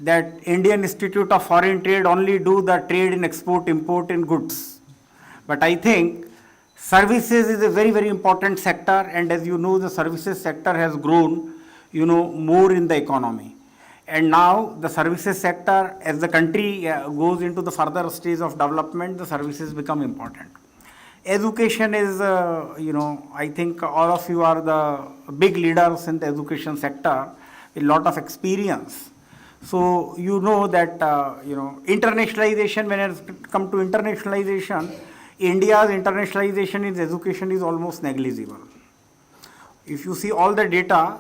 that Indian Institute of Foreign Trade only do the trade in export, import in goods. But I think services is a very, very important sector, and as you know, the services sector has grown, more in the economy. And now the services sector, as the country goes into the further stage of development, the services become important. Education is, I think all of you are the big leaders in the education sector, a lot of experience. So you know that, internationalization, when it comes to internationalization, India's internationalization in education is almost negligible. If you see all the data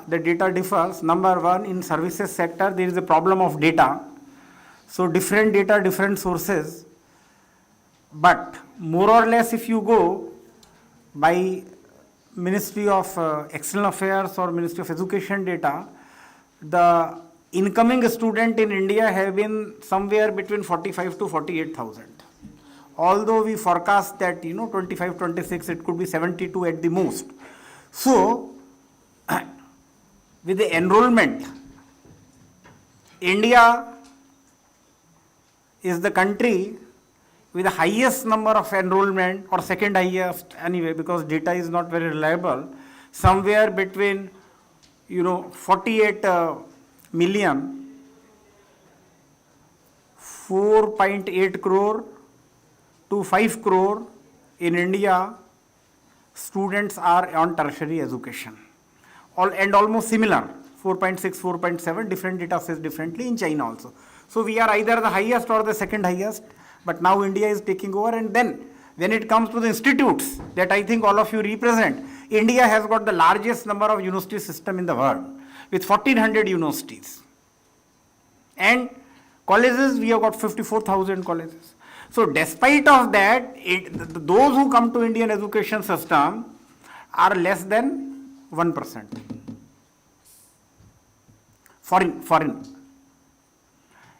differs. Number one, in services sector, there is a problem of data. So different data, different sources. But more or less, if you go by Ministry of External Affairs or Ministry of Education data, the incoming student in India have been somewhere between 45 to 48,000. Although we forecast that, 25, 26, it could be 72 at the most. So, with the enrollment, India is the country with the highest number of enrollment, or second highest anyway, because data is not very reliable, somewhere between 48 million, 4.8 crore to 5 crore in India students are on tertiary education. And almost similar, 4.6, 4.7, different data says differently in China also. So we are either the highest or the second highest, but now India is taking over. And then when it comes to the institutes that I think all of you represent, India has got the largest number of university system in the world with 1400 universities. And colleges, we have got 54,000 colleges. So despite of that, those who come to Indian education system are less than 1%. Foreign.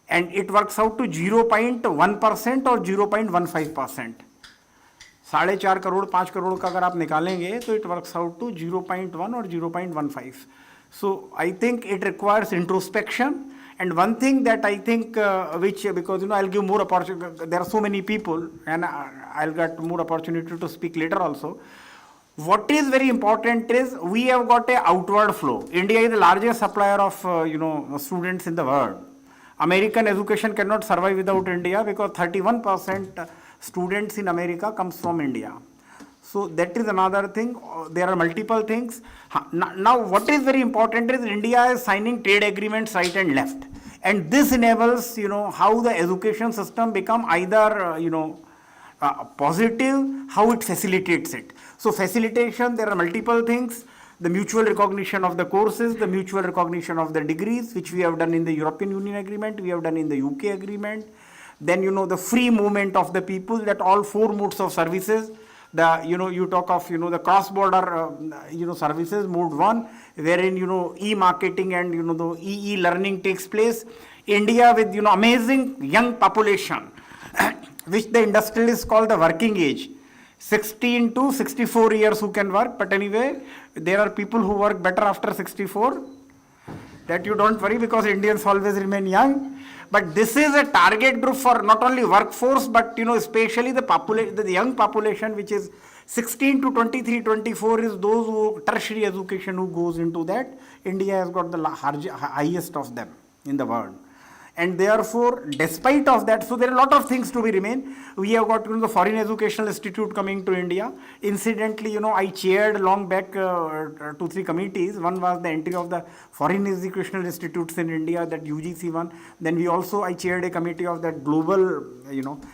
And it works out to 0.1% or 0.15%. 4.5 crore, 5 crore का अगर आप निकालेंगे तो it works out to 0.1 or 0.15. So I think it requires introspection. And one thing that I think, because I'll give more opportunity, there are so many people, and I'll get more opportunity to speak later also. What is very important is we have got a outward flow. India is the largest supplier of students in the world. American education cannot survive without India because 31% students in America comes from India. So that is another thing. There are multiple things. Now what is very important is India is signing trade agreements right and left. And this enables, how the education system become either, positive, how it facilitates it. So facilitation, there are multiple things. The mutual recognition of the courses, the mutual recognition of the degrees, which we have done in the European Union agreement, we have done in the UK agreement. Then, the free movement of the people, that all four modes of services, you talk of, the cross-border, services, mode 1, wherein, e-marketing and, the e-learning takes place. India with, amazing young population, which the industrialists call the working age. 16 to 64 years who can work, but anyway, there are people who work better after 64. That you don't worry, because Indians always remain young. But this is a target group for not only workforce, but especially the young population, which is 16 to 23, 24 is those who tertiary education who goes into that. India has got the highest of them in the world. And therefore, despite of that, so there are a lot of things to be remain. We have got the Foreign Educational Institute coming to India. Incidentally, I chaired long back 2-3 committees. One was the entry of the Foreign Educational Institutes in India, that UGC one. Then I chaired a committee of that global,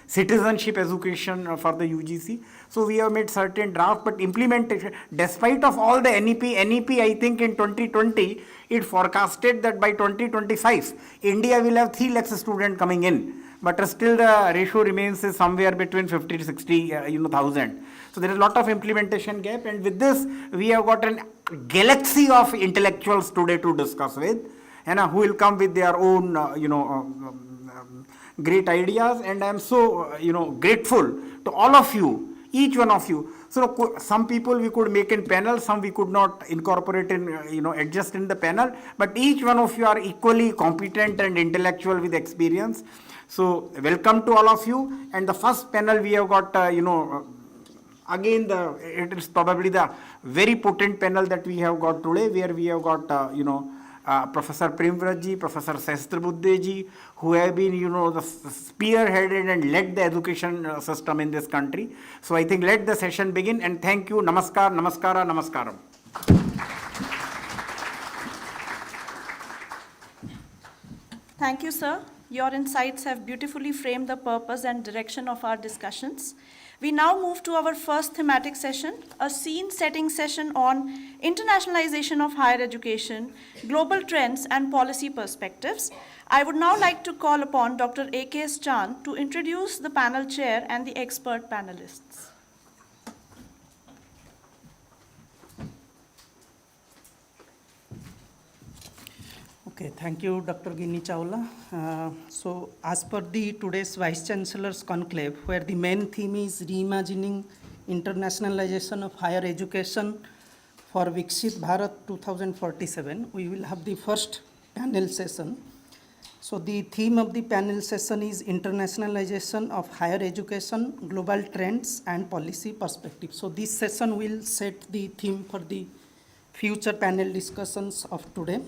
citizenship education for the UGC. So we have made certain draft, but implementation, despite of all the NEP, I think in 2020, it forecasted that by 2025, India will have 3 lakhs students coming in. But still the ratio remains somewhere between 50 to 60, thousand. So there is a lot of implementation gap. And with this, we have got a galaxy of intellectuals today to discuss with, and who will come with their own, great ideas. And I am so, grateful to all of you. each one of you. So some people we could make in panel, some we could not incorporate in, adjust in the panel, but each one of you are equally competent and intellectual with experience. So welcome to all of you. And the first panel we have got, again, it is probably the very potent panel that we have got today, where we have got, Professor Premvratji, Professor Sahasrabuddheji, who have been, the spearheaded and led the education system in this country. So I think let the session begin, and thank you. Namaskar, namaskara, namaskaram. Thank you, sir. Your insights have beautifully framed the purpose and direction of our discussions. We now move to our first thematic session, a scene-setting session on internationalization of higher education, global trends, and policy perspectives. I would now like to call upon Dr. A.K.S. Chand to introduce the panel chair and the expert panelists. Okay, thank you, Dr. Ginni Chawla. So, as per the today's Vice Chancellors Conclave, where the main theme is Reimagining Internationalization of Higher Education for Viksit Bharat 2047, we will have the first panel session. So, the theme of the panel session is Internationalization of Higher Education, Global Trends and Policy Perspectives. So, this session will set the theme for the future panel discussions of today.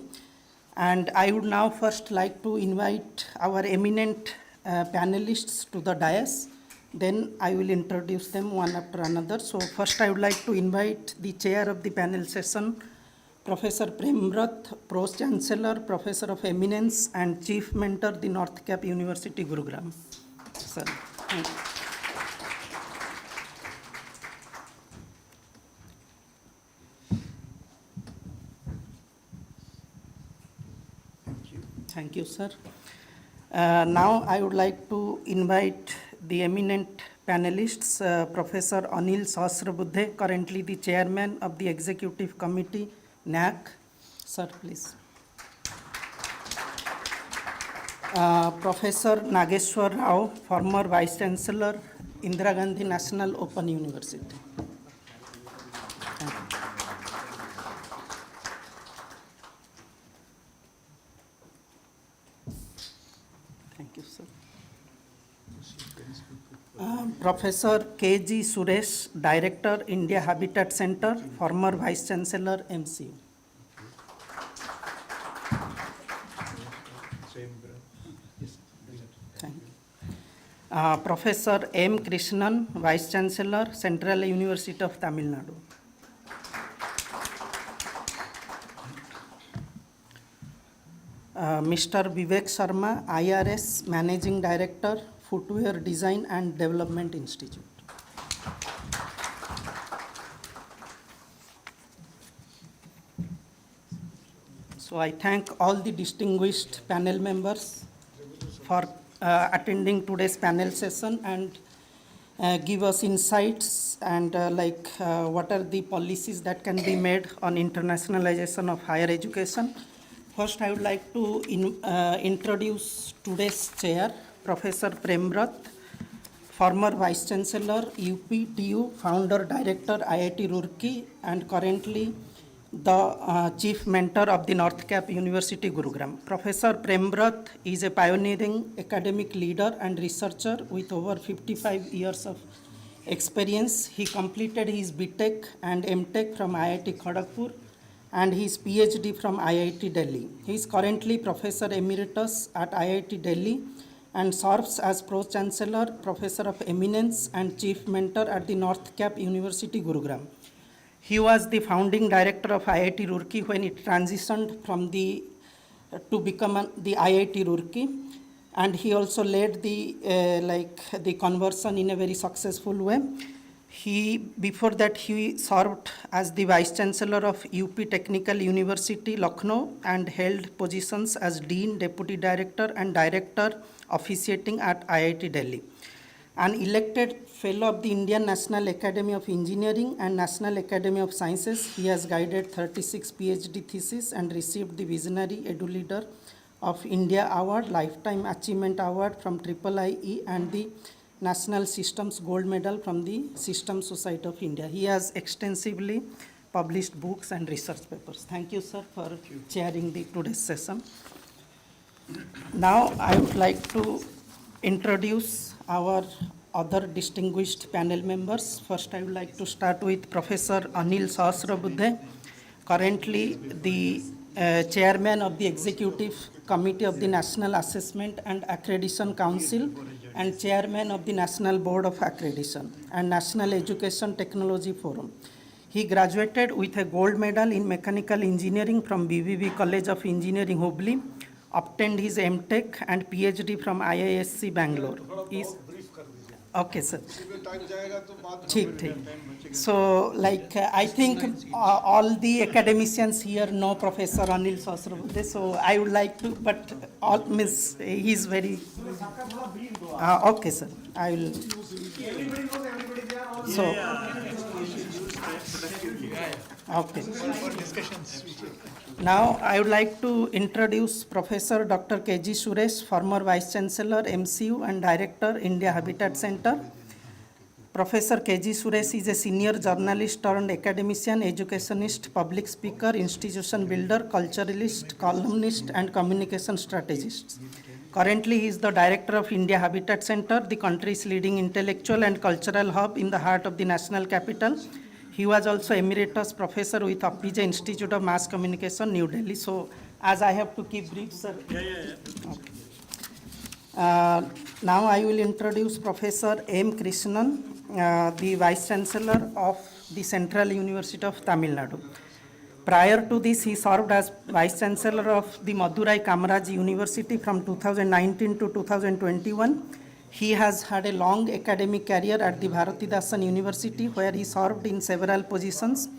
And I would now first like to invite our eminent panelists to the dais. Then I will introduce them one after another. So first I would like to invite the chair of the panel session, Professor Premvrat, Vice Chancellor, Professor of Eminence and Chief Mentor, the North Cap University, Gurugram. Sir. Thank you. Thank you, sir. Now I would like to invite the eminent panelists, Professor Anil Sahasrabuddhe, currently the chairman of the Executive Committee, NAC. Sir, please. Professor Nageshwar Rao, former Vice Chancellor, Indira Gandhi National Open University. Thank you, sir. Professor K.G. Suresh, Director, India Habitat Center, former Vice Chancellor, MCU. Thank you. Professor M. Krishnan, Vice Chancellor, Central University of Tamil Nadu. Mr. Vivek Sharma, IRS, Managing Director, Footwear Design and Development Institute. So I thank all the distinguished panel members for attending today's panel session and give us insights and what are the policies that can be made on internationalization of higher education. First, I would like to introduce today's chair, Professor Premvrat, former Vice Chancellor, UPTU, Founder Director, IIT Roorkee, and currently the Chief Mentor of the North Cap University, Gurugram. Professor Premvrat is a pioneering academic leader and researcher with over 55 years of experience. He completed his BTech and MTech from IIT Kharagpur and his PhD from IIT Delhi. He is currently Professor Emeritus at IIT Delhi and serves as Pro-Chancellor, Professor of Eminence and Chief Mentor at the North Cap University, Gurugram. He was the founding director of IIT Roorkee when it transitioned from to become the IIT Roorkee, and he also led the conversion in a very successful way. Before that, he served as the Vice Chancellor of UP Technical University, Lucknow, and held positions as Dean, Deputy Director, and Director officiating at IIT Delhi. An elected Fellow of the Indian National Academy of Engineering and National Academy of Sciences, he has guided 36 PhD theses and received the Visionary Edu Leader of India Award, Lifetime Achievement Award from IIIE and the National Systems Gold Medal from the Systems Society of India. He has extensively published books and research papers. Thank you, sir, for chairing the today's session. Now, I would like to introduce our other distinguished panel members. First, I would like to start with Professor Anil Sahasrabudhe, currently the Chairman of the Executive Committee of the National Assessment and Accreditation Council and Chairman of the National Board of Accreditation and National Education Technology Forum. He graduated with a gold medal in mechanical engineering from BBB College of Engineering, Hubli, obtained his MTech and PhD from IISc Bangalore. Okay, sir. So, like, I think all the academicians here know Professor Anil Sahasrabudhe, so I would like to, but all means he's very. Okay, sir. I will. So. Okay. Now, I would like to introduce Professor Dr. K.G. Suresh, former Vice Chancellor, MCU and Director, India Habitat Center. Professor K.G. Suresh is a senior journalist turned academician, educationist, public speaker, institution builder, culturalist, columnist, and communication strategist. Currently, he is the Director of India Habitat Center, the country's leading intellectual and cultural hub in the heart of the national capital. He was also Emeritus Professor with Apija Institute of Mass Communication, New Delhi. So, as I have to keep brief, sir. Okay. Now I will introduce Professor M. Krishnan, the Vice Chancellor of the Central University of Tamil Nadu. Prior to this, he served as Vice Chancellor of the Madurai Kamaraj University from 2019 to 2021. He has had a long academic career at the Bharatidasan University, where he served in several positions,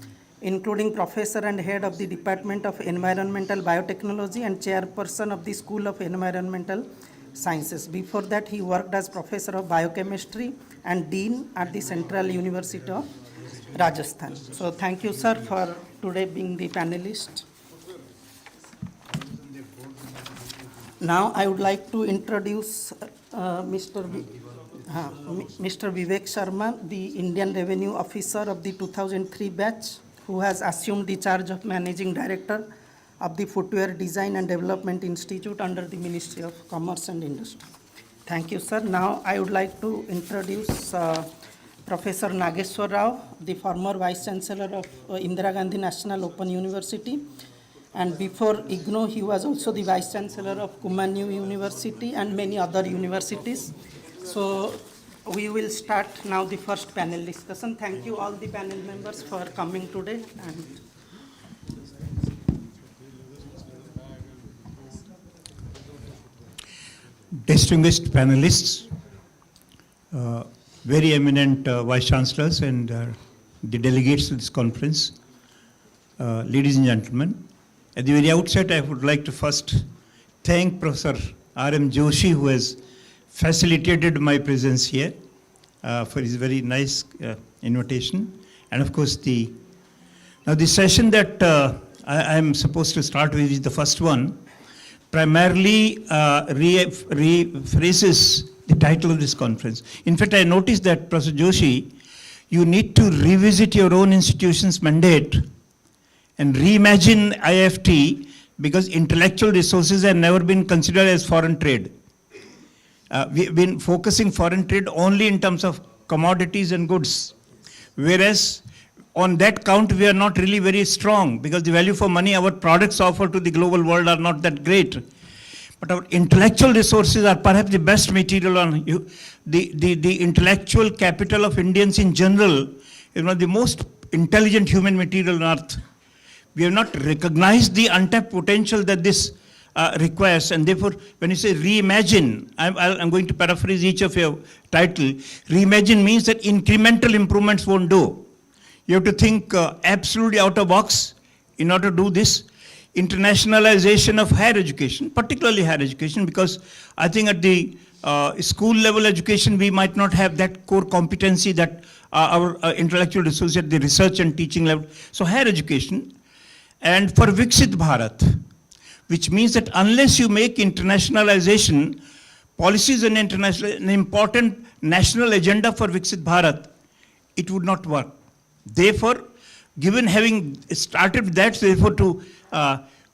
including Professor and Head of the Department of Environmental Biotechnology and Chairperson of the School of Environmental Sciences. Before that, he worked as Professor of Biochemistry and Dean at the Central University of Rajasthan. So thank you, sir, for today being the panelist. Now I would like to introduce Mr. Vivek Sharma, the Indian Revenue Officer of the 2003 batch, who has assumed the charge of Managing Director of the Footwear Design and Development Institute under the Ministry of Commerce and Industry. Thank you, sir. Now I would like to introduce Professor Nageshwar Rao, the former Vice Chancellor of Indira Gandhi National Open University. And before IGNOU, he was also the Vice Chancellor of Kumanu University and many other universities. So we will start now the first panel discussion. Thank you all the panel members for coming today. And distinguished panelists, very eminent Vice Chancellors and the delegates to this conference, ladies and gentlemen. At the very outset, I would like to first thank Professor R.M. Joshi, who has facilitated my presence here, for his very nice invitation. And of course, now the session that I am supposed to start with is the first one, primarily rephrases the title of this conference. In fact, I noticed that, Professor Joshi, you need to revisit your own institution's mandate and reimagine IIFT, because intellectual resources have never been considered as foreign trade. We've been focusing foreign trade only in terms of commodities and goods, whereas on that count we are not really very strong, because the value for money our products offer to the global world are not that great. But our intellectual resources are perhaps the best material on you. The intellectual capital of Indians in general is one of the most intelligent human material on earth. We have not recognized the untapped potential that this requires, and therefore, when you say reimagine, I'm going to paraphrase each of your title. Reimagine means that incremental improvements won't do. You have to think absolutely out of box in order to do this. Internationalization of higher education, particularly higher education, because I think at the school level education, we might not have that core competency that our intellectual resources at the research and teaching level. So higher education. And for Viksit Bharat, which means that unless you make internationalization, policies and international, an important national agenda for Viksit Bharat, it would not work. Therefore, given having started that, therefore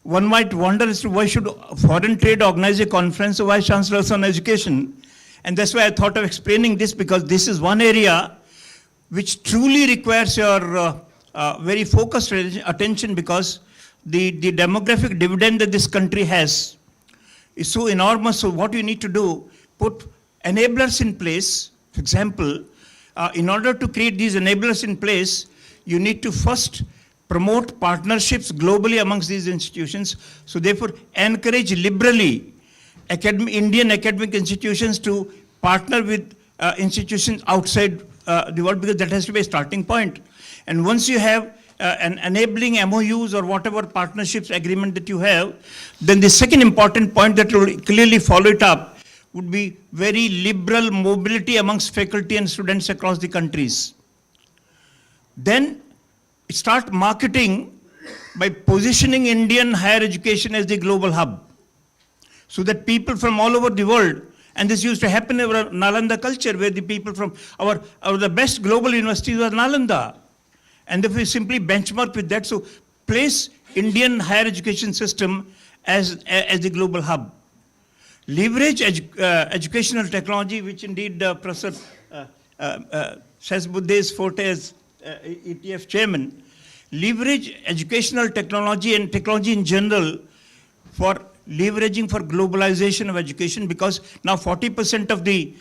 one might wonder as to why should foreign trade organize a conference of Vice Chancellors on education. And that's why I thought of explaining this, because this is one area which truly requires your very focused attention, because the demographic dividend that this country has is so enormous. So what you need to do, put enablers in place. For example, in order to create these enablers in place, you need to first promote partnerships globally amongst these institutions. So therefore, encourage liberally Indian academic institutions to partner with institutions outside the world, because that has to be a starting point. And once you have an enabling MOUs or whatever partnerships agreement that you have, then the second important point that will clearly follow it up would be very liberal mobility amongst faculty and students across the countries. Then start marketing by positioning Indian higher education as the global hub, so that people from all over the world, and this used to happen in our Nalanda culture, where the people from the best global universities were Nalanda. And if we simply benchmark with that, so place Indian higher education system as the global hub. Leverage educational technology, which indeed Professor Shazbudde's forte as ETF chairman. Leverage educational technology and technology in general for leveraging for globalization of education, because now 40% of the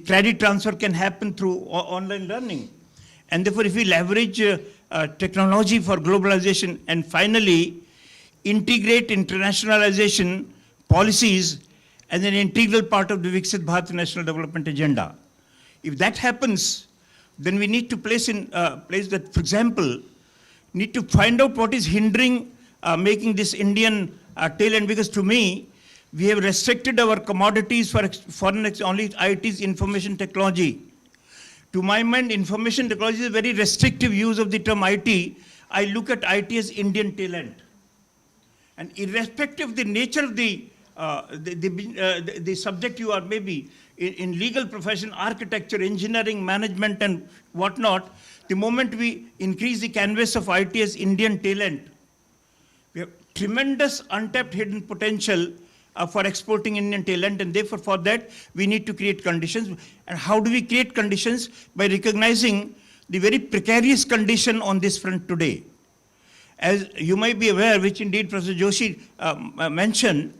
credit transfer can happen through online learning. And therefore, if we leverage technology for globalization, and finally, integrate internationalization policies as an integral part of the Viksit Bharat National Development Agenda. If that happens, then we need to place that, for example, need to find out what is hindering making this Indian tail end, because to me, we have restricted our commodities for foreign only IT's information technology. To my mind, information technology is a very restrictive use of the term IT. I look at IT as Indian talent. And irrespective of the nature of the subject you are, maybe in legal profession, architecture, engineering, management, and whatnot, the moment we increase the canvas of IT as Indian talent, we have tremendous untapped hidden potential for exporting Indian talent, and therefore for that we need to create conditions. And how do we create conditions? By recognizing the very precarious condition on this front today. As you might be aware, which indeed Professor Joshi mentioned,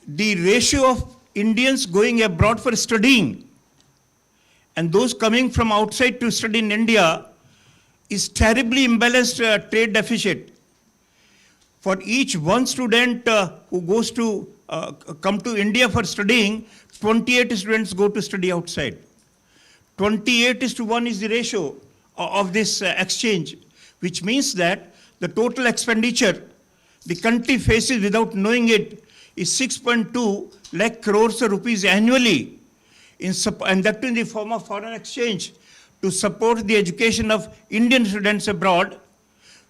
the ratio of Indians going abroad for studying and those coming from outside to study in India is terribly imbalanced trade deficit. For each one student who goes to come to India for studying, 28 students go to study outside. 28:1 is the ratio of this exchange, which means that the total expenditure the country faces without knowing it is 6.2 lakh crores of rupees annually, and that in the form of foreign exchange, to support the education of Indian students abroad,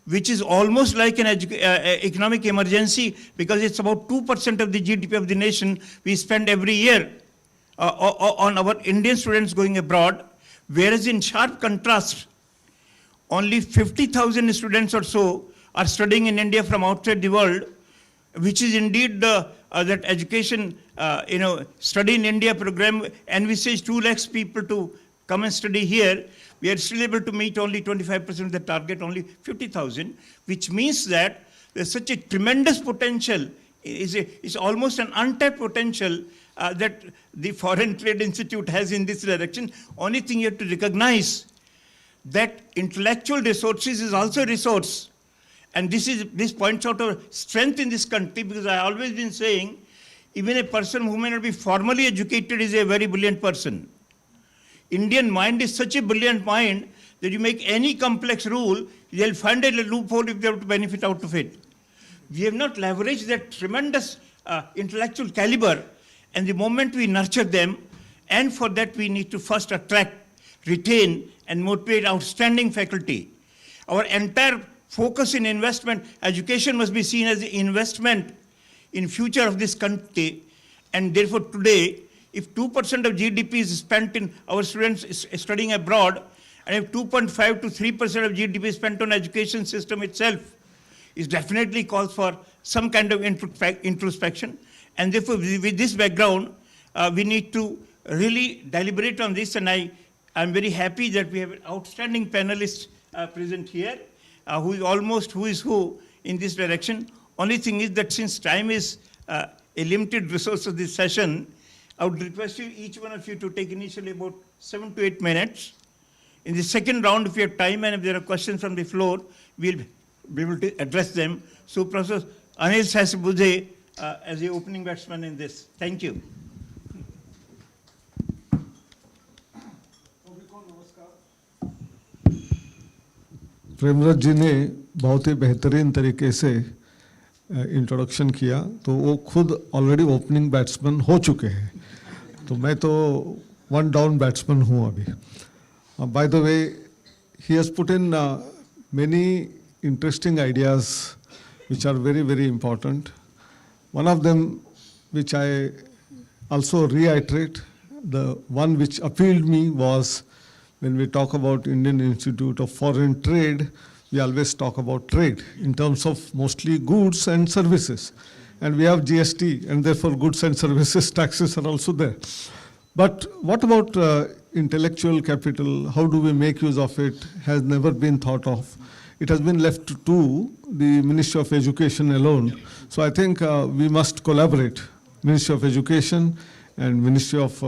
which is almost like an economic emergency, because it's about 2% of the GDP of the nation we spend every year on our Indian students going abroad, whereas in sharp contrast, only 50,000 students or so are studying in India from outside the world, which is indeed that education, study in India program envisages 2 lakhs people to come and study here. We are still able to meet only 25% of the target, only 50,000, which means that there's such a tremendous potential, is almost an untapped potential that the Foreign Trade Institute has in this direction. Only thing you have to recognize that intellectual resources is also a resource. And this points out our strength in this country, because I have always been saying, even a person who may not be formally educated is a very brilliant person. Indian mind is such a brilliant mind that you make any complex rule, they'll find a loophole if they have to benefit out of it. We have not leveraged that tremendous intellectual caliber, and the moment we nurture them, and for that we need to first attract, retain, and motivate outstanding faculty. Our entire focus in investment, education must be seen as the investment in future of this country, and therefore today, If 2% of GDP is spent in our students studying abroad, and if 2.5 to 3% of GDP is spent on education system itself, it definitely calls for some kind of introspection. And therefore, with this background, we need to really deliberate on this, and I'm very happy that we have an outstanding panelist present here, who is almost who is who in this direction. Only thing is that since time is a limited resource of this session, I would request you, each one of you, to take initially about 7 to 8 minutes. In the second round, if you have time and if there are questions from the floor, we'll be able to address them. So, Professor Anil Sasibuje, as the opening batsman in this. Thank you. प्रेमव्रत जी ने बहुत ही बेहतरीन तरीके से introduction किया, तो वो खुद already opening batsman हो चुके हैं, तो मैं तो वन डाउन बैट्समैन हूँ अभी. By the way, he has put in many interesting ideas which are very, very important. One of them, which I also reiterate, the one which appealed me was when we talk about Indian Institute of Foreign Trade, we always talk about trade in terms of mostly goods and services. And we have GST, and therefore goods and services taxes are also there. But what about intellectual capital? How do we make use of it? Has never been thought of. It has been left to the Ministry of Education alone. So I think we must collaborate, Ministry of Education and Ministry of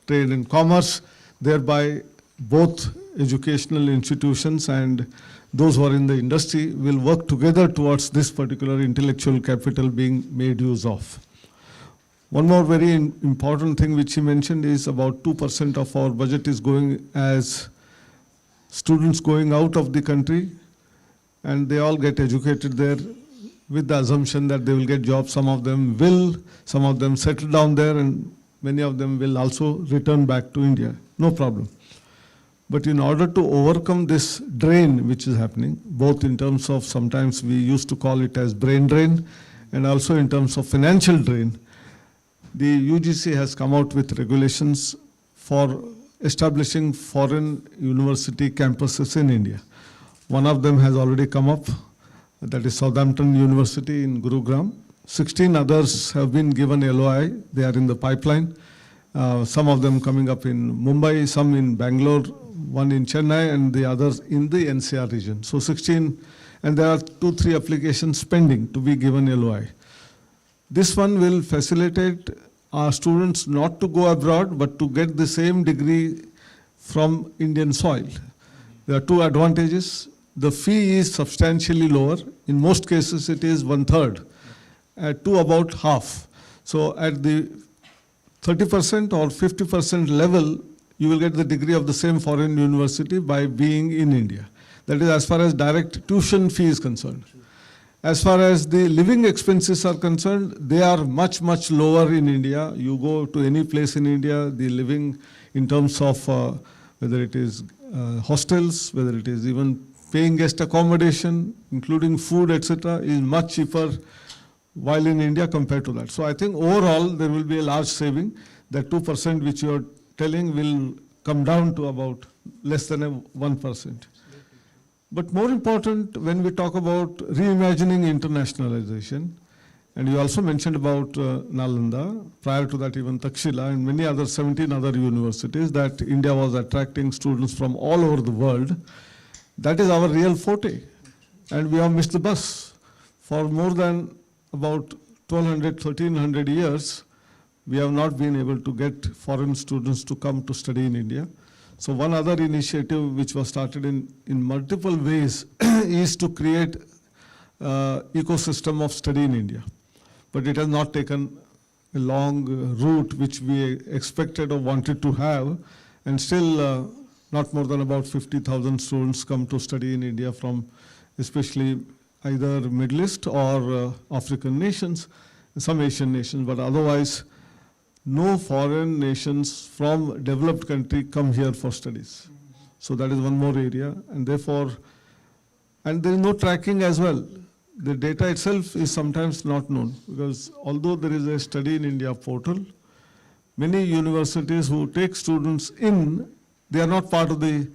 Trade and Commerce, thereby both educational institutions and those who are in the industry will work together towards this particular intellectual capital being made use of. One more very important thing which he mentioned is about 2% of our budget is going as students going out of the country, and they all get educated there with the assumption that they will get jobs. Some of them will, some of them settle down there, and many of them will also return back to India. No problem. But in order to overcome this drain which is happening, both in terms of, sometimes we used to call it as brain drain, and also in terms of financial drain, the UGC has come out with regulations for establishing foreign university campuses in India. One of them has already come up, that is Southampton University in Gurugram. 16 others have been given LOI, they are in the pipeline. Some of them coming up in Mumbai, some in Bangalore, one in Chennai, and the others in the NCR region. So 16, and there are 2-3 applications pending to be given LOI. This one will facilitate our students not to go abroad, but to get the same degree from Indian soil. There are 2 advantages. The fee is substantially lower. In most cases, it is 1/3 to about half. So at the 30% or 50% level, you will get the degree of the same foreign university by being in India. That is as far as direct tuition fee is concerned. As far as the living expenses are concerned, they are much, much lower in India. You go to any place in India, the living in terms of whether it is hostels, whether it is even paying guest accommodation, including food, etc., is much cheaper while in India compared to that. So I think overall there will be a large saving. That 2% which you are telling will come down to about less than 1%. But more important, when we talk about reimagining internationalization, and you also mentioned about Nalanda, prior to that even Takshila and many other 17 other universities, that India was attracting students from all over the world. That is our real forte, and we have missed the bus. For more than about 1200, 1300 years, we have not been able to get foreign students to come to study in India. So one other initiative which was started in multiple ways is to create ecosystem of study in India. But it has not taken a long route which we expected or wanted to have, and still not more than about 50,000 students come to study in India from especially either Middle East or African nations, some Asian nations, but otherwise no foreign nations from developed country come here for studies. So that is one more area, and therefore, and there is no tracking as well. The data itself is sometimes not known, because although there is a Study in India portal, many universities who take students in, they are not part of the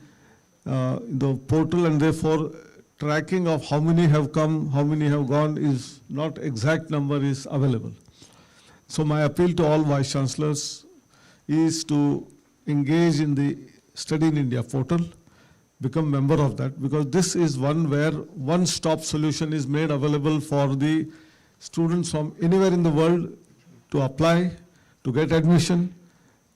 portal, and therefore tracking of how many have come, how many have gone is not exact number is available. So my appeal to all Vice Chancellors is to engage in the Study in India portal, become member of that, because this is one where one-stop solution is made available for the students from anywhere in the world to apply, to get admission,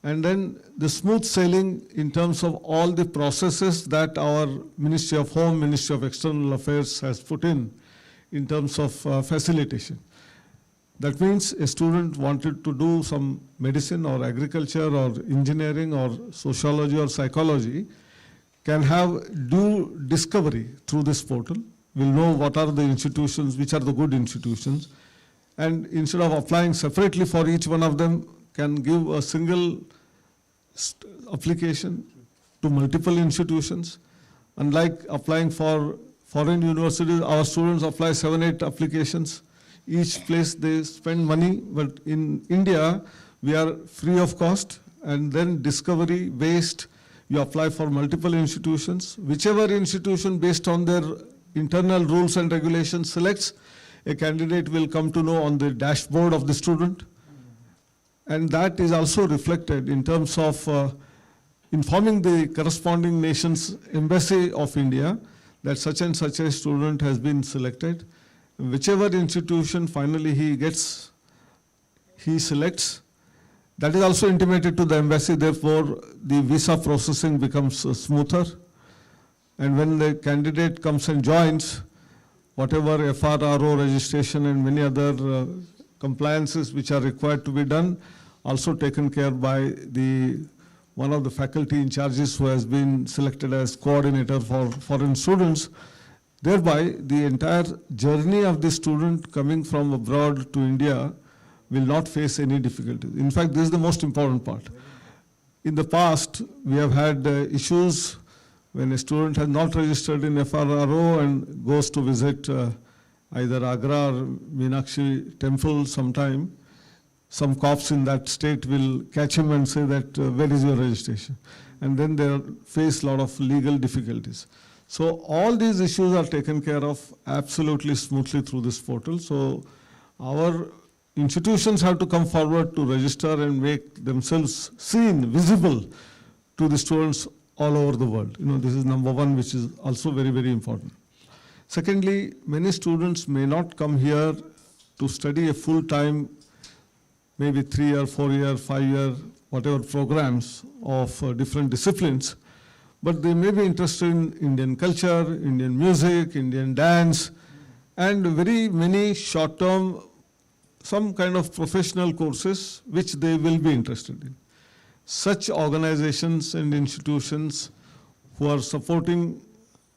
and then the smooth sailing in terms of all the processes that our Ministry of Home, Ministry of External Affairs has put in terms of facilitation. That means a student wanted to do some medicine or agriculture or engineering or sociology or psychology can have due discovery through this portal. We'll know what are the institutions, which are the good institutions, and instead of applying separately for each one of them, can give a single application to multiple institutions. Unlike applying for foreign universities, our students apply 7, 8 applications. Each place they spend money, but in India, we are free of cost, and then discovery based, you apply for multiple institutions. Whichever institution based on their internal rules and regulations selects, a candidate will come to know on the dashboard of the student. And that is also reflected in terms of informing the corresponding nation's embassy of India that such and such a student has been selected. Whichever institution finally he selects, that is also intimated to the embassy, therefore the visa processing becomes smoother. And when the candidate comes and joins, whatever FRRO registration and many other compliances which are required to be done, also taken care by one of the faculty in charges who has been selected as coordinator for foreign students. Thereby, the entire journey of the student coming from abroad to India will not face any difficulties. In fact, this is the most important part. In the past, we have had issues when a student has not registered in FRRO and goes to visit either Agra or Meenakshi temple sometime. Some cops in that state will catch him and say that, where is your registration? And then they face a lot of legal difficulties. So all these issues are taken care of absolutely smoothly through this portal. So our institutions have to come forward to register and make themselves seen, visible to the students all over the world. This is number one, which is also very, very important. Secondly, many students may not come here to study a full-time, maybe 3-year, 4-year, 5-year, whatever programs of different disciplines, but they may be interested in Indian culture, Indian music, Indian dance, and very many short-term, some kind of professional courses which they will be interested in. Such organizations and institutions who are supporting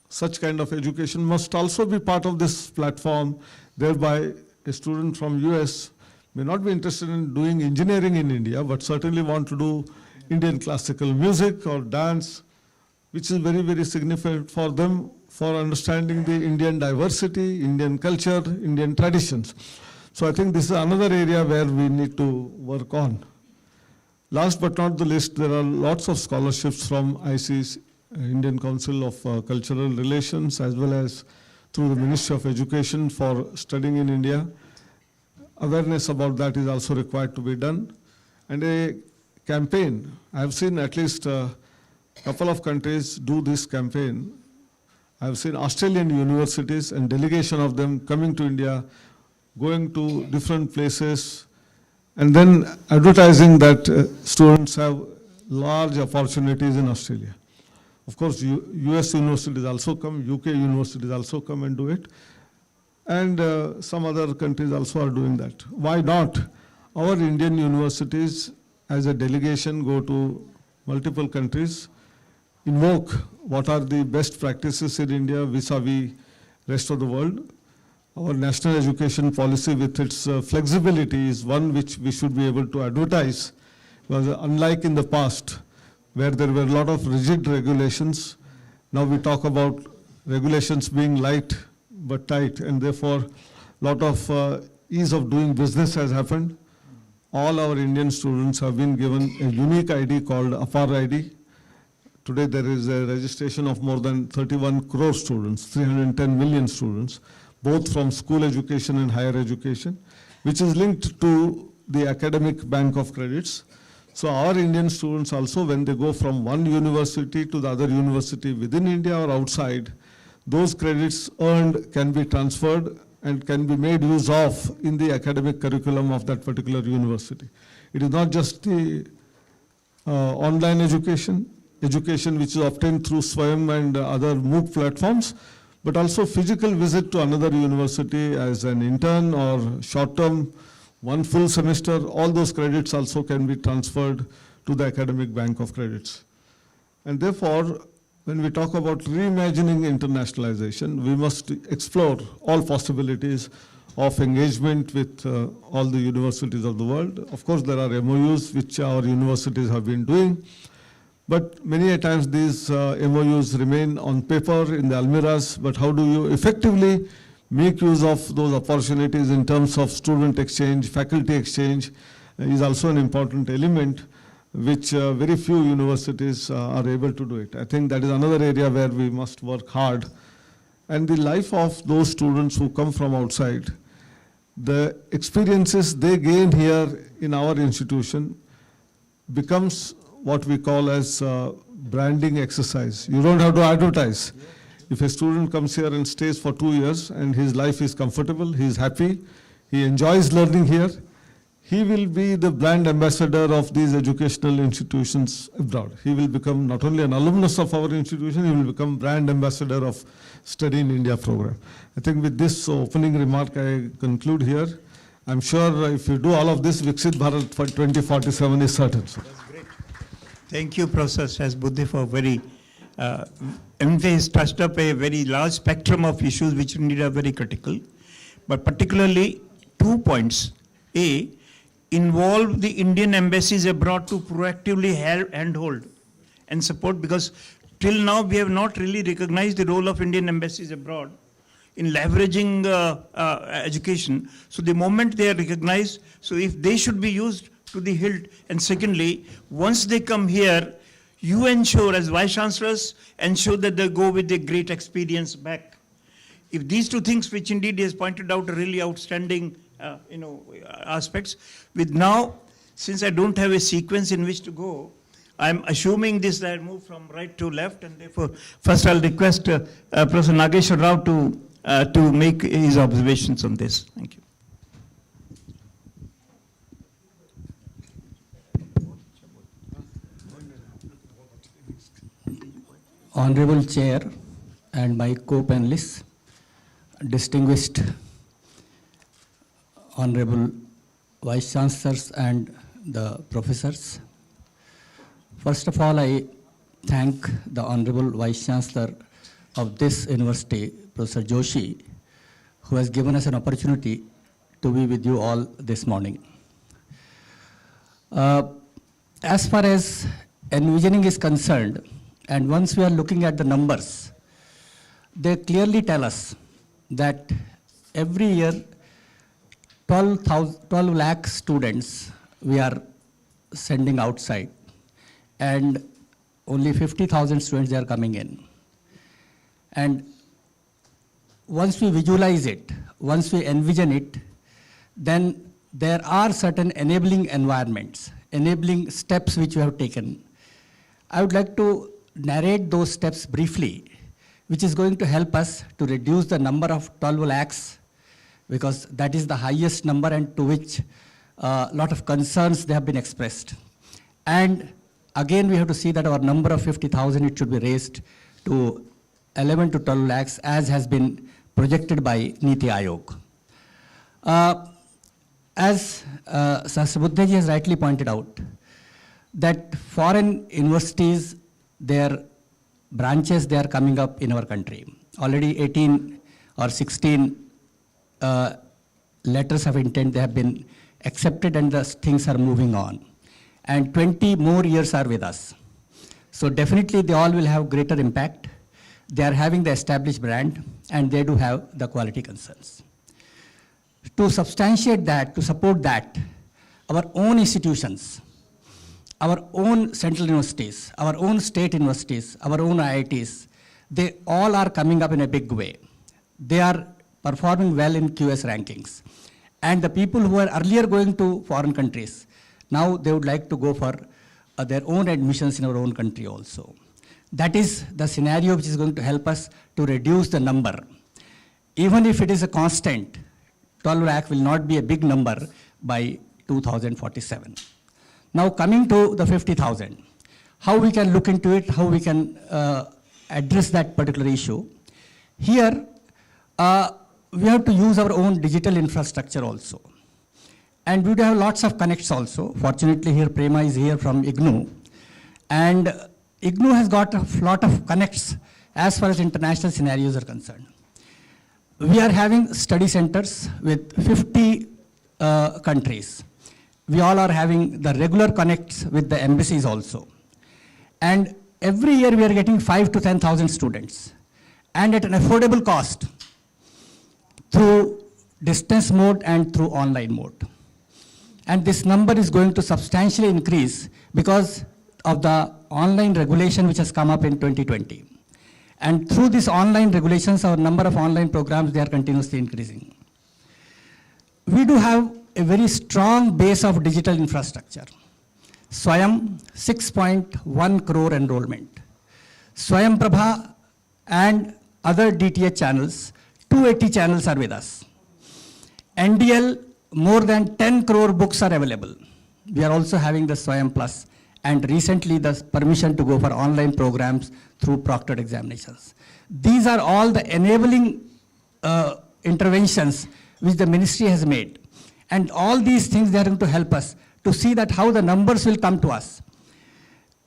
such kind of education must also be part of this platform. Thereby, a student from US may not be interested in doing engineering in India, but certainly want to do Indian classical music or dance, which is very, very significant for them for understanding the Indian diversity, Indian culture, Indian traditions. So I think this is another area where we need to work on. Last but not the least, there are lots of scholarships from IC's, Indian Council of Cultural Relations, as well as through the Ministry of Education for studying in India. Awareness about that is also required to be done. And a campaign, I have seen at least couple of countries do this campaign. I have seen Australian universities and delegation of them coming to India, going to different places, and then advertising that students have large opportunities in Australia. Of course, US universities also come, UK universities also come and do it. And some other countries also are doing that. Why not? Our Indian universities as a delegation go to multiple countries, invoke what are the best practices in India vis-a-vis rest of the world. Our national education policy with its flexibility is one which we should be able to advertise, because unlike in the past where there were a lot of rigid regulations, now we talk about regulations being light but tight, and therefore a lot of ease of doing business has happened. all our Indian students have been given a unique ID called APAR ID. Today there is a registration of more than 31 crore students, 310 million students, both from school education and higher education, which is linked to the academic bank of credits. So our Indian students also, when they go from one university to the other university within India or outside, those credits earned can be transferred and can be made use of in the academic curriculum of that particular university. It is not just the online education which is obtained through SWAYAM and other MOOC platforms, but also physical visit to another university as an intern or short-term, one full semester. All those credits also can be transferred to the academic bank of credits. And therefore, when we talk about reimagining internationalization, we must explore all possibilities of engagement with all the universities of the world. Of course, there are MOUs which our universities have been doing, but many a times these MOUs remain on paper in the almiras, but how do you effectively make use of those opportunities in terms of student exchange, faculty exchange is also an important element which very few universities are able to do it. I think that is another area where we must work hard. And the life of those students who come from outside, the experiences they gain here in our institution becomes what we call as branding exercise. You don't have to advertise. If a student comes here and stays for 2 years and his life is comfortable, he is happy, he enjoys learning here, he will be the brand ambassador of these educational institutions abroad. He will become not only an alumnus of our institution, he will become brand ambassador of Study in India program. I think with this opening remark, I conclude here. I'm sure if you do all of this, Viksit Bharat for 2047 is certain. Thank you, Professor Sasbuddhe, for very, he's touched up a very large spectrum of issues which indeed are very critical, but particularly 2 points. A, involve the Indian embassies abroad to proactively handhold and support, because till now we have not really recognized the role of Indian embassies abroad in leveraging education. So the moment they are recognized, so if they should be used to the hilt. And secondly, once they come here, you ensure as Vice Chancellors, ensure that they go with a great experience back. If these two things, which indeed is pointed out, are really outstanding aspects, with now, since I don't have a sequence in which to go, I'm assuming this that I move from right to left, and therefore, first I'll request Professor Nageshwar Rao to make his observations on this. Thank you. Honorable Chair and my co-panelists, distinguished Honorable Vice Chancellors and the professors. First of all, I thank the Honorable Vice Chancellor of this university, Professor Joshi, who has given us an opportunity to be with you all this morning. As far as envisioning is concerned, and once we are looking at the numbers, they clearly tell us that every year 12 lakh students we are sending outside, and only 50,000 students they are coming in. And once we visualize it, once we envision it, then there are certain enabling environments, enabling steps which we have taken. I would like to narrate those steps briefly, which is going to help us to reduce the number of 12 lakhs, because that is the highest number and to which a lot of concerns they have been expressed. And again, we have to see that our number of 50,000, it should be raised to 11 to 12 lakhs as has been projected by Niti Aayog. As Sasbuddhe ji has rightly pointed out, that foreign universities, their branches, they are coming up in our country. Already 18 or 16 letters of intent, they have been accepted and the things are moving on. And 20 more years are with us. So definitely they all will have greater impact. They are having the established brand and they do have the quality concerns. To substantiate that, to support that, our own institutions, our own central universities, our own state universities, our own IITs, they all are coming up in a big way. They are performing well in QS rankings. And the people who were earlier going to foreign countries, now they would like to go for their own admissions in our own country also. That is the scenario which is going to help us to reduce the number. Even if it is a constant, 12 lakh will not be a big number by 2047. Now coming to the 50,000, how we can look into it, how we can address that particular issue. Here, we have to use our own digital infrastructure also. And we do have lots of connects also. Fortunately here, Prema is here from IGNOU. And IGNOU has got a lot of connects as far as international scenarios are concerned. We are having study centers with 50 countries. We all are having the regular connects with the embassies also. And every year we are getting 5,000 to 10,000 students. And at an affordable cost through distance mode and through online mode. And this number is going to substantially increase because of the online regulation which has come up in 2020. And through these online regulations, our number of online programs, they are continuously increasing. We do have a very strong base of digital infrastructure. Swayam, 6.1 crore enrollment. Swayam Prabha and other DTH channels, 280 channels are with us. NDL, more than 10 crore books are available. We are also having the Swayam Plus, and recently the permission to go for online programs through proctored examinations. These are all the enabling interventions which the ministry has made. And all these things, they are going to help us to see that how the numbers will come to us.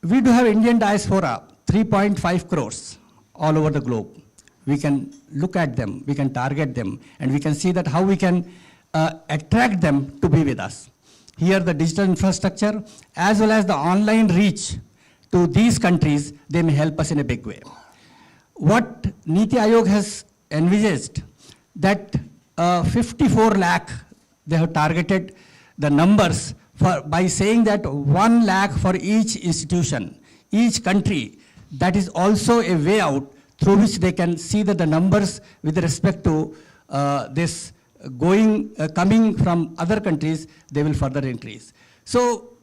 We do have Indian diaspora, 3.5 crores all over the globe. We can look at them, we can target them, and we can see that how we can attract them to be with us. Here the digital infrastructure as well as the online reach to these countries, they may help us in a big way. What Niti Aayog has envisaged, that 54 lakh, they have targeted the numbers by saying that 1 lakh for each institution, each country. That is also a way out through which they can see that the numbers with respect to this coming from other countries, they will further increase. So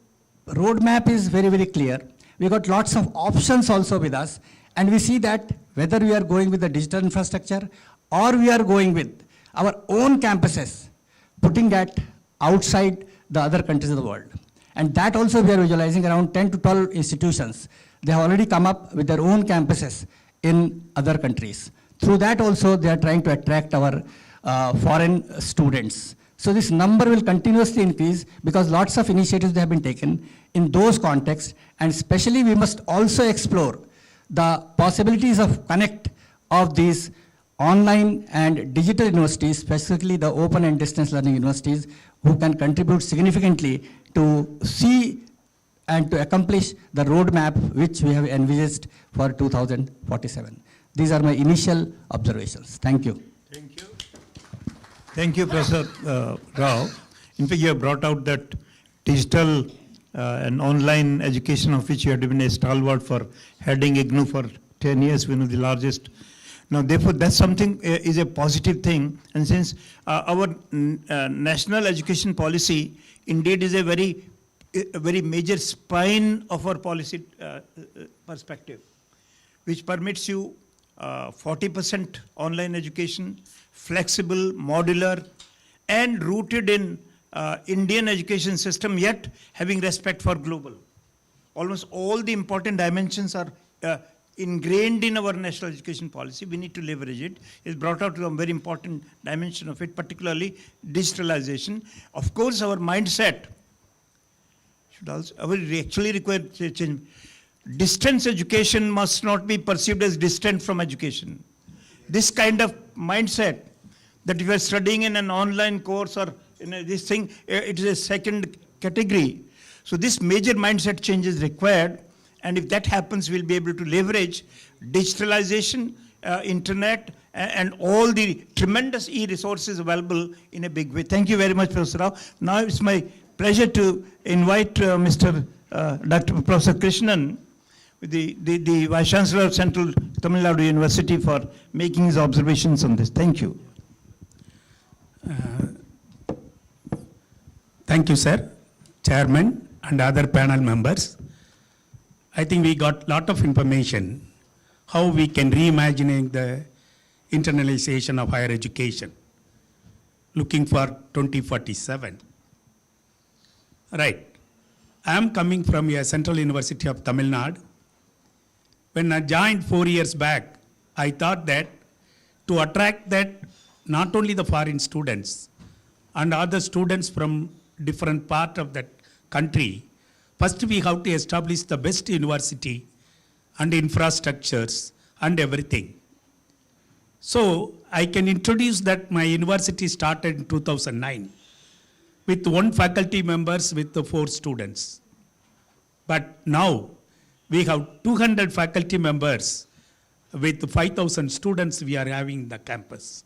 roadmap is very, very clear. We got lots of options also with us, and we see that whether we are going with the digital infrastructure or we are going with our own campuses, putting that outside the other countries of the world. And that also we are visualizing around 10 to 12 institutions. They have already come up with their own campuses in other countries. Through that also they are trying to attract our foreign students. So this number will continuously increase because lots of initiatives they have been taken in those contexts, and especially we must also explore the possibilities of connect of these online and digital universities, specifically the open and distance learning universities, who can contribute significantly to see and to accomplish the roadmap which we have envisaged for 2047. These are my initial observations. Thank you. Thank you. Thank you, Professor Rao. In fact, you have brought out that digital and online education of which you have been a stalwart for heading IGNOU for 10 years, one of the largest. Now, therefore, that's something is a positive thing. And since our national education policy indeed is a very major spine of our policy perspective, which permits you 40% online education, flexible, modular, and rooted in Indian education system, yet having respect for global. Almost all the important dimensions are ingrained in our national education policy. We need to leverage it. It's brought out a very important dimension of it, particularly digitalization. Of course, our mindset should also actually require change. Distance education must not be perceived as distant from education. This kind of mindset that if you are studying in an online course or in this thing, it is a second category. So this major mindset change is required, and if that happens, we'll be able to leverage digitalization, internet, and all the tremendous e-resources available in a big way. Thank you very much, Professor Rao. Now it's my pleasure to invite Mr. Dr. Professor Krishnan, the Vice Chancellor of Central Tamil Nadu University, for making his observations on this. Thank you. Thank you, sir, Chairman and other panel members. I think we got lot of information how we can reimagining the internationalization of higher education, looking for 2047. Right. I am coming from a Central University of Tamil Nadu. When I joined 4 years back, I thought that to attract that not only the foreign students and other students from different part of that country, first we have to establish the best university and infrastructures and everything. So I can introduce that my university started in 2009 with 1 faculty members with the 4 students. But now we have 200 faculty members with 5,000 students we are having in the campus.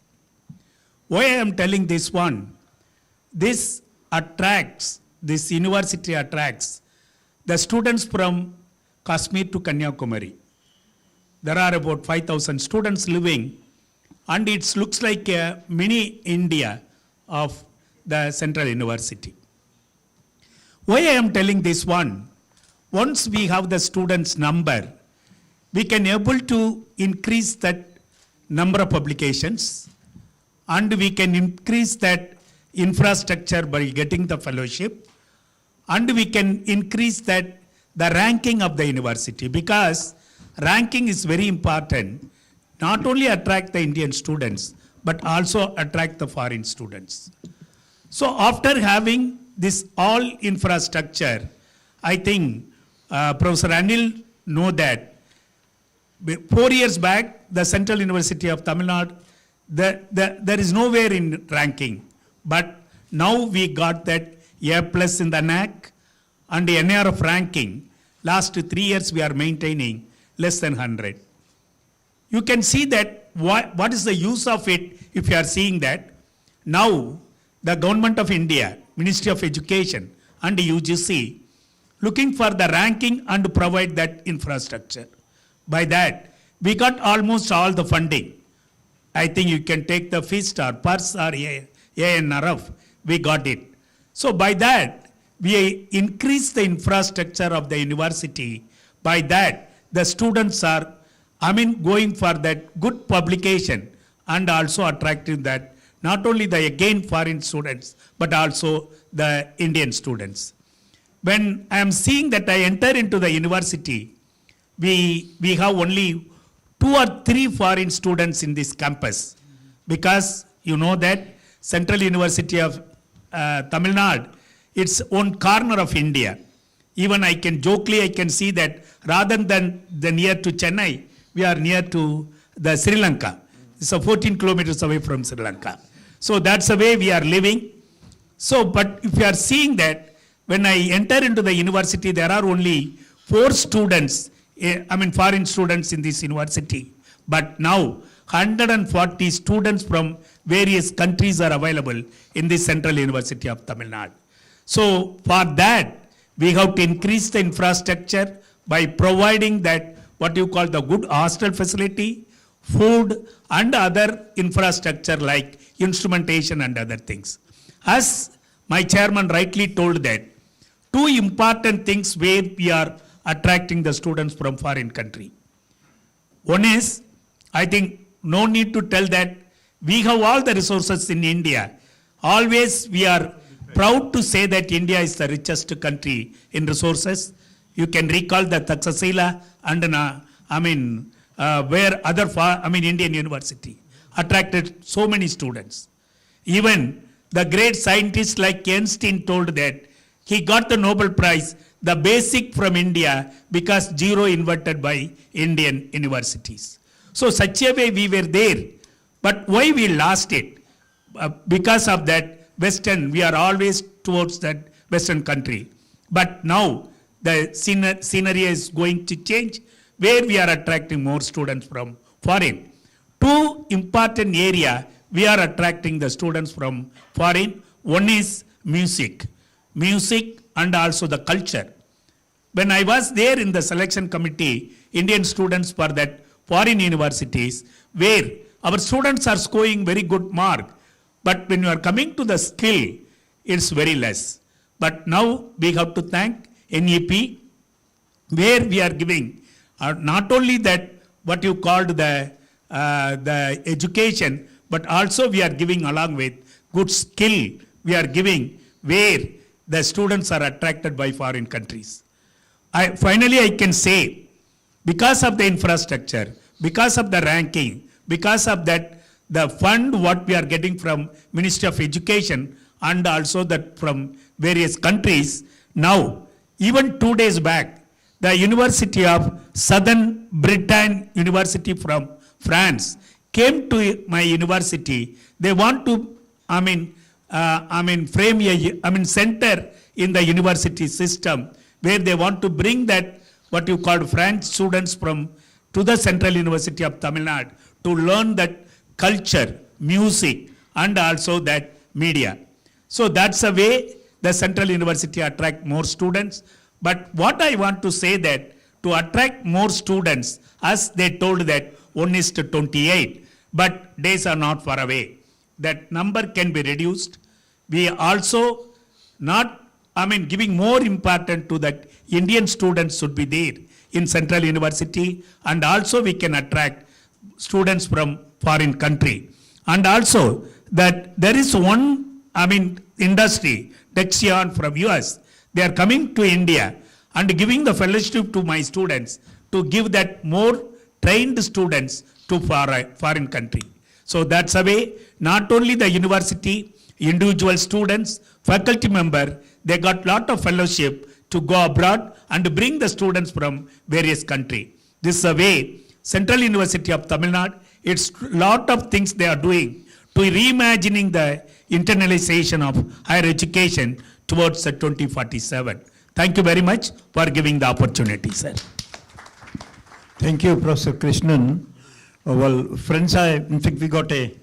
Why I am telling this one? This university attracts the students from Kashmir to Kanyakumari. There are about 5,000 students living, and it looks like a mini India of the Central University. Why I am telling this one? Once we have the students' number, we can able to increase that number of publications, and we can increase that infrastructure by getting the fellowship, and we can increase that the ranking of the university, because ranking is very important, not only attract the Indian students, but also attract the foreign students. So after having this all infrastructure, I think Professor Anil know that 4 years back, the Central University of Tamil Nadu, there is nowhere in ranking. But now we got that A plus in the NAC and the NRF ranking. Last 3 years we are maintaining less than 100. You can see that what is the use of it if you are seeing that. Now the Government of India, Ministry of Education and UGC looking for the ranking and provide that infrastructure. By that, we got almost all the funding. I think you can take the FIST or PERS or ANRF, we got it. So by that, we increase the infrastructure of the university. By that, the students are, going for that good publication and also attracting that not only the again foreign students, but also the Indian students. When I am seeing that I enter into the university, we have only 2 or 3 foreign students in this campus, because you know that Central University of Tamil Nadu, it's own corner of India. Even I can see that rather than near to Chennai, we are near to the Sri Lanka. It's 14 kilometers away from Sri Lanka. So that's the way we are living. So, but if you are seeing that, when I enter into the university, there are only 4 students, foreign students in this university. But now 140 students from various countries are available in the Central University of Tamil Nadu. So for that, we have to increase the infrastructure by providing that what you call the good hostel facility, food and other infrastructure like instrumentation and other things. As my chairman rightly told that, 2 important things where we are attracting the students from foreign country. One is, I think no need to tell that we have all the resources in India. Always we are proud to say that India is the richest country in resources. You can recall the Taxila and where other Indian university attracted so many students. Even the great scientists like Einstein told that he got the Nobel Prize, the basic from India, because zero invented by Indian universities. So such a way we were there. But why we lost it? Because of that Western, we are always towards that Western country. But now the scenario is going to change, where we are attracting more students from foreign. 2 important area we are attracting the students from foreign. One is music. music, and also the culture. When I was there in the selection committee, Indian students for that foreign universities, where our students are scoring very good mark, but when you are coming to the skill, it's very less. But now we have to thank NEP, where we are giving not only that what you called the education, but also we are giving along with good skill. We are giving where the students are attracted by foreign countries. Finally, I can say, because of the infrastructure, because of the ranking, because of that, the fund what we are getting from Ministry of Education and also that from various countries, now, even 2 days back, the University of Southern Britain University from France came to my university. They want to, frame a, center in the university system where they want to bring that what you call French students to the Central University of Tamil Nadu to learn that culture, music, and also that media. So that's a way the Central University attract more students. But what I want to say that to attract more students, as they told that 1:28, but days are not far away. That number can be reduced. We also not, giving more importance to that Indian students should be there in Central University, and also we can attract students from foreign country. And also that there is one, industry, Dexion from US, they are coming to India and giving the fellowship to my students to give that more trained students to foreign country. So that's a way, not only the university, individual students, faculty member, they got lot of fellowship to go abroad and bring the students from various country. This is a way, Central University of Tamil Nadu, it's lot of things they are doing to reimagining the internationalization of higher education towards the 2047. Thank you very much for giving the opportunity, sir. Thank you, Professor Krishnan. Well, friends, in fact, we got it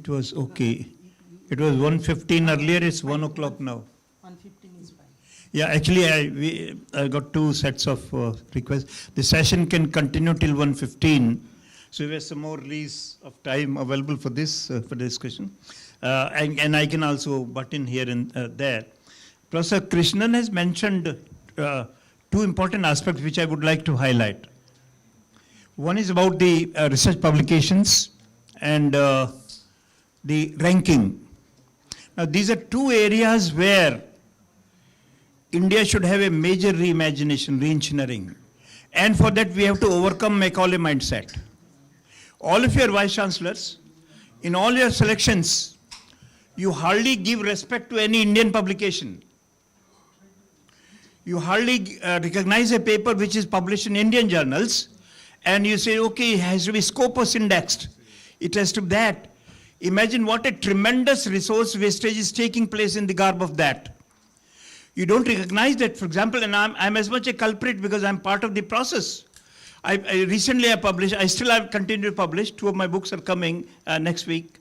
was okay. It was 1:15 earlier, it's 1 o'clock now. 1:15 is fine. Yeah, actually, I got two sets of requests. The session can continue till 1:15. So we have some more release of time available for this, for discussion. And I can also butt in here and there. Professor Krishnan has mentioned two important aspects which I would like to highlight. One is about the research publications and the ranking. Now, these are two areas where India should have a major reimagination, re-engineering. And for that, we have to overcome Macaulay mindset. All of your Vice Chancellors, in all your selections, you hardly give respect to any Indian publication. You hardly recognize a paper which is published in Indian journals, and you say, okay, it has to be Scopus indexed. It has to be that. Imagine what a tremendous resource wastage is taking place in the garb of that. You don't recognize that, for example, and I'm as much a culprit because I'm part of the process. I recently published, I still have continued to publish, 2 of my books are coming next week.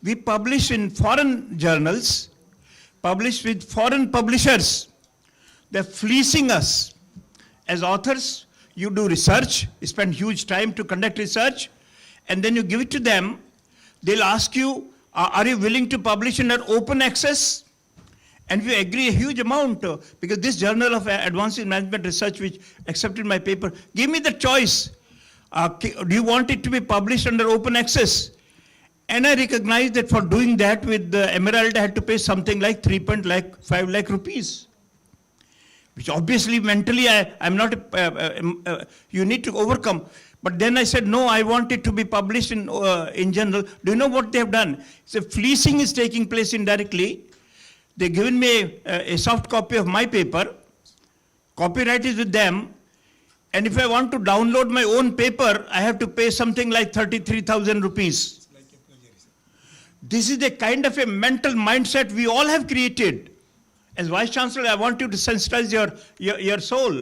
We publish in foreign journals, published with foreign publishers. They're fleecing us. As authors, you do research, you spend huge time to conduct research, and then you give it to them. They'll ask you, are you willing to publish in an open access? And if you agree a huge amount, because this Journal of Advanced Management Research, which accepted my paper, give me the choice. Do you want it to be published under open access? And I recognized that for doing that with the Emerald, I had to pay something like 3.5 lakh rupees. Which obviously mentally I'm not, you need to overcome. But then I said, no, I want it to be published in general. Do you know what they have done? So fleecing is taking place indirectly. They've given me a soft copy of my paper. Copyright is with them. And if I want to download my own paper, I have to pay something like 33,000 rupees. This is the kind of a mental mindset we all have created. As Vice Chancellor, I want you to sensitize your soul.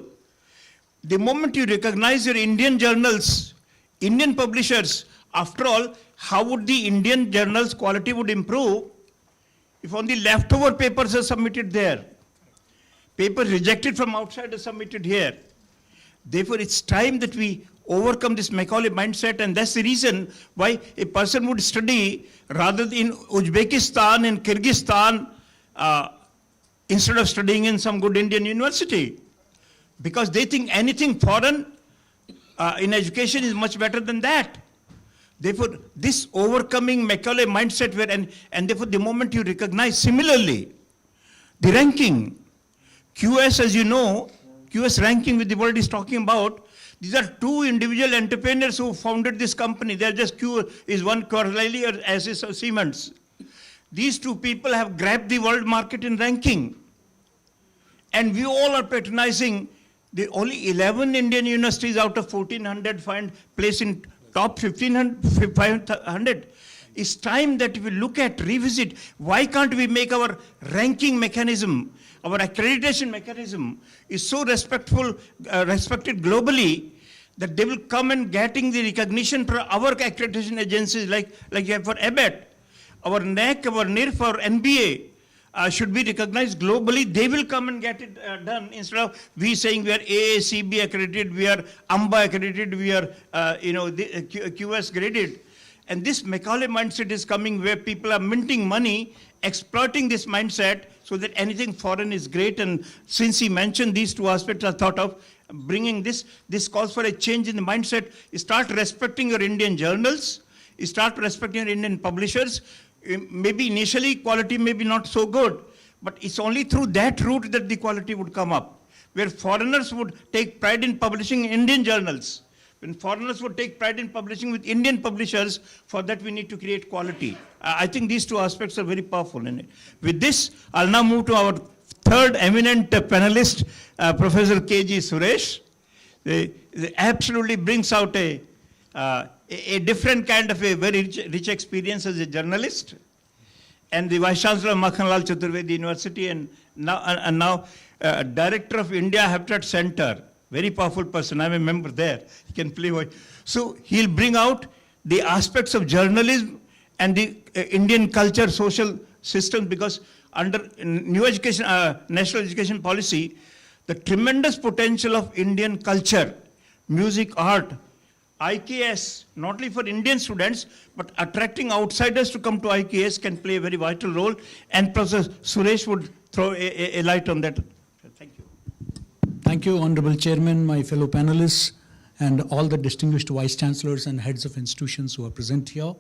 The moment you recognize your Indian journals, Indian publishers, after all, how would the Indian journals' quality would improve if only leftover papers are submitted there, papers rejected from outside are submitted here. Therefore, it's time that we overcome this Macaulay mindset, and that's the reason why a person would study rather in Uzbekistan and Kyrgyzstan instead of studying in some good Indian university. Because they think anything foreign in education is much better than that. Therefore, this overcoming Macaulay mindset, where and therefore the moment you recognize, similarly, the ranking, QS, as you know, QS ranking which the world is talking about, these are two individual entrepreneurs who founded this company. They're just Q is one Corlelli or as is Siemens. These two people have grabbed the world market in ranking. And we all are patronizing the only 11 Indian universities out of 1400 find place in top 500. It's time that we look at, revisit, why can't we make our ranking mechanism, our accreditation mechanism is so respected globally that they will come and getting the recognition for our accreditation agencies like you have for ABET. Our NEC, our NIRF, our NBA should be recognized globally. They will come and get it done instead of we saying we are AACB accredited, we are AMBA accredited, we are QS graded. And this Macaulay mindset is coming where people are minting money, exploiting this mindset so that anything foreign is great. And since he mentioned these two aspects, I thought of bringing this calls for a change in the mindset. You start respecting your Indian journals, you start respecting your Indian publishers. Maybe initially quality may be not so good, but it's only through that route that the quality would come up, where foreigners would take pride in publishing Indian journals. When foreigners would take pride in publishing with Indian publishers, for that we need to create quality. I think these two aspects are very powerful in it. With this, I'll now move to our third eminent panelist, Professor K.G. Suresh. They absolutely brings out a different kind of a very rich experience as a journalist, and the Vice Chancellor of Makhanlal Chaturvedi University, and now Director of India Habitat Center. Very powerful person. I'm a member there. He can play. So he'll bring out the aspects of journalism and the Indian culture, social system, because under new education, national education policy, the tremendous potential of Indian culture, music, art, IKS, not only for Indian students, but attracting outsiders to come to IKS can play a very vital role. And Professor Suresh would throw a light on that. Thank you. Thank you, Honorable Chairman, my fellow panelists, and all the distinguished Vice Chancellors and heads of institutions who are present here.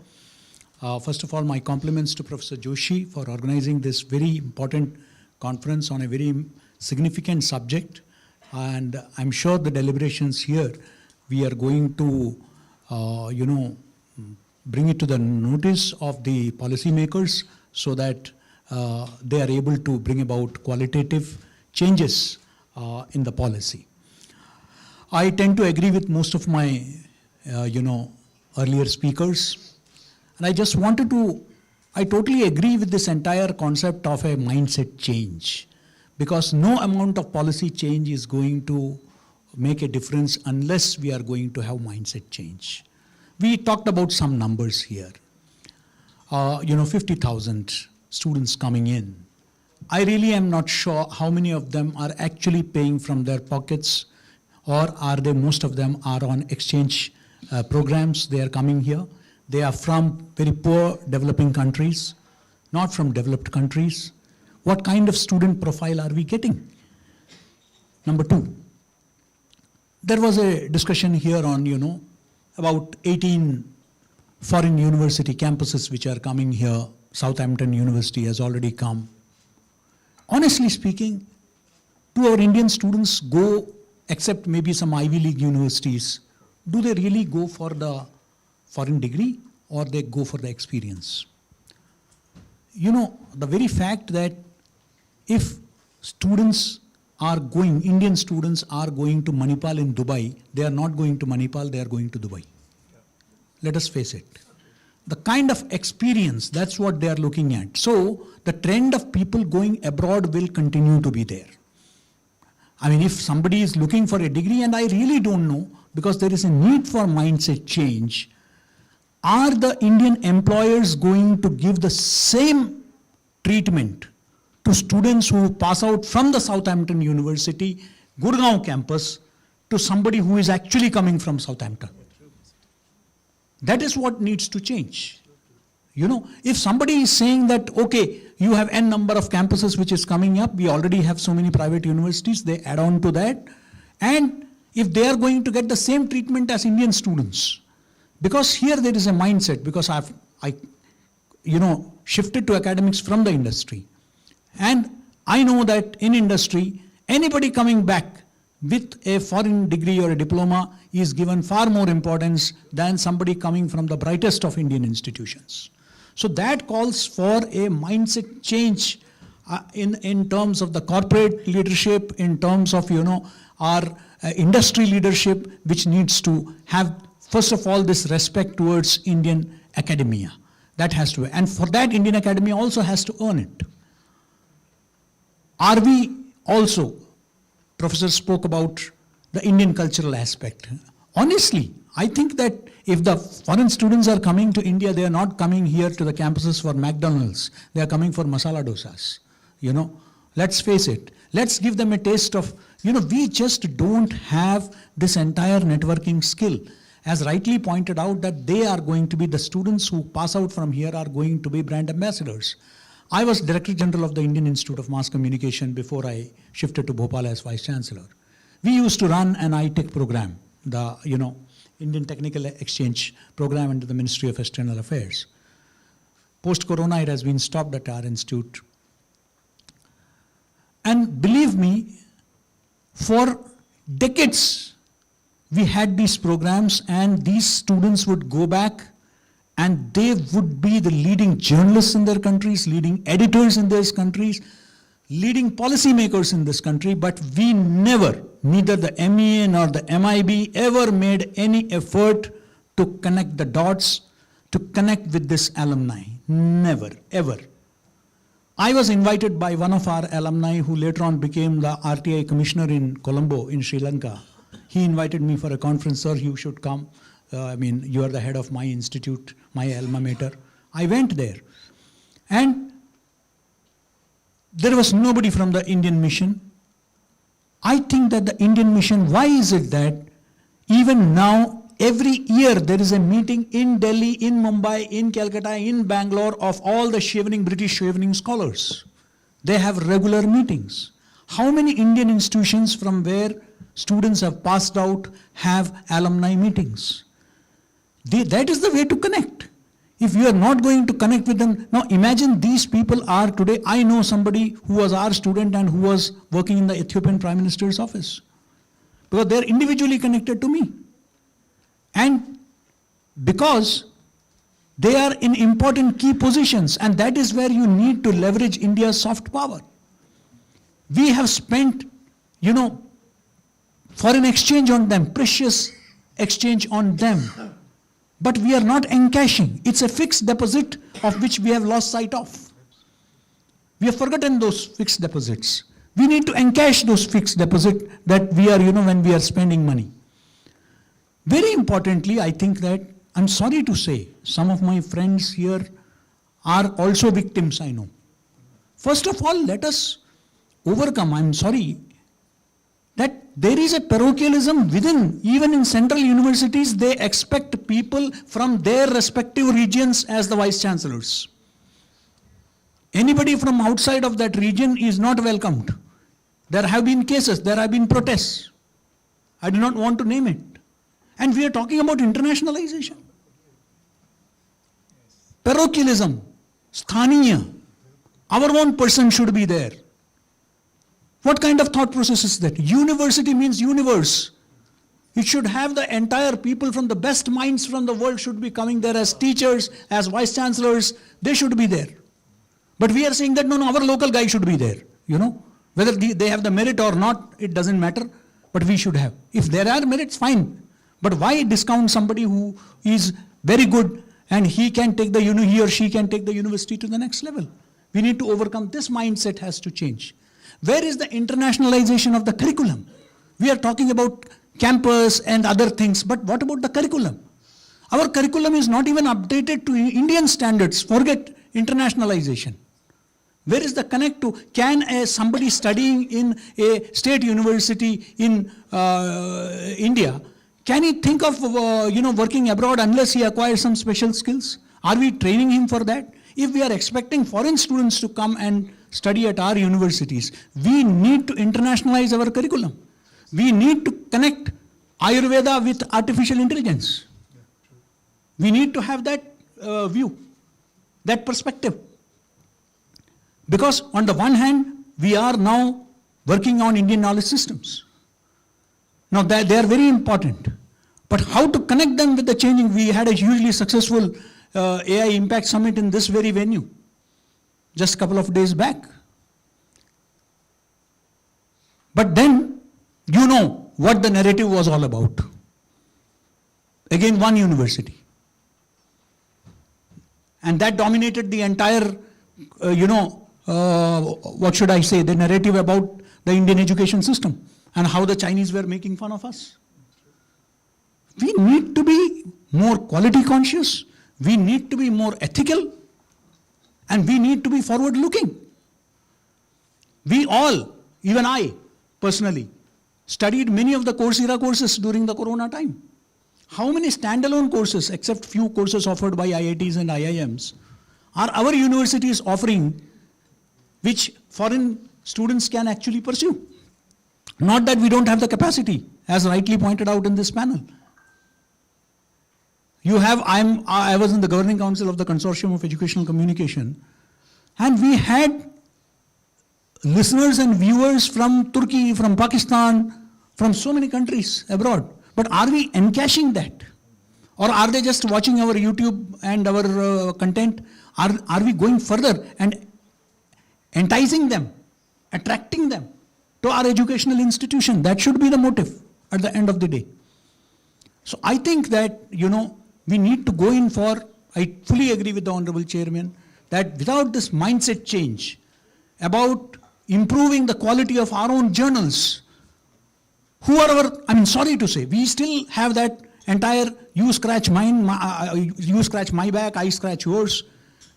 First of all, my compliments to Professor Joshi for organizing this very important conference on a very significant subject. And I'm sure the deliberations here, we are going to, bring it to the notice of the policymakers so that they are able to bring about qualitative changes in the policy. I tend to agree with most of my, earlier speakers. And I just wanted to, I totally agree with this entire concept of a mindset change, because no amount of policy change is going to make a difference unless we are going to have mindset change. We talked about some numbers here. 50,000 students coming in. I really am not sure how many of them are actually paying from their pockets, or are they, most of them are on exchange programs. They are coming here. They are from very poor developing countries, not from developed countries. What kind of student profile are we getting? Number two, there was a discussion here on, about 18 foreign university campuses which are coming here. Southampton University has already come. Honestly speaking, do our Indian students go, except maybe some Ivy League universities, do they really go for the foreign degree, or they go for the experience? The very fact that if students are going, Indian students are going to Manipal in Dubai, they are not going to Manipal, they are going to Dubai. Let us face it. The kind of experience, that's what they are looking at. So the trend of people going abroad will continue to be there. I mean, if somebody is looking for a degree, and I really don't know, because there is a need for mindset change, are the Indian employers going to give the same treatment to students who pass out from the Southampton University, Gurgaon campus, to somebody who is actually coming from Southampton. That is what needs to change. You know, if somebody is saying that, okay, you have n number of campuses which is coming up, we already have so many private universities, they add on to that, and if they are going to get the same treatment as Indian students, because here there is a mindset, because I shifted to academics from the industry, and I know that in industry, anybody coming back with a foreign degree or a diploma is given far more importance than somebody coming from the brightest of Indian institutions. So that calls for a mindset change in terms of the corporate leadership, in terms of, our industry leadership, which needs to have, first of all, this respect towards Indian academia. That has to be, and for that, Indian academia also has to earn it. Are we also, Professor spoke about the Indian cultural aspect. Honestly, I think that if the foreign students are coming to India, they are not coming here to the campuses for McDonald's. They are coming for masala dosas. Let's face it. Let's give them a taste of, we just don't have this entire networking skill. As rightly pointed out, that they are going to be, the students who pass out from here are going to be brand ambassadors. I was Director General of the Indian Institute of Mass Communication before I shifted to Bhopal as Vice Chancellor. We used to run an ITEC program, the Indian Technical Exchange program under the Ministry of External Affairs. Post-corona, it has been stopped at our institute. And believe me, for decades, we had these programs, and these students would go back and they would be the leading journalists in their countries, leading editors in their countries, leading policymakers in this country, but we never, neither the MEA nor the MIB ever made any effort to connect the dots, to connect with this alumni. Never, ever. I was invited by one of our alumni who later on became the RTI commissioner in Colombo in Sri Lanka. He invited me for a conference, sir, you should come. You are the head of my institute, my alma mater. I went there. And there was nobody from the Indian mission. I think that the Indian mission, why is it that even now, every year there is a meeting in Delhi, in Mumbai, in Calcutta, in Bangalore of all the British chevening scholars. They have regular meetings. How many Indian institutions from where students have passed out have alumni meetings? That is the way to connect. If you are not going to connect with them, now imagine these people are today, I know somebody who was our student and who was working in the Ethiopian Prime Minister's office. Because they are individually connected to me. And because they are in important key positions, and that is where you need to leverage India's soft power. We have spent, foreign exchange on them, precious exchange on them. But we are not encashing. It's a fixed deposit of which we have lost sight of. We have forgotten those fixed deposits. We need to encash those fixed deposits that we are, when we are spending money. Very importantly, I think that, I'm sorry to say, some of my friends here are also victims, I know. First of all, let us overcome, I'm sorry, that there is a parochialism within, even in central universities, they expect people from their respective regions as the vice chancellors. Anybody from outside of that region is not welcomed. There have been cases, there have been protests. I do not want to name it. And we are talking about internationalization. Parochialism, sthaniya, our own person should be there. What kind of thought process is that? University means universe. It should have the entire people from the best minds from the world should be coming there as teachers, as vice chancellors. They should be there. But we are saying that no, our local guy should be there. Whether they have the merit or not, it doesn't matter. But we should have. If there are merits, fine. But why discount somebody who is very good and he or she can take the university to the next level? We need to overcome this mindset has to change. Where is the internationalization of the curriculum? We are talking about campus and other things, but what about the curriculum? Our curriculum is not even updated to Indian standards. Forget internationalization. Where is the connect to, can somebody studying in a state university in India, can he think of working abroad unless he acquires some special skills? Are we training him for that? If we are expecting foreign students to come and study at our universities, we need to internationalize our curriculum. We need to connect Ayurveda with artificial intelligence. We need to have that view, that perspective. Because on the one hand, we are now working on Indian knowledge systems. Now they are very important. But how to connect them with the changing? We had a hugely successful AI Impact Summit in this very venue just a couple of days back. But then, you know what the narrative was all about. Again, one university. And that dominated the entire, what should I say, the narrative about the Indian education system and how the Chinese were making fun of us. We need to be more quality conscious. We need to be more ethical. And we need to be forward looking. We all, even I personally, studied many of the Coursera courses during the Corona time. How many standalone courses, except few courses offered by IITs and IIMs, are our universities offering which foreign students can actually pursue? Not that we don't have the capacity, as rightly pointed out in this panel. I was in the governing council of the Consortium of Educational Communication, and we had listeners and viewers from Turkey, from Pakistan, from so many countries abroad. But are we encashing that? Or are they just watching our YouTube and our content? Are we going further and enticing them, attracting them to our educational institution? That should be the motive at the end of the day. So I think that, we need to go in for, I fully agree with the Honorable Chairman, that without this mindset change about improving the quality of our own journals, sorry to say, we still have that entire you scratch my back, I scratch yours.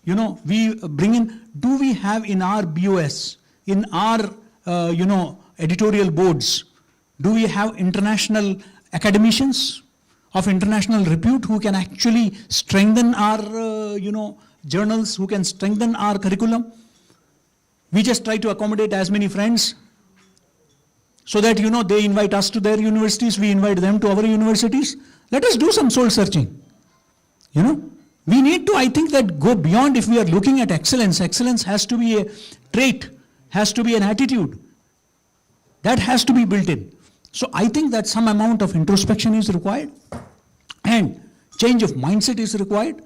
We bring in, do we have in our BOS, in our, editorial boards, do we have international academicians of international repute who can actually strengthen our, journals, who can strengthen our curriculum? We just try to accommodate as many friends so that, they invite us to their universities, we invite them to our universities. Let us do some soul searching. We need to, I think, that go beyond. If we are looking at excellence, excellence has to be a trait, has to be an attitude. That has to be built in. So I think that some amount of introspection is required and change of mindset is required.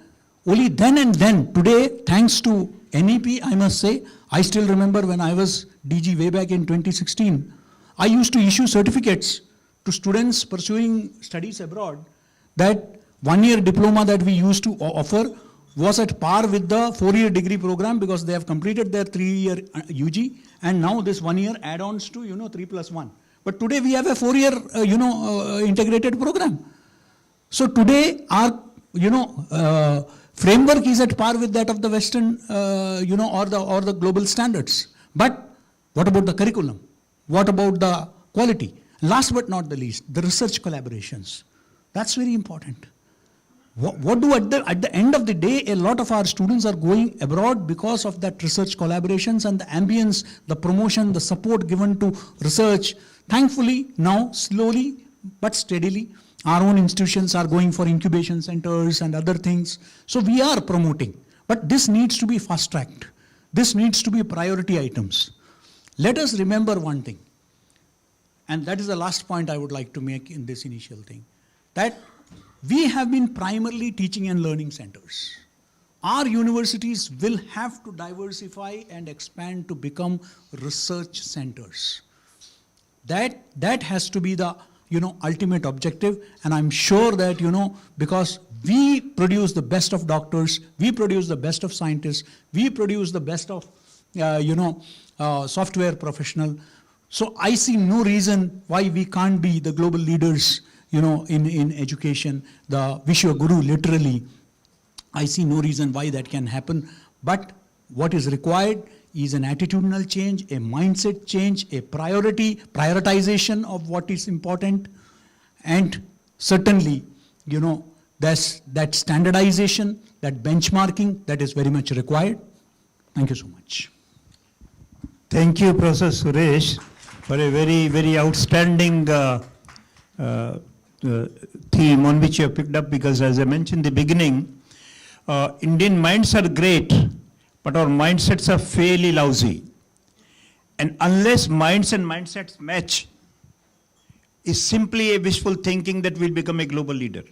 Only then and then, today, thanks to NEP, I must say, I still remember when I was DG way back in 2016, I used to issue certificates to students pursuing studies abroad. That one-year diploma that we used to offer was at par with the 4-year degree program because they have completed their 3-year UG and now this 1-year add-ons to, 3+1. But today we have a 4-year, integrated program. So today our, framework is at par with that of the Western, or the global standards. But what about the curriculum? What about the quality? Last but not the least, the research collaborations. That's very important. What do at the end of the day, a lot of our students are going abroad because of that research collaborations and the ambience, the promotion, the support given to research. Thankfully, now slowly but steadily, our own institutions are going for incubation centers and other things. So we are promoting, but this needs to be fast-tracked. This needs to be priority items. Let us remember one thing, and that is the last point I would like to make in this initial thing, that we have been primarily teaching and learning centers. Our universities will have to diversify and expand to become research centers. That has to be the ultimate objective, and I'm sure that because we produce the best of doctors, we produce the best of scientists, we produce the best of software professional. So I see no reason why we can't be the global leaders in education, the Vishwa Guru literally. I see no reason why that can happen, but what is required is an attitudinal change, a mindset change, a prioritization of what is important, and certainly, there's that standardization, that benchmarking that is very much required. Thank you so much. Thank you, Professor Suresh, for a very, very outstanding theme on which you have picked up, because as I mentioned in the beginning, Indian minds are great, but our mindsets are fairly lousy. And unless minds and mindsets match, is simply a wishful thinking that we'll become a global leader.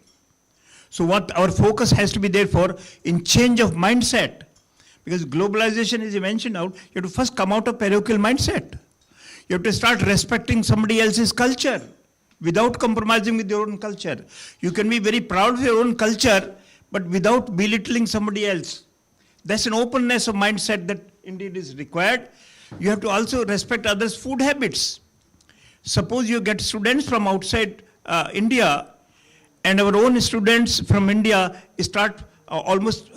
So what our focus has to be therefore in change of mindset, because globalization, as you mentioned out, you have to first come out of parochial mindset. You have to start respecting somebody else's culture without compromising with your own culture. You can be very proud of your own culture, but without belittling somebody else. That's an openness of mindset that indeed is required. You have to also respect others' food habits. Suppose you get students from outside India, and our own students from India start almost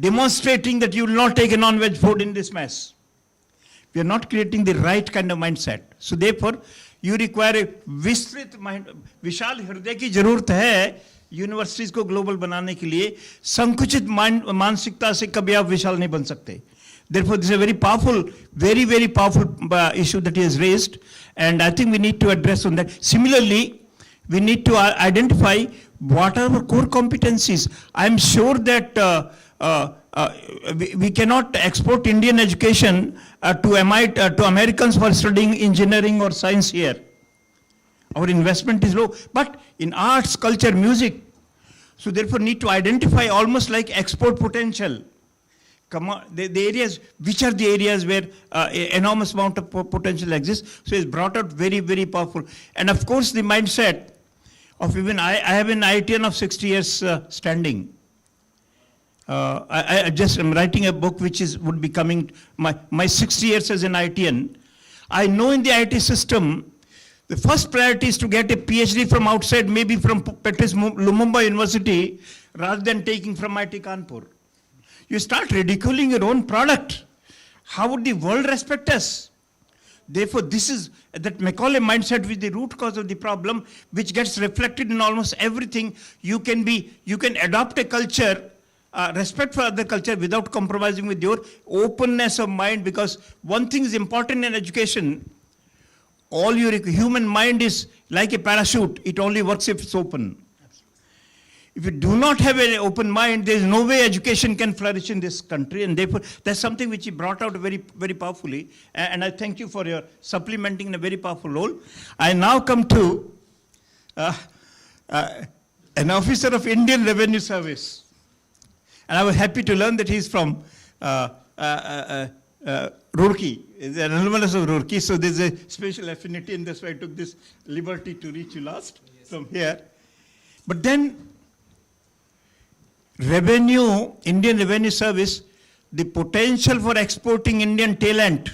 demonstrating that you will not take a non-veg food in this mess. We are not creating the right kind of mindset. So therefore, you require a विस्तृत mind, विशाल हृदय की जरूरत है universities को global बनाने के लिए. संकुचित मानसिकता से कभी आप विशाल नहीं बन सकते. Therefore, this is a very powerful, very, very powerful issue that he has raised, and I think we need to address on that. Similarly, we need to identify what are our core competencies. I am sure that we cannot export Indian education to Americans for studying engineering or science here. Our investment is low, but in arts, culture, music, so therefore need to identify almost like export potential. The areas, which are the areas where enormous amount of potential exists. So it's brought out very, very powerful. And of course the mindset of even, I have an IITian of 60 years standing. I just am writing a book which would be coming, my 60 years as an IITian. I know in the IT system, the first priority is to get a PhD from outside, maybe from Petrus Lumumba University, rather than taking from IIT Kanpur. You start ridiculing your own product. How would the world respect us? Therefore, this is that Macaulay mindset, which is the root cause of the problem, which gets reflected in almost everything. You can adopt a culture, respect for other culture without compromising with your openness of mind, because one thing is important in education. All your human mind is like a parachute. It only works if it's open. If you do not have an open mind, there is no way education can flourish in this country, and therefore that's something which he brought out very, very powerfully, and I thank you for your supplementing in a very powerful role. I now come to an officer of Indian Revenue Service, and I was happy to learn that he is from Roorkee, an alumnus of Roorkee, so there's a special affinity, and that's why I took this liberty to reach you last from here. But then, Indian Revenue Service, the potential for exporting Indian talent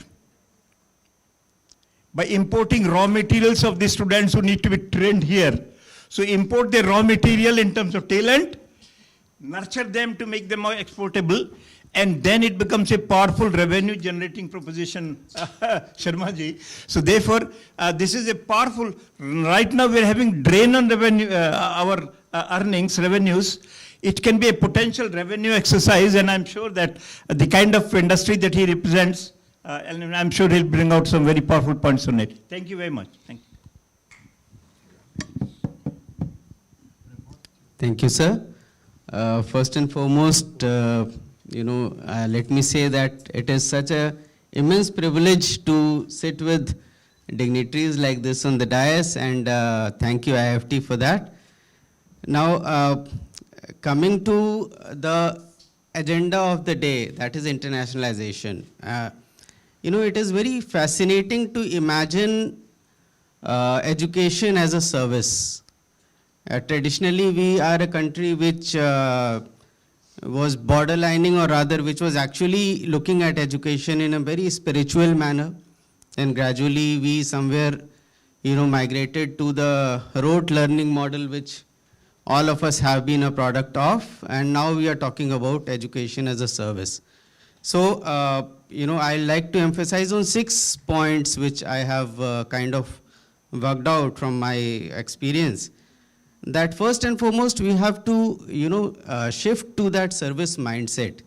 by importing raw materials of the students who need to be trained here. So import the raw material in terms of talent, nurture them to make them more exportable, and then it becomes a powerful revenue generating proposition, Sharma ji. So therefore, this is a powerful, right now we're having drain on revenue, our revenues. It can be a potential revenue exercise, and I'm sure that the kind of industry that he represents, and I'm sure he'll bring out some very powerful points on it. Thank you very much. Thank you. Thank you, sir. First and foremost, let me say that it is such an immense privilege to sit with dignitaries like this on the dais, and thank you, IIFT, for that. Now, coming to the agenda of the day, that is internationalization. It is very fascinating to imagine education as a service. Traditionally, we are a country which was borderlining, or rather which was actually looking at education in a very spiritual manner. And gradually we somewhere, migrated to the rote learning model, which all of us have been a product of, and now we are talking about education as a service. So I like to emphasize on 6 points which I have kind of worked out from my experience. That first and foremost, we have to, shift to that service mindset.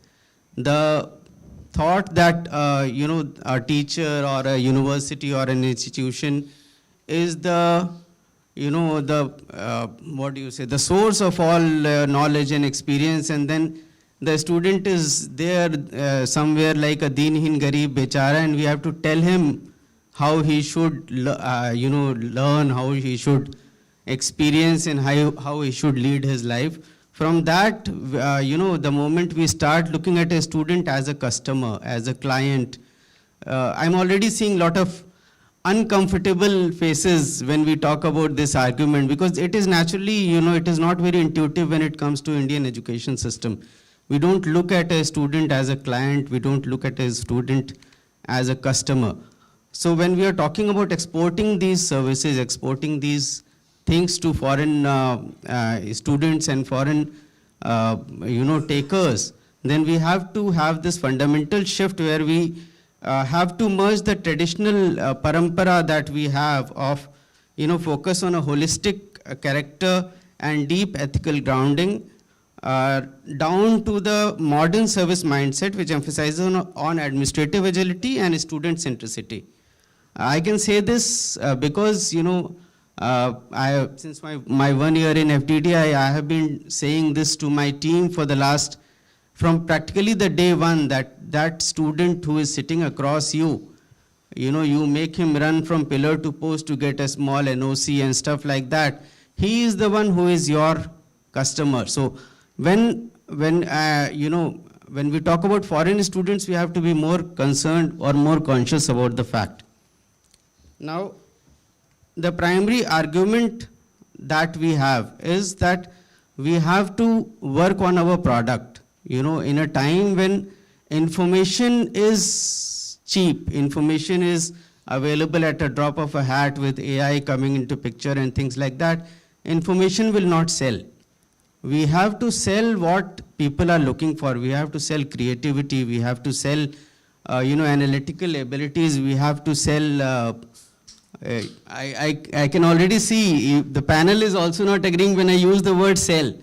The thought that, a teacher or a university or an institution is the, the source of all knowledge and experience, and then the student is there somewhere like a deenhin garib bechara, and we have to tell him how he should, learn, how he should experience, and how he should lead his life. From that, the moment we start looking at a student as a customer, as a client, I'm already seeing a lot of uncomfortable faces when we talk about this argument, because it is naturally, it is not very intuitive when it comes to Indian education system. We don't look at a student as a client, we don't look at a student as a customer. So when we are talking about exporting these services, exporting these things to foreign students and foreign, takers, then we have to have this fundamental shift where we have to merge the traditional parampara that we have of, focus on a holistic character and deep ethical grounding, down to the modern service mindset, which emphasizes on administrative agility and student centricity. I can say this because, since my 1 year in FDDI, I have been saying this to my team for the last, from practically the day one, that student who is sitting across you, you make him run from pillar to post to get a small NOC and stuff like that. He is the one who is your customer. So when we talk about foreign students, we have to be more concerned or more conscious about the fact. Now, the primary argument that we have is that we have to work on our product. In a time when information is cheap, information is available at a drop of a hat with AI coming into picture and things like that, information will not sell. We have to sell what people are looking for. We have to sell creativity. We have to sell, analytical abilities. We have to sell. I can already see the panel is also not agreeing when I use the word sell.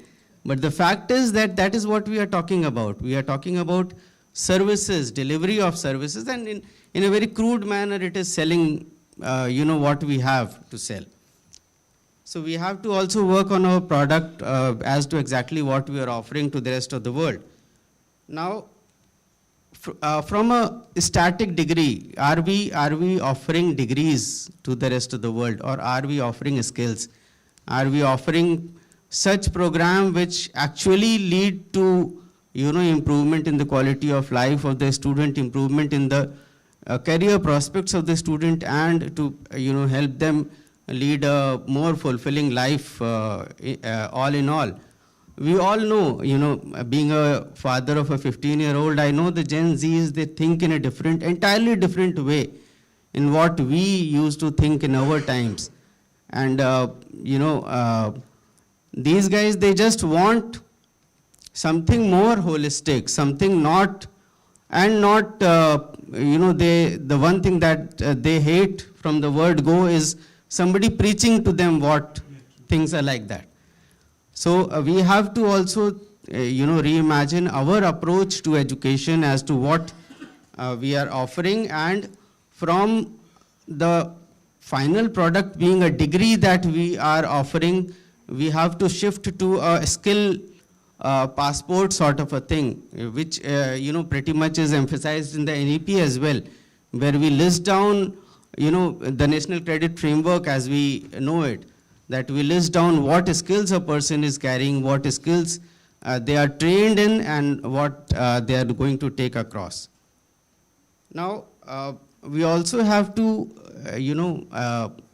But the fact is that is what we are talking about. We are talking about services, delivery of services, and in a very crude manner, it is selling, what we have to sell. So we have to also work on our product as to exactly what we are offering to the rest of the world. Now, from a static degree, are we offering degrees to the rest of the world, or are we offering skills? Are we offering such program which actually lead to, improvement in the quality of life of the student, improvement in the career prospects of the student, and to, help them lead a more fulfilling life, all in all. We all know, being a father of a 15-year-old, I know the Gen Zs, they think in a entirely different way in what we used to think in our times. And, these guys, they just want something more holistic, something the one thing that they hate from the word go is somebody preaching to them what things are like that. So we have to also, reimagine our approach to education as to what we are offering, and from the final product being a degree that we are offering, we have to shift to a skill passport sort of a thing, which, pretty much is emphasized in the NEP as well, where we list down, the National Credit Framework as we know it, that we list down what skills a person is carrying, what skills they are trained in, and what they are going to take across. Now, we also have to,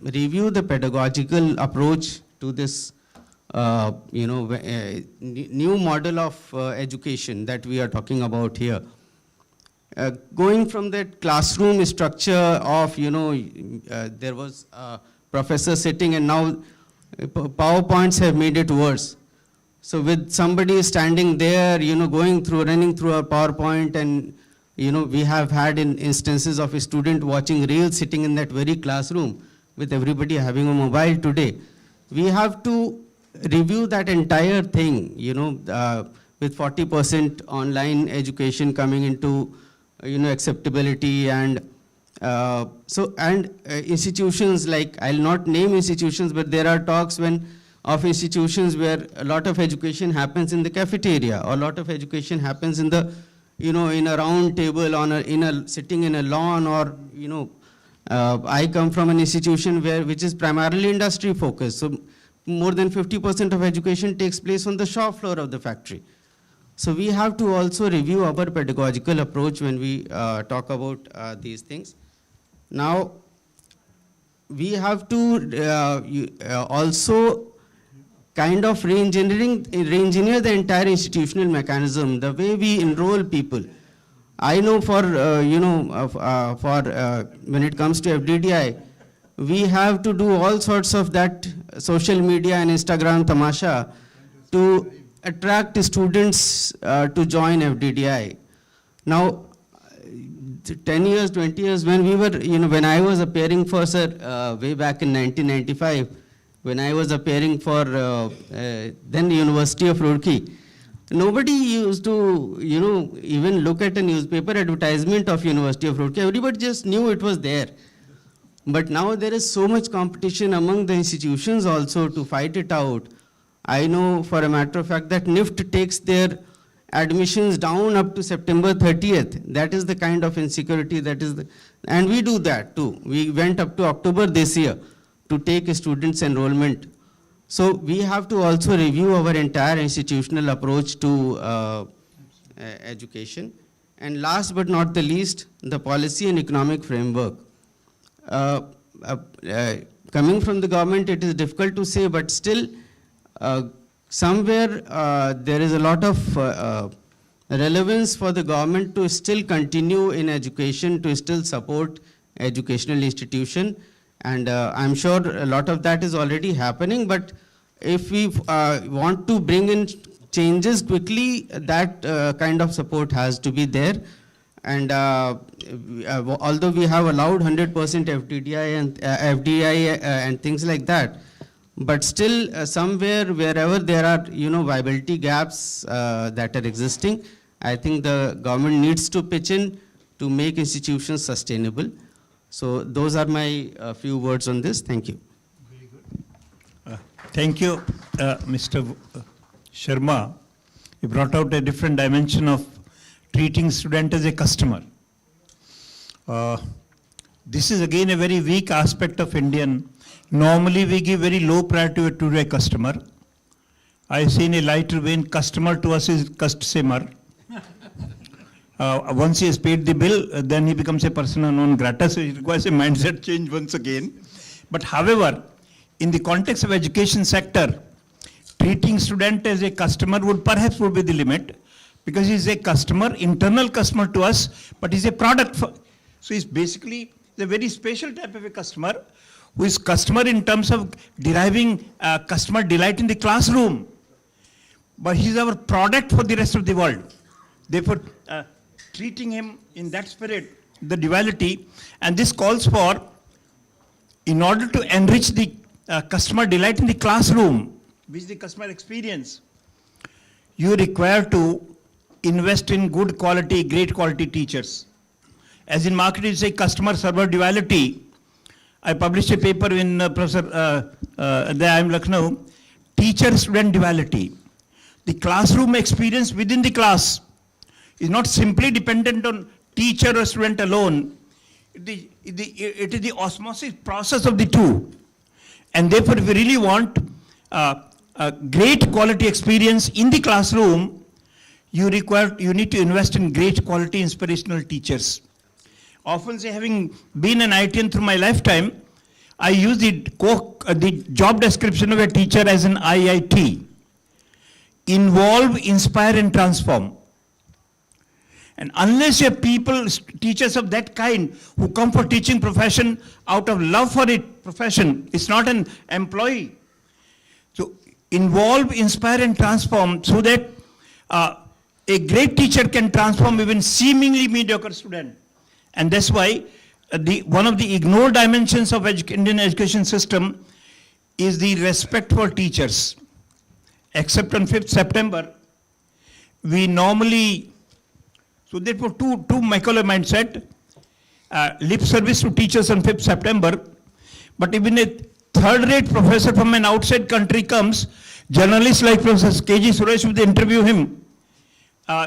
review the pedagogical approach to this, new model of education that we are talking about here. Going from that classroom structure of, there was a professor sitting, and now PowerPoints have made it worse. So with somebody standing there, running through a PowerPoint and we have had instances of a student watching reels sitting in that very classroom with everybody having a mobile today. We have to review that entire thing, with 40% online education coming into, acceptability and institutions like, I'll not name institutions, but there are talks of institutions where a lot of education happens in the cafeteria, or a lot of education happens in the, in a round table, sitting in a lawn, or, I come from an institution which is primarily industry focused. So more than 50% of education takes place on the shop floor of the factory. So we have to also review our pedagogical approach when we talk about these things. Now, we have to also kind of re-engineer the entire institutional mechanism, the way we enroll people. I know when it comes to FDDI, we have to do all sorts of that social media and Instagram tamasha to attract students to join FDDI. Now, 10 years, 20 years, when we were, when I was appearing for, sir, way back in 1995, when I was appearing for then University of Roorkee, nobody used to, even look at a newspaper advertisement of University of Roorkee. Everybody just knew it was there. But now there is so much competition among the institutions also to fight it out. I know for a matter of fact that NIFT takes their admissions down up to September 30th. That is the kind of insecurity that is, and we do that too. We went up to October this year to take students' enrollment. So we have to also review our entire institutional approach to education. And last but not the least, the policy and economic framework. Coming from the government, it is difficult to say, but still, somewhere there is a lot of relevance for the government to still continue in education, to still support educational institution. And I'm sure a lot of that is already happening, but if we want to bring in changes quickly, that kind of support has to be there. And although we have allowed 100% FDI and FDI and things like that, but still somewhere, wherever there are, viability gaps that are existing, I think the government needs to pitch in to make institutions sustainable. So those are my few words on this. Thank you. Very good. Thank you, Mr. Sharma. You brought out a different dimension of treating student as a customer. This is again a very weak aspect of Indian. Normally we give very low priority to a customer. I see in a lighter vein, customer to us is customer. Once he has paid the bill, then he becomes a persona non grata, so it requires a mindset change once again. But however, in the context of education sector, treating student as a customer would be the limit, because he is a customer, internal customer to us, but he's a product. So he's basically a very special type of a customer, who is customer in terms of deriving customer delight in the classroom. But he's our product for the rest of the world. Therefore, treating him in that spirit, the duality, and this calls for, in order to enrich the customer delight in the classroom, which is the customer experience, you require to invest in good quality, great quality teachers. As in marketing, you say customer server duality. I published a paper in Professor at the IIM Lucknow, teacher student duality. The classroom experience within the class is not simply dependent on teacher or student alone. It is the osmosis process of the two. And therefore, if we really want a great quality experience in the classroom, you need to invest in great quality inspirational teachers. Often say, having been an ITN through my lifetime, I use the job description of a teacher as an IIT. Involve, inspire and transform. And unless you have people, teachers of that kind, who come for teaching profession out of love for it profession, it's not an employee. So involve, inspire and transform, so that a great teacher can transform even seemingly mediocre student. And that's why one of the ignored dimensions of Indian education system is the respect for teachers. Except on 5th September, we normally, so therefore two Macaulay mindset, lip service to teachers on 5th September, but even a third-rate professor from an outside country comes, journalists like Professor K.G. Suresh, if they interview him,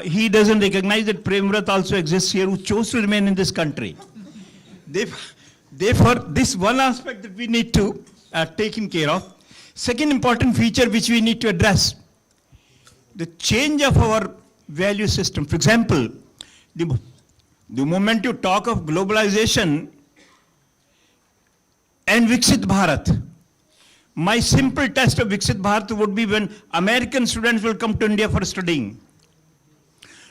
he doesn't recognize that Prem Vrat also exists here, who chose to remain in this country. Therefore, this one aspect that we need to take care of. Second important feature which we need to address, the change of our value system. For example, the moment you talk of globalization and Viksit Bharat, my simple test of Viksit Bharat would be when American students will come to India for studying.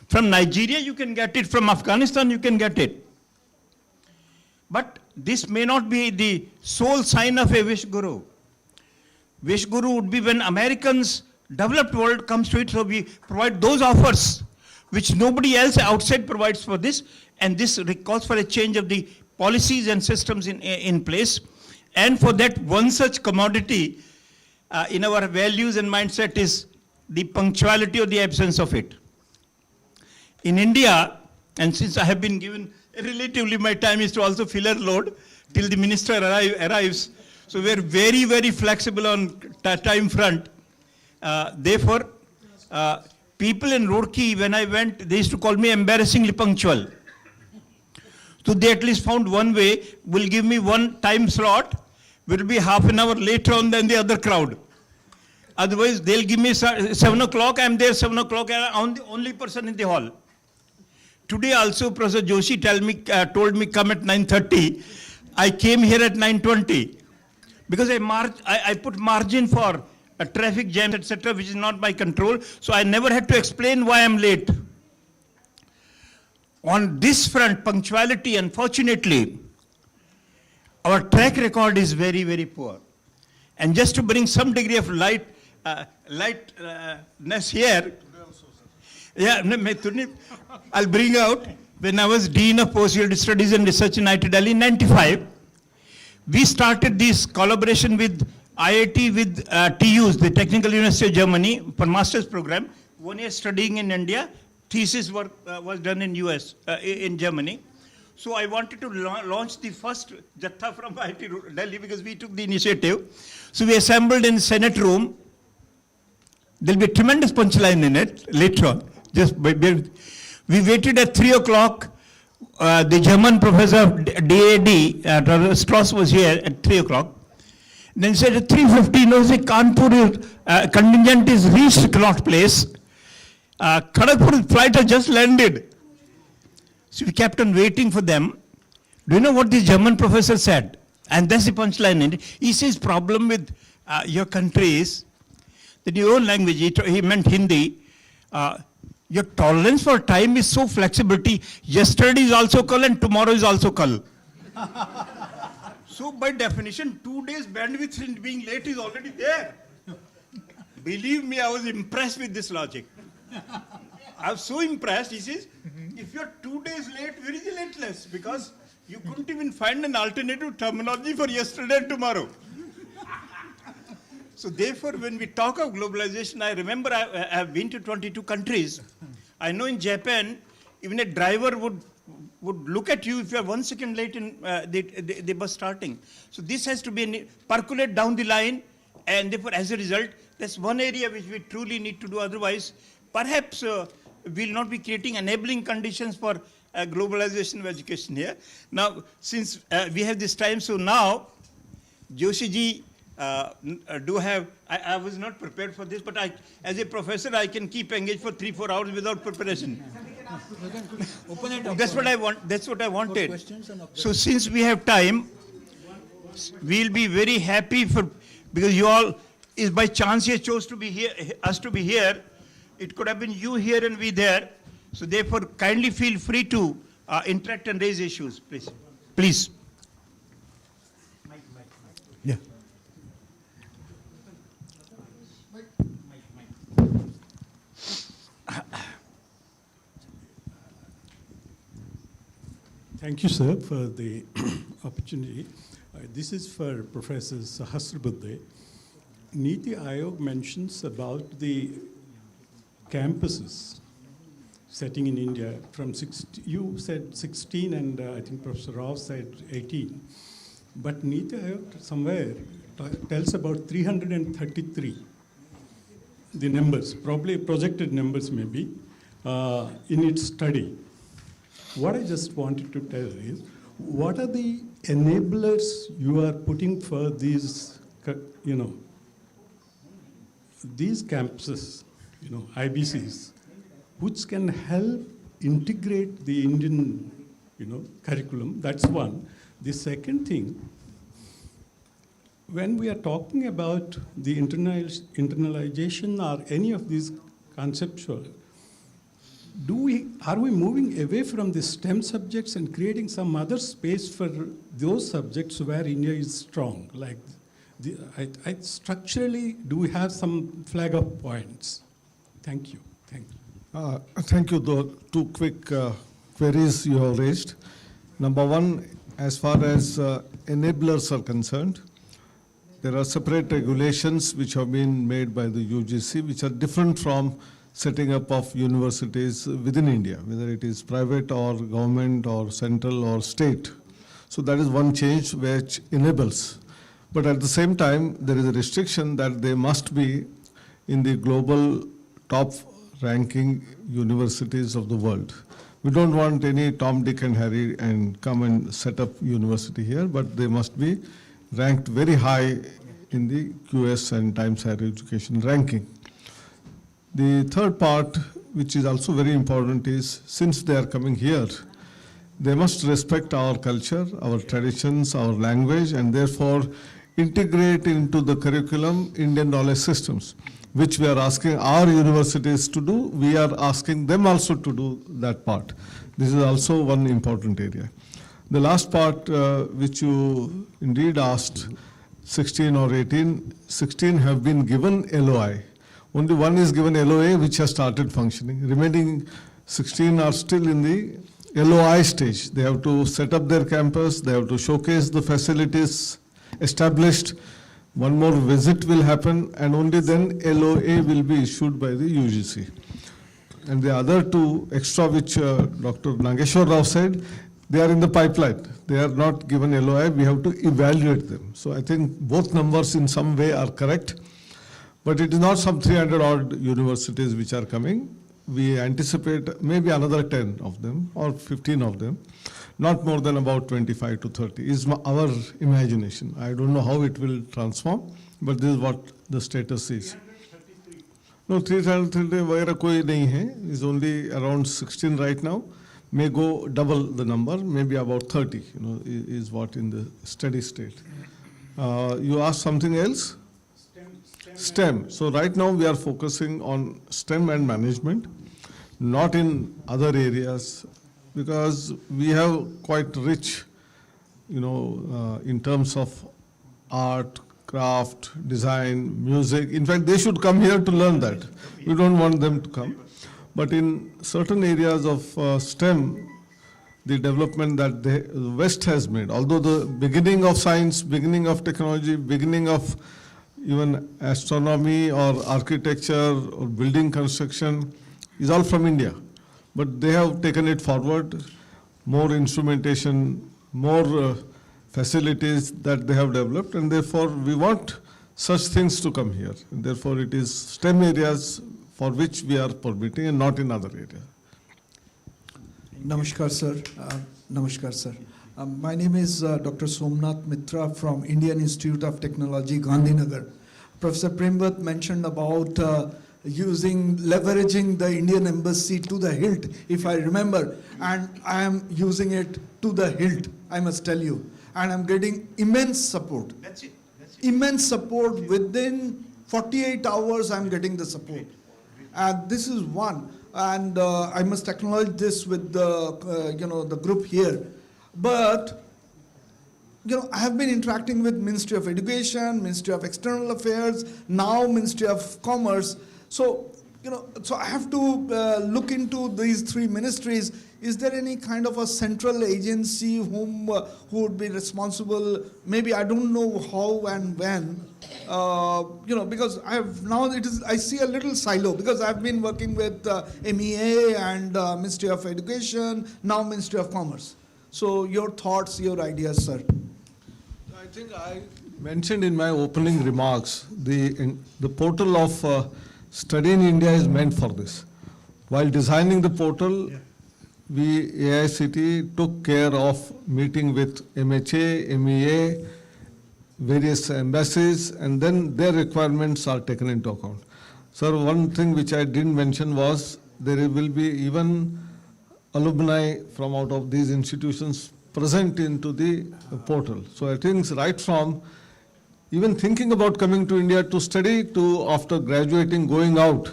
From Nigeria you can get it, from Afghanistan you can get it. But this may not be the sole sign of a wish guru. Wish guru would be when Americans, developed world comes to it, so we provide those offers which nobody else outside provides for this, and this calls for a change of the policies and systems in place. And for that, one such commodity in our values and mindset is the punctuality or the absence of it. In India, and since I have been given relatively my time is to also filler load till the minister arrives, so we are very, very flexible on time front. Therefore, people in Roorkee, when I went, they used to call me embarrassingly punctual. So they at least found one way, will give me one time slot, will be half an hour later on than the other crowd. Otherwise, they'll give me 7 o'clock, I'm there 7 o'clock, and I'm the only person in the hall. Today also, Professor Joshi told me come at 9:30. I came here at 9:20 because I put margin for a traffic jam, etc., which is not my control. So I never had to explain why I'm late. On this front, punctuality, unfortunately, our track record is very, very poor. And just to bring some degree of lightness here, I'll bring out, when I was Dean of Postgraduate Studies and Research in IIT Delhi in 95, we started this collaboration with IIT with TUs, the Technical University of Germany, for master's program. 1 year studying in India, thesis work was done in US, in Germany. So I wanted to launch the first Jattha from IIT Delhi because we took the initiative. So we assembled in Senate room. There'll be a tremendous punchline in it later on. We waited at 3 o'clock. The German professor of DAD, Strauss, was here at 3 o'clock. Then said at 3:15, no, say Kanpur contingent is reached Connaught Place. Kharagpur flight has just landed. So we kept on waiting for them. Do you know what this German professor said? And that's the punchline in it. He says problem with your country is that your own language, he meant Hindi, your tolerance for time is so flexibility. Yesterday is also kal and tomorrow is also kal. So by definition, 2 days bandwidth in being late is already there. Believe me, I was impressed with this logic. I was so impressed. He says, if you're 2 days late, where is the lateness? Because you couldn't even find an alternative terminology for yesterday and tomorrow. So therefore, when we talk of globalization, I remember I have been to 22 countries. I know in Japan, even a driver would look at you if you are 1 second late in the bus starting. So this has to be percolate down the line, and therefore, as a result, that's one area which we truly need to do. Otherwise, perhaps we'll not be creating enabling conditions for globalization of education here. Now, since we have this time, so now, Joshi ji, I was not prepared for this, but as a professor, I can keep engaged for 3-4 hours without preparation. Open it up. That's what I want. That's what I wanted. So since we have time, we'll be very happy because you all is by chance you chose to be here, us to be here. It could have been you here and we there. So therefore, kindly feel free to interact and raise issues, please. Please. Yeah. Thank you, sir, for the opportunity. This is for Professor Sahasrabudhe. Niti Aayog mentions about the campuses setting in India from you said 16 and I think Professor Rao said 18. But Niti Aayog somewhere tells about 333, the numbers, probably projected numbers maybe, in its study. What I just wanted to tell is, what are the enablers you are putting for these, these campuses, IBCs, which can help integrate the Indian, curriculum? That's one. The second thing, when we are talking about the internalization or any of these conceptual, are we moving away from the STEM subjects and creating some other space for those subjects where India is strong? Like, structurally, do we have some flag of points? Thank you. Thank you. Thank you. The two quick queries you have raised. Number one, as far as enablers are concerned, there are separate regulations which have been made by the UGC, which are different from setting up of universities within India, whether it is private or government or central or state. So that is one change which enables. But at the same time, there is a restriction that they must be in the global top ranking universities of the world. We don't want any Tom, Dick and Harry and come and set up university here, but they must be ranked very high in the QS and Times Higher Education ranking. The third part, which is also very important, is since they are coming here, they must respect our culture, our traditions, our language, and therefore integrate into the curriculum Indian knowledge systems, which we are asking our universities to do. We are asking them also to do that part. This is also one important area. The last part, which you indeed asked, 16 or 18, 16 have been given LOI. Only one is given LOA, which has started functioning. Remaining 16 are still in the LOI stage. They have to set up their campus, they have to showcase the facilities established. One more visit will happen, and only then LOA will be issued by the UGC. And the other two extra, which Dr. Nageshwar Rao said, they are in the pipeline. They are not given LOI, we have to evaluate them. So I think both numbers in some way are correct. But it is not some 300 odd universities which are coming. We anticipate maybe another 10 of them or 15 of them, not more than about 25 to 30 is our imagination. I don't know how it will transform, but this is what the status is. No, 333 वगैरह कोई नहीं है. Is only around 16 right now. May go double the number, maybe about 30. Is what in the steady state. You asked something else. STEM. So right now we are focusing on STEM and management, not in other areas, because we have quite rich, in terms of art, craft, design, music. In fact, they should come here to learn that. We don't want them to come. But in certain areas of STEM, the development that the West has made, although the beginning of science, beginning of technology, beginning of even astronomy or architecture or building construction is all from India. But they have taken it forward, more instrumentation, more facilities that they have developed, and therefore we want such things to come here. And therefore it is STEM areas for which we are permitting and not in other areas. Namaskar, sir. Namaskar, sir. My name is Dr. Somnath Mitra from Indian Institute of Technology, Gandhinagar. Professor Premvat mentioned about leveraging the Indian embassy to the hilt, if I remember, and I am using it to the hilt, I must tell you. And I'm getting immense support. That's it. Immense support. Within 48 hours, I'm getting the support. And this is one. And I must acknowledge this with the, the group here. But, I have been interacting with Ministry of Education, Ministry of External Affairs, now Ministry of Commerce. So so I have to look into these three ministries. Is there any kind of a central agency who would be responsible? Maybe I don't know how and when. Because I see a little silo, because I've been working with MEA and Ministry of Education, now Ministry of Commerce. So your thoughts, your ideas, sir. I think I mentioned in my opening remarks, the portal of Study in India is meant for this. While designing the portal, we, AICT, took care of meeting with MHA, MEA, various embassies, and then their requirements are taken into account. Sir, one thing which I didn't mention was there will be even alumni from out of these institutions present into the portal. So I think right from even thinking about coming to India to study to after graduating, going out,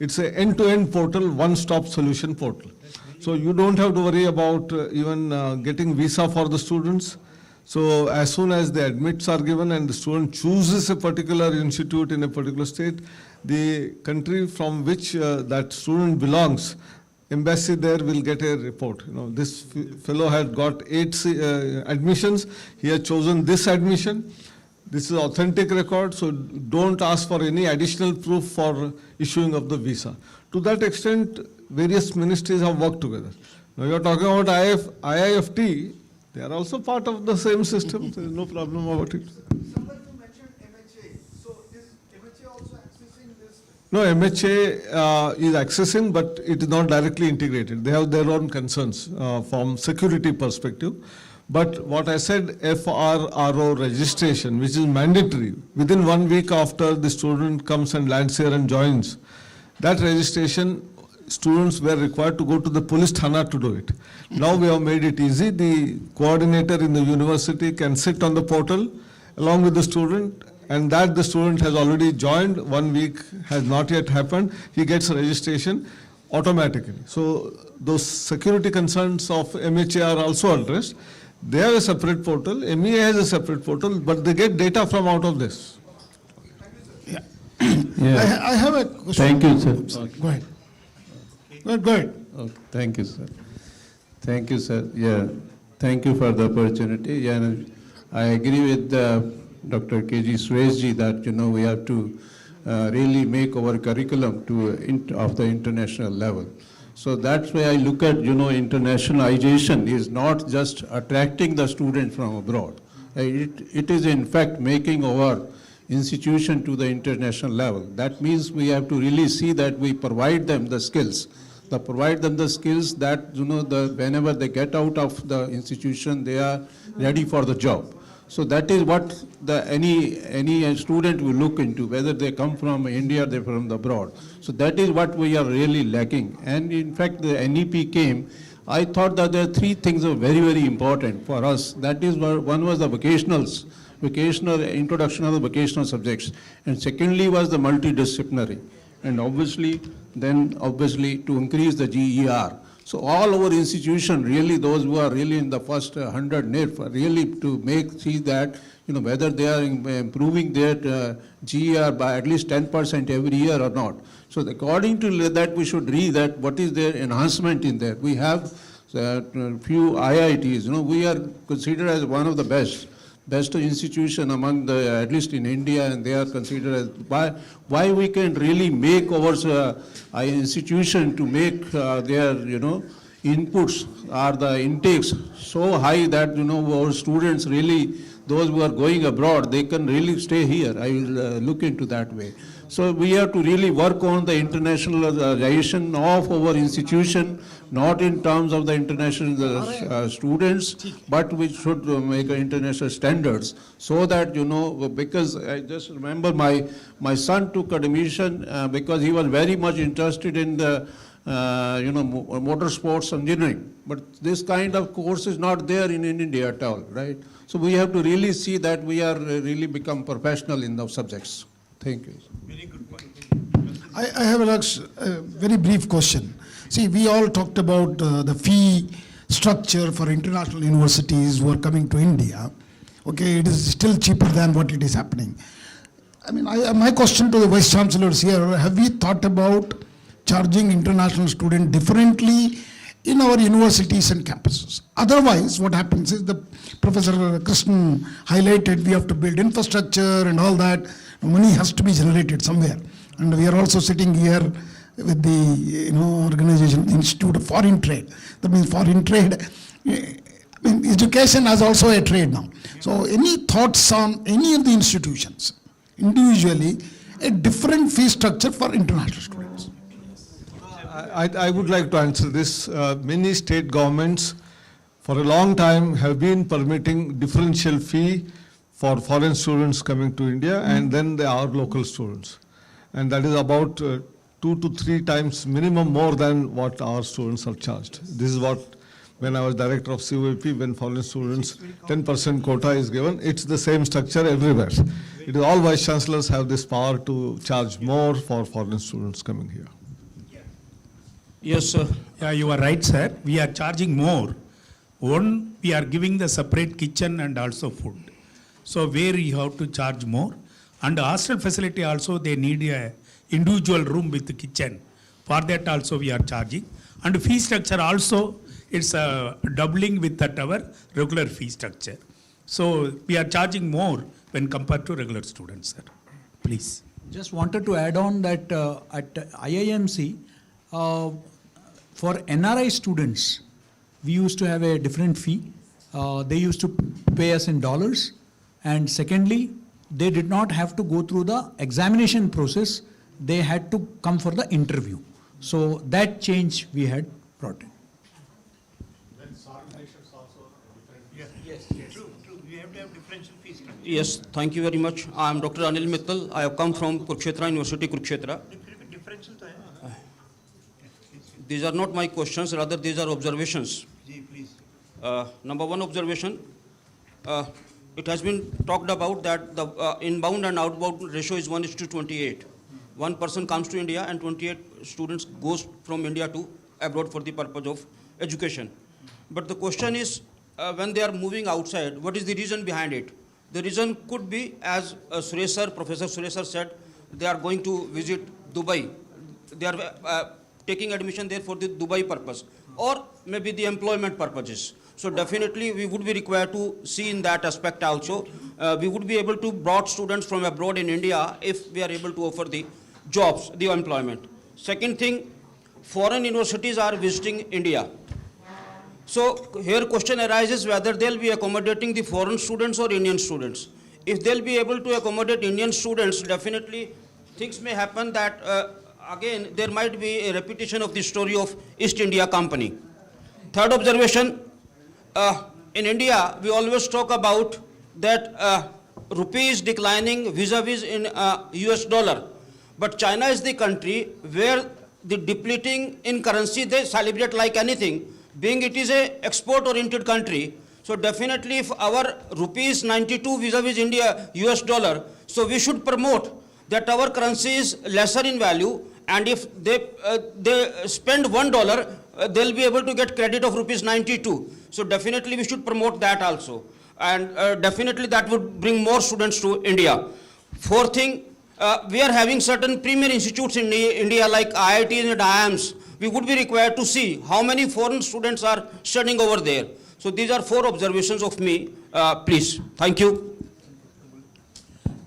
it's an end-to-end portal, one-stop solution portal. So you don't have to worry about even getting visa for the students. So as soon as the admits are given and the student chooses a particular institute in a particular state, the country from which that student belongs, embassy there will get a report. This fellow had got 8 admissions. He has chosen this admission. This is authentic record, so don't ask for any additional proof for issuing of the visa. To that extent, various ministries have worked together. Now you are talking about IIFT, they are also part of the same system, there is no problem about it. Somebody mentioned MHA. So is MHA also accessing this? No, MHA is accessing, but it is not directly integrated. They have their own concerns from security perspective. But what I said, FRRO registration, which is mandatory, within 1 week after the student comes and lands here and joins, that registration, students were required to go to the police thana to do it. Now we have made it easy. The coordinator in the university can sit on the portal along with the student, and that the student has already joined, 1 week has not yet happened, he gets a registration automatically. So those security concerns of MHA are also addressed. They have a separate portal, MEA has a separate portal, but they get data from out of this. I have a question. Thank you, sir. Go ahead. Go ahead. Okay. Thank you, sir. Thank you, sir. Yeah, thank you for the opportunity. Yeah, and I agree with Dr. K.G. Sureshji that, we have to really make our curriculum of the international level. So that's why I look at, internationalization is not just attracting the student from abroad. It is in fact making our institution to the international level. That means we have to really see that we provide them the skills. Provide them the skills that, whenever they get out of the institution, they are ready for the job. So that is what any student will look into, whether they come from India or they're from abroad. So that is what we are really lacking. And in fact, the NEP came, I thought that there are 3 things that are very, very important for us. That is, one was the vocational introduction of the vocational subjects. And secondly was the multidisciplinary. And obviously to increase the GER. So all our institution, really those who are really in the first 100 NIRF, really to see that, whether they are improving their GER by at least 10% every year or not. So according to that, we should read that what is their enhancement in there. We have few IITs, we are considered as one of the best institution among the, at least in India, and they are considered as, why we can really make our institution to make their, inputs or the intakes so high that, our students really, those who are going abroad, they can really stay here. I will look into that way. So we have to really work on the internationalization of our institution, not in terms of the international students, but we should make international standards so that, because I just remember my son took admission because he was very much interested in the motorsports engineering. But this kind of course is not there in India at all, right? So we have to really see that we are really become professional in those subjects. Thank you. Very good point. I have a very brief question. See, we all talked about the fee structure for international universities who are coming to India. Okay, it is still cheaper than what it is happening. I mean, my question to the Vice Chancellors here, have we thought about charging international students differently in our universities and campuses. Otherwise, what happens is, the Professor Krishnan highlighted, we have to build infrastructure and all that. Money has to be generated somewhere. And we are also sitting here with the organization, Institute of Foreign Trade. That means foreign trade. Education is also a trade now. So any thoughts on any of the institutions, individually, a different fee structure for international students? I would like to answer this. Many state governments for a long time have been permitting differential fee for foreign students coming to India, and then there are local students. And that is about 2 to 3 times minimum more than what our students are charged. This is what, when I was director of COEP, when foreign students 10% quota is given, it's the same structure everywhere. It is all vice chancellors have this power to charge more for foreign students coming here. Yes, sir. Yeah, you are right, sir. We are charging more. One, we are giving the separate kitchen and also food. So where you have to charge more. And hostel facility also, they need a individual room with the kitchen. For that also we are charging. And fee structure also, it's doubling with that our regular fee structure. So we are charging more when compared to regular students, sir. Please. Just wanted to add on that at IIMC, for NRI students, we used to have a different fee. They used to pay us in dollars. And secondly, they did not have to go through the examination process. They had to come for the interview. So that change we had brought in. Yes, thank you very much. I am Dr. Anil Mittal. I have come from Kurukshetra University, Kurukshetra. These are not my questions, rather these are observations. Number one observation, it has been talked about that the inbound and outbound ratio is 1:28. One person comes to India and 28 students goes from India to abroad for the purpose of education. But the question is, when they are moving outside, what is the reason behind it? The reason could be, as Professor Suresh sir said, they are going to visit Dubai. They are taking admission there for the Dubai purpose, or maybe the employment purposes. So definitely we would be required to see in that aspect also. We would be able to brought students from abroad in India if we are able to offer the jobs, the employment. Second thing, foreign universities are visiting India. So here question arises whether they'll be accommodating the foreign students or Indian students. If they'll be able to accommodate Indian students, definitely things may happen that again there might be a repetition of the story of East India Company. Third observation, in India we always talk about that rupee is declining vis-a-vis in US dollar. But China is the country where the depleting in currency they celebrate like anything, being it is a export oriented country. So definitely if our rupee is 92 vis-a-vis India US dollar, so we should promote that our currency is lesser in value, and if they spend $1, they'll be able to get credit of rupees 92. So definitely we should promote that also, and definitely that would bring more students to India. Fourth thing, we are having certain premier institutes in India like IITs and IIMs. We would be required to see how many foreign students are studying over there. So these are 4 observations of me. Please, thank you.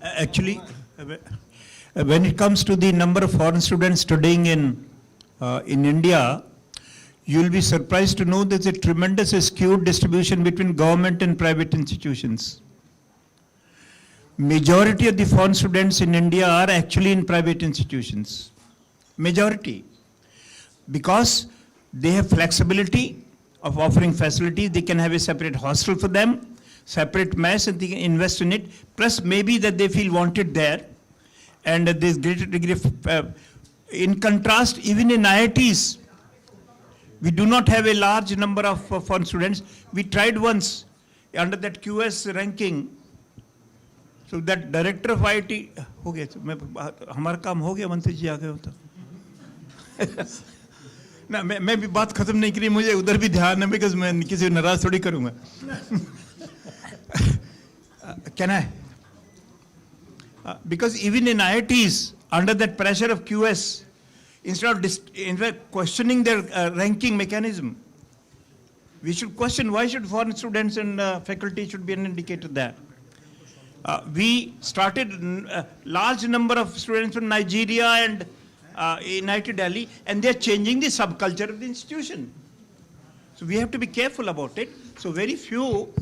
Actually, when it comes to the number of foreign students studying in India, you will be surprised to know there's a tremendous skewed distribution between government and private institutions. Majority of the foreign students in India are actually in private institutions. Majority. Because they have flexibility of offering facilities, they can have a separate hostel for them, separate mess, and they can invest in it. Plus maybe that they feel wanted there, and there's greater degree of, in contrast, even in IITs, we do not have a large number of foreign students. We tried once under that QS ranking. So that director of IIT, हो गया, हमारा काम हो गया, मंत्री जी आ गए होता. ना मैं भी बात खत्म नहीं करी, मुझे उधर भी ध्यान है, because मैं किसी नाराज थोड़ी करूँगा. Can I? Because even in IITs, under that pressure of QS, instead of in fact questioning their ranking mechanism. We should question why should foreign students and faculty should be an indicator there. We started a large number of students from Nigeria and United Delhi, and they're changing the subculture of the institution. So we have to be careful about it. So very few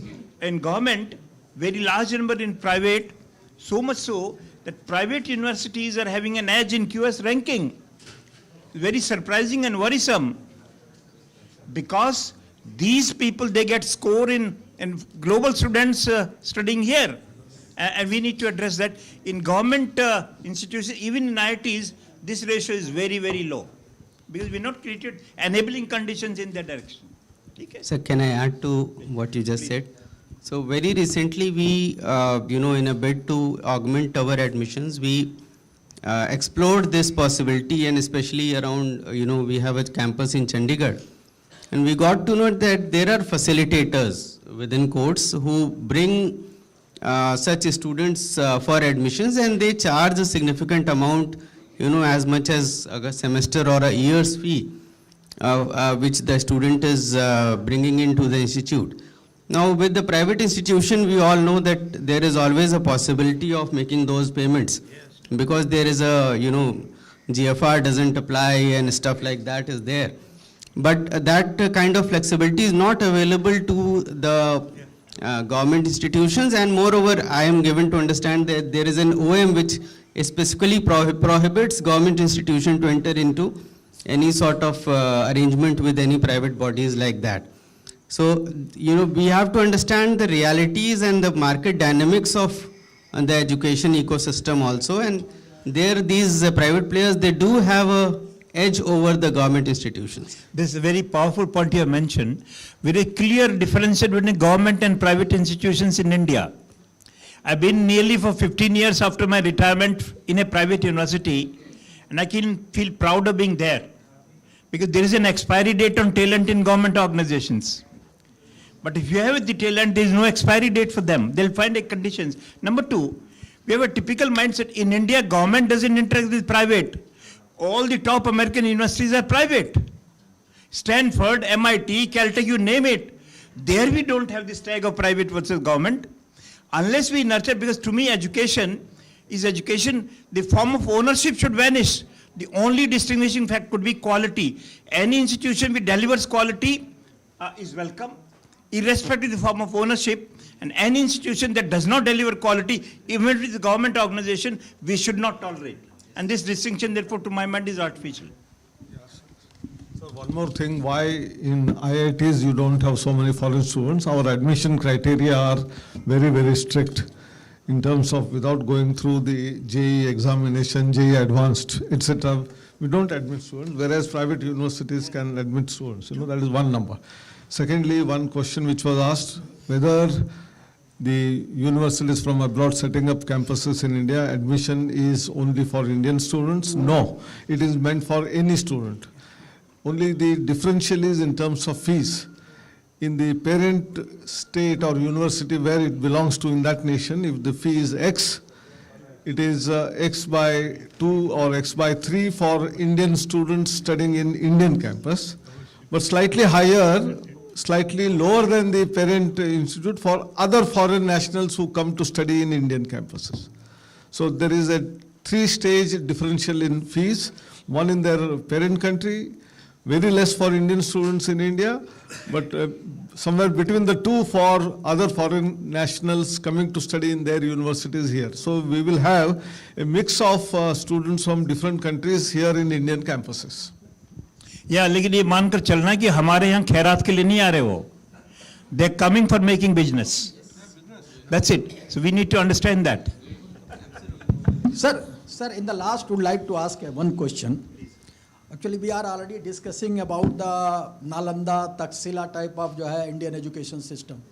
in government, very large number in private, so much so that private universities are having an edge in QS ranking. Very surprising and worrisome, because these people, they get score in global students studying here. And we need to address that. In government institutions, even in IITs, this ratio is very, very low, because we're not created enabling conditions in that direction. Okay. Sir, can I add to what you just said? So very recently we, in a bid to augment our admissions, we explored this possibility, and especially around, we have a campus in Chandigarh. And we got to know that there are facilitators within courts who bring such students for admissions, and they charge a significant amount, as much as a semester or a year's fee, which the student is bringing into the institute. Now, with the private institution, we all know that there is always a possibility of making those payments, because there is a, GFR doesn't apply and stuff like that is there. But that kind of flexibility is not available to the government institutions, and moreover, I am given to understand that there is an OM which specifically prohibits government institution to enter into any sort of arrangement with any private bodies like that. So, we have to understand the realities and the market dynamics of the education ecosystem also, and there these private players, they do have a edge over the government institutions. This is a very powerful point you have mentioned. Very clear difference between government and private institutions in India. I've been nearly for 15 years after my retirement in a private university, and I can feel proud of being there, because there is an expiry date on talent in government organizations. But if you have the talent, there is no expiry date for them. They'll find conditions. Number two, we have a typical mindset. In India, government doesn't interact with private. All the top American universities are private. Stanford, MIT, Caltech, you name it. There we don't have this tag of private versus government. Unless we nurture, because to me education is education, the form of ownership should vanish. The only distinguishing fact could be quality. Any institution which delivers quality is welcome, irrespective of the form of ownership. And any institution that does not deliver quality, even if it is a government organization, we should not tolerate. And this distinction, therefore, to my mind, is artificial. So one more thing, why in IITs you don't have so many foreign students? Our admission criteria are very, very strict in terms of without going through the JEE examination, JEE advanced, etc. We don't admit students, whereas private universities can admit students. That is one number. Secondly, one question which was asked, whether the universities from abroad setting up campuses in India, admission is only for Indian students? No, it is meant for any student. Only the differential is in terms of fees. In the parent state or university where it belongs to in that nation, if the fee is X, it is X by 2 or X by 3 for Indian students studying in Indian campus, but slightly higher, slightly lower than the parent institute for other foreign nationals who come to study in Indian campuses. So there is a 3-stage differential in fees, one in their parent country, very less for Indian students in India, but somewhere between the two for other foreign nationals coming to study in their universities here. So we will have a mix of students from different countries here in Indian campuses. या लेकिन ये मानकर चलना है कि हमारे यहाँ खैरात के लिए नहीं आ रहे वो. They're coming for making business. That's it. So we need to understand that. Sir, in the last, would like to ask one question. Actually, we are already discussing about the Nalanda, Taxila type of Indian education system.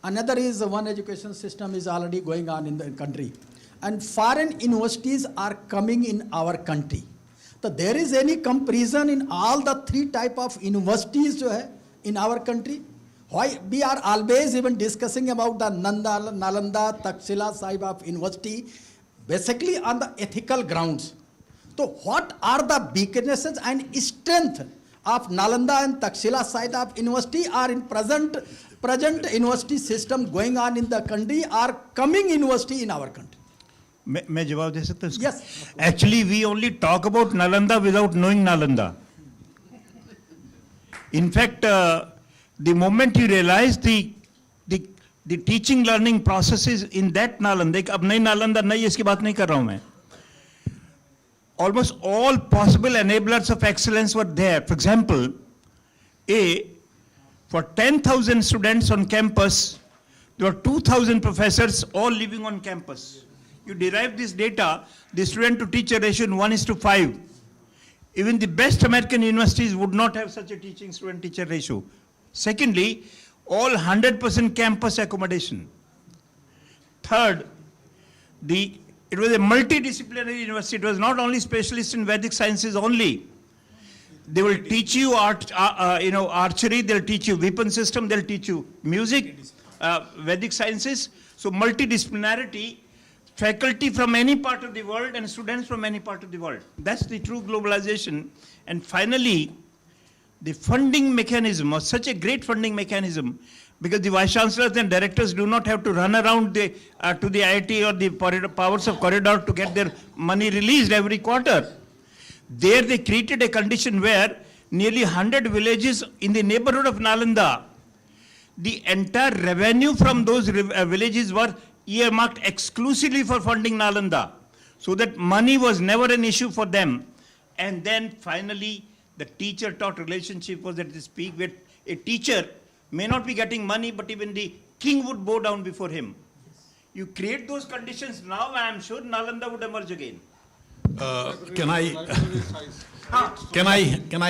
Another is one education system is already going on in the country. And foreign universities are coming in our country. So there is any comparison in all the 3 type of universities in our country? Why we are always even discussing about the Nalanda, Taxila type of university, basically on the ethical grounds. So what are the weaknesses and strength of Nalanda and Takshila side of university, or in present university system going on in the country, or coming university in our country? मैं जवाब दे सकता हूँ? Yes. Actually, we only talk about Nalanda without knowing Nalanda. In fact, the moment you realize the teaching learning processes in that Nalanda, अब नई नालंदा नई इसकी बात नहीं कर रहा हूँ मैं. Almost all possible enablers of excellence were there. For example, for 10,000 students on campus, there were 2,000 professors all living on campus. You derive this data, the student to teacher ratio 1:5. Even the best American universities would not have such a teaching student teacher ratio. Secondly, all 100% campus accommodation. Third, it was a multidisciplinary university. It was not only specialist in Vedic sciences only. They will teach you archery, they'll teach you weapon system, they'll teach you music, Vedic sciences. So multidisciplinarity, faculty from any part of the world and students from any part of the world. That's the true globalization. And finally, the funding mechanism was such a great funding mechanism, because the vice chancellors and directors do not have to run around to the IIT or the powers of corridor to get their money released every quarter. There they created a condition where nearly 100 villages in the neighborhood of Nalanda, the entire revenue from those villages were earmarked exclusively for funding Nalanda, so that money was never an issue for them. And then finally, the teacher-taught relationship was at its peak, where a teacher may not be getting money, but even the king would bow down before him. You create those conditions now, and I'm sure Nalanda would emerge again. Can I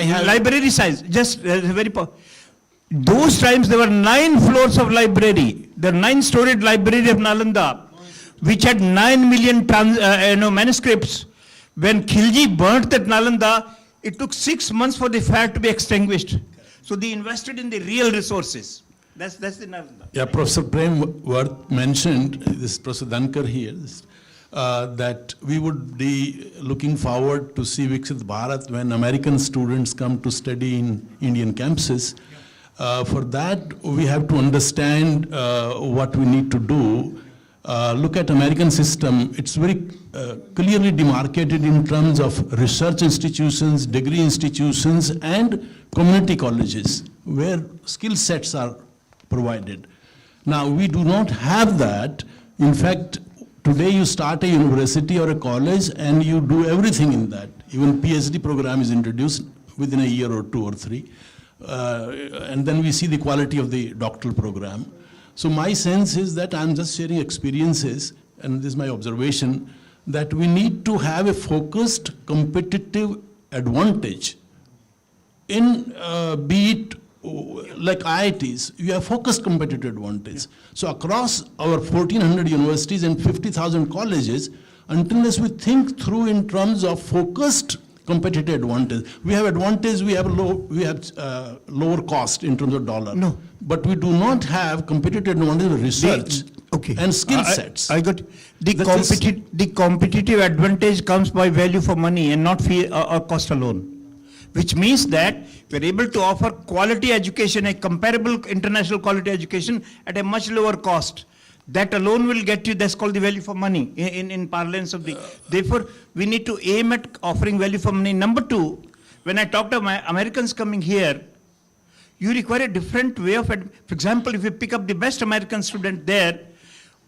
have library size? Just those times there were 9 floors of library. The 9-storied library of Nalanda, which had 9 million manuscripts. When Khilji burnt that Nalanda, it took 6 months for the fire to be extinguished. So they invested in the real resources. That's the Nalanda. Yeah, Professor Prem Worth mentioned, this is Professor Dhankar here, that we would be looking forward to see Viksit Bharat when American students come to study in Indian campuses. For that, we have to understand what we need to do. Look at American system. It's very clearly demarcated in terms of research institutions, degree institutions, and community colleges, where skill sets are provided. Now, we do not have that. In fact, today you start a university or a college and you do everything in that. Even PhD program is introduced within a year or 2 or 3. And then we see the quality of the doctoral program. So my sense is that I'm just sharing experiences, and this is my observation, that we need to have a focused competitive advantage in, be it like IITs, you have focused competitive advantage. So across our 1,400 universities and 50,000 colleges, unless we think through in terms of focused competitive advantage, we have advantage, we have lower cost in terms of dollar. No. But we do not have competitive advantage of research and skill sets. I got the competitive advantage comes by value for money and not fee or cost alone. Which means that we're able to offer quality education, a comparable international quality education at a much lower cost. That alone will get you, that's called the value for money in parlance of the, therefore we need to aim at offering value for money. Number 2, when I talk to my Americans coming here, you require a different way of, for example, if you pick up the best American student there,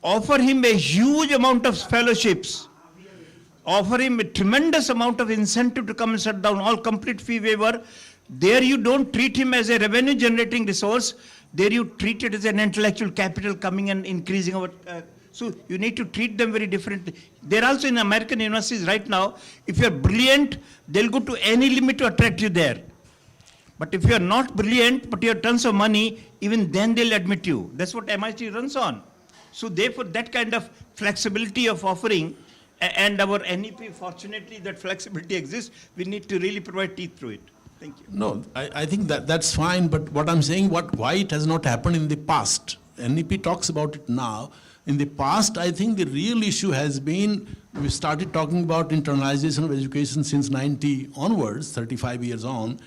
offer him a huge amount of fellowships, offer him a tremendous amount of incentive to come and sit down, all complete fee waiver. There you don't treat him as a revenue generating resource, there you treat it as an intellectual capital coming and increasing our, so you need to treat them very differently. They're also in American universities right now, if you're brilliant, they'll go to any limit to attract you there. But if you're not brilliant, but you have tons of money, even then they'll admit you. That's what MIT runs on. So therefore that kind of flexibility of offering, and our NEP, fortunately that flexibility exists, we need to really provide teeth through it. Thank you. No, I think that's fine, but what I'm saying, why it has not happened in the past. NEP talks about it now, In the past, I think the real issue has been, we started talking about internalization of education since 90 onwards, 35 years on,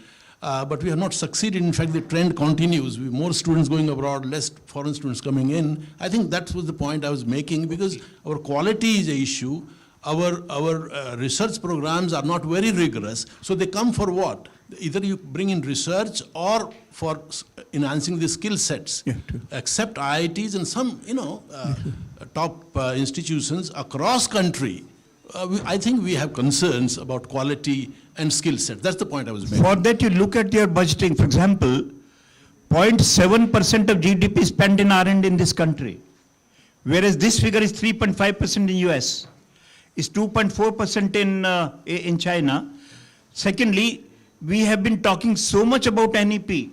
but we have not succeeded. In fact, the trend continues. We have more students going abroad, less foreign students coming in. I think that was the point I was making, because our quality is an issue. Our research programs are not very rigorous, so they come for what? Either you bring in research or for enhancing the skill sets. Except IITs and some, top institutions across country, I think we have concerns about quality and skill set. That's the point I was making. For that, you look at your budgeting. For example, 0.7% of GDP spent in R&D in this country, whereas this figure is 3.5% in US, is 2.4% in China. Secondly, we have been talking so much about NEP.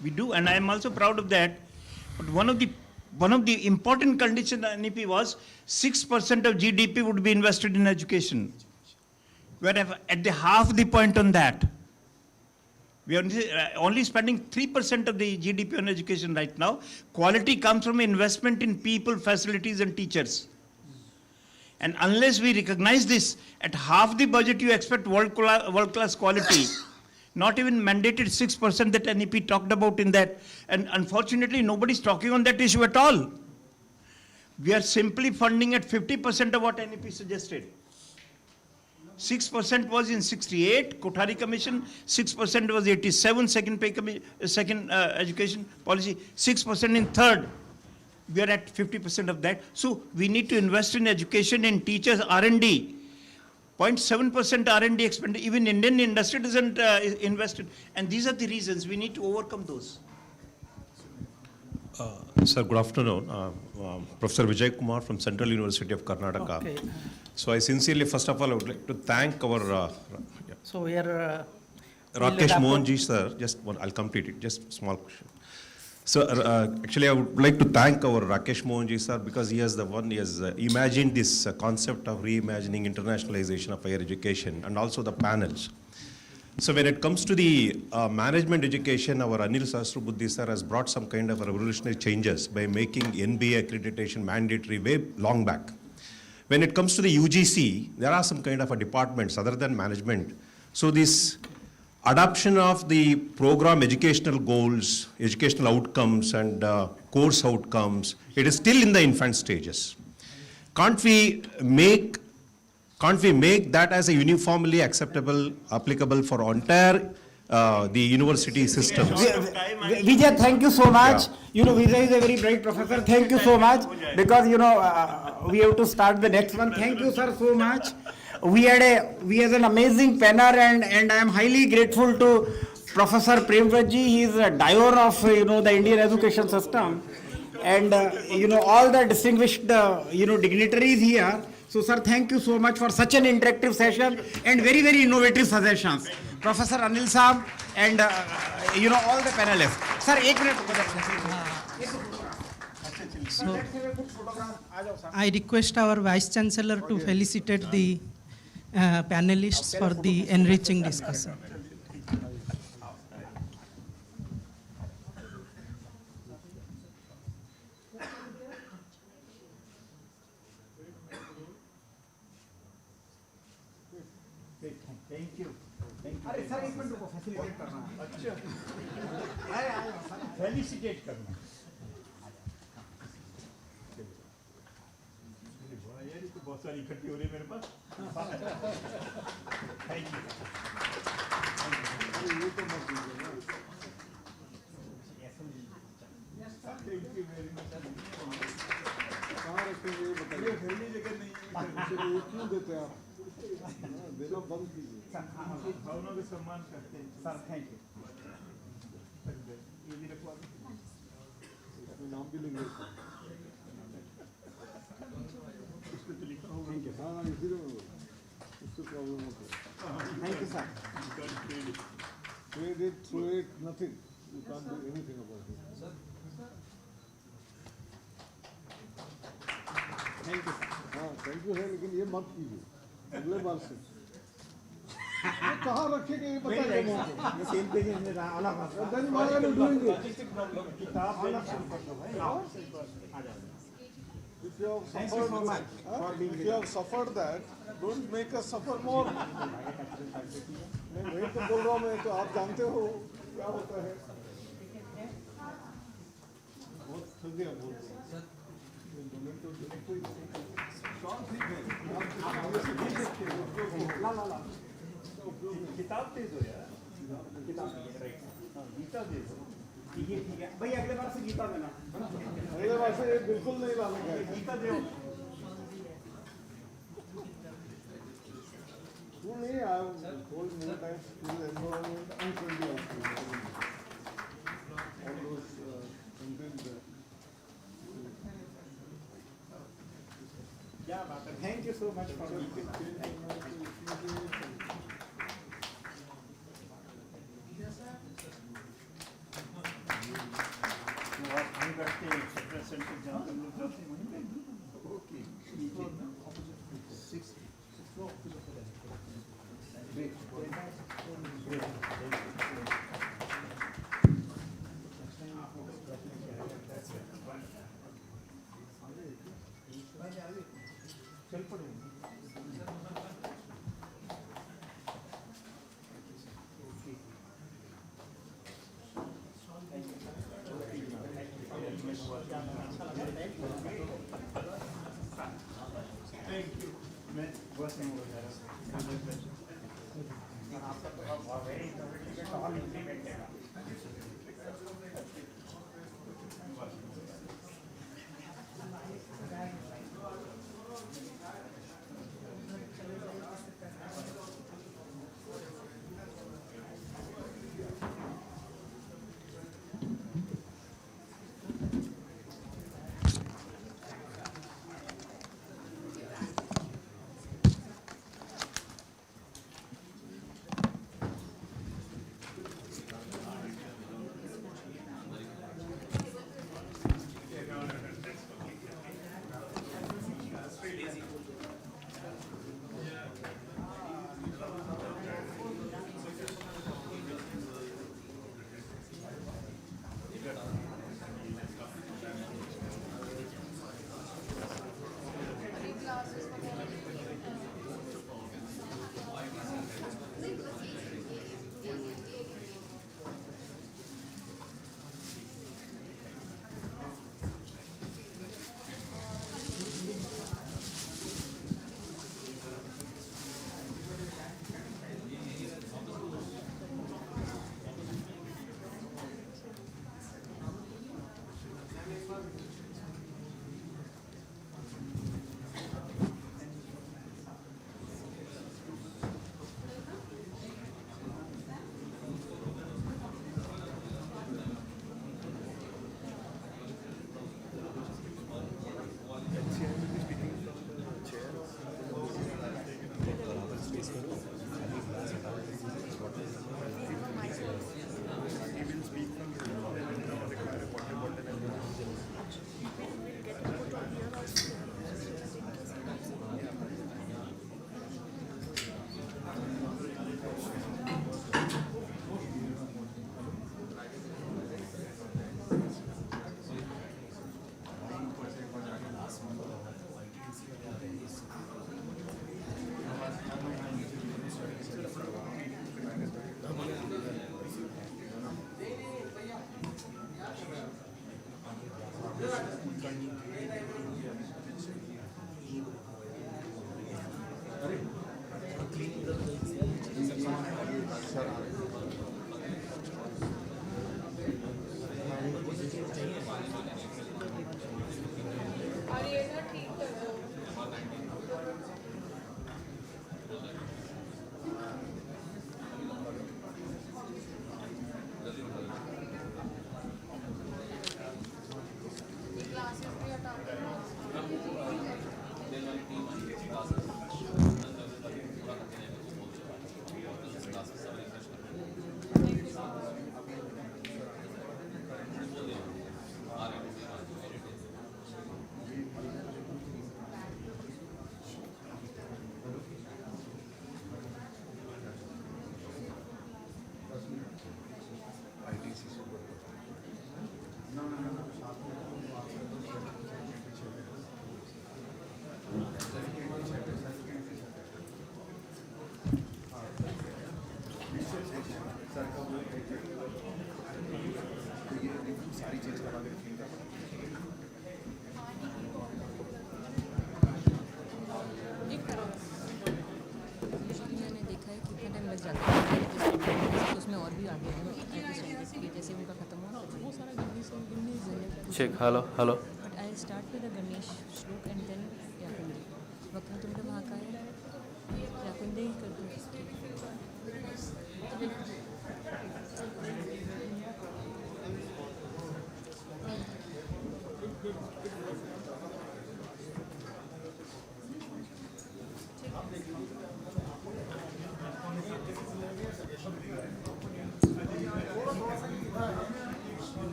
We do, and I am also proud of that. But one of the important conditions of NEP was 6% of GDP would be invested in education. Whereas at the half the point on that, we are only spending 3% of the GDP on education right now. Quality comes from investment in people, facilities, and teachers. And unless we recognize this, at half the budget you expect world-class quality, not even mandated 6% that NEP talked about in that. And unfortunately, nobody's talking on that issue at all. We are simply funding at 50% of what NEP suggested. 6% was in 68, Kothari Commission, 6% was 87, second education policy, 6% in third. We are at 50% of that. So we need to invest in education, in teachers, R&D. 0.7% R&D expenditure, even Indian industry doesn't invest in. And these are the reasons we need to overcome those. Sir, good afternoon. Professor Vijay Kumar from Central University of Karnataka. Okay. So I sincerely, first of all, I would like to thank our So we are... Rakesh Mohanji, sir. Just one, I'll complete it. Just small question. So actually, I would like to thank our Rakesh Mohanji, sir, because he is the one who has imagined this concept of reimagining internationalization of higher education, and also the panels. So when it comes to the management education, our Anil Sahasrabuddhe sir has brought some kind of revolutionary changes by making NBA accreditation mandatory way long back. When it comes to the UGC, there are some kind of departments other than management. So this adoption of the program educational goals, educational outcomes, and course outcomes, it is still in the infant stages. Can't we make that as a uniformly acceptable, applicable for entire the university systems? Vijay, thank you so much. Yeah. Vijay is a very bright professor. Thank you so much. Because, we have to start the next one. Thank you, sir, so much. We had an amazing panel, and I am highly grateful to Professor Premvrat ji. He is a diver of, the Indian education system. And, all the distinguished, dignitaries here. So, sir, thank you so much for such an interactive session and very, very innovative suggestions. Professor Anil Saab and, all the panelists. Sir, 1 minute. So, I request our Vice Chancellor to felicitate the panelists for the enriching discussion. Thank you. अरे sir 1 minute रुको, facilitate करना है। अच्छा, facilitate करना। यार ये तो बहुत सारी इकट्ठी हो रही है मेरे पास। Thank you. ये तो मत कीजिए ना। Thank you very much. कहाँ रखेंगे ये बताइए। खेलने जगह नहीं है। ये क्यों देते हैं आप? देना बंद कीजिए। भावना का सम्मान करते हैं। Sir, thank you. ये भी रखवा दो। इसमें नाम भी लेंगे। इसको तो लिखा होगा। Thank you. हाँ, इसी में उससे प्रॉब्लम होता है। Thank you, sir. Trade it, throw it, nothing. You can't do anything about it. Sir. Thank you. हाँ, thank you है, लेकिन ये मत कीजिए। अगले बार से। ये कहाँ रखेंगे ये बताइए मुझे। ये सेम पेज में अलग है। Then why are you doing it? किताब अलग से कर दो भाई। आ जाओ। If you have Thank you so much for being if you have suffered that, don't make us suffer more. मैं वही तो बोल रहा हूँ मैं तो आप जानते हो क्या होता है बहुत जल्दी आप बोल किताब दे दो यार किताब राइट गीता दे दो ठीक है भाई अगले बार से गीता देना अगले बार से ये बिल्कुल नहीं लाने का गीता दे वो नहीं I have told more times to enrollment unfriendly outcomes. All those content there. क्या बात है thank you so much for check. Hello, hello. But I'll start with the Ganesh Shlok and then Yakundi. Vakratunde Mahakaya, Yakundi Kardu.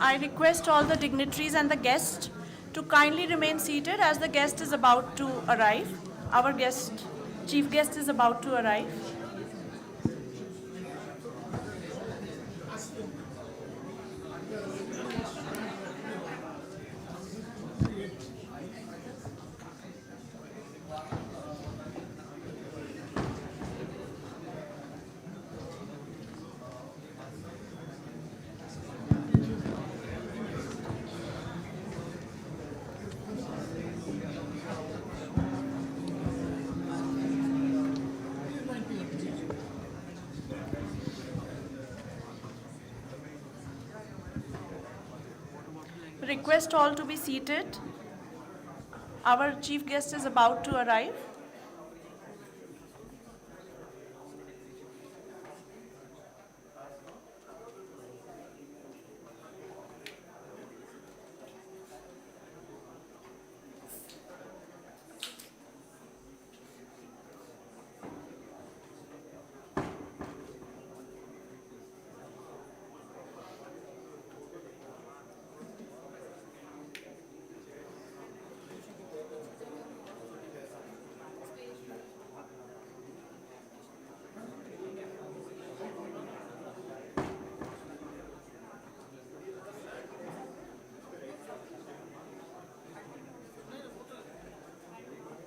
I request all the dignitaries and the guests to kindly remain seated as the guest is about to arrive. Our guest, chief guest is about to arrive. Request all to be seated. Our chief guest is about to arrive.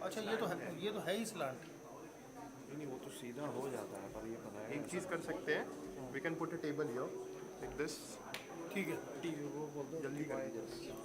अच्छा ये तो है ही slant नहीं वो तो सीधा हो जाता है पर ये पता है एक चीज़ कर सकते हैं we can put a table here like this ठीक है वो बोल दो जल्दी कर दीजिए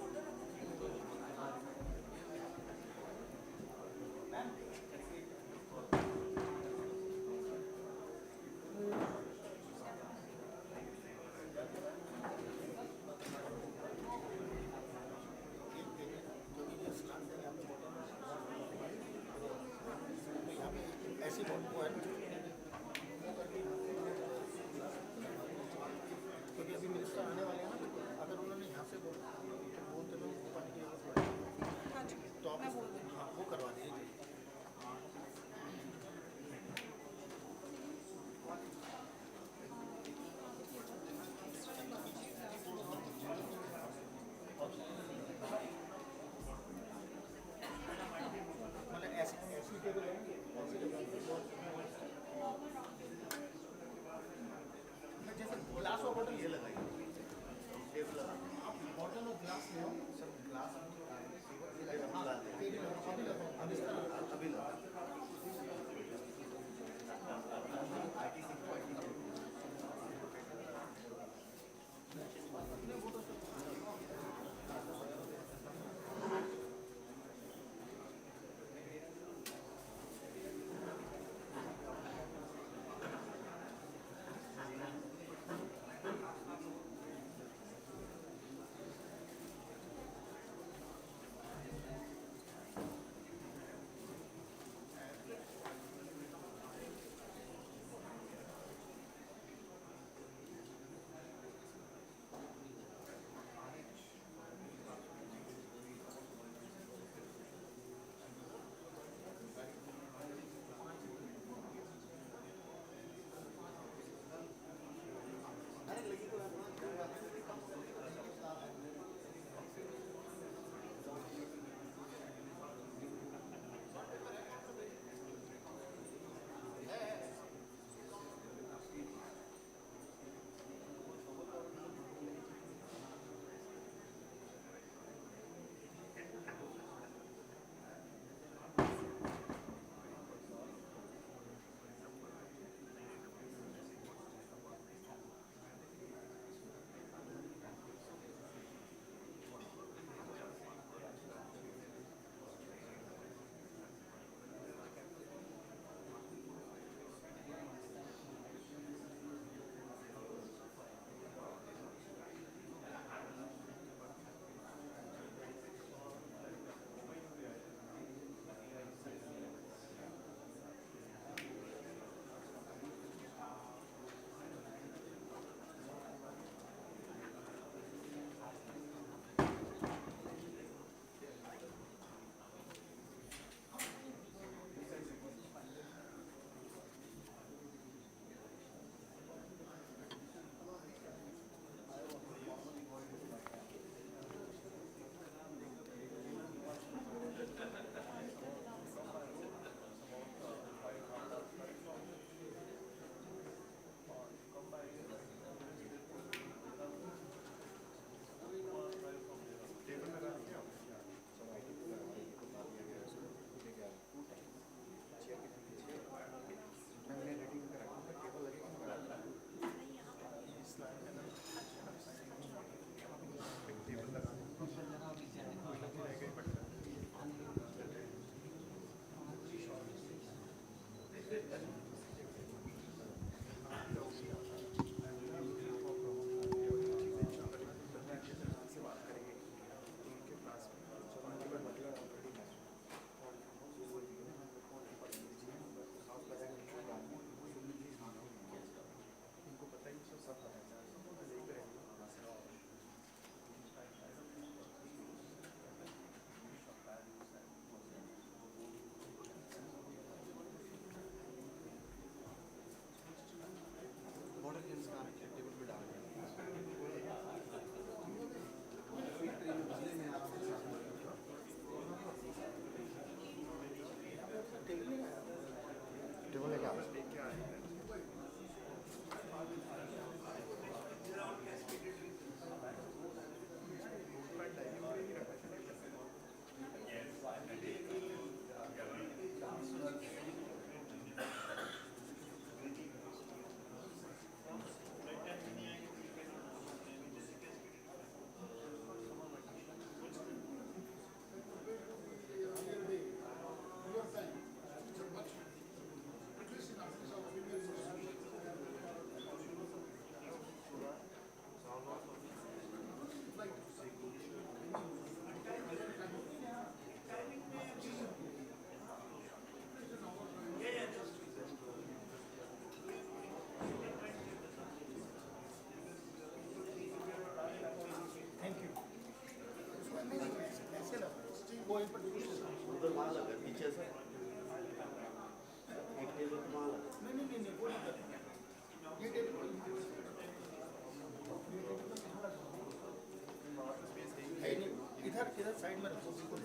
साइड में रखो, बिल्कुल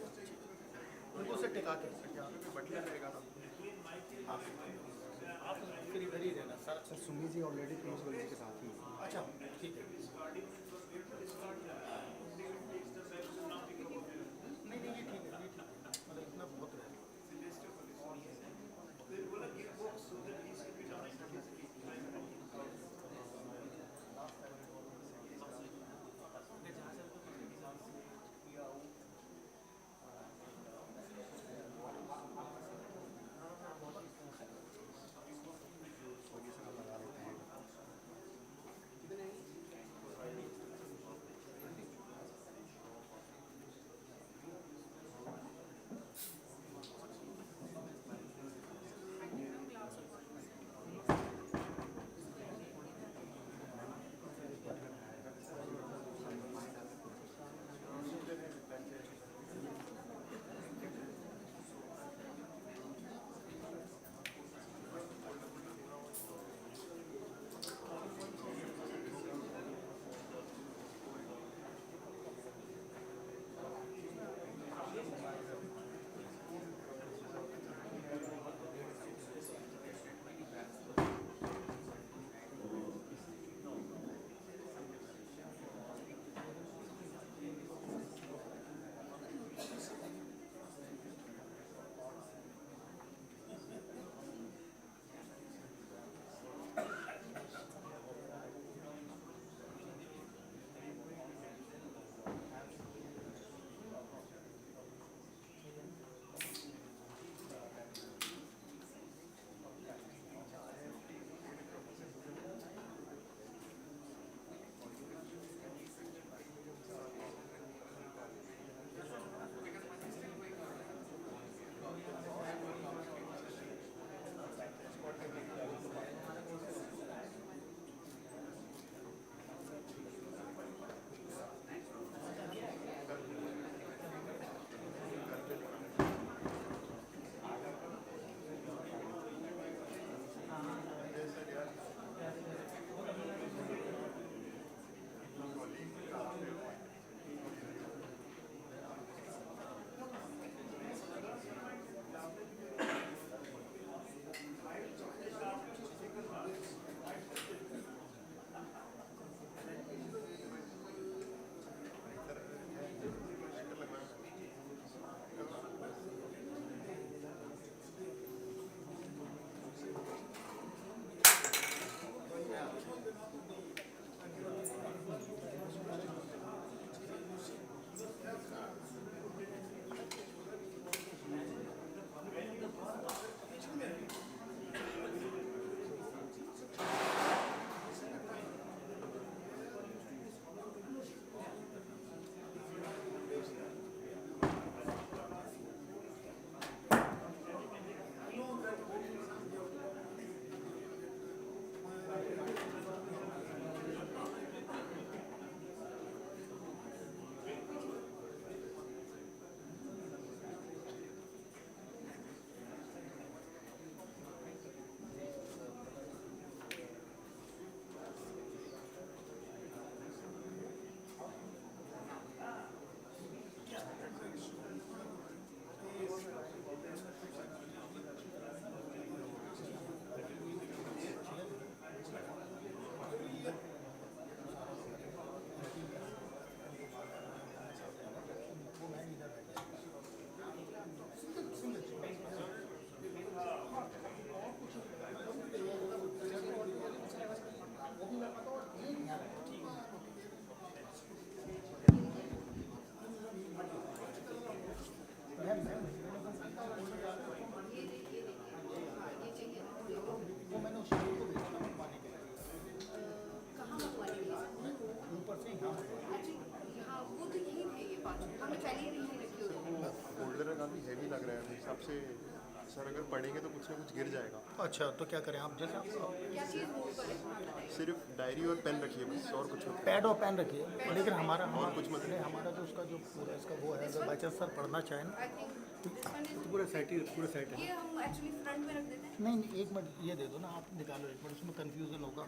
बिल्कुल से टिका के बटन रहेगा ना। आप फिर इधर ही रहना सर। सुमी जी ऑलरेडी प्रिंसिपल जी के साथ ही हैं। अच्छा ठीक है। नहीं नहीं ये ठीक है, मतलब इतना बहुत है। से सर अगर पढ़ेंगे तो कुछ ना कुछ गिर जाएगा। अच्छा तो क्या करें आप जैसे सिर्फ डायरी और पेन रखिए बस, और कुछ मत। पैड और पेन रखिए, लेकिन हमारा और कुछ मत। नहीं, हमारा जो उसका जो पूरा इसका वो है, अगर बाई चांस सर पढ़ना चाहें ना पूरा साइट है। ये हम एक्चुअली फ्रंट में रख देते हैं। नहीं नहीं, एक मिनट ये दे दो ना, आप निकालो एक मिनट, उसमें कंफ्यूजन होगा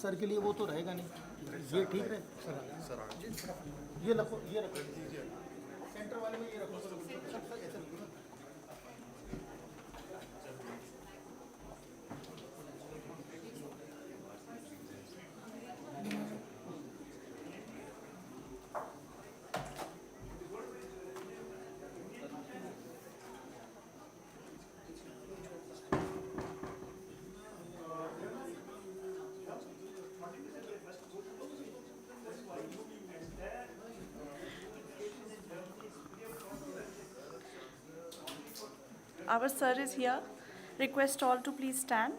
सर के लिए, वो तो रहेगा नहीं। ये ठीक है सर, ये रखो, ये रखो centre Our sir is here. Request all to please stand.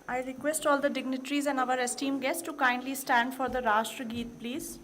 I request all the dignitaries and our esteemed guests to kindly stand for the Rashtra Geet, please.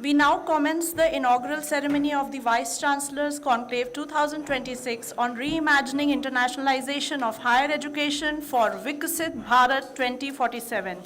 We now commence the inaugural ceremony of the Vice Chancellors Conclave 2026 on Reimagining Internationalization of Higher Education for Viksit Bharat 2047.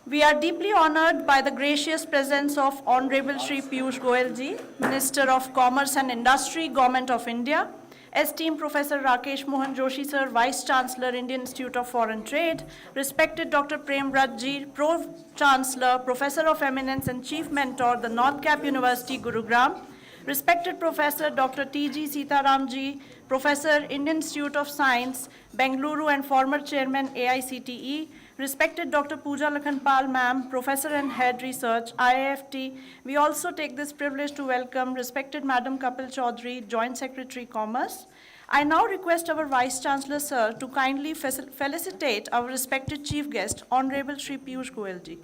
We are deeply honored by the gracious presence of Honorable Shri Piyush Goyal ji, Minister of Commerce and Industry, Government of India, esteemed Professor Rakesh Mohan Joshi sir, Vice Chancellor, Indian Institute of Foreign Trade, respected Dr. Prem Bharat ji, Pro-Chancellor, Professor of Eminence and Chief Mentor, the North Cap University, Gurugram, respected Professor Dr. T.G. Sitaram ji, Professor, Indian Institute of Science, Bengaluru and former Chairman AICTE, respected Dr. Pooja Lakhanpal ma'am, Professor and Head Research, IIFT. We also take this privilege to welcome respected Madam Kapil Chaudhary, Joint Secretary Commerce. I now request our Vice Chancellor sir to kindly felicitate our respected Chief Guest, Honorable Shri Piyush Goyal ji.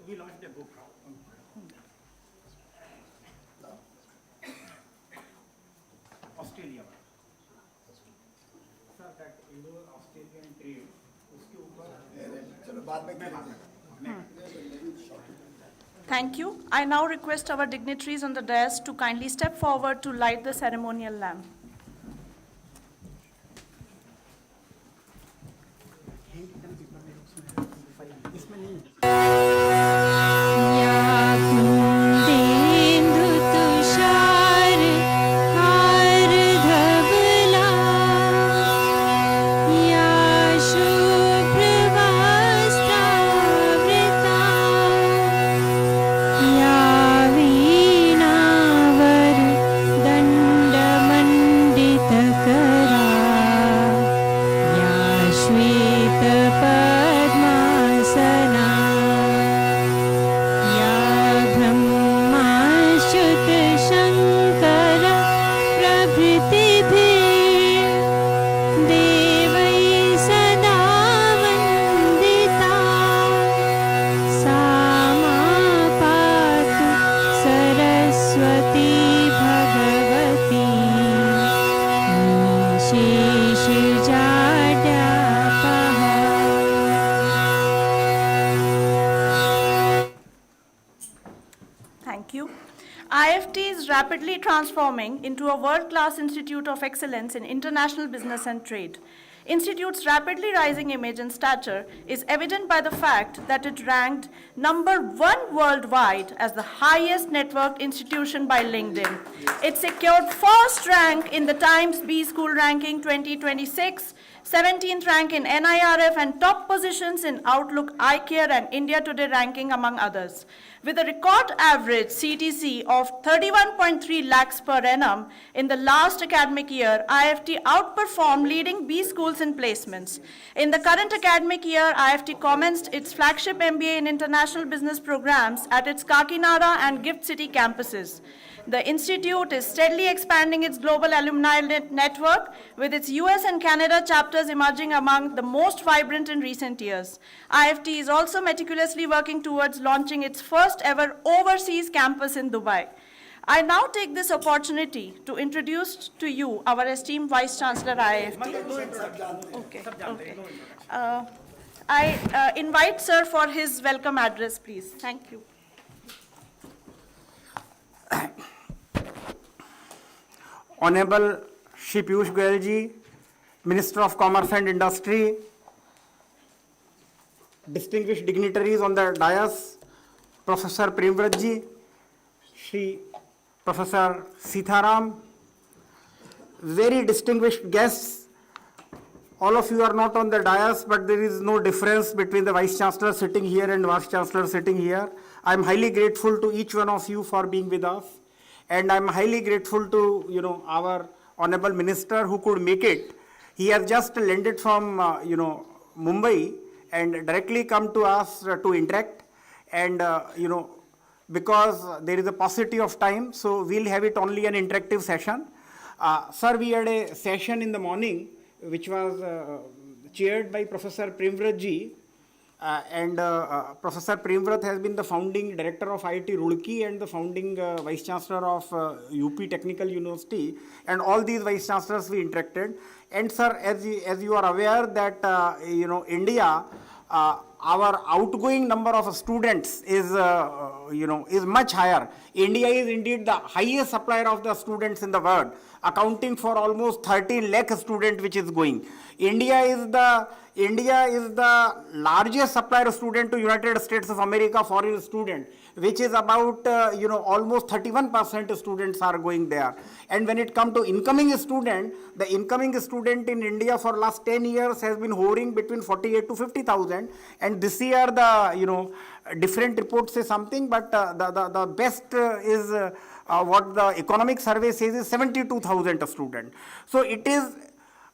We launched a book. Australia. Sir, that Indo-Australian trade, उसके ऊपर चलो बाद में Thank you. I now request our dignitaries on the dais to kindly step forward to light the ceremonial lamp. श्वेत padmasana Bhagwati Thank you. IIFT is rapidly transforming into a world-class institute of excellence in international business and trade. Institute's rapidly rising image and stature is evident by the fact that it ranked #1 worldwide as the highest networked institution by LinkedIn. It secured first rank in the Times B School Ranking 2026, 17th rank in NIRF, and top positions in Outlook, iCare, and India Today ranking, among others. With a record average CTC of 31.3 lakhs per annum in the last academic year, IIFT outperformed leading B schools in placements. In the current academic year, IIFT commenced its flagship MBA in international business programs at its Kakinada and Gift City campuses. The institute is steadily expanding its global alumni network, with its US and Canada chapters emerging among the most vibrant in recent years. IIFT is also meticulously working towards launching its first ever overseas campus in Dubai. I now take this opportunity to introduce to you our esteemed Vice Chancellor IIFT. Okay. I invite Sir for his welcome address, please. Thank you. Honorable Shri Piyush Goyal ji, Minister of Commerce and Industry, distinguished dignitaries on the dais, Professor Premvrat ji, Shri Professor Sitharam, very distinguished guests. All of you are not on the dais, but there is no difference between the Vice Chancellor sitting here and Vice Chancellor sitting here. I am highly grateful to each one of you for being with us. And I'm highly grateful to, our Honorable Minister who could make it. He has just landed from, Mumbai and directly come to us to interact. And, because there is a paucity of time, so we'll have it only an interactive session. Sir, we had a session in the morning, which was chaired by Professor Premvrat ji. Professor Premvrat has been the founding director of IIT Roorkee and the founding vice chancellor of UP Technical University, and all these vice chancellors we interacted. And sir, as you are aware that India, our outgoing number of students is much higher. India is indeed the highest supplier of the students in the world, accounting for almost 13 lakh students which is going. India is the largest supplier of student to United States of America, foreign student, which is about almost 31% students are going there. And when it comes to incoming student, the incoming student in India for last 10 years has been hovering between 48 to 50,000. And this year the different reports say something, but the best is what the economic survey says is 72,000 students. So it is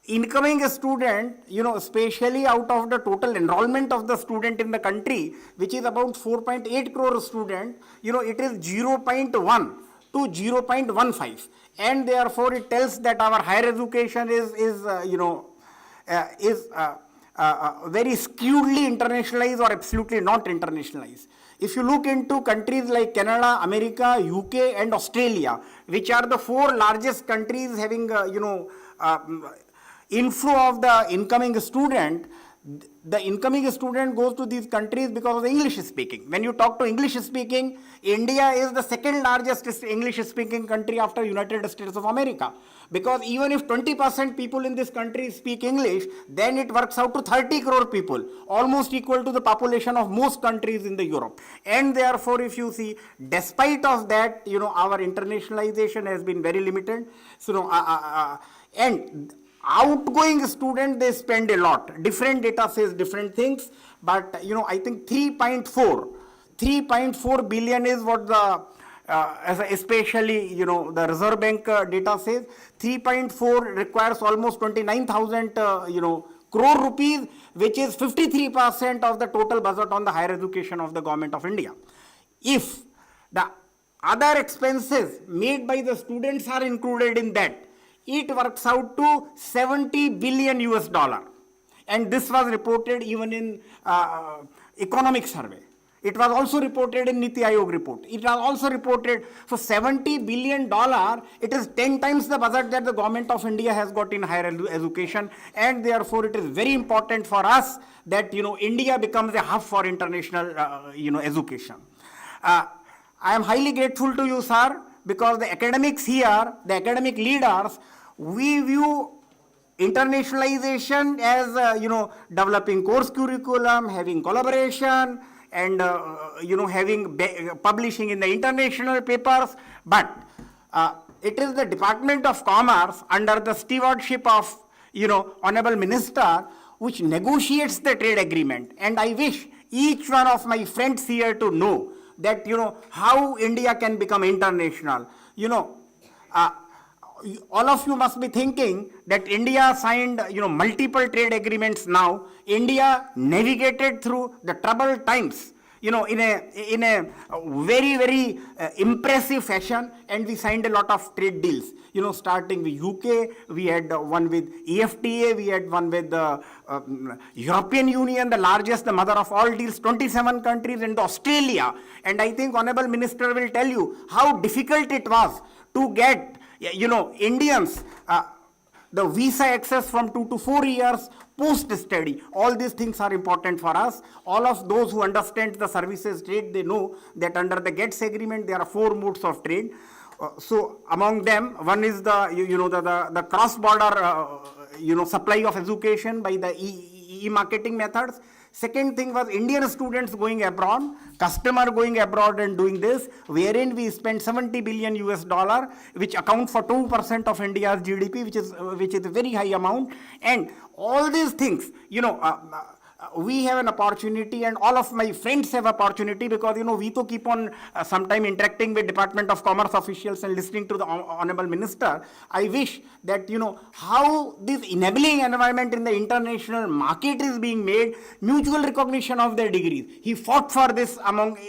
incoming student, especially out of the total enrollment of the student in the country, which is about 4.8 crore student, it is 0.1 to 0.15. And therefore it tells that our higher education is very skewedly internationalized or absolutely not internationalized. If you look into countries like Canada, America, UK and Australia, which are the 4 largest countries having, inflow of the incoming student, the incoming student goes to these countries because of the English speaking. When you talk to English speaking, India is the second largest English speaking country after United States of America. Because even if 20% people in this country speak English, then it works out to 30 crore people, almost equal to the population of most countries in the Europe. And therefore, if you see, despite of that, our internationalization has been very limited. So, and outgoing student, they spend a lot. Different data says different things, but I think 3.4 billion is what the especially the Reserve Bank data says. 3.4 requires almost 29,000 crore rupees, which is 53% of the total budget on the higher education of the government of India. If the other expenses made by the students are included in that, it works out to $70 billion US. And this was reported even in economic survey. It was also reported in Niti Aayog report. It was also reported, so $70 billion, it is 10 times the budget that the government of India has got in higher education, and therefore it is very important for us that, India becomes a hub for international, education. I am highly grateful to you, sir, because the academics here, the academic leaders, we view internationalization as, developing course curriculum, having collaboration, and, having publishing in the international papers. But it is the Department of Commerce under the stewardship of, Honorable Minister, which negotiates the trade agreement. And I wish each one of my friends here to know that, how India can become international. All of you must be thinking that India signed, multiple trade agreements now. India navigated through the troubled times, in a very, very impressive fashion, and we signed a lot of trade deals. Starting with UK, we had one with EFTA, we had one with the European Union, the largest, the mother of all deals, 27 countries, and Australia. And I think Honorable Minister will tell you how difficult it was to get, Indians, the visa access from 2 to 4 years post-study. All these things are important for us. All of those who understand the services trade, they know that under the GATS agreement, there are 4 modes of trade. So among them, one is the, the cross-border, supply of education by the e-marketing methods. Second thing was Indian students going abroad, customer going abroad and doing this, wherein we spent $70 billion, which account for 2% of India's GDP, which is a very high amount. And all these things, we have an opportunity, and all of my friends have opportunity, because we to keep on sometime interacting with Department of Commerce officials and listening to the Honorable Minister. I wish that how this enabling environment in the international market is being made, mutual recognition of their degrees. He fought for this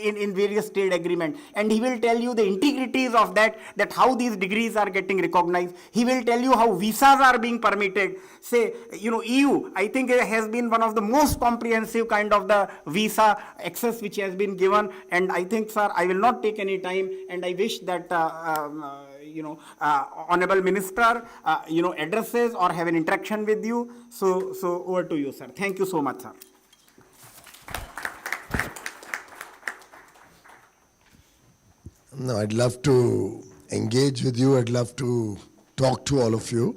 in various trade agreements, and he will tell you the integrities of that how these degrees are getting recognized. He will tell you how visas are being permitted. Say, EU, I think it has been one of the most comprehensive kind of the visa access which has been given. And I think, sir, I will not take any time, and I wish that Honorable Minister, addresses or have an interaction with you. So over to you, sir. Thank you so much, sir. No, I'd love to engage with you. I'd love to talk to all of you,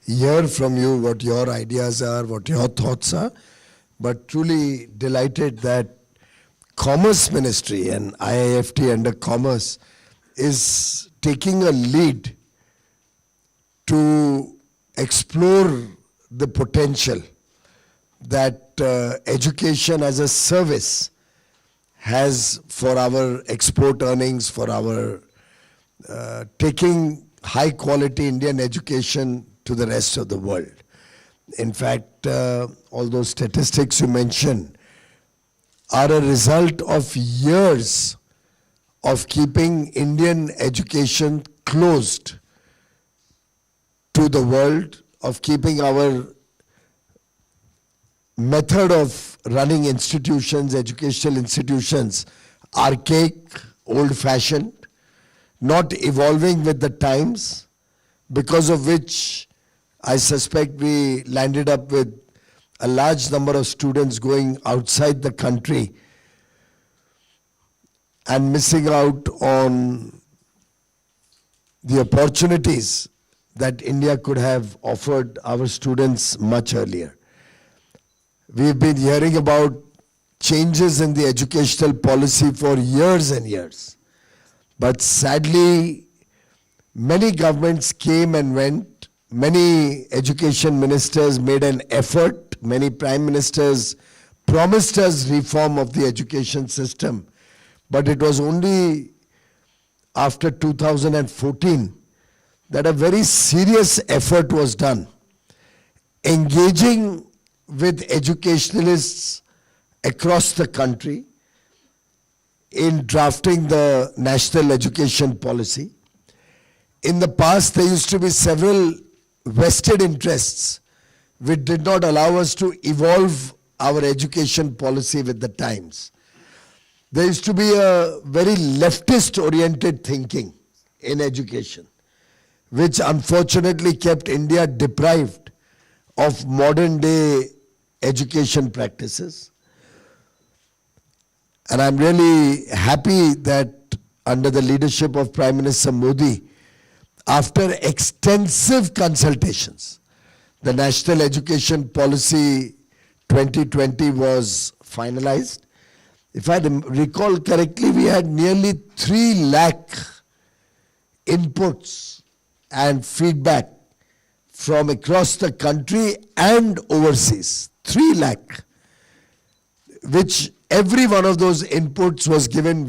hear from you what your ideas are, what your thoughts are. But truly delighted that Commerce Ministry and IIFT under Commerce is taking a lead to explore the potential that education as a service has for our export earnings, for our taking high quality Indian education to the rest of the world. In fact, all those statistics you mentioned are a result of years of keeping Indian education closed to the world, of keeping our method of running institutions, educational institutions, archaic, old-fashioned, not evolving with the times, because of which I suspect we landed up with a large number of students going outside the country and missing out on the opportunities that India could have offered our students much earlier. We've been hearing about changes in the educational policy for years and years. But sadly, many governments came and went. Many education ministers made an effort. Many prime ministers promised us reform of the education system. But it was only after 2014 that a very serious effort was done, engaging with educationalists across the country in drafting the national education policy. In the past, there used to be several vested interests which did not allow us to evolve our education policy with the times. there used to be a very leftist-oriented thinking in education, which unfortunately kept India deprived of modern-day education practices. And I'm really happy that under the leadership of Prime Minister Modi, after extensive consultations, the National Education Policy 2020 was finalized. If I recall correctly, we had nearly 3 lakh inputs and feedback from across the country and overseas. 3 lakh, which every one of those inputs was given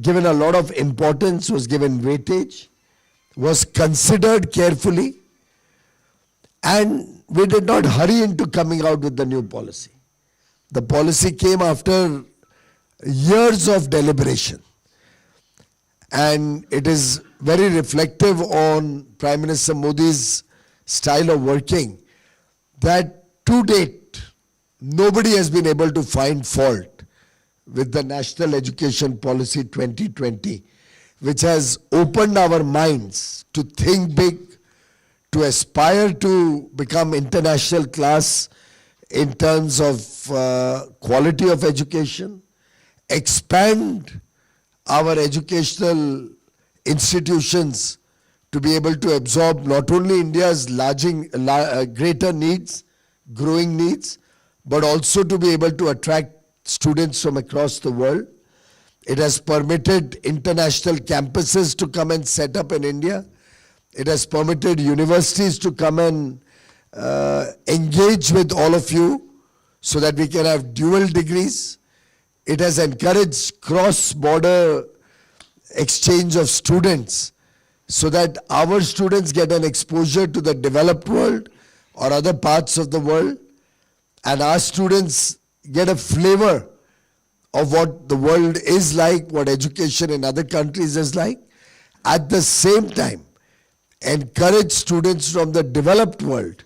given a lot of importance, was given weightage, was considered carefully, and we did not hurry into coming out with the new policy. The policy came after years of deliberation, and it is very reflective on Prime Minister Modi's style of working, that to date, nobody has been able to find fault with the National Education Policy 2020, which has opened our minds to think big, to aspire to become international class in terms of quality of education, expand our educational institutions to be able to absorb not only India's greater needs, growing needs, but also to be able to attract students from across the world. It has permitted international campuses to come and set up in India. It has permitted universities to come and engage with all of you so that we can have dual degrees. It has encouraged cross-border exchange of students so that our students get an exposure to the developed world or other parts of the world, and our students get a flavor of what the world is like, what education in other countries is like. At the same time, encourage students from the developed world.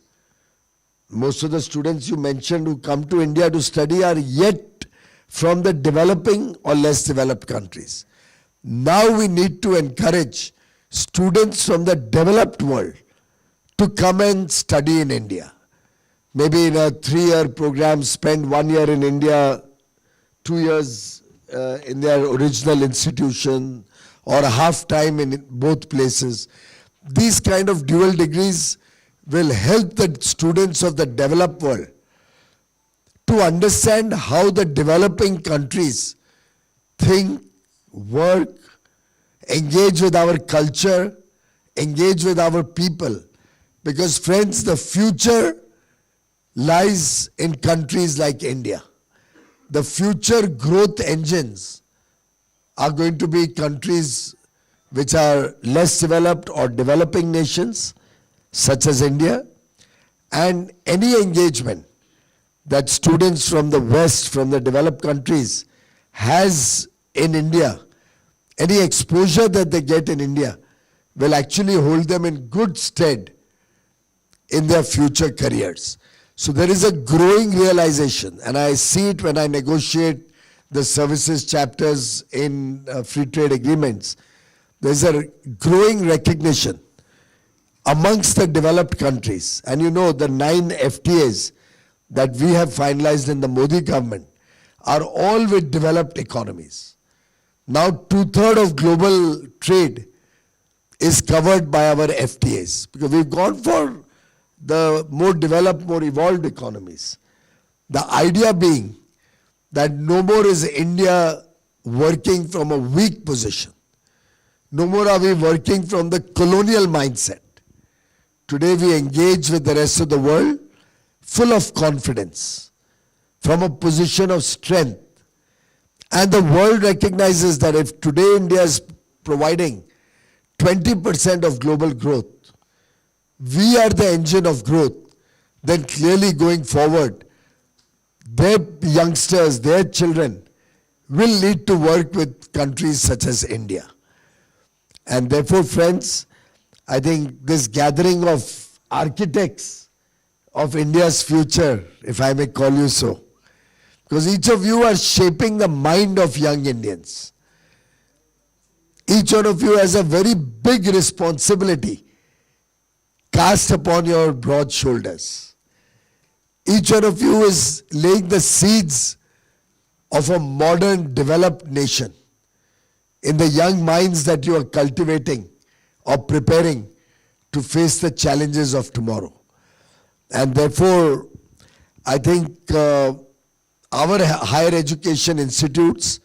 Most of the students you mentioned who come to India to study are yet from the developing or less developed countries. Now we need to encourage students from the developed world to come and study in India. Maybe in a 3-year program, spend 1 year in India, 2 years in their original institution, or half time in both places. These kind of dual degrees will help the students of the developed world to understand how the developing countries think, work, engage with our culture, engage with our people. Because friends, the future lies in countries like India. The future growth engines are going to be countries which are less developed or developing nations, such as India, and any engagement that students from the West, from the developed countries, has in India, any exposure that they get in India will actually hold them in good stead in their future careers. So there is a growing realization, and I see it when I negotiate the services chapters in free trade agreements. There's a growing recognition amongst the developed countries. And you know, the 9 FTAs that we have finalized in the Modi government are all with developed economies. Now 2/3 of global trade is covered by our FTAs, because we've gone for the more developed, more evolved economies. The idea being that no more is India working from a weak position. No more are we working from the colonial mindset. Today we engage with the rest of the world full of confidence, from a position of strength. And the world recognizes that if today India is providing 20% of global growth, we are the engine of growth, then clearly going forward, their youngsters, their children will need to work with countries such as India. And therefore, friends, I think this gathering of architects of India's future, if I may call you so, Because each of you are shaping the mind of young Indians. Each one of you has a very big responsibility cast upon your broad shoulders. Each one of you is laying the seeds of a modern, developed nation in the young minds that you are cultivating or preparing to face the challenges of tomorrow. And therefore, I think our higher education institutes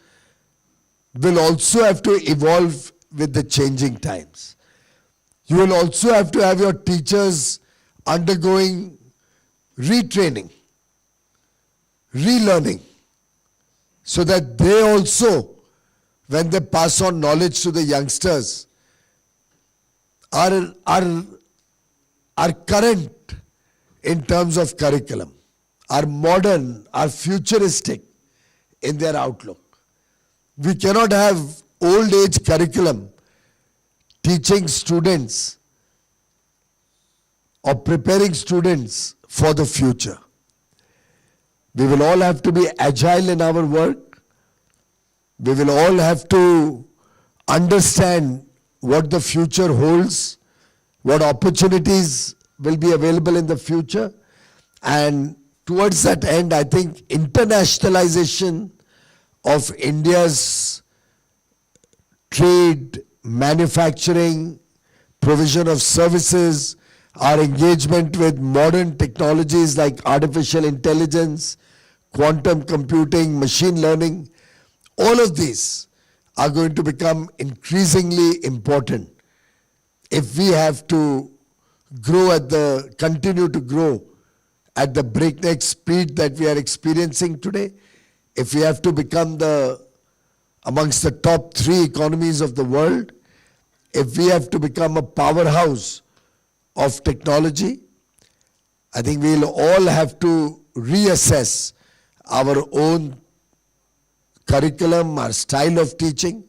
will also have to evolve with the changing times. You will also have to have your teachers undergoing retraining, relearning, so that they also, when they pass on knowledge to the youngsters, are current in terms of curriculum, are modern, are futuristic in their outlook. We cannot have old age curriculum teaching students or preparing students for the future. We will all have to be agile in our work. We will all have to understand what the future holds, what opportunities will be available in the future. And towards that end, I think internationalization of India's trade, manufacturing, provision of services, our engagement with modern technologies like artificial intelligence, quantum computing, machine learning, all of these are going to become increasingly important if we have to continue to grow at the breakneck speed that we are experiencing today, if we have to become amongst the top 3 economies of the world, if we have to become a powerhouse of technology, I think we'll all have to reassess our own curriculum, our style of teaching.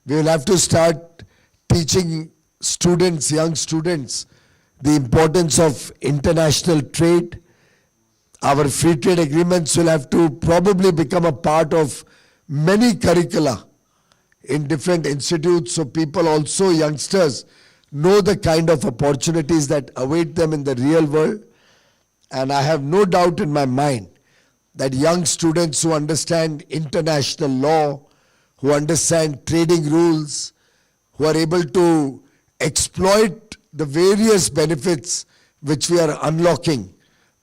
We will have to start teaching students, young students, the importance of international trade. Our free trade agreements will have to probably become a part of many curricula in different institutes, so people also, youngsters, know the kind of opportunities that await them in the real world. And I have no doubt in my mind that young students who understand international law, who understand trading rules, who are able to exploit the various benefits which we are unlocking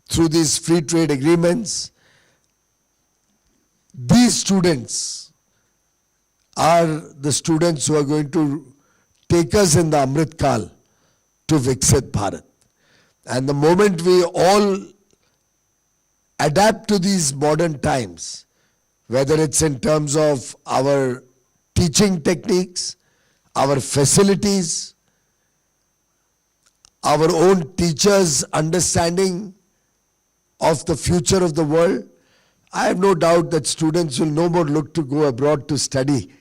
through these free trade agreements, these students are the students who are going to take us in the Amrit Kal to Viksit Bharat. And the moment we all adapt to these modern times, whether it's in terms of our teaching techniques, our facilities, our own teachers' understanding of the future of the world, I have no doubt that students will no more look to go abroad to study,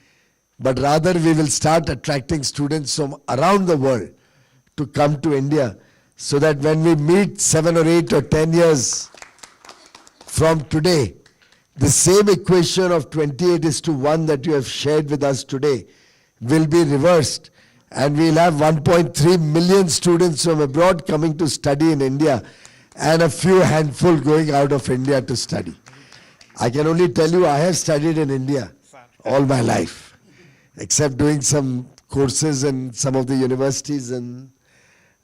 but rather we will start attracting students from around the world to come to India, so that when we meet 7 or 8 or 10 years from today, the same equation of 28:1 that you have shared with us today will be reversed, and we'll have 1.3 million students from abroad coming to study in India and a few handful going out of India to study. I can only tell you I have studied in India all my life, except doing some courses in some of the universities in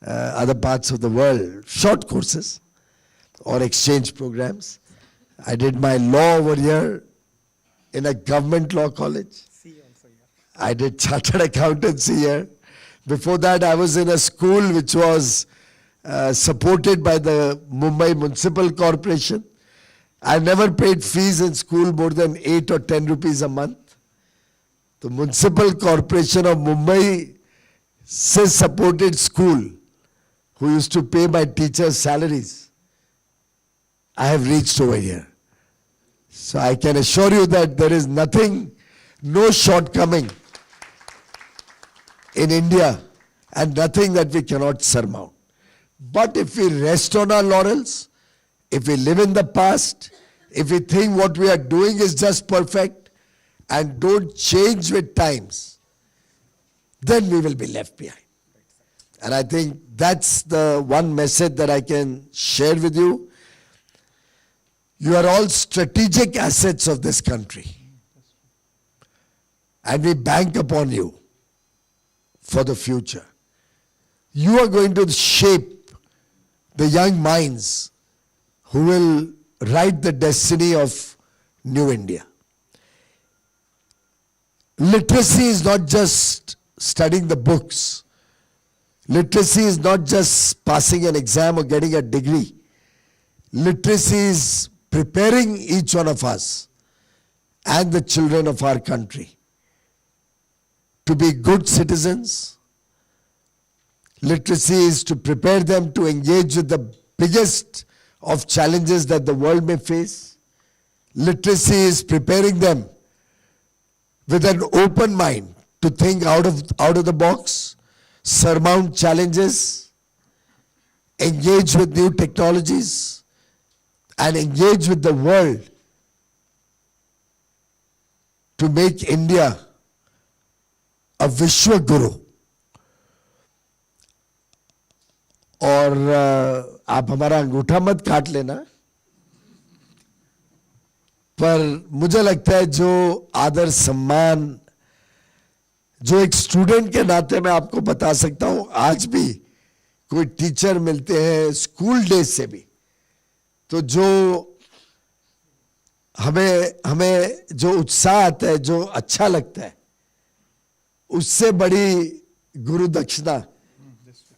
other parts of the world, short courses or exchange programs. I did my law over here in a government law college. I did chartered accountancy here. Before that, I was in a school which was supported by the Mumbai Municipal Corporation. I never paid fees in school more than 8 or 10 rupees a month. The Municipal Corporation of Mumbai supported school, who used to pay my teachers' salaries. I have reached over here. So I can assure you that there is nothing, no shortcoming in India, and nothing that we cannot surmount. But if we rest on our laurels, if we live in the past, if we think what we are doing is just perfect and don't change with times, then we will be left behind. And I think that's the one message that I can share with you. You are all strategic assets of this country. And we bank upon you for the future. You are going to shape the young minds who will write the destiny of New India. Literacy is not just studying the books. Literacy is not just passing an exam or getting a degree. Literacy is preparing each one of us and the children of our country to be good citizens. Literacy is to prepare them to engage with the biggest of challenges that the world may face. Literacy is preparing them with an open mind to think out of the box, surmount challenges, engage with new technologies, and engage with the world to make India a Vishwa Guru. और आप हमारा अंगूठा मत काट लेना, पर मुझे लगता है जो आदर सम्मान जो एक स्टूडेंट के नाते मैं आपको बता सकता हूं, आज भी कोई टीचर मिलते हैं स्कूल डेज से भी, तो जो हमें जो उत्साह आता है, जो अच्छा लगता है, उससे बड़ी गुरु दक्षिणा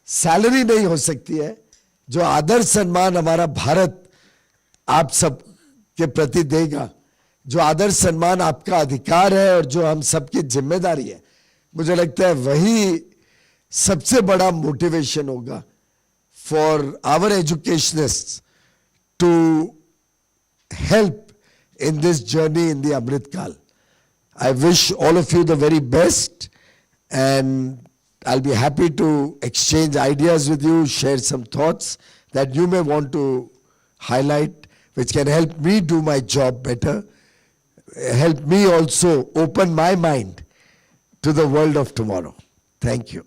सैलरी नहीं हो सकती है. जो आदर सम्मान हमारा भारत आप सब के प्रति देगा, जो आदर सम्मान आपका अधिकार है और जो हम सबकी जिम्मेदारी है, मुझे लगता है वही सबसे बड़ा मोटिवेशन होगा for our educationists to help in this journey in the Amrit Kal. I wish all of you the very best, and I'll be happy to exchange ideas with you, share some thoughts that you may want to highlight, which can help me do my job better, help me also open my mind to the world of tomorrow. Thank you.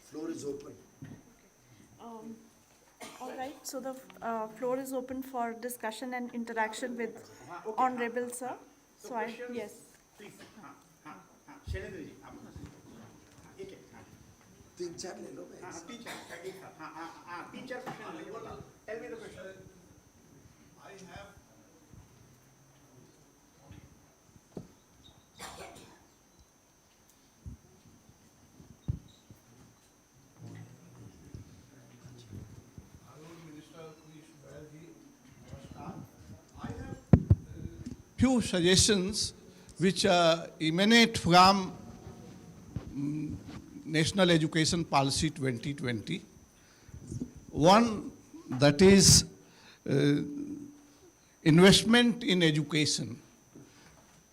Floor is open. All right, so the floor is open for discussion and interaction with Honorable Sir. So I, yes. Please. Shailendra ji, आप एक एक 3-4 ले लो. तीन चार question ले लो. Tell me the question. I have few suggestions which emanate from National Education Policy 2020. One, that is investment in education.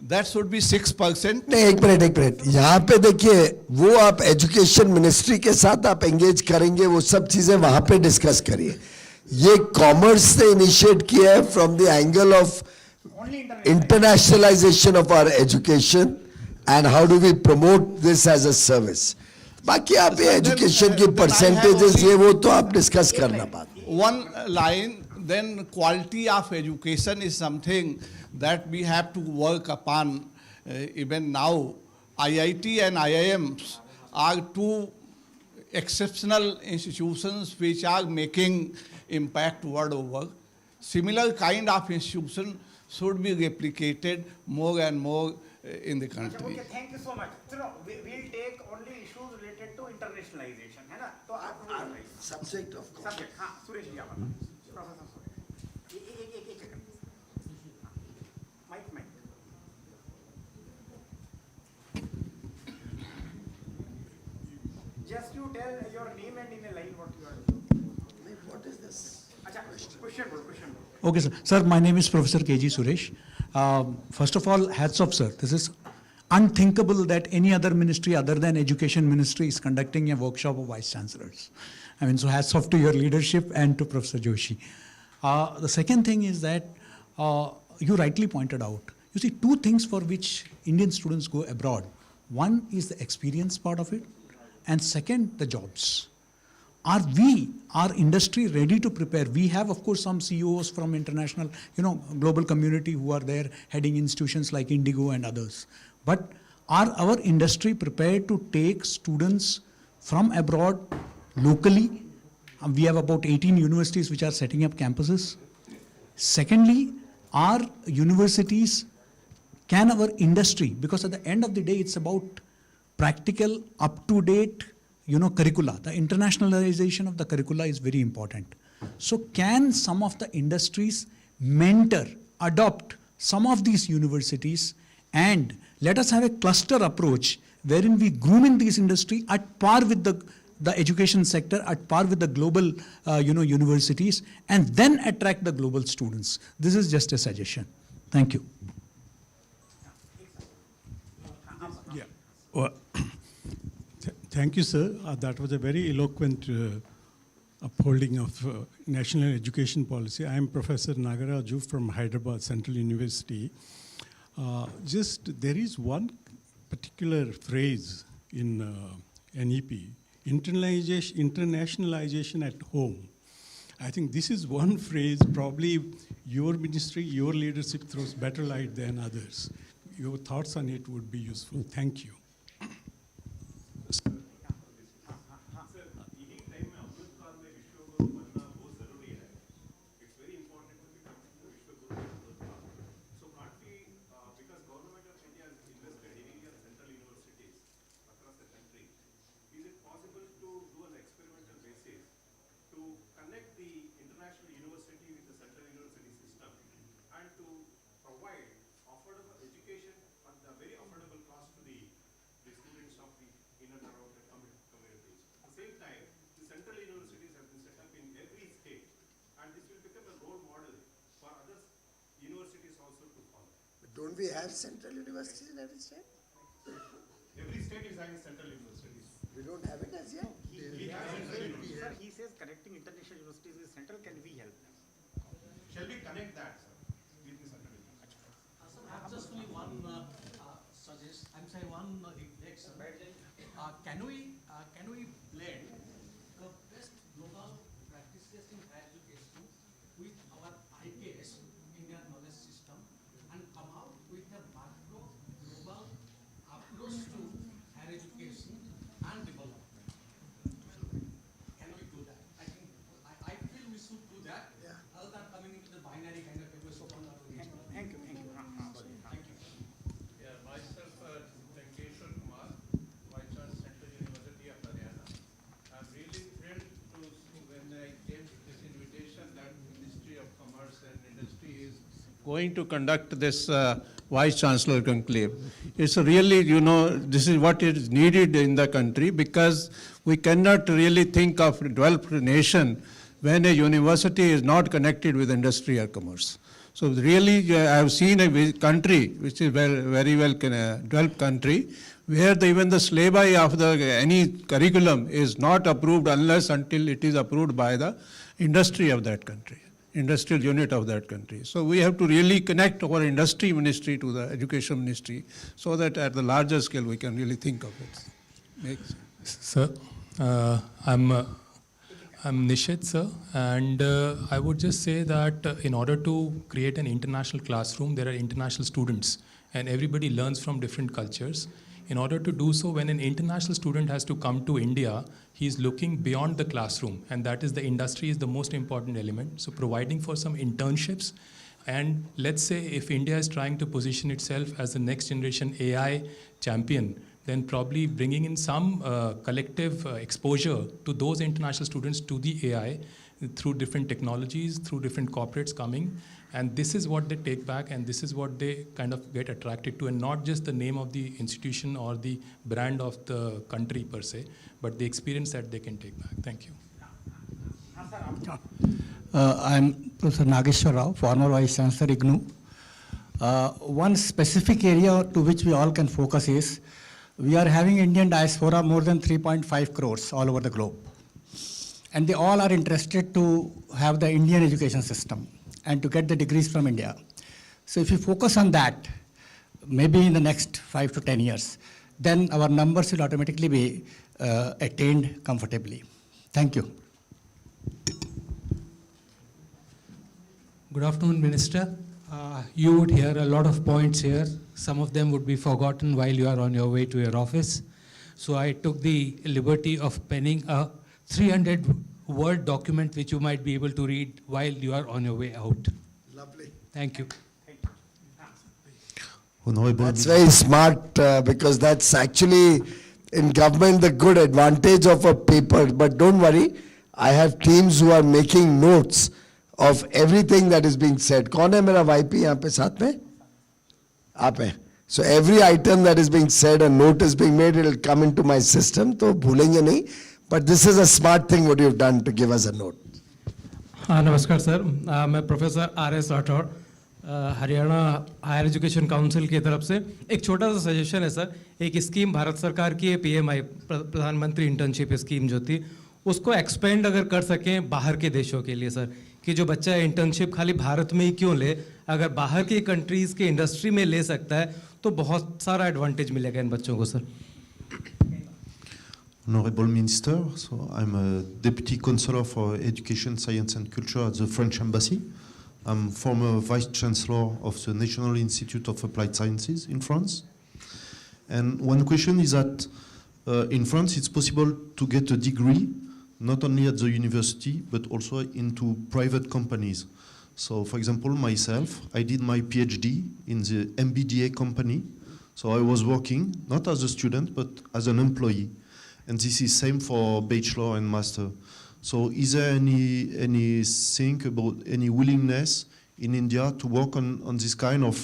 That should be 6%. नहीं, एक minute यहाँ पे देखिए, वो आप एजुकेशन मिनिस्ट्री के साथ आप एंगेज करेंगे, वो सब चीजें वहां पे डिस्कस करिए. ये कॉमर्स ने इनिशिएट किया है from the angle of internationalization of our education and how do we promote this as a service. बाकी आप ये एजुकेशन की परसेंटेजेस ये वो तो आप डिस्कस करना बात. One line, then quality of education is something that we have to work upon even now. IIT and IIMs are two exceptional institutions which are making impact world over. Similar kind of institution should be replicated more and more in the country. Okay, thank you so much. So no, we'll take only issues related to internationalization, है ना? तो आप subject of course. Subject, हाँ, सुरेश जी आप Professor Suresh. एक mic. Just you tell your name and in a line what you are doing. What is this? अच्छा, question. Okay, sir. Sir, my name is Professor K.G. Suresh. First of all, hats off, sir. This is unthinkable that any other ministry other than Education Ministry is conducting a workshop of Vice Chancellors. I mean, so hats off to your leadership and to Professor Joshi. The second thing is that you rightly pointed out, you see, two things for which Indian students go abroad. One is the experience part of it, and second, the jobs. Are we, our industry, ready to prepare? We have, of course, some CEOs from international, global community who are there heading institutions like Indigo and others. But are our industry prepared to take students from abroad locally? We have about 18 universities which are setting up campuses. Secondly, our universities, can our industry, because at the end of the day, it's about practical, up-to-date, curricula. The internationalization of the curricula is very important. So can some of the industries mentor, adopt some of these universities, and let us have a cluster approach wherein we groom in this industry at par with the education sector, at par with the global universities, and then attract the global students. This is just a suggestion. Thank you. Yeah. Well, thank you, sir. That was a very eloquent upholding of national education policy. I am Professor Nagaraju from Hyderabad Central University. There is one particular phrase in NEP, internationalization at home. I think this is one phrase probably your ministry, your leadership throws better light than others. Your thoughts on it would be useful. Thank you. Don't we have central universities in every state? Every state is having central universities. We don't have it as yet. Sir, he says connecting international universities with central, can we help them? Shall we connect that, sir, with the central university? Just only one reflection. Can we blend the best global practices in higher education with our IKS, Indian knowledge system, and come out with a macro global approach to higher education and development? Can we do that? I feel we should do that, rather than coming into the binary kind of a way. So Thank you. Thank you. Yeah, myself, Venkeshwar Kumar, Vice Chancellor, Central University of Haryana. I'm really thrilled when I came to this invitation that Ministry of Commerce and Industry is going to conduct this Vice Chancellor Conclave. It's really, this is what is needed in the country, because we cannot really think of a developed nation when a university is not connected with industry or commerce. So really, I have seen a country which is very well developed country, where even the syllabi of any curriculum is not approved until it is approved by the industry of that country, industrial unit of that country. So we have to really connect our industry ministry to the education ministry, so that at the larger scale we can really think of it. Sir, I'm Nishit, sir, and I would just say that in order to create an international classroom, there are international students, and everybody learns from different cultures. In order to do so, when an international student has to come to India, he's looking beyond the classroom, and that is the industry is the most important element. So providing for some internships, and let's say if India is trying to position itself as the next generation AI champion, then probably bringing in some collective exposure to those international students to the AI through different technologies, through different corporates coming. And this is what they take back, and this is what they kind of get attracted to, and not just the name of the institution or the brand of the country per se, but the experience that they can take back. Thank you. I'm Professor Nageshwar Rao, former Vice Chancellor, IGNOU. One specific area to which we all can focus is, we are having Indian diaspora more than 3.5 crores all over the globe. And they all are interested to have the Indian education system and to get the degrees from India. So if you focus on that, maybe in the next 5 to 10 years, then our numbers will automatically be attained comfortably. Thank you. Good afternoon, Minister. You would hear a lot of points here. Some of them would be forgotten while you are on your way to your office. So I took the liberty of penning a 300-word document which you might be able to read while you are on your way out. Lovely. Thank you. That's very smart because that's actually in government the good advantage of a paper. But don't worry, I have teams who are making notes of everything that is being said. कौन है मेरा YP यहाँ पे साथ में? आप हैं. So every item that is being said, a note is being made, it will come into my system. तो भूलेंगे नहीं. But this is a smart thing what you've done to give us a note. हाँ नमस्कार sir, मैं professor R.S. Rathore Haryana higher education council की तरफ से एक छोटा सा सजेशन है सर. एक स्कीम भारत सरकार की है, PMI प्रधानमंत्री इंटर्नशिप स्कीम जो थी, उसको एक्सपेंड अगर कर सकें बाहर के देशों के लिए सर, कि जो बच्चा इंटर्नशिप खाली भारत में ही क्यों ले, अगर बाहर की कंट्रीज़ के इंडस्ट्री में ले सकता है तो बहुत सारा एडवांटेज मिलेगा इन बच्चों को sir. Honorable Minister, so I'm a Deputy Counselor for Education, Science and Culture at the French Embassy. I'm former Vice Chancellor of the National Institute of Applied Sciences in France. And one question is that in France it's possible to get a degree not only at the university but also into private companies. So for example, myself, I did my PhD in the MBDA company. So I was working not as a student but as an employee. And this is same for bachelor and master. So is there anything about any willingness in India to work on this kind of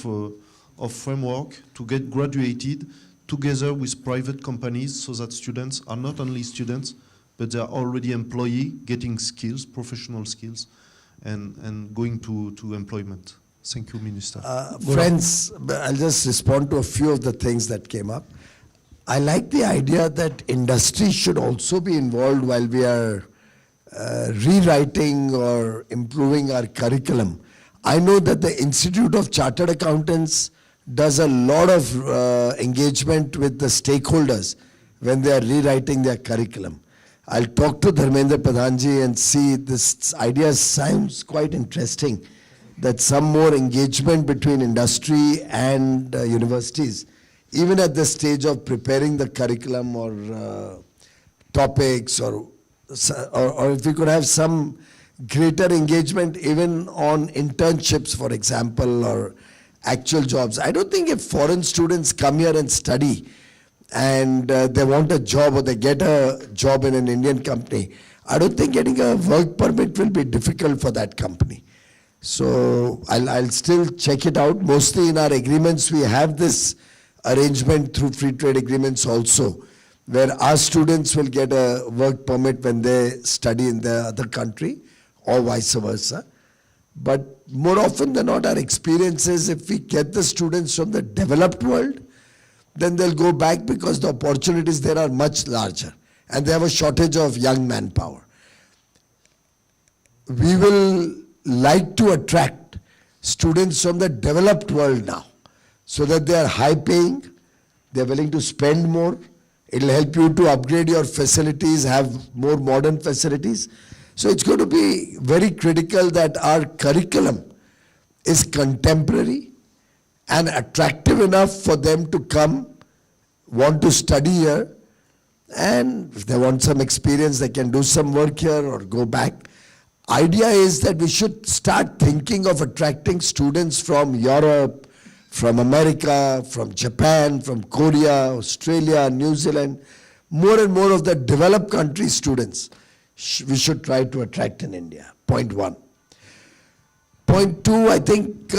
framework to get graduated together with private companies so that students are not only students but they are already employee getting skills, professional skills and going to employment? Thank you, Minister. Friends, I'll just respond to a few of the things that came up. I like the idea that industry should also be involved while we are rewriting or improving our curriculum. I know that the Institute of Chartered Accountants does a lot of engagement with the stakeholders when they are rewriting their curriculum. I'll talk to Dharmendra Pradhanji and see, this idea sounds quite interesting, that some more engagement between industry and universities, even at the stage of preparing the curriculum or topics, or if we could have some greater engagement even on internships, for example, or actual jobs. I don't think if foreign students come here and study and they want a job or they get a job in an Indian company, I don't think getting a work permit will be difficult for that company. So I'll still check it out. Mostly in our agreements we have this arrangement through free trade agreements also, where our students will get a work permit when they study in the other country or vice versa. But more often than not, our experience is if we get the students from the developed world, then they'll go back because the opportunities there are much larger and they have a shortage of young manpower. We will like to attract students from the developed world now, so that they are high paying, they are willing to spend more. It will help you to upgrade your facilities, have more modern facilities. So it's going to be very critical that our curriculum is contemporary and attractive enough for them to come, want to study here, and if they want some experience, they can do some work here or go back. Idea is that we should start thinking of attracting students from Europe, from America, from Japan, from Korea, Australia, New Zealand. More and more of the developed country students we should try to attract in India. Point one. Point two, I think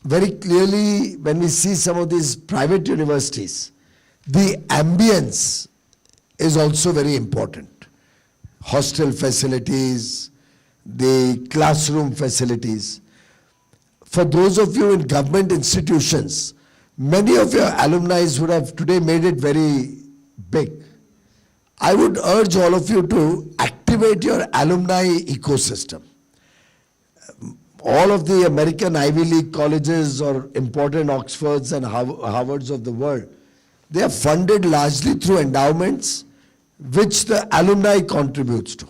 very clearly when we see some of these private universities, the ambience is also very important. Hostel facilities, the classroom facilities. for those of you in government institutions, many of your alumni would have today made it very big. I would urge all of you to activate your alumni ecosystem. All of the American Ivy League colleges or important Oxfords and Harvards of the world, they are funded largely through endowments which the alumni contributes to.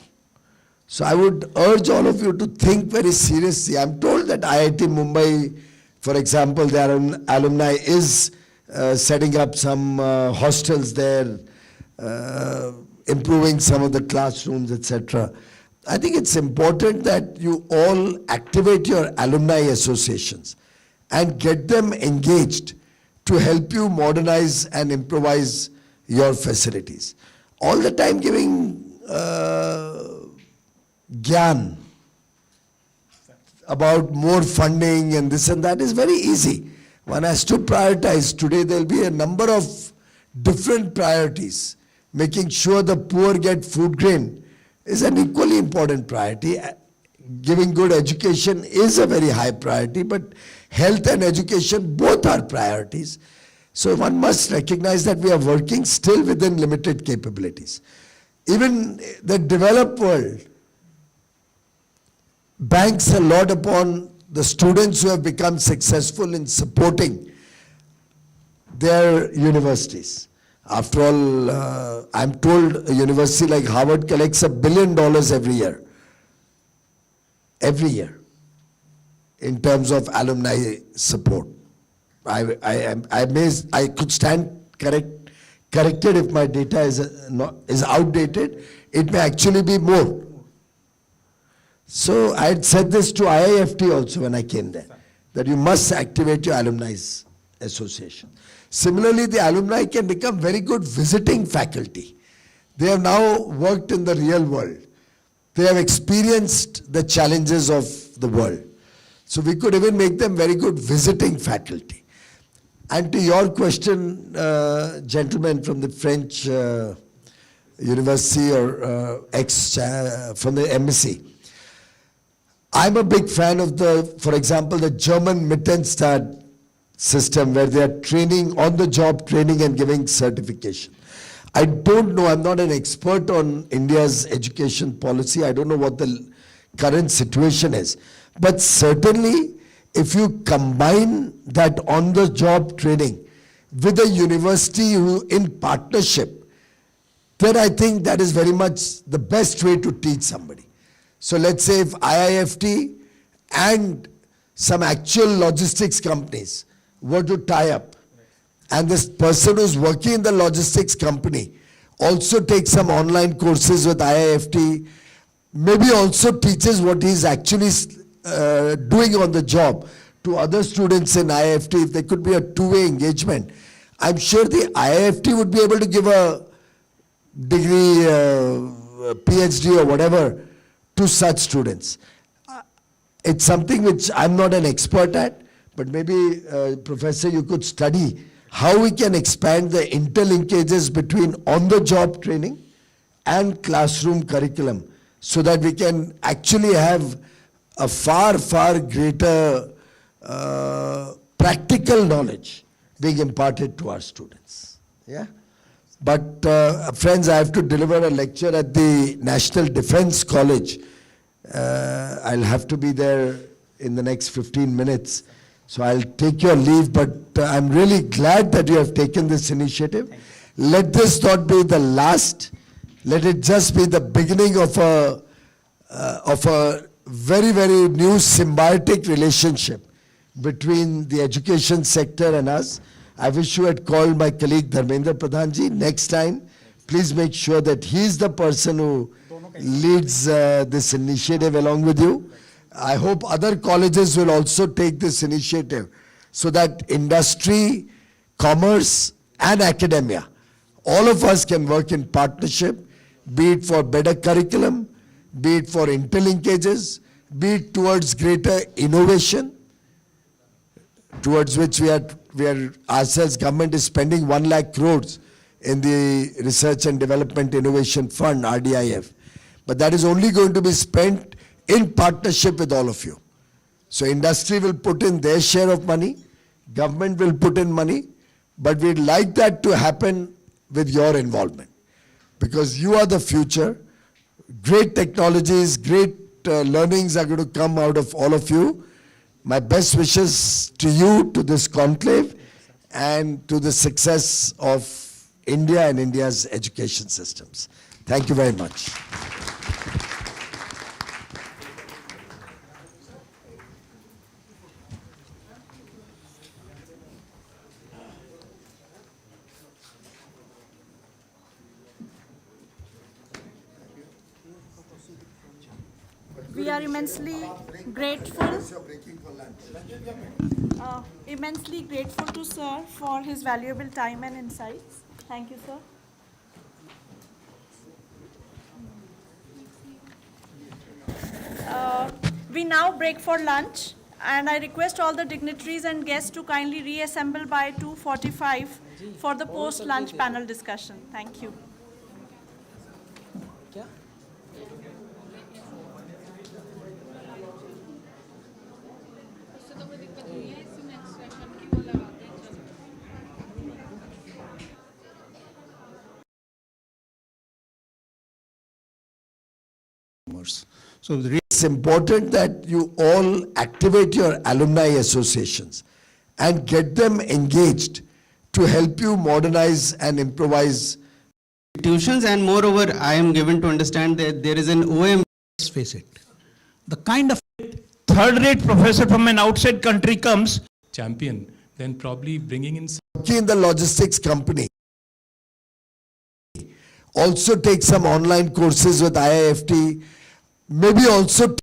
So I would urge all of you to think very seriously. I'm told that IIT Mumbai, for example, their alumni is setting up some hostels there, improving some of the classrooms, etc. I think it's important that you all activate your alumni associations and get them engaged to help you modernize and improvise your facilities. All the time giving gyan about more funding and this and that is very easy. One has to prioritize. Today there will be a number of different priorities. Making sure the poor get food grain is an equally important priority. Giving good education is a very high priority, but health and education both are priorities. So one must recognize that we are working still within limited capabilities. Even the developed world banks a lot upon the students who have become successful in supporting their universities. After all, I'm told a university like Harvard collects $1 billion every year. Every year. In terms of alumni support. I could stand corrected if my data is outdated. It may actually be more. So I had said this to IIFT also when I came there, that you must activate your alumni association. Similarly, the alumni can become very good visiting faculty. They have now worked in the real world. They have experienced the challenges of the world. So we could even make them very good visiting faculty. And to your question, gentlemen from the French university or from the embassy, I'm a big fan of for example, the German Mittelstand system where they are training, on-the-job training and giving certification. I don't know, I'm not an expert on India's education policy. I don't know what the current situation is. But certainly, if you combine that on-the-job training with a university in partnership, then I think that is very much the best way to teach somebody. So let's say if IIFT and some actual logistics companies were to tie up, and this person who's working in the logistics company also takes some online courses with IIFT, maybe also teaches what he's actually doing on the job to other students in IIFT, if there could be a two-way engagement, I'm sure the IIFT would be able to give a degree, PhD or whatever to such students. It's something which I'm not an expert at, but maybe, Professor, you could study how we can expand the interlinkages between on-the-job training and classroom curriculum so that we can actually have a far, far greater practical knowledge being imparted to our students. Yeah? But friends, I have to deliver a lecture at the National Defense College. I'll have to be there in the next 15 minutes. So I'll take your leave, but I'm really glad that you have taken this initiative. Let this not be the last. Let it just be the beginning of a very, very new symbiotic relationship between the education sector and us. I wish you had called my colleague Dharmendra Pradhanji. Next time, please make sure that he's the person who leads this initiative along with you. I hope other colleges will also take this initiative so that industry, commerce and academia, all of us can work in partnership, be it for better curriculum, be it for interlinkages, be it towards greater innovation, towards which we are ourselves, government is spending 1 lakh crores in the Research and Development Innovation Fund, RDIF. But that is only going to be spent in partnership with all of you. So industry will put in their share of money, government will put in money, but we'd like that to happen with your involvement. Because you are the future. Great technologies, great learnings are going to come out of all of you. My best wishes to you, to this conclave, and to the success of India and India's education systems. Thank you very much. We are immensely grateful. Immensely grateful to Sir for his valuable time and insights. Thank you, Sir. We now break for lunch, and I request all the dignitaries and guests to kindly reassemble by 2:45 for the post-lunch panel discussion. Thank you. So it's important that you all activate your alumni associations and get them engaged to help you modernize and improvise Institutions, and moreover, I am given to understand that there is an OM. Let's face it, the kind of third-rate professor from an outside country comes. Champion, then probably bringing in. In the logistics company. Also take some online courses with IIFT. Maybe also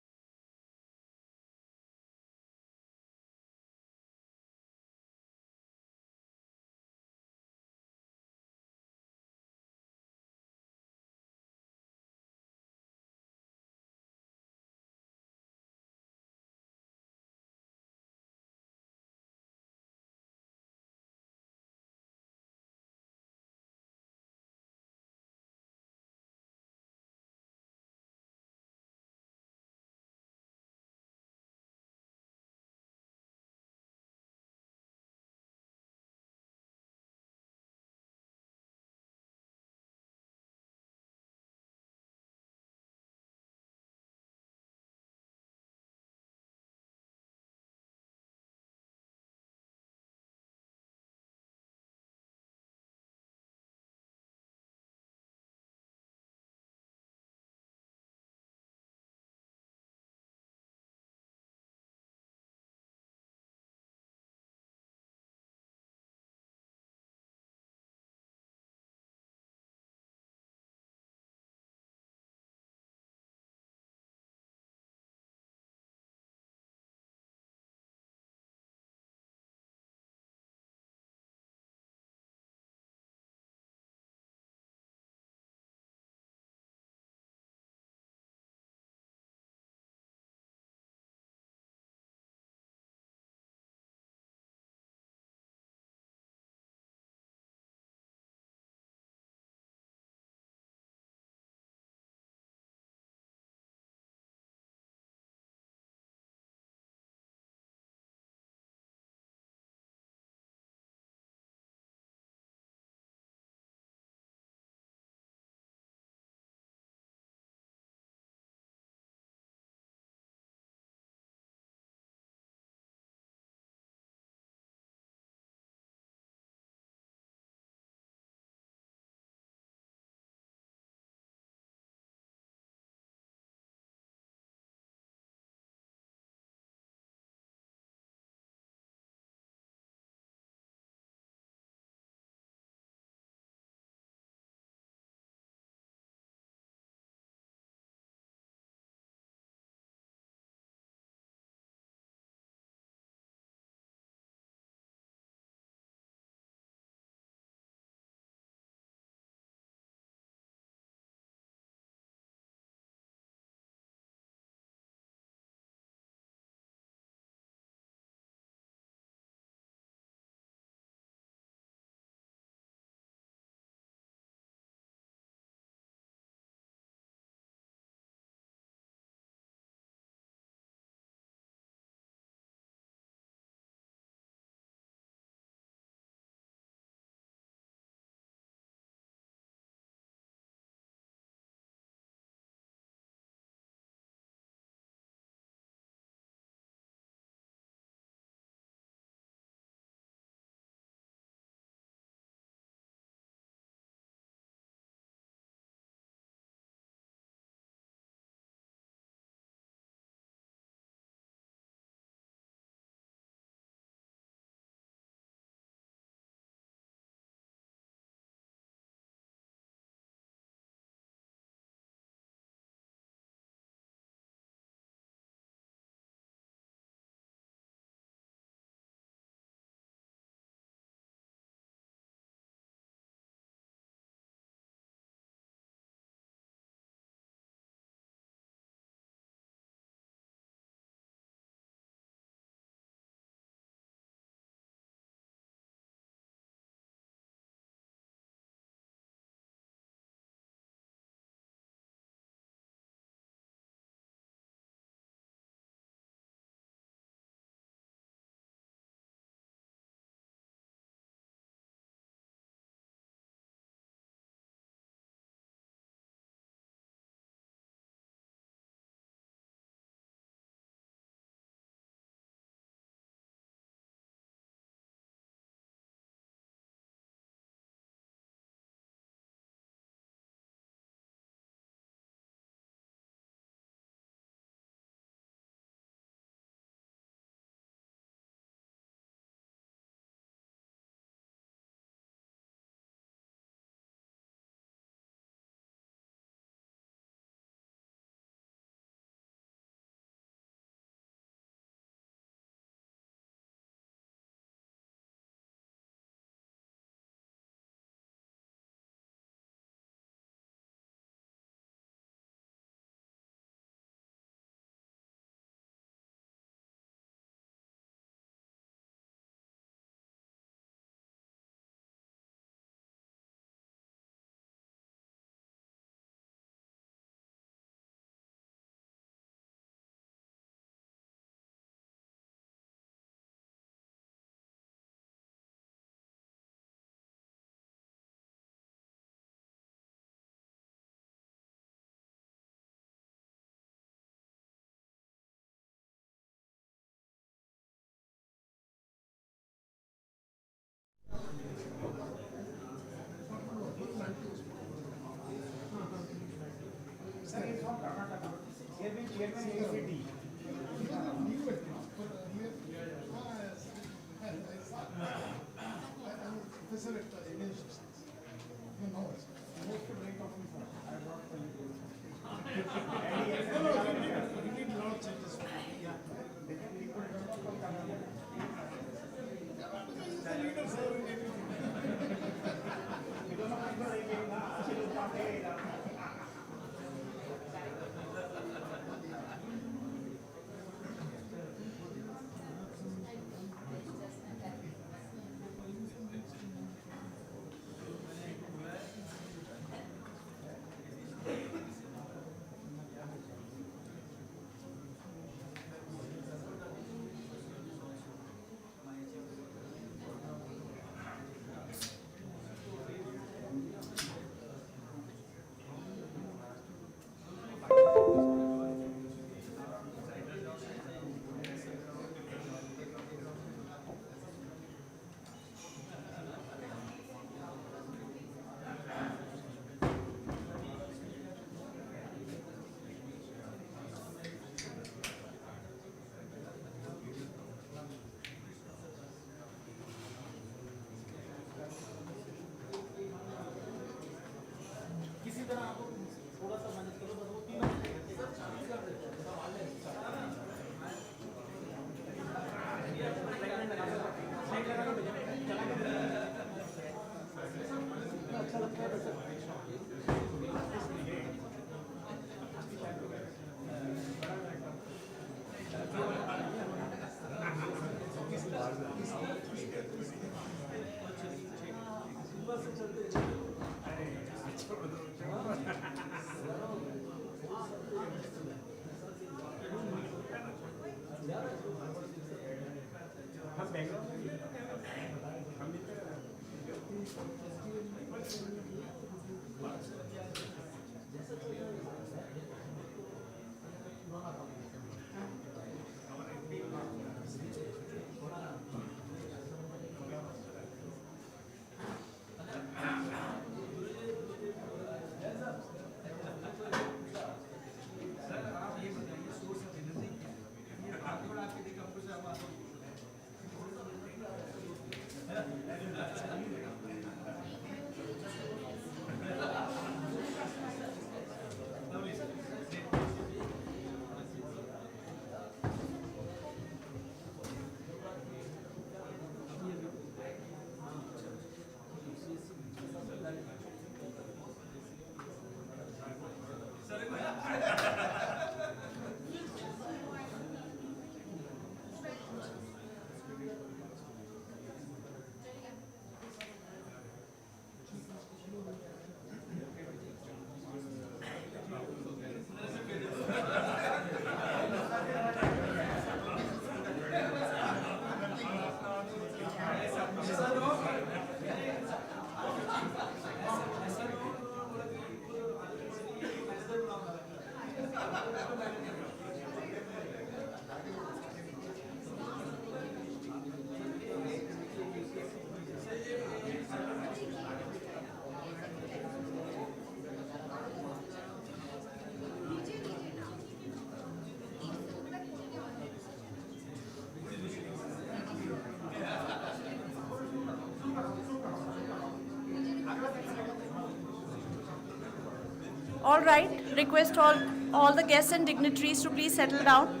All right, request all the guests and dignitaries to please settle down.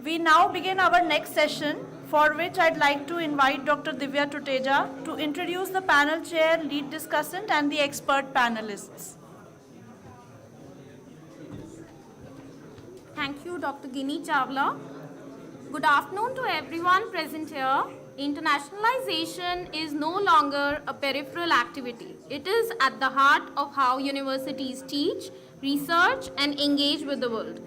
We now begin our next session, for which I'd like to invite Dr. Divya Tuteja to introduce the panel chair, lead discussant, and the expert panelists. Thank you, Dr. Ginny Chawla. Good afternoon to everyone present here. Internationalization is no longer a peripheral activity. It is at the heart of how universities teach, research, and engage with the world.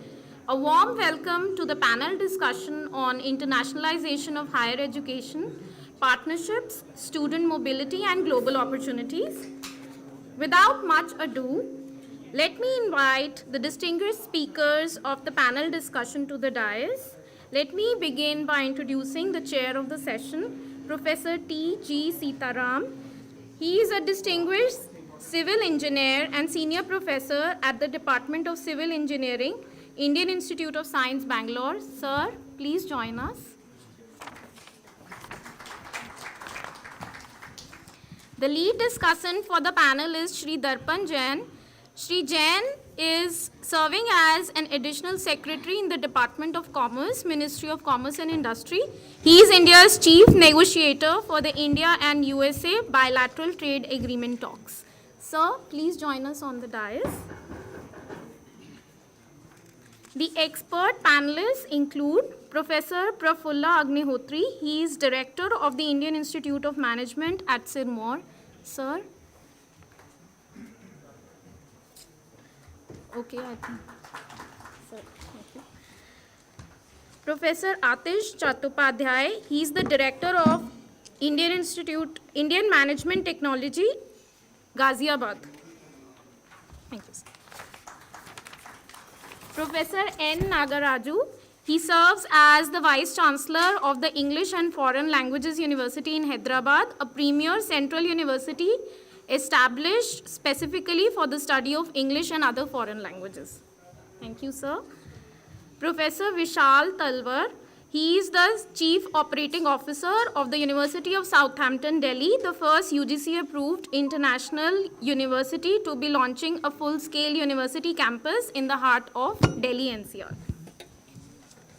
A warm welcome to the panel discussion on internationalization of higher education, partnerships, student mobility, and global opportunities. Without much ado, let me invite the distinguished speakers of the panel discussion to the dais. Let me begin by introducing the chair of the session, Professor T.G. Sitaram. He is a distinguished civil engineer and senior professor at the Department of Civil Engineering, Indian Institute of Science, Bangalore. Sir, please join us. The lead discussant for the panel is Shri Darpan Jain. Shri Jain is serving as an additional secretary in the Department of Commerce, Ministry of Commerce and Industry. He is India's chief negotiator for the India and USA bilateral trade agreement talks. Sir, please join us on the dais. The expert panelists include Professor Prafulla Agnihotri. He is director of the Indian Institute of Management at Sirmaur. Sir. Okay, I think. Sir, thank you. Professor Atish Chattopadhyay. He is the director of Indian Management Technology, Ghaziabad. Thank you, sir. Professor N. Nagaraju. He serves as the Vice Chancellor of the English and Foreign Languages University in Hyderabad, a premier central university established specifically for the study of English and other foreign languages. Thank you, sir. Professor Vishal Talwar. He is the Chief Operating Officer of the University of Southampton, Delhi, the first UGC-approved international university to be launching a full-scale university campus in the heart of Delhi NCR.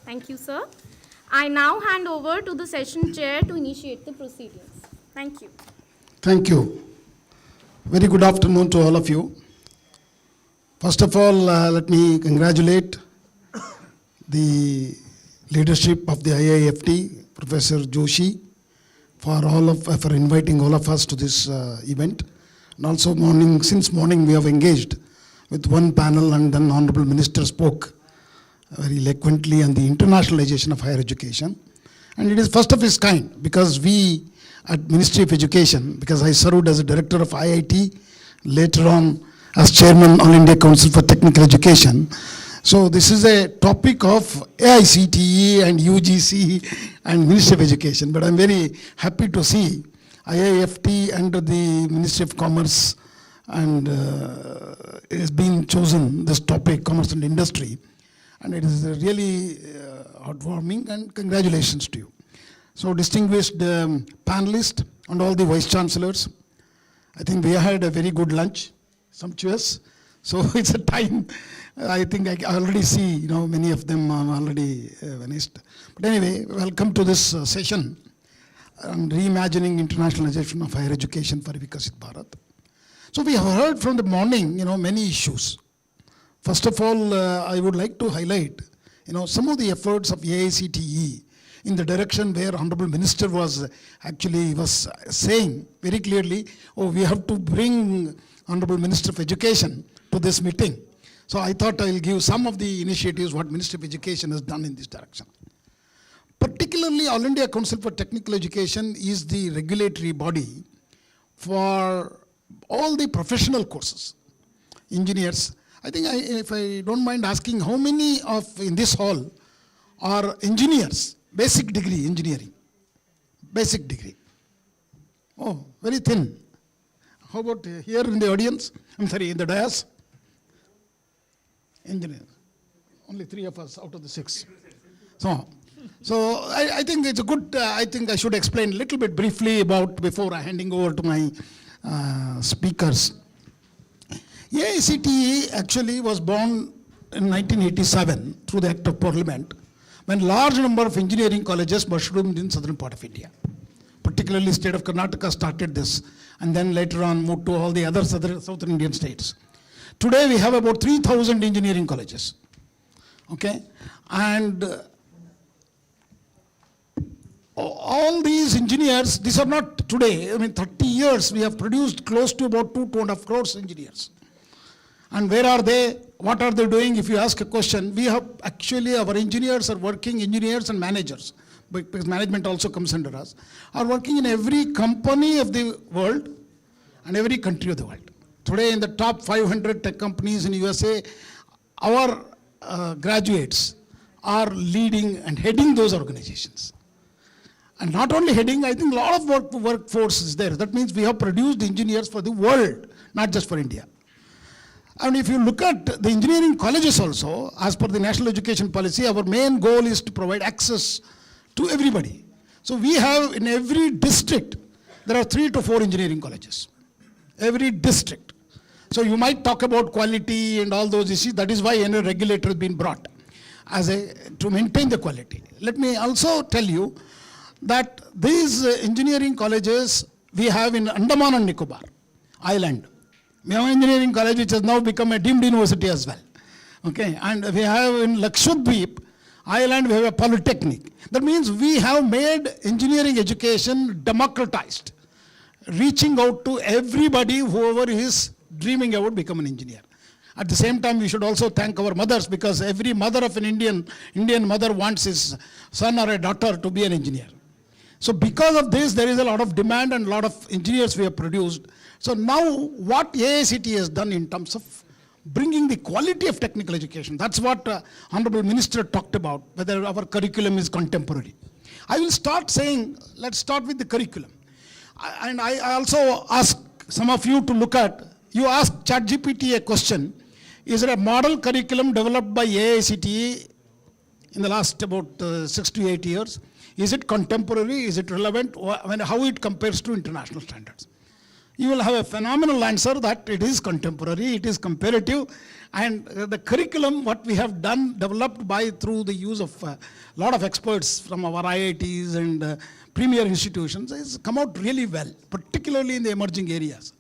Thank you, sir. I now hand over to the session chair to initiate the proceedings. Thank you. Thank you. Very good afternoon to all of you. First of all, let me congratulate the leadership of the IIFT, Professor Joshi, for inviting all of us to this event. And also since morning we have engaged with one panel, and then Honorable Minister spoke very eloquently on the internationalization of higher education. And it is first of its kind, because we at Ministry of Education, because I served as a director of IIT, later on as chairman All India Council for Technical Education. So this is a topic of AICTE and UGC and Ministry of Education. But I'm very happy to see IIFT under the Ministry of Commerce, and it has been chosen, this topic, Commerce and Industry. And it is really heartwarming, and congratulations to you. So distinguished panelists and all the Vice Chancellors, I think we had a very good lunch, sumptuous. So it's a time, I think I already see, many of them are already finished. But anyway, welcome to this session on reimagining internationalization of higher education for Viksit Bharat. So we have heard from the morning, many issues. First of all, I would like to highlight, some of the efforts of AICTE in the direction where Honorable Minister was saying very clearly, we have to bring Honorable Minister of Education to this meeting. So I thought I will give some of the initiatives what Ministry of Education has done in this direction. Particularly, All India Council for Technical Education is the regulatory body for all the professional courses. Engineers, I think if I don't mind asking, how many in this hall are engineers, basic degree engineering, basic degree? Oh, very thin. How about here in the audience? I'm sorry, in the dais? Engineer. Only 3 of us out of the 6. So I think it's a good, I think I should explain a little bit briefly about, before handing over to my speakers. AICTE actually was born in 1987 through the Act of Parliament, when large number of engineering colleges mushroomed in southern part of India. Particularly state of Karnataka started this, and then later on moved to all the other southern Indian states. Today we have about 3,000 engineering colleges. Okay, and all these engineers, these are not today, 30 years we have produced close to about 2.5 crores engineers. And where are they? What are they doing? If you ask a question, we have actually, our engineers are working, engineers and managers, because management also comes under us, are working in every company of the world and every country of the world. Today in the top 500 tech companies in USA, our graduates are leading and heading those organizations. And not only heading, I think a lot of workforce is there. That means we have produced engineers for the world, not just for India. And if you look at the engineering colleges also, as per the national education policy, our main goal is to provide access to everybody. So we have in every district, there are 3 to 4 engineering colleges. Every district. So you might talk about quality and all those issues. That is why any regulator has been brought to maintain the quality. Let me also tell you that these engineering colleges we have in Andaman and Nicobar Island. We have an engineering college which has now become a deemed university as well. Okay, and we have in Lakshadweep Island, we have a polytechnic. That means we have made engineering education democratized, reaching out to everybody, whoever is dreaming about becoming an engineer. At the same time, we should also thank our mothers, because every mother of an Indian mother wants his son or a daughter to be an engineer. So because of this, there is a lot of demand and a lot of engineers we have produced. So now what AICT has done in terms of bringing the quality of technical education, that's what Honorable Minister talked about, whether our curriculum is contemporary. I will start saying, let's start with the curriculum. And I also ask some of you to look at, you ask ChatGPT a question, is it a model curriculum developed by AICTE in the last about 6 to 8 years? Is it contemporary? Is it relevant? How it compares to international standards? You will have a phenomenal answer that it is contemporary, it is comparative, and the curriculum, what we have done, developed through the use of a lot of experts from our IITs and premier institutions, has come out really well, particularly in the emerging areas.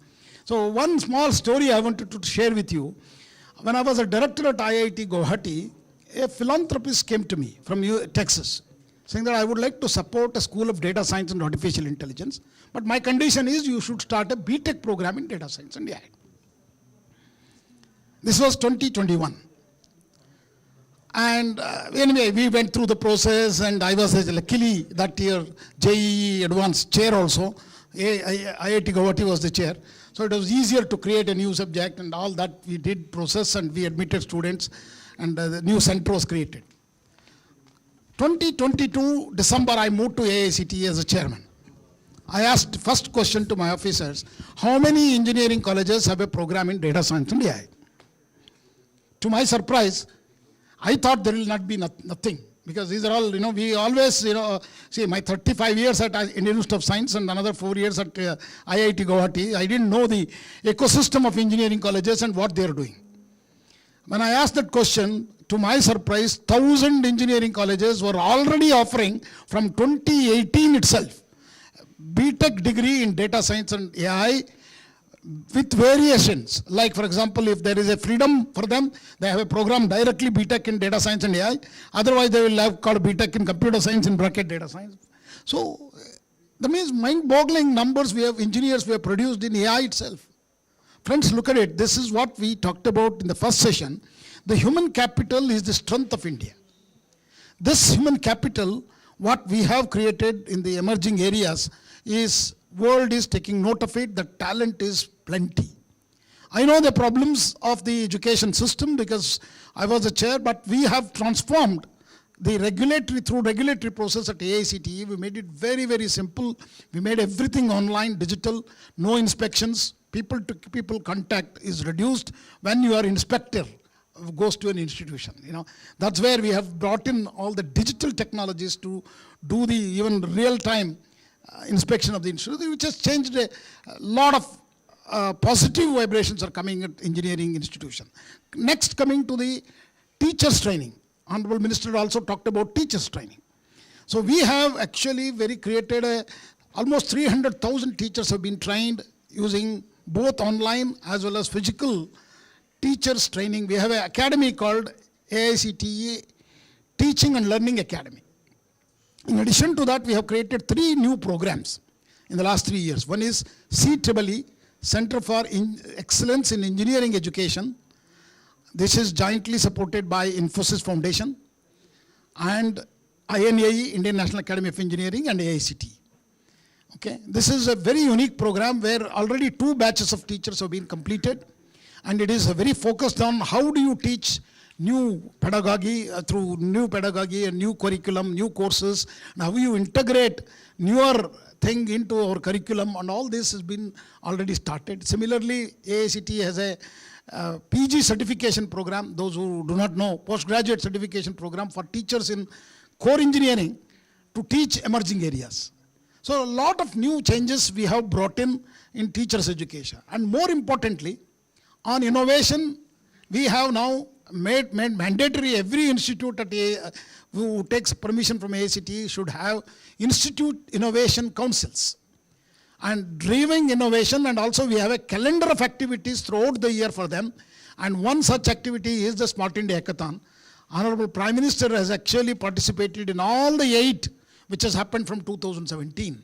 So one small story I wanted to share with you. When I was a director at IIT Guwahati, a philanthropist came to me from Texas, saying that I would like to support a school of data science and artificial intelligence, but my condition is you should start a BTech program in data science and AI. This was 2021. And anyway, we went through the process, and I was luckily that year JEE Advanced Chair also. IIT Guwahati was the chair. So it was easier to create a new subject, and all that we did process, and we admitted students, and the new center was created. 2022 December, I moved to AICTE as a chairman. I asked first question to my officers, how many engineering colleges have a program in data science and AI? To my surprise, I thought there will not be nothing, because these are all, we always, see, my 35 years at Indian Institute of Science and another 4 years at IIT Guwahati, I didn't know the ecosystem of engineering colleges and what they are doing. When I asked that question, to my surprise, 1,000 engineering colleges were already offering from 2018 itself BTech degree in data science and AI with variations. Like, for example, if there is a freedom for them, they have a program directly BTech in data science and AI. Otherwise, they will have called BTech in computer science in bracket data science. So that means mind-boggling numbers we have, engineers we have produced in AI itself. Friends, look at it. This is what we talked about in the first session. The human capital is the strength of India. This human capital, what we have created in the emerging areas, is world is taking note of it. The talent is plenty. I know the problems of the education system because I was a chair, but we have transformed the regulatory process at AICTE. We made it very, very simple. We made everything online, digital, no inspections. People to people contact is reduced when your inspector goes to an institution. That's where we have brought in all the digital technologies to do the even real-time inspection of the institution, which has changed a lot of positive vibrations are coming at engineering institution. Next, coming to the teachers training. Honorable Minister also talked about teachers training. So we have actually created almost 300,000 teachers have been trained using both online as well as physical teachers training. We have an academy called AICTE Teaching and Learning Academy. In addition to that, we have created 3 new programs in the last 3 years. One is CEEE, Center for Excellence in Engineering Education. This is jointly supported by Infosys Foundation and INAE, Indian National Academy of Engineering, and AICTE. Okay, this is a very unique program where already 2 batches of teachers have been completed, and it is very focused on how do you teach new pedagogy, through new pedagogy and new curriculum, new courses, and how you integrate newer thing into our curriculum, and all this has been already started. Similarly, AICT has a PG certification program, those who do not know, postgraduate certification program for teachers in core engineering to teach emerging areas. So a lot of new changes we have brought in teachers' education. And more importantly, on innovation, we have now made mandatory every institute who takes permission from AICT should have institute innovation councils and driving innovation, and also we have a calendar of activities throughout the year for them, and one such activity is the Smart India Hackathon. Honorable Prime Minister has actually participated in all the 8 which has happened from 2017.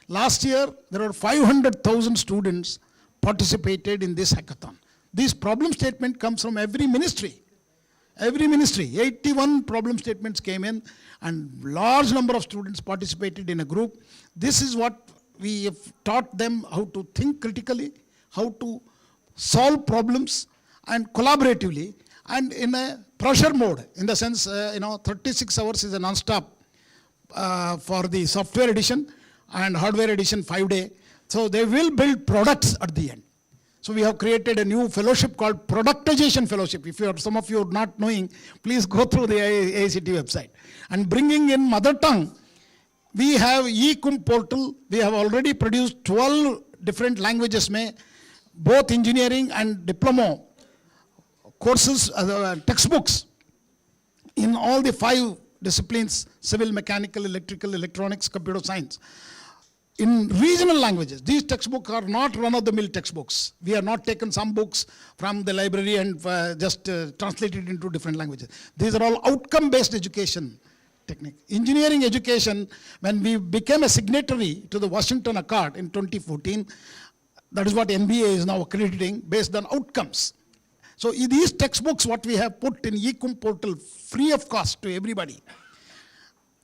Last year there were 500,000 students participated in this hackathon. This problem statement comes from every ministry. Every ministry, 81 problem statements came in, and large number of students participated in a group. This is what we have taught them, how to think critically, how to solve problems, and collaboratively, and in a pressure mode, in the sense, 36 hours is a non-stop for the software edition, and hardware edition 5-day. So they will build products at the end. So we have created a new fellowship called Productization Fellowship. If some of you are not knowing, please go through the AICT website. And bringing in mother tongue, we have e-cum portal. We have already produced 12 different languages, both engineering and diploma courses, textbooks in all the 5 disciplines: civil, mechanical, electrical, electronics, computer science. In regional languages, these textbooks are not run-of-the-mill textbooks. We have not taken some books from the library and just translated into different languages. These are all outcome-based education technique. Engineering education, when we became a signatory to the Washington Accord in 2014, that is what MBA is now accrediting, based on outcomes. So these textbooks, what we have put in e-cum portal free of cost to everybody,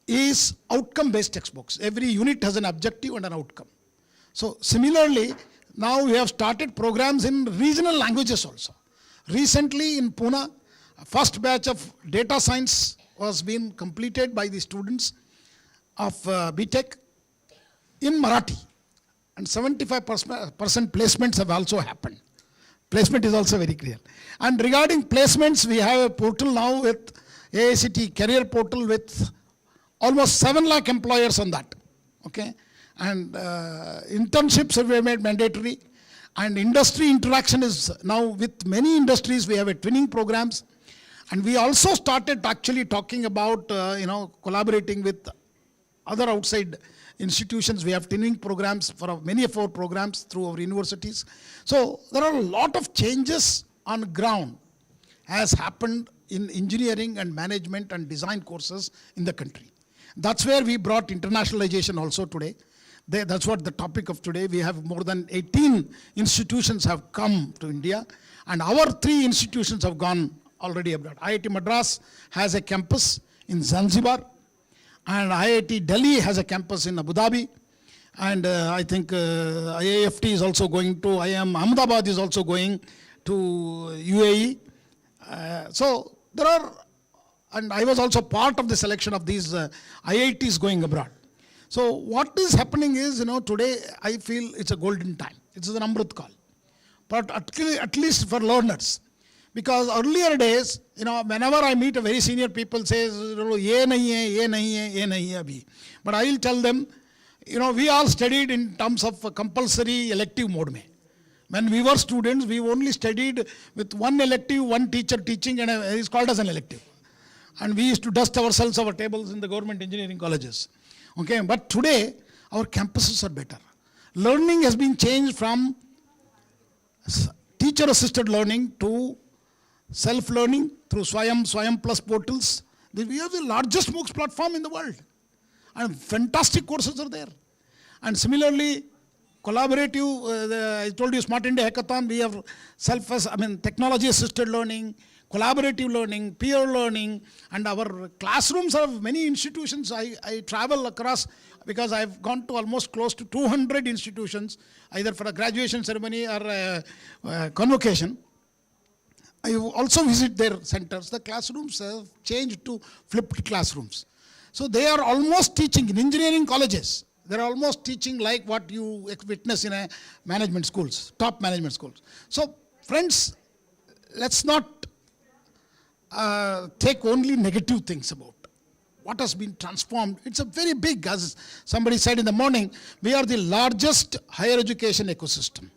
is outcome-based textbooks. Every unit has an objective and an outcome. So similarly, now we have started programs in regional languages also. Recently in Pune, first batch of data science was being completed by the students of BTech in Marathi, and 75% placements have also happened. Placement is also very clear. And regarding placements, we have a portal now with AICT career portal with almost 7 lakh employers on that, okay? And internships have been made mandatory, and industry interaction is now with many industries. We have a twinning programs, and we also started actually talking about, collaborating with other outside institutions. We have twinning programs for many of our programs through our universities. So there are a lot of changes on ground has happened in engineering and management and design courses in the country. That's where we brought internationalization also today. That's what the topic of today. We have more than 18 institutions have come to India, and our 3 institutions have gone already abroad. IIT Madras has a campus in Zanzibar, and IIT Delhi has a campus in Abu Dhabi, and I think IIFT is also going to, IIM Ahmedabad is also going to UAE. So there are, and I was also part of the selection of these IITs going abroad. So what is happening is, today I feel it's a golden time. It's an Amrit Kal. But at least for learners. Because earlier days, whenever I meet a very senior people says, ye nahi hai, ye nahi hai, ye nahi hai abhi. But I will tell them, we all studied in terms of compulsory elective mode mein. When we were students, we only studied with one elective, one teacher teaching, and it's called as an elective. And we used to dust ourselves our tables in the government engineering colleges. Okay, but today, our campuses are better. Learning has been changed from teacher-assisted learning to self-learning through Swayam Plus portals. We have the largest MOOCs platform in the world. And fantastic courses are there. And similarly, collaborative, I told you Smart India Hackathon, we have technology-assisted learning, collaborative learning, peer learning, and our classrooms of many institutions. I travel across because I've gone to almost close to 200 institutions, either for a graduation ceremony or a convocation. I also visit their centers. The classrooms have changed to flipped classrooms. So they are almost teaching in engineering colleges. They're almost teaching like what you witness in a management schools, top management schools. So friends, let's not take only negative things about what has been transformed. It's a very big, as somebody said in the morning, we are the largest higher education ecosystem.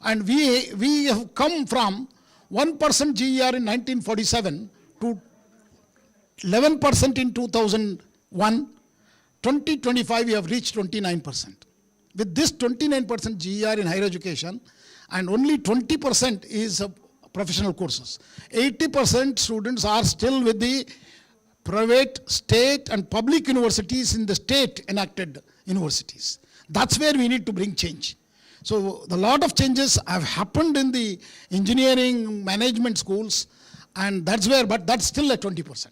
And we have come from 1% GER in 1947 to 11% in 2001. 2025 we have reached 29%. With this 29% GER in higher education, and only 20% is professional courses. 80% students are still with the private, state and public universities in the state enacted universities. That's where we need to bring change. So a lot of changes have happened in the engineering management schools, and that's where, but that's still at 20%.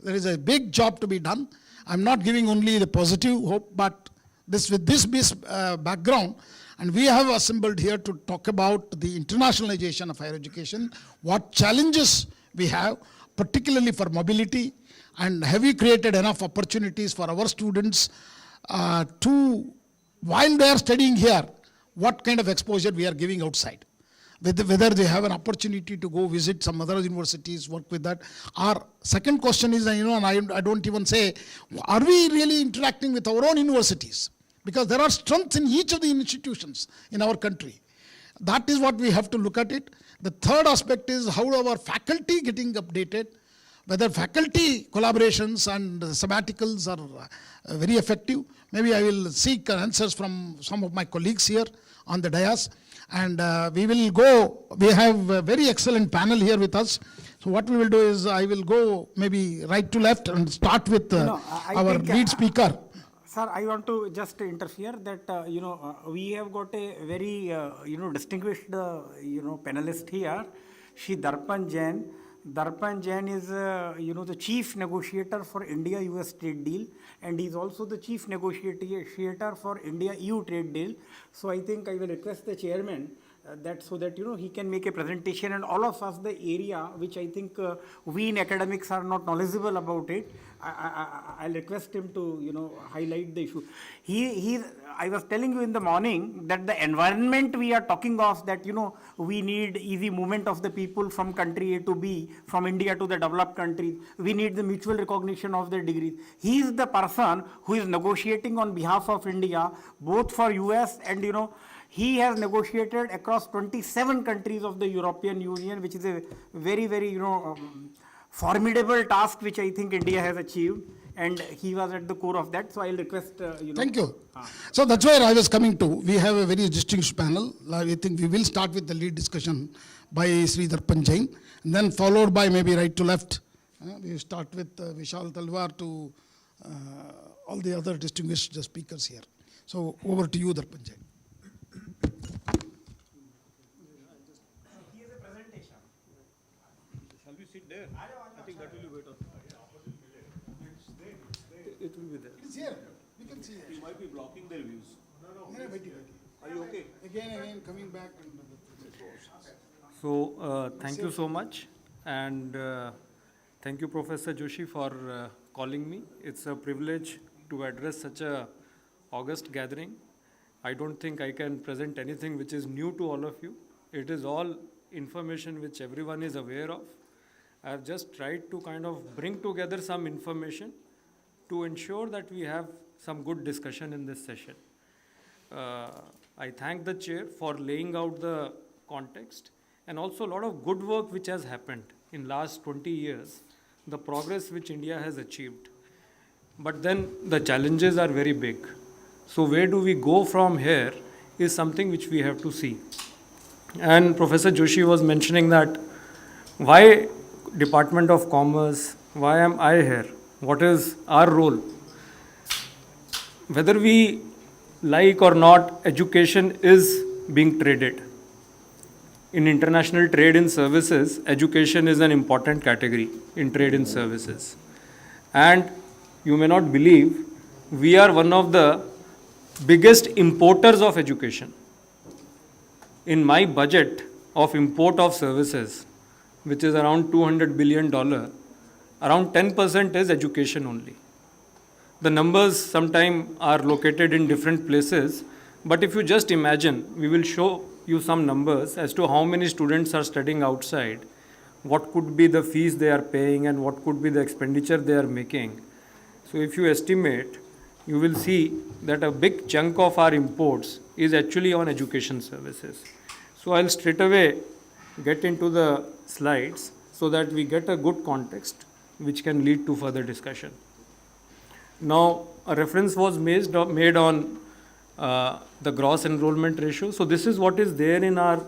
There is a big job to be done. I'm not giving only the positive hope, but with this background, and we have assembled here to talk about the internationalization of higher education, what challenges we have, particularly for mobility, and have we created enough opportunities for our students to, while they are studying here, what kind of exposure we are giving outside. Whether they have an opportunity to go visit some other universities, work with that. Our second question is, and I don't even say, are we really interacting with our own universities? Because there are strengths in each of the institutions in our country. That is what we have to look at it. The third aspect is how our faculty getting updated, whether faculty collaborations and sabbaticals are very effective. Maybe I will seek answers from some of my colleagues here on the dais. And we will go, we have a very excellent panel here with us. So what we will do is I will go maybe right to left and start with our lead speaker. Sir, I want to just interfere that, we have got a very, distinguished, panelist here, Shri Darpan Jain. Darpan Jain is, the chief negotiator for India-US trade deal, and he is also the chief negotiator for India-EU trade deal. So I think I will request the chairman so that he can make a presentation, and all of us the area which I think we in academics are not knowledgeable about it. I'll request him to highlight the issue. I was telling you in the morning that the environment we are talking of, that we need easy movement of the people from country A to B, from India to the developed countries. We need the mutual recognition of their degrees. He is the person who is negotiating on behalf of India, both for US and he has negotiated across 27 countries of the European Union, which is a very, very, formidable task which I think India has achieved, and he was at the core of that. So I'll request, Thank you. So that's where I was coming to. We have a very distinguished panel. I think we will start with the lead discussion by Sri Darpan Jain, and then followed by maybe right to left. We start with Vishal Talwar to all the other distinguished speakers here. So over to you, Darpan Jain. Shall we sit there? I think that will be better. It will be there. It's here. We can see it. You might be blocking their views. No, Are you okay? Again, coming back. So, thank you so much. And thank you, Professor Joshi, for calling me. It's a privilege to address such a august gathering. I don't think I can present anything which is new to all of you. It is all information which everyone is aware of. I have just tried to kind of bring together some information to ensure that we have some good discussion in this session. I thank the chair for laying out the context, and also a lot of good work which has happened in last 20 years, the progress which India has achieved. But then the challenges are very big. So where do we go from here is something which we have to see. And Professor Joshi was mentioning that why Department of Commerce, why am I here? What is our role? Whether we like or not, education is being traded. In international trade in services, education is an important category in trade in services. And you may not believe, we are one of the biggest importers of education. In my budget of import of services, which is around $200 billion, around 10% is education only. The numbers sometimes are located in different places, but if you just imagine, we will show you some numbers as to how many students are studying outside, what could be the fees they are paying and what could be the expenditure they are making. So if you estimate, you will see that a big chunk of our imports is actually on education services. So I'll straight away get into the slides so that we get a good context which can lead to further discussion. Now, a reference was made on the gross enrollment ratio. So this is what is there in our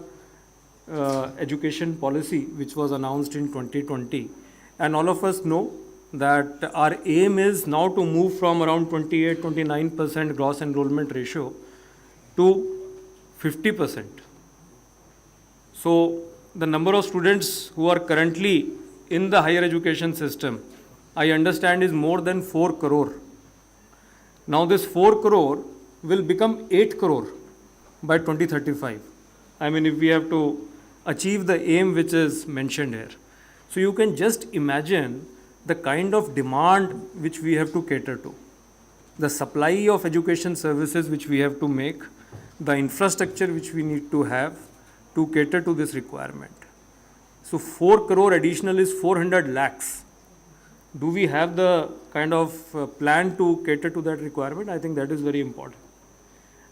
education policy, which was announced in 2020. And all of us know that our aim is now to move from around 28-29% gross enrollment ratio to 50%. So the number of students who are currently in the higher education system, I understand, is more than 4 crore. Now this 4 crore will become 8 crore by 2035. I mean, if we have to achieve the aim which is mentioned here. So you can just imagine the kind of demand which we have to cater to, the supply of education services which we have to make, the infrastructure which we need to have to cater to this requirement. So 4 crore additional is 400 lakhs. Do we have the kind of plan to cater to that requirement? I think that is very important.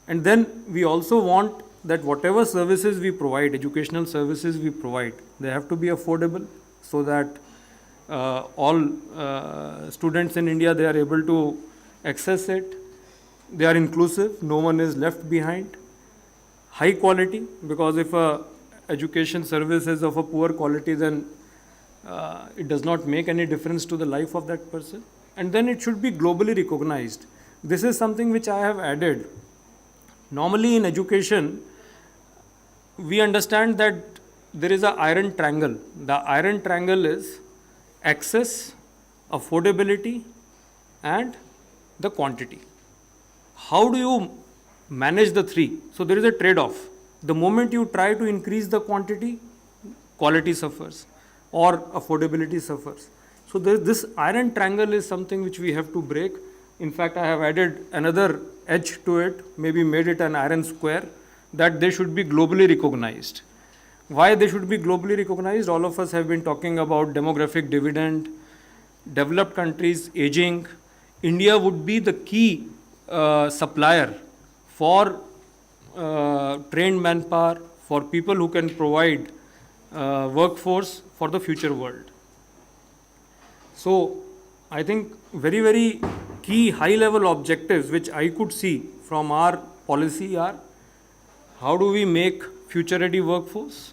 And then we also want that whatever services we provide, educational services we provide, they have to be affordable so that all students in India, they are able to access it. They are inclusive, no one is left behind. High quality, because if education service is of a poor quality, then it does not make any difference to the life of that person. And then it should be globally recognized. This is something which I have added. Normally in education, we understand that there is an iron triangle. The iron triangle is access, affordability, and the quantity. How do you manage the three? So there is a trade-off. The moment you try to increase the quantity, quality suffers or affordability suffers. So this iron triangle is something which we have to break. In fact, I have added another edge to it, maybe made it an iron square, that they should be globally recognized. Why they should be globally recognized? All of us have been talking about demographic dividend, developed countries aging. India would be the key supplier for trained manpower, for people who can provide workforce for the future world. So I think very, very key high-level objectives which I could see from our policy are: how do we make future-ready workforce?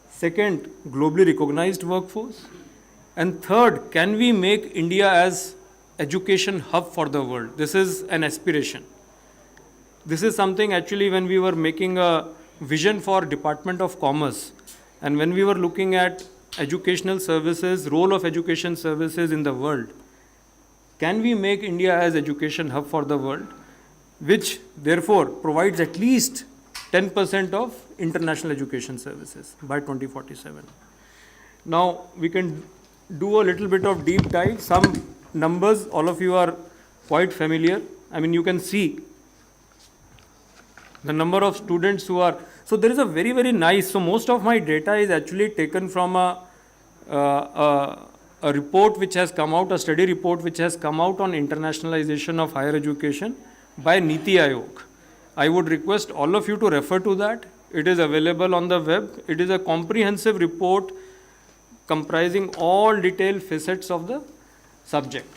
Second, globally recognized workforce. And third, can we make India as education hub for the world? This is an aspiration. This is something actually when we were making a vision for Department of Commerce, and when we were looking at educational services, role of education services in the world, can we make India as education hub for the world, which therefore provides at least 10% of international education services by 2047. Now we can do a little bit of deep dive. Some numbers, all of you are quite familiar. I mean, you can see the number of students who are, so there is a very, very nice, so most of my data is actually taken from a report which has come out, a study report which has come out on internationalization of higher education by Niti Aayog. I would request all of you to refer to that. It is available on the web. It is a comprehensive report comprising all detailed facets of the subject.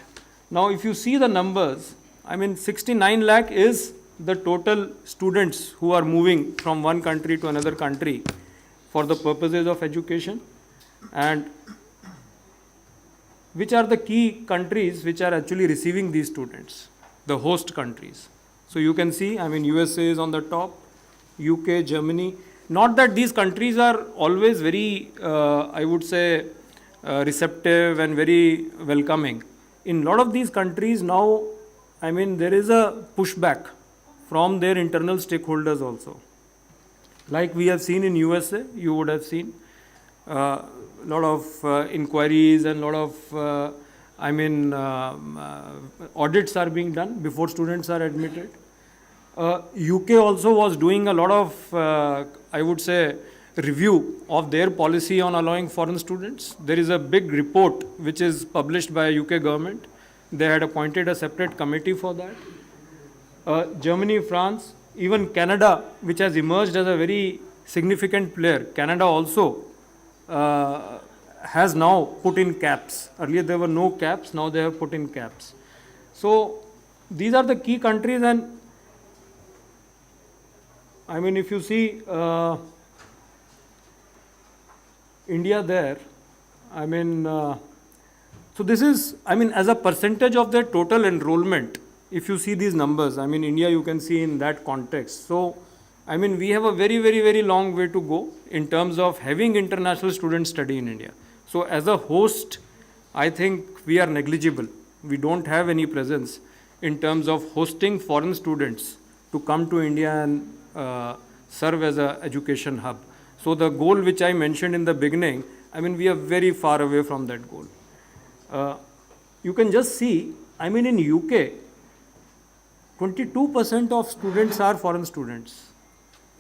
Now, if you see the numbers, I mean, 69 lakh is the total students who are moving from one country to another country for the purposes of education. And which are the key countries which are actually receiving these students? The host countries. So you can see, I mean, USA is on the top, UK, Germany. Not that these countries are always very, I would say, receptive and very welcoming. In a lot of these countries now, I mean, there is a pushback from their internal stakeholders also. Like we have seen in USA, you would have seen, lot of inquiries and lot of, audits are being done before students are admitted. UK also was doing a lot of, I would say, review of their policy on allowing foreign students. There is a big report which is published by UK government. They had appointed a separate committee for that. Germany, France, even Canada, which has emerged as a very significant player. Canada also has now put in caps. Earlier there were no caps, now they have put in caps. So these are the key countries, and if you see India there, so this is, as a percentage of the total enrollment, if you see these numbers, India you can see in that context. So, we have a very, very, very long way to go in terms of having international students study in India. So, as a host, I think we are negligible. We don't have any presence in terms of hosting foreign students to come to India and serve as an education hub. So the goal which I mentioned in the beginning, we are very far away from that goal. You can just see, in UK, 22% of students are foreign students.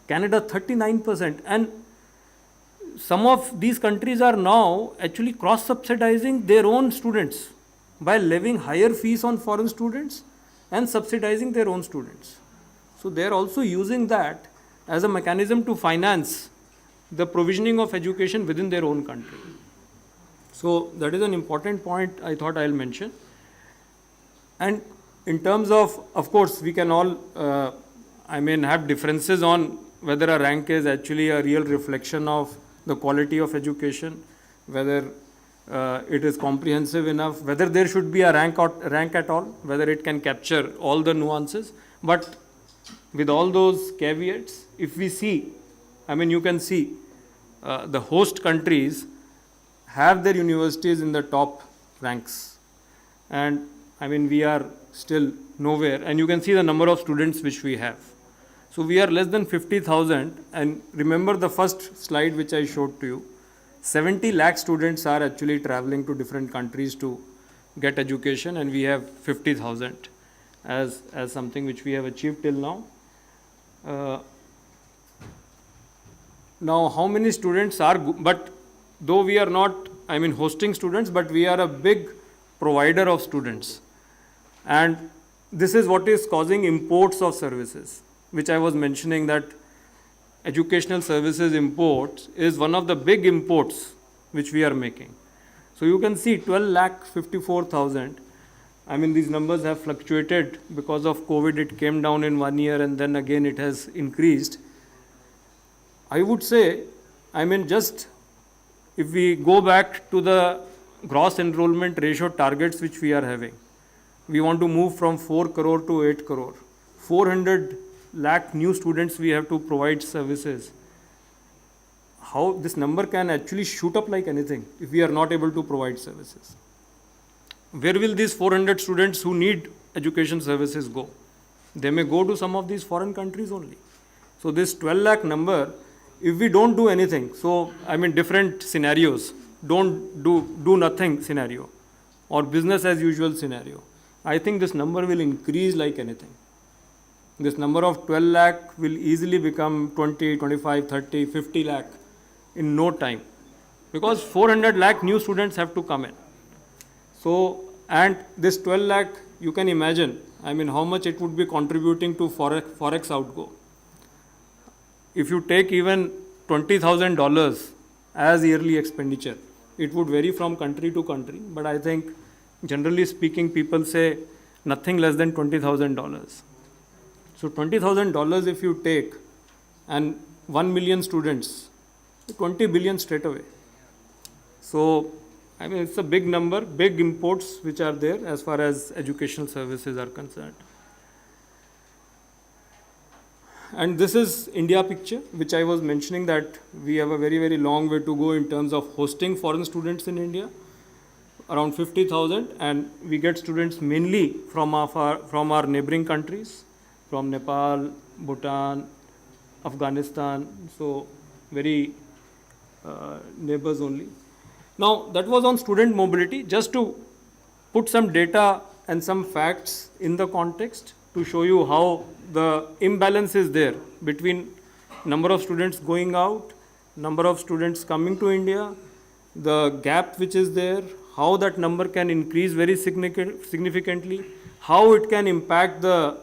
Canada, 39%. And some of these countries are now actually cross-subsidizing their own students by levying higher fees on foreign students and subsidizing their own students. So they are also using that as a mechanism to finance the provisioning of education within their own country. So that is an important point I thought I'll mention. And in terms of course, we can all, have differences on whether a rank is actually a real reflection of the quality of education, whether it is comprehensive enough, whether there should be a rank at all, whether it can capture all the nuances. But with all those caveats, if we see, you can see the host countries have their universities in the top ranks. And we are still nowhere. And you can see the number of students which we have. So we are less than 50,000. And remember the first slide which I showed to you, 70 lakh students are actually traveling to different countries to get education, and we have 50,000 as something which we have achieved till now. Now, how many students are, but though we are not, hosting students, but we are a big provider of students. And this is what is causing imports of services, which I was mentioning, that educational services imports is one of the big imports which we are making. So you can see 12,54,000. These numbers have fluctuated because of COVID. It came down in 1 year and then again it has increased. I would say, just if we go back to the gross enrollment ratio targets which we are having, we want to move from 4 crore to 8 crore. 400 lakh new students we have to provide services. How this number can actually shoot up like anything if we are not able to provide services? Where will these 400 students who need education services go? They may go to some of these foreign countries only. So this 12 lakh number, if we don't do anything, so different scenarios, don't do nothing scenario or business as usual scenario, I think this number will increase like anything. This number of 12 lakh will easily become 20, 25, 30, 50 lakh in no time, because 400 lakh new students have to come in. So, and this 12 lakh, you can imagine, how much it would be contributing to forex outgo. If you take even $20,000 as yearly expenditure, it would vary from country to country, but I think generally speaking, people say nothing less than $20,000. So $20,000 if you take, and 1 million students, 20 billion straight away. So, it's a big number, big imports which are there as far as educational services are concerned. And this is India picture, which I was mentioning, that we have a very, very long way to go in terms of hosting foreign students in India, around 50,000, and we get students mainly from our neighboring countries, from Nepal, Bhutan, Afghanistan, so very neighbors only. Now, that was on student mobility. Just to put some data and some facts in the context to show you how the imbalance is there between number of students going out, number of students coming to India, the gap which is there, how that number can increase very significantly, how it can impact the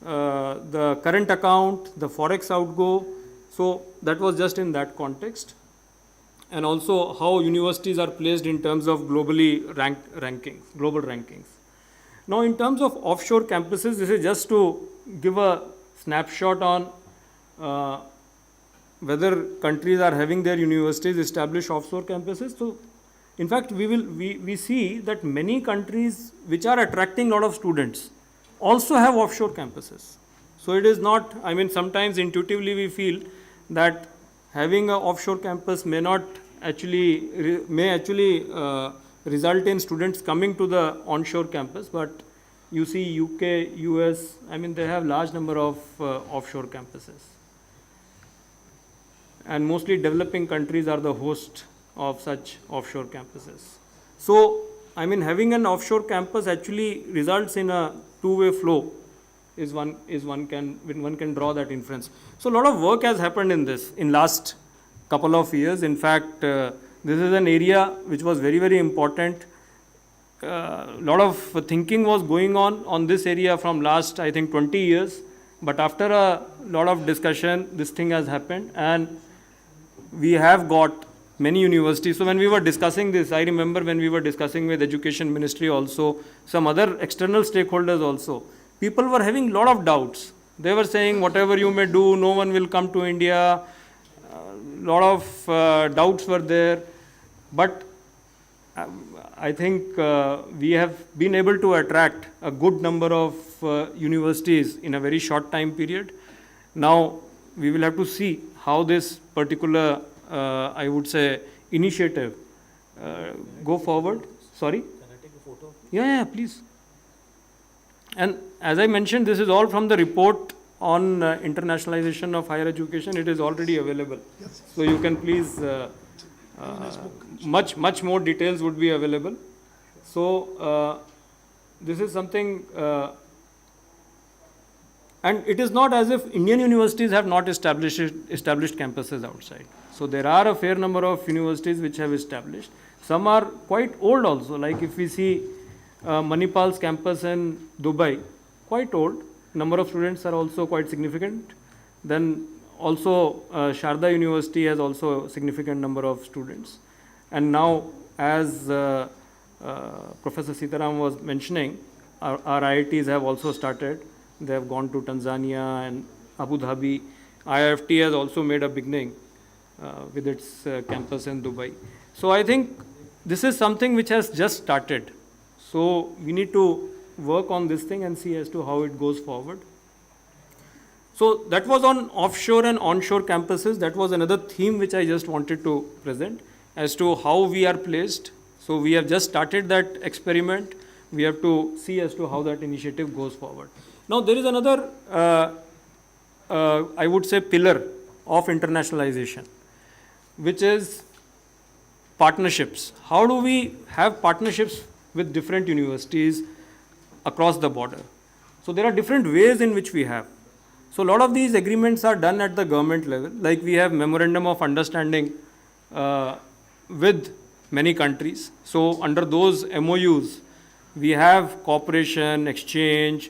current account, the forex outgo. So that was just in that context. And also how universities are placed in terms of globally global rankings. Now, in terms of offshore campuses, this is just to give a snapshot on whether countries are having their universities establish offshore campuses. So, in fact, we see that many countries which are attracting a lot of students also have offshore campuses. So it is not, I mean, sometimes intuitively we feel that having an offshore campus may actually result in students coming to the onshore campus, but you see UK, US, I mean, they have large number of offshore campuses. And mostly developing countries are the host of such offshore campuses. So, I mean, having an offshore campus actually results in a two-way flow when one can draw that inference. So a lot of work has happened in this in last couple of years. In fact, this is an area which was very, very important. A lot of thinking was going on this area from last, I think, 20 years. But after a lot of discussion, this thing has happened, and we have got many universities. So when we were discussing this, I remember when we were discussing with Education Ministry also, some other external stakeholders also, people were having a lot of doubts. They were saying, whatever you may do, no one will come to India. A lot of doubts were there. But I think we have been able to attract a good number of universities in a very short time period. Now, we will have to see how this particular, I would say, initiative go forward. Sorry? Can I take a photo? Yeah, please. And as I mentioned, this is all from the report on internationalization of higher education. It is already available. Yes. So you can please, much more details would be available. So this is something, and it is not as if Indian universities have not established campuses outside. So there are a fair number of universities which have established. Some are quite old also, like if we see Manipal's campus in Dubai, quite old. Number of students are also quite significant. Then also Sharda University has also a significant number of students. And now, as Professor Sitaram was mentioning, our IITs have also started. They have gone to Tanzania and Abu Dhabi. IIFT has also made a beginning with its campus in Dubai. So I think this is something which has just started. So we need to work on this thing and see as to how it goes forward. So that was on offshore and onshore campuses. That was another theme which I just wanted to present as to how we are placed. So we have just started that experiment. We have to see as to how that initiative goes forward. Now there is another, I would say, pillar of internationalization, which is partnerships. How do we have partnerships with different universities across the border? So there are different ways in which we have. So a lot of these agreements are done at the government level, like we have memorandum of understanding with many countries. So under those MOUs, we have cooperation, exchange,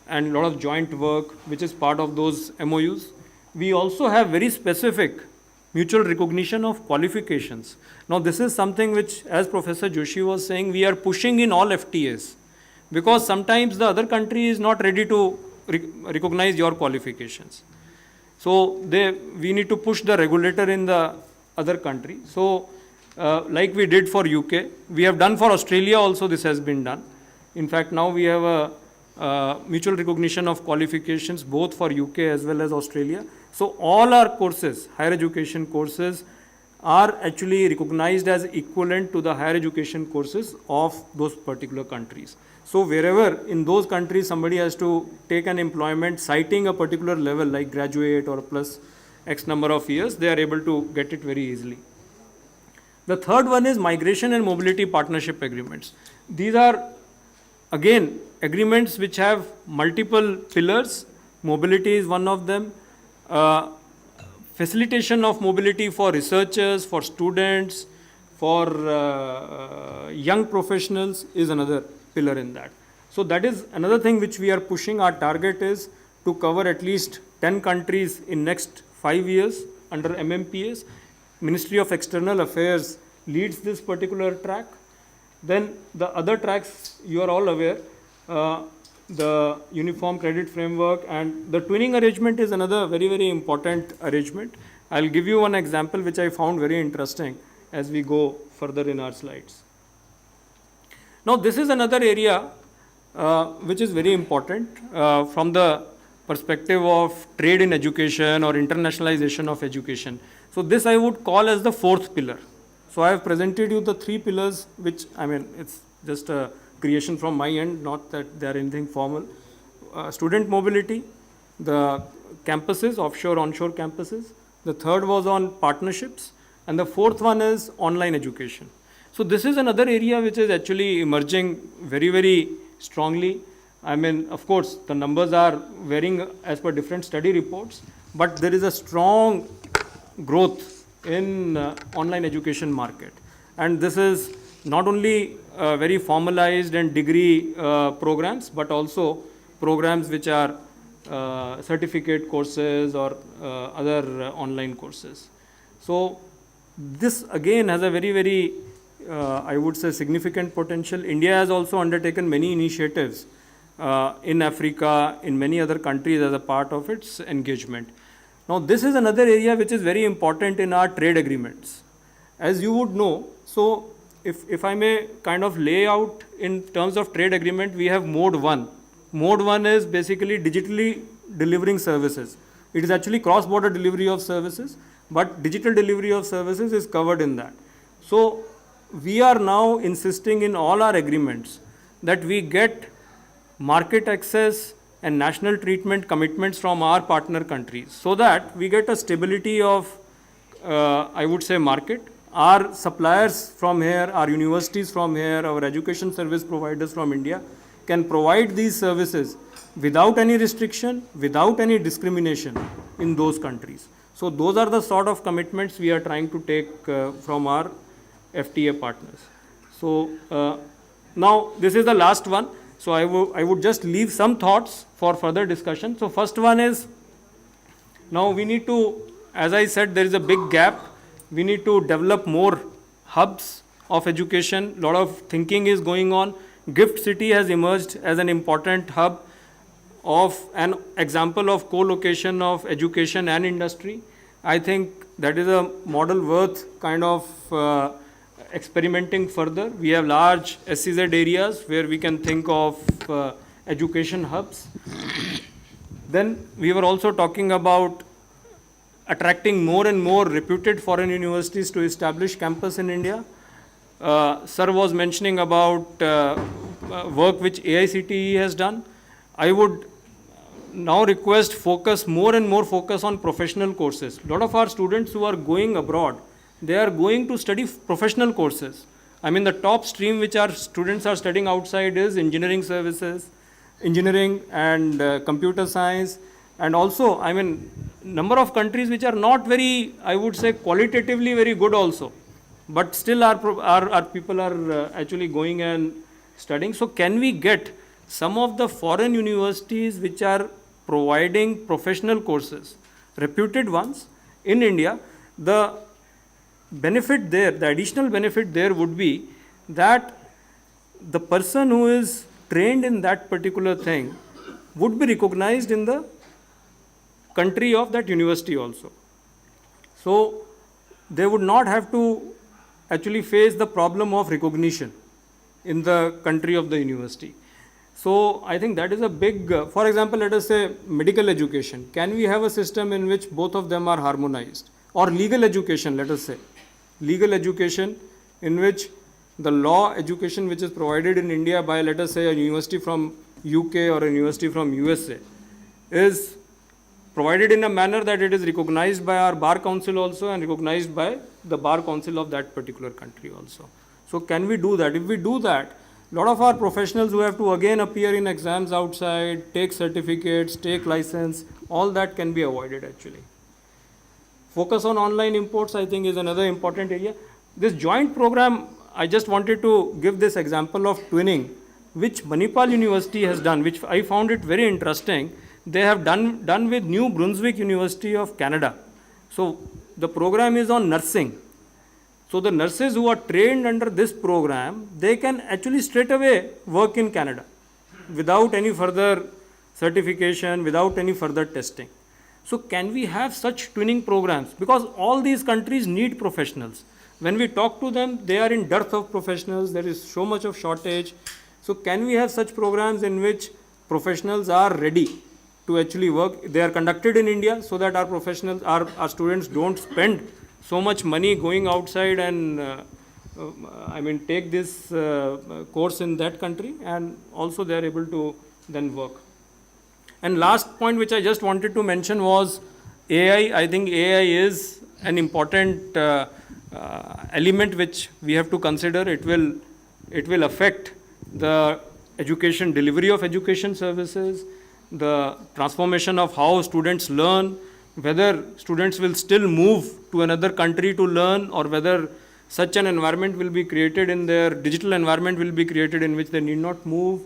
and a lot of joint work, which is part of those MOUs. We also have very specific mutual recognition of qualifications. Now this is something which, as Professor Joshi was saying, we are pushing in all FTAs, because sometimes the other country is not ready to recognize your qualifications. So we need to push the regulator in the other country. So like we did for UK, we have done for Australia also, this has been done. In fact, now we have a mutual recognition of qualifications both for UK as well as Australia. So all our courses, higher education courses, are actually recognized as equivalent to the higher education courses of those particular countries. So wherever in those countries somebody has to take an employment citing a particular level like graduate or plus X number of years, they are able to get it very easily. The third one is migration and mobility partnership agreements. These are, again, agreements which have multiple pillars. Mobility is one of them. Facilitation of mobility for researchers, for students, for young professionals is another pillar in that. So that is another thing which we are pushing. Our target is to cover at least 10 countries in next 5 years under MMPAs. Ministry of External Affairs leads this particular track. Then the other tracks, you are all aware, the Uniform Credit Framework and the twinning arrangement is another very, very important arrangement. I'll give you one example which I found very interesting as we go further in our slides. Now this is another area which is very important from the perspective of trade in education or internationalization of education. So this I would call as the fourth pillar. So I have presented you the three pillars, which it's just a creation from my end, not that they are anything formal. Student mobility, the campuses, offshore, onshore campuses. The third was on partnerships, and the fourth one is online education. So this is another area which is actually emerging very, very strongly. Of course, the numbers are varying as per different study reports, but there is a strong growth in online education market. And this is not only very formalized and degree programs, but also programs which are certificate courses or other online courses. So this again has a very, very, I would say, significant potential. India has also undertaken many initiatives in Africa, in many other countries as a part of its engagement. Now this is another area which is very important in our trade agreements. As you would know, so if I may kind of lay out in terms of trade agreement, we have mode 1. Mode 1 is basically digitally delivering services. It is actually cross-border delivery of services, but digital delivery of services is covered in that. So we are now insisting in all our agreements that we get market access and national treatment commitments from our partner countries so that we get a stability of, I would say, market. Our suppliers from here, our universities from here, our education service providers from India can provide these services without any restriction, without any discrimination in those countries. So those are the sort of commitments we are trying to take from our FTA partners. So now this is the last one. So I would just leave some thoughts for further discussion. So first one is, now we need to, as I said, there is a big gap. We need to develop more hubs of education. A lot of thinking is going on. Gift City has emerged as an important hub of an example of co-location of education and industry. I think that is a model worth kind of experimenting further. We have large SEZ areas where we can think of education hubs. Then we were also talking about attracting more and more reputed foreign universities to establish campus in India. Sir was mentioning about work which AICTE has done. I would now request more and more focus on professional courses. A lot of our students who are going abroad, they are going to study professional courses. The top stream which our students are studying outside is engineering services, engineering and computer science, and also, number of countries which are not very, I would say, qualitatively very good also, but still our people are actually going and studying. So can we get some of the foreign universities which are providing professional courses, reputed ones, in India? The benefit there, the additional benefit there would be that the person who is trained in that particular thing would be recognized in the country of that university also. So they would not have to actually face the problem of recognition in the country of the university. So I think that is a big, for example, let us say medical education. Can we have a system in which both of them are harmonized? Or legal education, let us say. Legal education in which the law education which is provided in India by, let us say, a university from UK or a university from USA is provided in a manner that it is recognized by our bar council also and recognized by the bar council of that particular country also. So can we do that? If we do that, a lot of our professionals who have to again appear in exams outside, take certificates, take license, all that can be avoided actually. Focus on online imports, I think, is another important area. This joint program, I just wanted to give this example of twinning, which Manipal University has done, which I found it very interesting. They have done with New Brunswick University of Canada. So the program is on nursing. So the nurses who are trained under this program, they can actually straight away work in Canada without any further certification, without any further testing. So can we have such twinning programs? Because all these countries need professionals. When we talk to them, they are in dearth of professionals. There is so much of shortage. So can we have such programs in which professionals are ready to actually work? They are conducted in India so that our professionals, our students don't spend so much money going outside and take this course in that country, and also they are able to then work. And last point which I just wanted to mention was AI. I think AI is an important element which we have to consider. It will affect the education, delivery of education services, the transformation of how students learn, whether students will still move to another country to learn, or whether such an environment will be created in their digital environment will be created in which they need not move,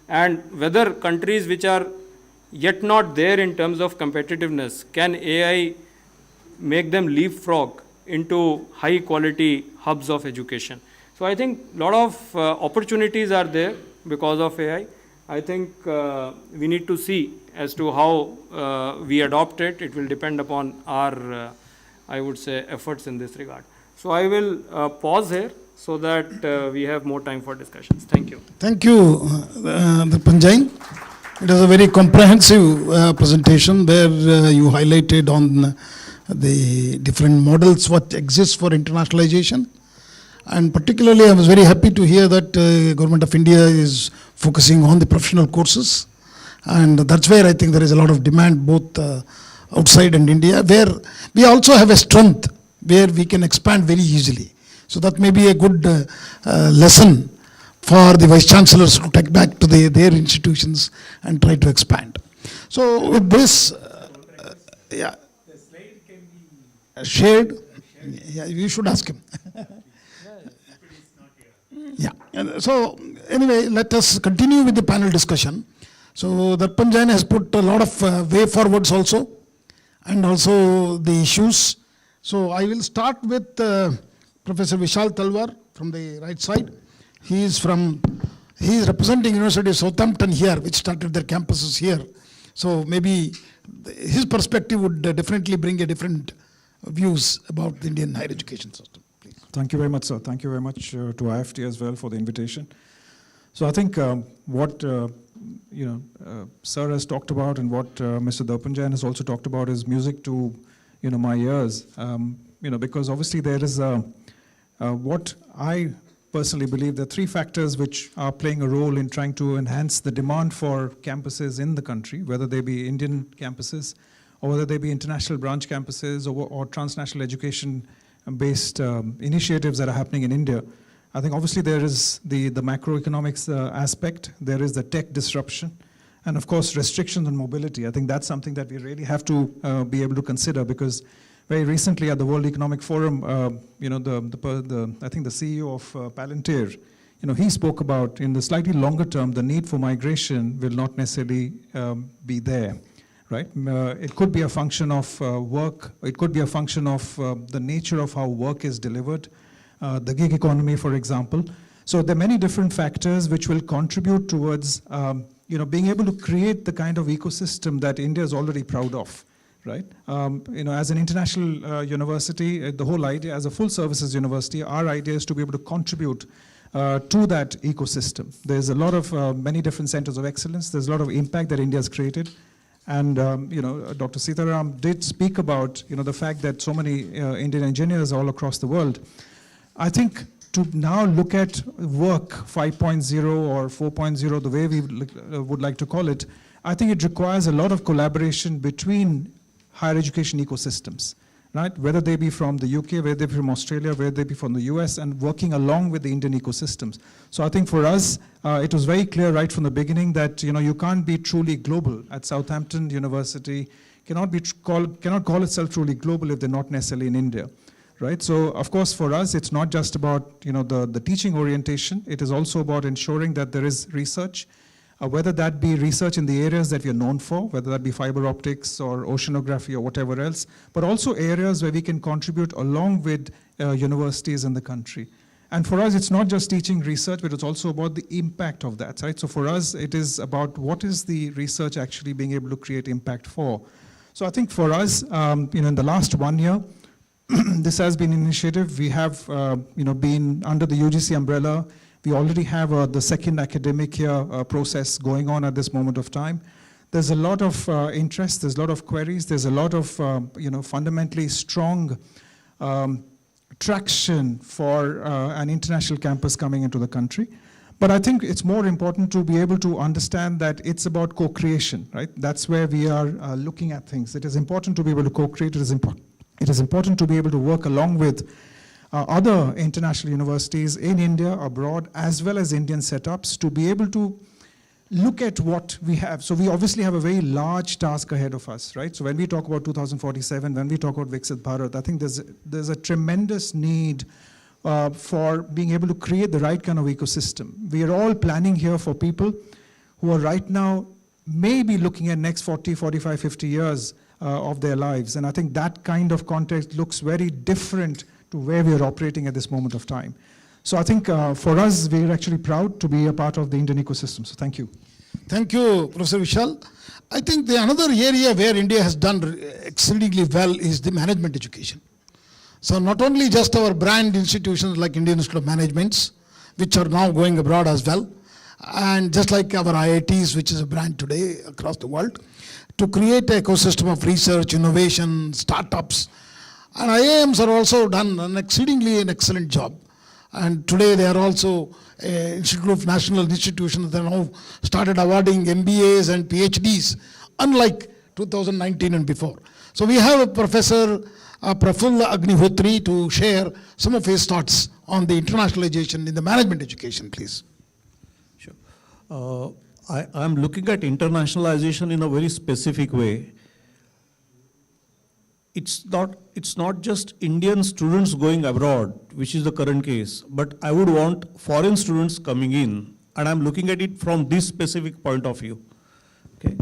and whether countries which are yet not there in terms of competitiveness, can AI make them leapfrog into high quality hubs of education. So I think a lot of opportunities are there because of AI. I think we need to see as to how we adopt it. It will depend upon our, I would say, efforts in this regard. So I will pause here so that we have more time for discussions. Thank you. Thank you, Panjain. It was a very comprehensive presentation where you highlighted on the different models what exists for internationalization. And particularly, I was very happy to hear that Government of India is focusing on the professional courses. And that's where I think there is a lot of demand both outside and India, where we also have a strength where we can expand very easily. So that may be a good lesson for the Vice Chancellors to take back to their institutions and try to expand. So with this, the slide can be shared. Yeah, you should ask him. Yeah. And so anyway, let us continue with the panel discussion. So Darpan Jain has put a lot of way forwards also, and also the issues. So I will start with Professor Vishal Talwar from the right side. He is representing University of Southampton here, which started their campuses here. So maybe his perspective would definitely bring a different views about the Indian higher education system. Please. Thank you very much, sir. Thank you very much to IIFT as well for the invitation. So I think what sir has talked about and what Mr. Darpan Jain has also talked about is music to my ears. Because obviously there is what I personally believe there are three factors which are playing a role in trying to enhance the demand for campuses in the country, whether they be Indian campuses or whether they be international branch campuses or transnational education-based initiatives that are happening in India. I think obviously there is the macroeconomics aspect, there is the tech disruption, and of course restrictions on mobility. I think that's something that we really have to be able to consider, because very recently at the World Economic Forum, I think the CEO of Palantir, he spoke about in the slightly longer term, the need for migration will not necessarily be there, right? It could be a function of work, it could be a function of the nature of how work is delivered, the gig economy, for example. So there are many different factors which will contribute towards being able to create the kind of ecosystem that India is already proud of. Right? As an international university, the whole idea, as a full services university, our idea is to be able to contribute to that ecosystem. There's a lot of many different centers of excellence. There's a lot of impact that India has created. And, Dr. Sitaram did speak about, the fact that so many Indian engineers all across the world. I think to now look at work 5.0 or 4.0, the way we would like to call it, I think it requires a lot of collaboration between higher education ecosystems, right? Whether they be from the UK, whether they be from Australia, whether they be from the US, and working along with the Indian ecosystems. So I think for us, it was very clear right from the beginning that you can't be truly global. At Southampton University, cannot call itself truly global if they're not necessarily in India. Right? So, of course, for us, it's not just about the teaching orientation. It is also about ensuring that there is research, whether that be research in the areas that we are known for, whether that be fiber optics or oceanography or whatever else, but also areas where we can contribute along with universities in the country. And for us, it's not just teaching research, but it's also about the impact of that. Right? So for us, it is about what is the research actually being able to create impact for. So I think for us, in the last 1 year, this has been an initiative. We have, been under the UGC umbrella. We already have the second academic year process going on at this moment of time. There's a lot of interest. There's a lot of queries. There's a lot of, fundamentally strong traction for an international campus coming into the country. But I think it's more important to be able to understand that it's about co-creation, right? That's where we are looking at things. It is important to be able to co-create. It is important to be able to work along with other international universities in India, abroad, as well as Indian setups to be able to look at what we have. So we obviously have a very large task ahead of us, right? So when we talk about 2047, when we talk about Viksit Bharat, I think there's a tremendous need for being able to create the right kind of ecosystem. We are all planning here for people who are right now maybe looking at next 40, 45, 50 years of their lives. And I think that kind of context looks very different to where we are operating at this moment of time. So I think for us, we're actually proud to be a part of the Indian ecosystem. So thank you. Thank you, Professor Vishal. I think the another area where India has done exceedingly well is the management education. So not only just our brand institutions like Indian Institute of Managements, which are now going abroad as well, and just like our IITs, which is a brand today across the world, to create an ecosystem of research, innovation, startups. And IIMs are also done an excellent job. And today they are also Institute of National Institutions that now started awarding MBAs and PhDs, unlike 2019 and before. So we have a Professor Prafulla Agnihotri to share some of his thoughts on the internationalization in the management education, please. Sure. I'm looking at internationalization in a very specific way. It's not just Indian students going abroad, which is the current case, but I would want foreign students coming in, and I'm looking at it from this specific point of view. Okay.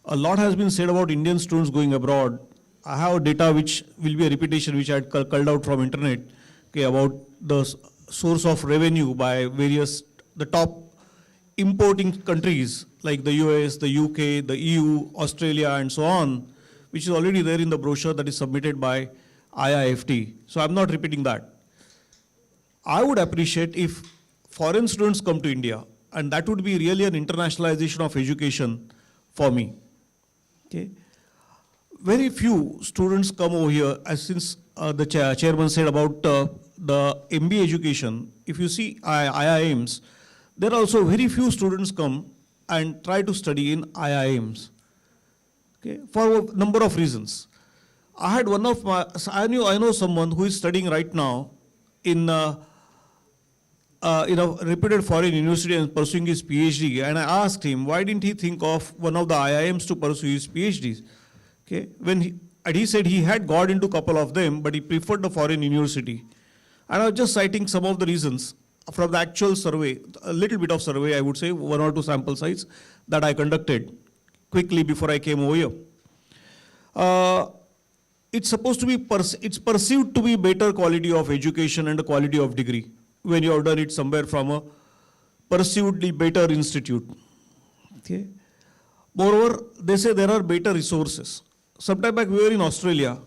A lot has been said about Indian students going abroad. I have data which will be a repetition which I had culled out from internet, okay, about the source of revenue by the top importing countries like the US, the UK, the EU, Australia, and so on, which is already there in the brochure that is submitted by IIFT. So I'm not repeating that. I would appreciate if foreign students come to India, and that would be really an internationalization of education for me. Okay. Very few students come over here, as since the chairman said about the MBA education. If you see IIMs, there are also very few students come and try to study in IIMs. Okay, for a number of reasons. I know someone who is studying right now in a reputed foreign university and pursuing his PhD, and I asked him, why didn't he think of one of the IIMs to pursue his PhDs? Okay, and he said he had got into a couple of them, but he preferred the foreign university. And I was just citing some of the reasons from the actual survey, a little bit of survey, I would say, 1 or 2 sample sites that I conducted quickly before I came over here. It's supposed to be, it's perceived to be better quality of education and a quality of degree when you have done it somewhere from a perceivedly better institute. Okay. Moreover, they say there are better resources. Sometime back we were in Australia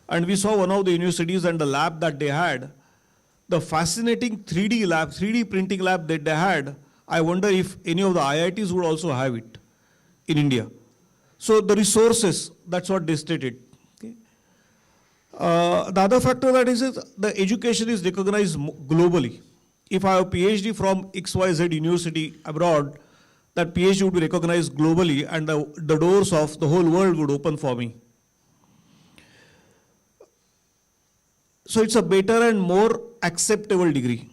and we saw one of the universities and the lab that they had, the fascinating 3D printing lab that they had. I wonder if any of the IITs would also have it in India. So the resources, that's what they stated. Okay. The other factor that is the education is recognized globally. If I have a PhD from XYZ university abroad, that PhD would be recognized globally and the doors of the whole world would open for me. So it's a better and more acceptable degree.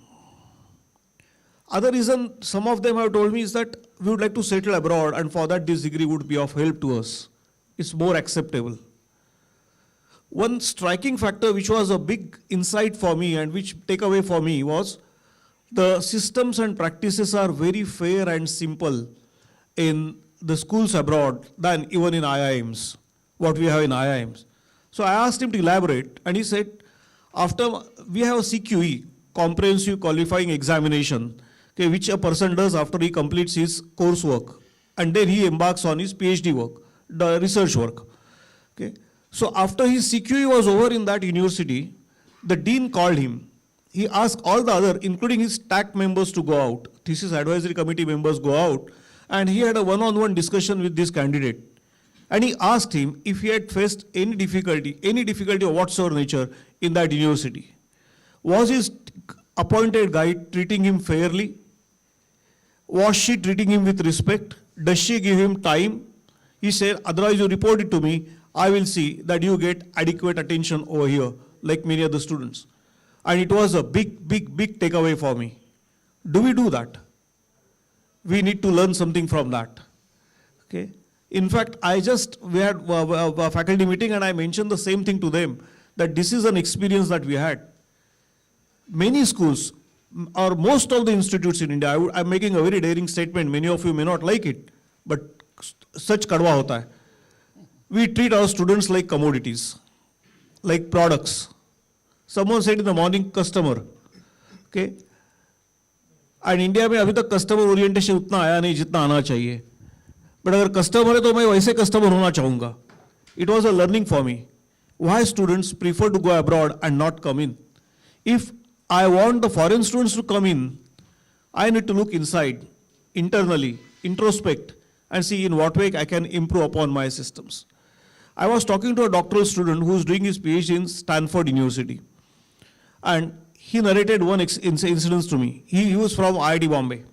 Other reason some of them have told me is that we would like to settle abroad, and for that this degree would be of help to us. It's more acceptable. One striking factor which was a big insight for me and which takeaway for me was the systems and practices are very fair and simple in the schools abroad than even in IIMs, what we have in IIMs. So I asked him to elaborate, and he said, after we have a CQE, comprehensive qualifying examination, okay, which a person does after he completes his coursework, and then he embarks on his PhD work, the research work. Okay. So after his CQE was over in that university, the dean called him. He asked all the other, including his TAC members, to go out, thesis advisory committee members go out, and he had a one-on-one discussion with this candidate. And he asked him if he had faced any difficulty of whatsoever nature in that university. Was his appointed guide treating him fairly? Was she treating him with respect? Does she give him time? He said, otherwise you report it to me, I will see that you get adequate attention over here, like many other students. And it was a big takeaway for me. Do we do that? We need to learn something from that. Okay. In fact, we had a faculty meeting and I mentioned the same thing to them, that this is an experience that we had. Many schools, or most of the institutes in India, I'm making a very daring statement, many of you may not like it, but such kadwa hota hai. We treat our students like commodities, like products. Someone said in the morning, customer. Okay? And India में अभी तक customer orientation उतना आया नहीं जितना आना चाहिए. But अगर customer है तो मैं वैसे customer होना चाहूँगा. It was a learning for me. Why students prefer to go abroad and not come in? If I want the foreign students to come in, I need to look inside, internally, introspect, and see in what way I can improve upon my systems. I was talking to a doctoral student who is doing his PhD in Stanford University. And he narrated one incident to me. He was from IIT Bombay.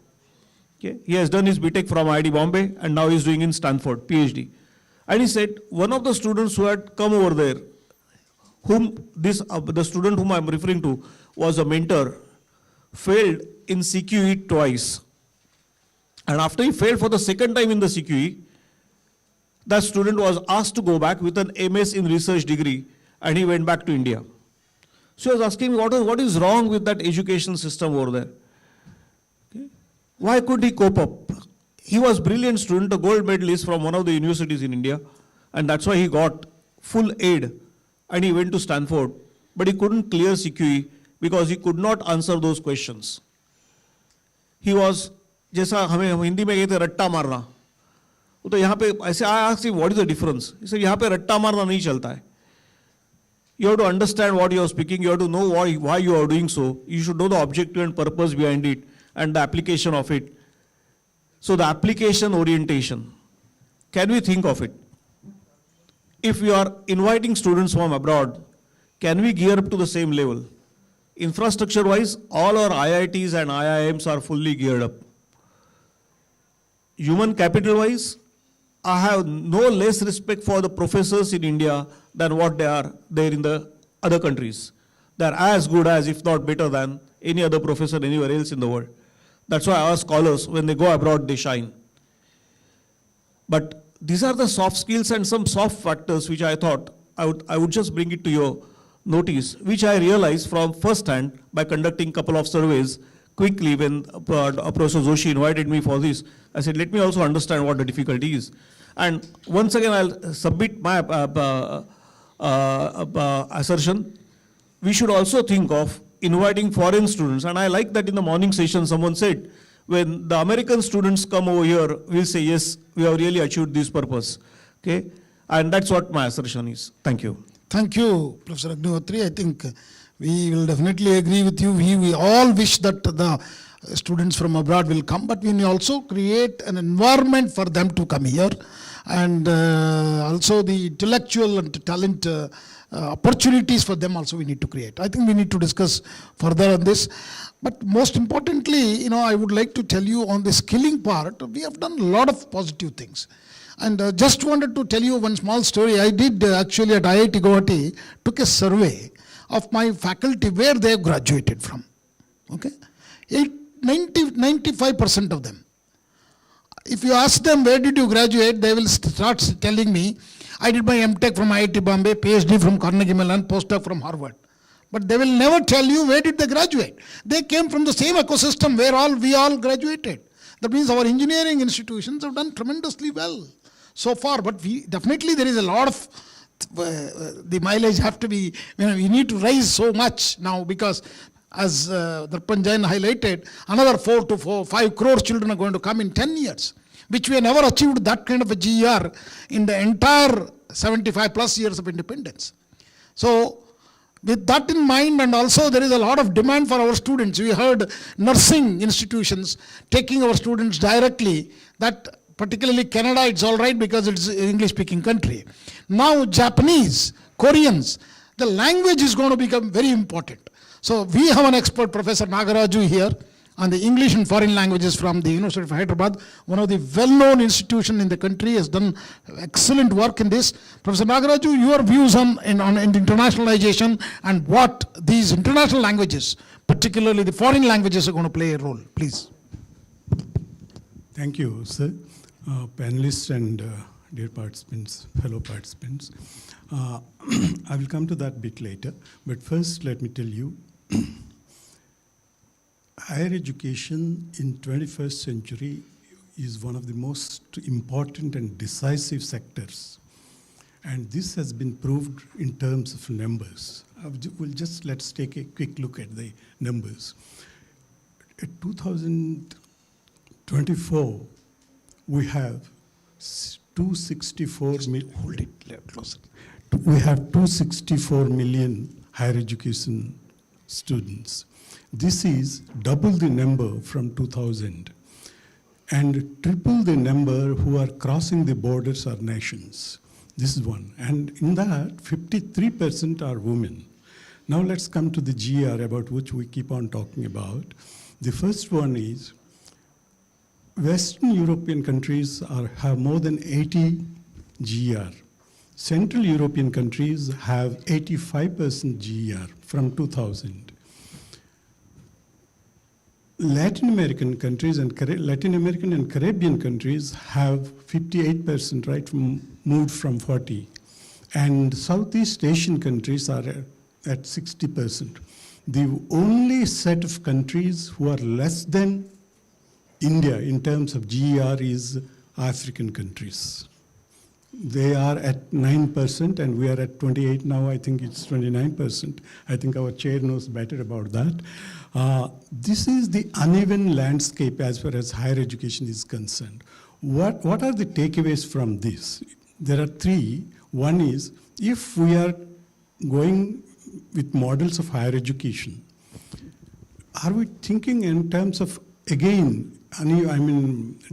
Okay? He has done his BTech from IIT Bombay and now he is doing in Stanford, PhD. And he said, one of the students who had come over there, the student whom I am referring to was a mentor, failed in CQE twice. And after he failed for the second time in the CQE, that student was asked to go back with an MS in research degree and he went back to India. So I was asking me, what is wrong with that education system over there? Okay. Why could he cope up? He was a brilliant student, a gold medalist from one of the universities in India, and that's why he got full aid and he went to Stanford. But he couldn't clear CQE because he could not answer those questions. He was, जैसा हमें हिंदी में कहते रट्टा मारना, तो यहाँ पे ऐसे I asked him, what is the difference? He said, यहाँ पे रट्टा मारना नहीं चलता है. You have to understand what you are speaking, you have to know why you are doing so. You should know the objective and purpose behind it and the application of it. So the application orientation, can we think of it? If we are inviting students from abroad, can we gear up to the same level? Infrastructure wise, all our IITs and IIMs are fully geared up. Human capital wise, I have no less respect for the professors in India than what they are there in the other countries. They are as good as, if not better than, any other professor anywhere else in the world. That's why our scholars, when they go abroad, they shine. But these are the soft skills and some soft factors which I thought I would just bring it to your notice, which I realized from first hand by conducting a couple of surveys quickly when Professor Joshi invited me for this. I said, let me also understand what the difficulty is. And once again, I'll submit my assertion. We should also think of inviting foreign students. And I like that in the morning session, someone said, when the American students come over here, we'll say, yes, we have really achieved this purpose. Okay? And that's what my assertion is. Thank you. Thank you, Professor Agnihotri. I think we will definitely agree with you. We all wish that the students from abroad will come, but we also create an environment for them to come here, and also the intellectual and talent opportunities for them also we need to create. I think we need to discuss further on this. But most importantly, I would like to tell you on the skilling part, we have done a lot of positive things. And just wanted to tell you one small story. I did actually at IIT Guwahati, took a survey of my faculty where they have graduated from. Okay? 95% of them. If you ask them, where did you graduate, they will start telling me, I did my MTech from IIT Bombay, PhD from Carnegie Mellon, postdoc from Harvard. But they will never tell you where did they graduate. They came from the same ecosystem where we all graduated. That means our engineering institutions have done tremendously well so far. But definitely there is a lot of, the mileage have to be, we need to raise so much now, because as Darpan Jain highlighted, another 4 to 5 crore children are going to come in 10 years, which we have never achieved that kind of a GER in the entire 75 plus years of independence. So with that in mind, and also there is a lot of demand for our students. We heard nursing institutions taking our students directly, that particularly Canada, it's all right because it's an English-speaking country. Now Japanese, Koreans, the language is going to become very important. So we have an expert, Professor Nagaraju here, on the English and foreign languages from the University of Hyderabad, one of the well-known institutions in the country, has done excellent work in this. Professor Nagaraju, your views on internationalization and what these international languages, particularly the foreign languages, are going to play a role, please. Thank you, sir. Panelists and dear participants, fellow participants. I will come to that a bit later, but first let me tell you, higher education in 21st century is one of the most important and decisive sectors. And this has been proved in terms of numbers. Let's take a quick look at the numbers. In 2024, we have 264 million, hold it closer. We have 264 million higher education students. This is double the number from 2000 and triple the number who are crossing the borders or nations. This is one. And in that, 53% are women. Now let's come to the GR about which we keep on talking about. The first one is Western European countries have more than 80 GR. Central European countries have 85% GR from 2000. Latin American countries and Latin American and Caribbean countries have 58%, right, moved from 40. And Southeast Asian countries are at 60%. The only set of countries who are less than India in terms of GER is African countries. They are at 9% and we are at 28 now. I think it's 29%. I think our chair knows better about that. This is the uneven landscape as far as higher education is concerned. What are the takeaways from this? There are three. One is, if we are going with models of higher education, are we thinking in terms of, again,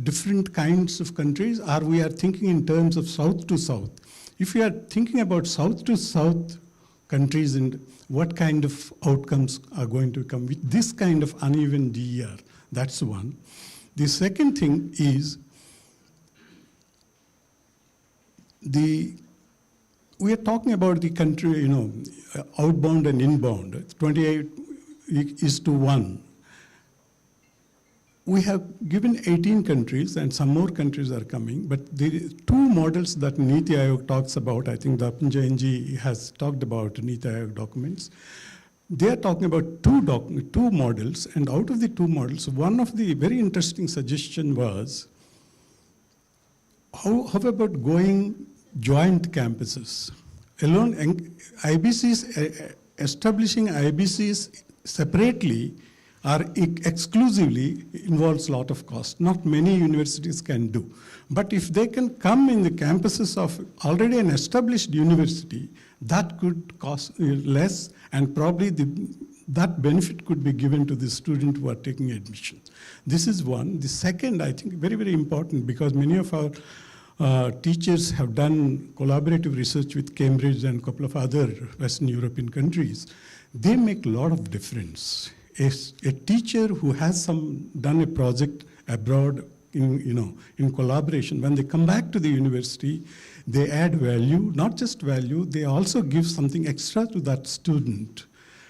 different kinds of countries, or we are thinking in terms of south to south? If we are thinking about south to south countries and what kind of outcomes are going to come with this kind of uneven DER, that's one. The second thing is, we are talking about the country, outbound and inbound, 28:1. We have given 18 countries and some more countries are coming, but the two models that Niti Aayog talks about, I think Darpan Jain ji has talked about Niti Aayog documents. They are talking about two models, and out of the two models, one of the very interesting suggestion was, how about going joint campuses? Establishing IBCs separately or exclusively involves a lot of cost. Not many universities can do. But if they can come in the campuses of already an established university, that could cost less, and probably that benefit could be given to the student who are taking admission. This is one. The second, I think, very, very important, because many of our teachers have done collaborative research with Cambridge and a couple of other Western European countries. They make a lot of difference. A teacher who has done a project abroad in collaboration, when they come back to the university, they add value, not just value, they also give something extra to that student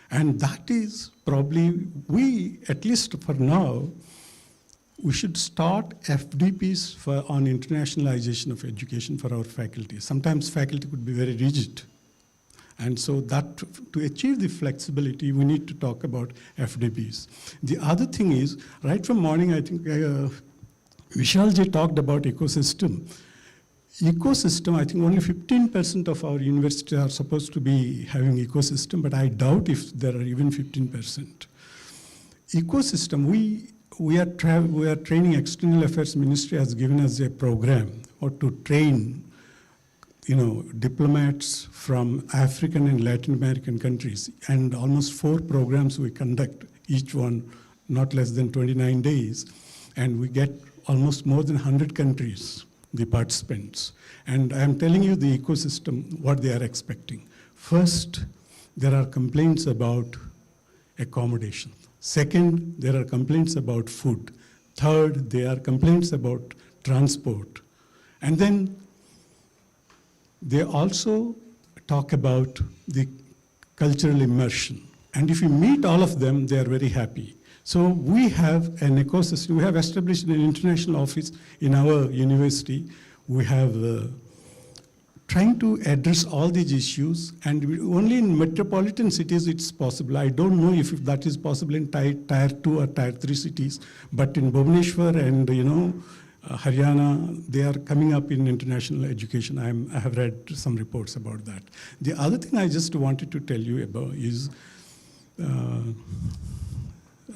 And that is probably, we, at least for now, we should start FDPs on internationalization of education for our faculty. Sometimes faculty could be very rigid. And so that, to achieve the flexibility, we need to talk about FDPs. The other thing is, right from morning, I think Vishalji talked about ecosystem. Ecosystem, I think only 15% of our universities are supposed to be having ecosystem, but I doubt if there are even 15%. Ecosystem, we are training. External Affairs Ministry has given us a program or to train, diplomats from African and Latin American countries, and almost 4 programs we conduct, each one not less than 29 days, and we get almost more than 100 countries, the participants. And I'm telling you the ecosystem, what they are expecting. First, there are complaints about accommodation. Second, there are complaints about food. Third, there are complaints about transport. And then they also talk about the cultural immersion. And if you meet all of them, they are very happy. So we have an ecosystem. We have established an international office in our university. We have trying to address all these issues, and only in metropolitan cities it's possible. I don't know if that is possible in tier 2 or tier 3 cities, but in Bhubaneswar and Haryana, they are coming up in international education. I have read some reports about that. The other thing I just wanted to tell you about is,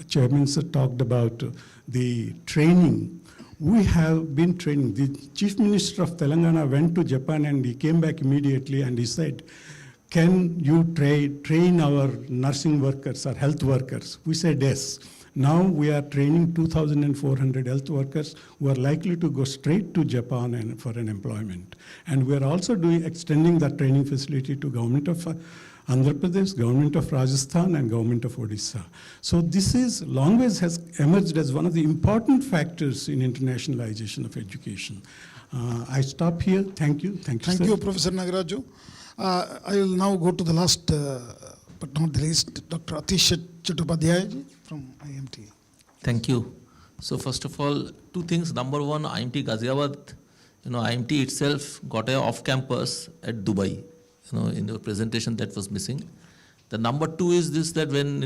Chairman sir talked about the training. We have been training. The Chief Minister of Telangana went to Japan and he came back immediately and he said, can you train our nursing workers or health workers? We said yes. Now we are training 2,400 health workers who are likely to go straight to Japan and for an employment. And we are also extending that training facility to government of Andhra Pradesh, government of Rajasthan, and government of Odisha. So this is, long-ways has emerged as one of the important factors in internationalization of education. I stop here. Thank you. Thank you, Thank sir. you, Professor Nagaraju. I will now go to the last, but not the least, Dr. Atish Chattopadhyay from IMT. Thank you. So first of all, 2 things. Number 1, IMT Ghaziabad, IMT itself got a off-campus at Dubai. In the presentation that was missing. The number 2 is this, that when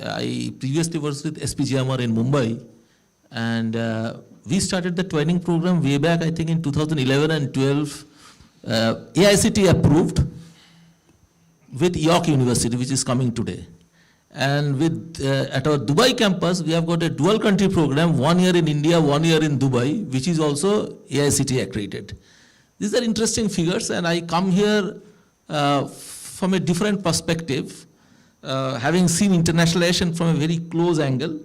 I previously was with SPGMR in Mumbai, and we started the training program way back, I think in 2011 and 12, AICT approved with York University, which is coming today. And with at our Dubai campus, we have got a dual country program, 1 year in India, 1 year in Dubai, which is also AICT accredited. These are interesting figures, and I come here from a different perspective, having seen internationalization from a very close angle.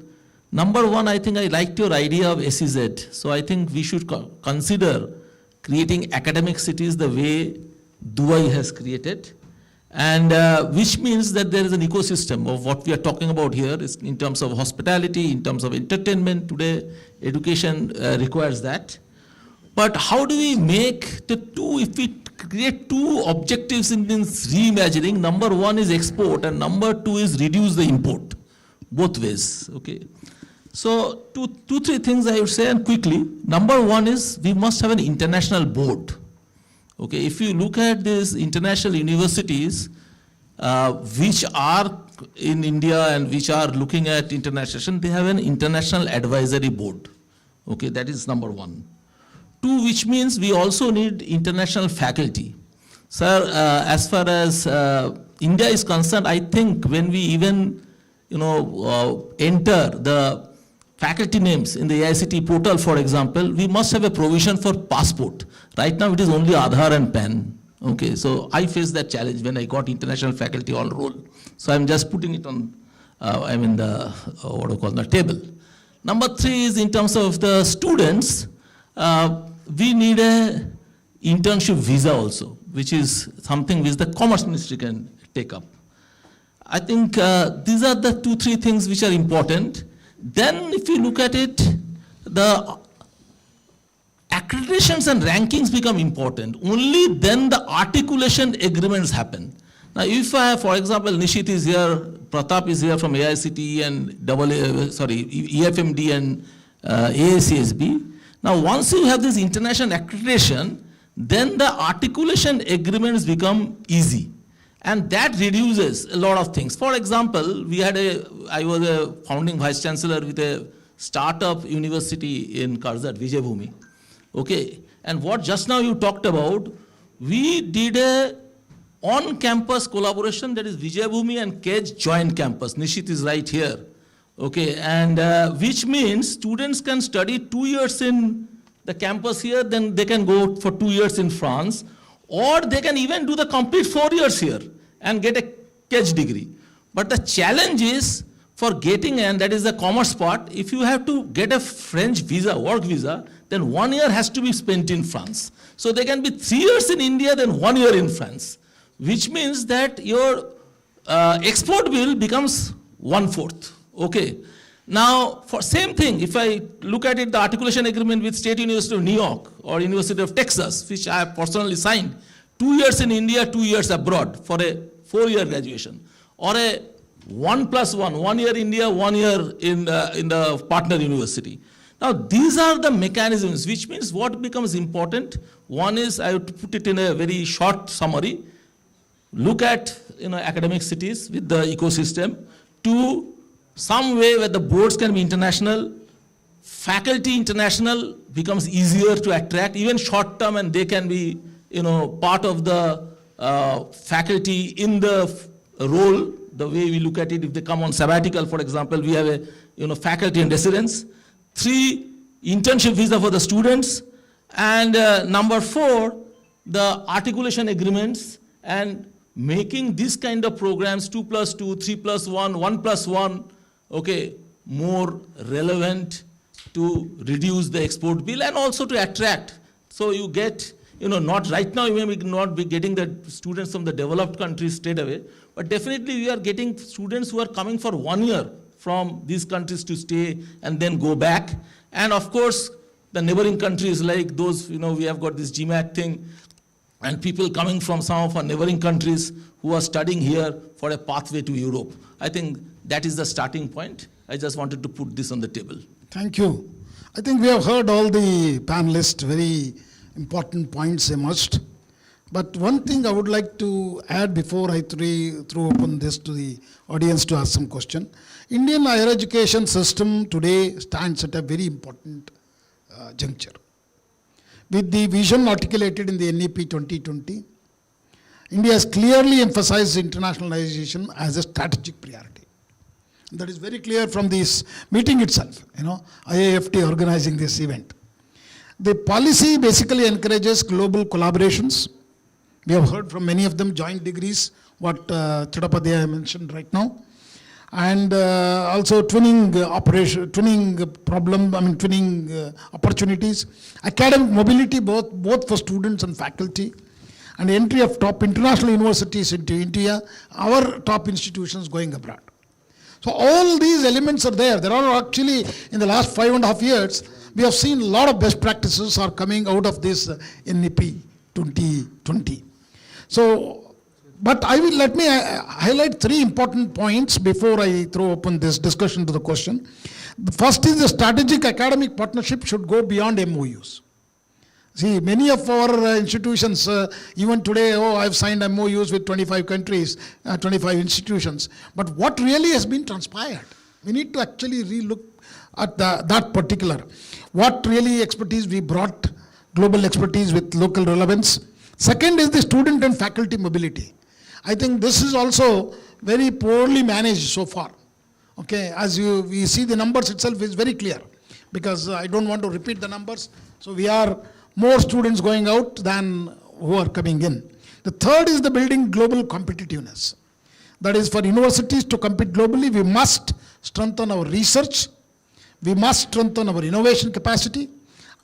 Number 1, I think I liked your idea of SEZ. So I think we should consider creating academic cities the way Dubai has created, and which means that there is an ecosystem of what we are talking about here is in terms of hospitality, in terms of entertainment. Today, education requires that. But how do we make the 2, if we create 2 objectives in this reimagining, number 1 is export and number 2 is reduce the import, both ways, okay. So 3 things I would say, and quickly. Number 1 is we must have an international board, okay. If you look at these international universities, which are in India and which are looking at internationalization, they have an international advisory board, okay, that is number 1. 2, which means we also need international faculty. Sir, as far as India is concerned, I think when we even, enter the faculty names in the AICT portal, for example, we must have a provision for passport. Right now, it is only Aadhaar and PAN. Okay, so I faced that challenge when I got international faculty on roll. So I'm just putting it on, the table. Number 3 is in terms of the students. We need a internship visa also, which is something which the Commerce Ministry can take up. I think these are the 2-3 things which are important. Then if you look at it, the accreditations and rankings become important. Only then the articulation agreements happen. Now if I have, for example, Nishit is here Pratap is here from AICTE and EFMD and AACSB. Now, once you have this international accreditation, then the articulation agreements become easy. And that reduces a lot of things. For example, I was a founding vice chancellor with a startup university in Karzat, Vijayabhumi. Okay, and what just now you talked about, we did a on-campus collaboration, that is Vijayabhumi and KEJ joint campus. Nishit is right here. Okay, and which means students can study 2 years in the campus here, then they can go for 2 years in France, or they can even do the complete 4 years here and get a KEJ degree. But the challenge is for getting, and that is the commerce part, if you have to get a French visa, work visa, then 1 year has to be spent in France. So they can be 3 years in India, then 1 year in France, which means that your export bill becomes 1/4. Okay. Now, for same thing, if I look at it, the articulation agreement with State University of New York or University of Texas, which I have personally signed, 2 years in India, 2 years abroad for a 4-year graduation, or a 1+1, 1 year India, 1 year in the partner university. Now, these are the mechanisms, which means what becomes important. One is, I have to put it in a very short summary, look at academic cities with the ecosystem. 2, some way where the boards can be international, faculty international becomes easier to attract, even short term, and they can be part of the faculty in the role, the way we look at it. If they come on sabbatical, for example, we have a faculty in residence. 3, internship visa for the students. And number 4, the articulation agreements and making this kind of programs 2+2, 3+1, 1+1, okay, more relevant to reduce the export bill and also to attract. So you get, not right now, you may not be getting the students from the developed countries straight away, but definitely we are getting students who are coming for 1 year from these countries to stay and then go back. And of course, the neighboring countries like those, we have got this GMAT thing, and people coming from some of our neighboring countries who are studying here for a pathway to Europe. I think that is the starting point. I just wanted to put this on the table. Thank you. I think we have heard all the panelists, very important points emerged. But one thing I would like to add before I throw open this to the audience to ask some question. Indian higher education system today stands at a very important juncture. With the vision articulated in the NEP 2020, India has clearly emphasized internationalization as a strategic priority. That is very clear from this meeting itself, IIFT organizing this event. The policy basically encourages global collaborations. We have heard from many of them, joint degrees, what Chidapadhyaya mentioned right now. And also twinning opportunities, academic mobility both for students and faculty, and entry of top international universities into India, our top institutions going abroad. So all these elements are there. There are actually, in the last 5.5 years, we have seen a lot of best practices are coming out of this NEP 2020. So, but let me highlight 3 important points before I throw open this discussion to the question. The first is the strategic academic partnership should go beyond MOUs. See, many of our institutions, even today, I've signed MOUs with 25 countries, 25 institutions. But what really has been transpired? We need to actually relook at that particular. What really expertise we brought, global expertise with local relevance. Second is the student and faculty mobility. I think this is also very poorly managed so far. Okay, as we see the numbers itself is very clear, because I don't want to repeat the numbers. So we are more students going out than who are coming in. The third is the building global competitiveness. That is, for universities to compete globally, we must strengthen our research, we must strengthen our innovation capacity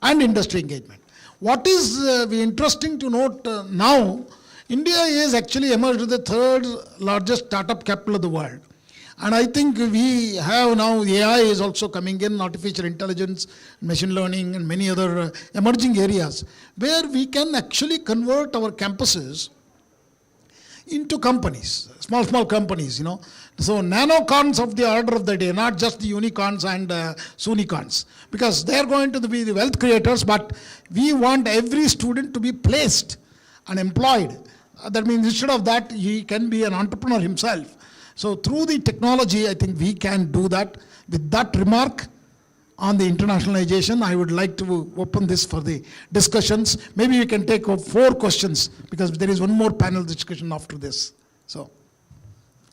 and industry engagement. What is interesting to note now, India is actually emerged as the 3rd largest startup capital of the world. And I think we have now, AI is also coming in, artificial intelligence, machine learning, and many other emerging areas, where we can actually convert our campuses into companies, small companies, So nanocons of the order of the day, not just the unicorns and sunicons, because they are going to be the wealth creators, but we want every student to be placed and employed. That means instead of that, he can be an entrepreneur himself. So through the technology, I think we can do that. With that remark on the internationalization, I would like to open this for the discussions. Maybe we can take 4 questions, because there is one more panel discussion after this. So,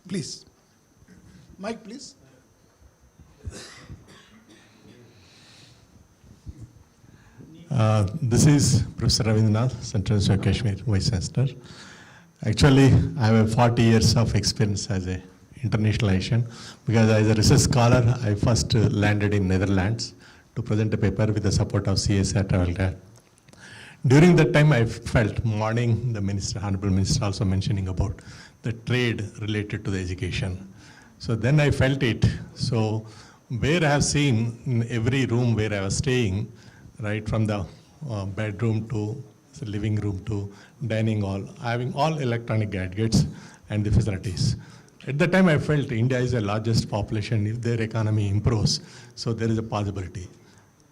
please. Mike, please. This is Professor Ravindranath, Central University of Kashmir, Vice Chancellor. Actually, I have 40 years of experience as a internationalization, because as a research scholar, I first landed in Netherlands to present a paper with the support of CSR travel guide. During that time, I felt, morning, the minister, Honorable Minister also mentioning about the trade related to the education. So then I felt it. So where I have seen in every room where I was staying, right from the bedroom to the living room to dining hall, having all electronic gadgets and the facilities. At the time I felt India is the largest population. If their economy improves, so there is a possibility.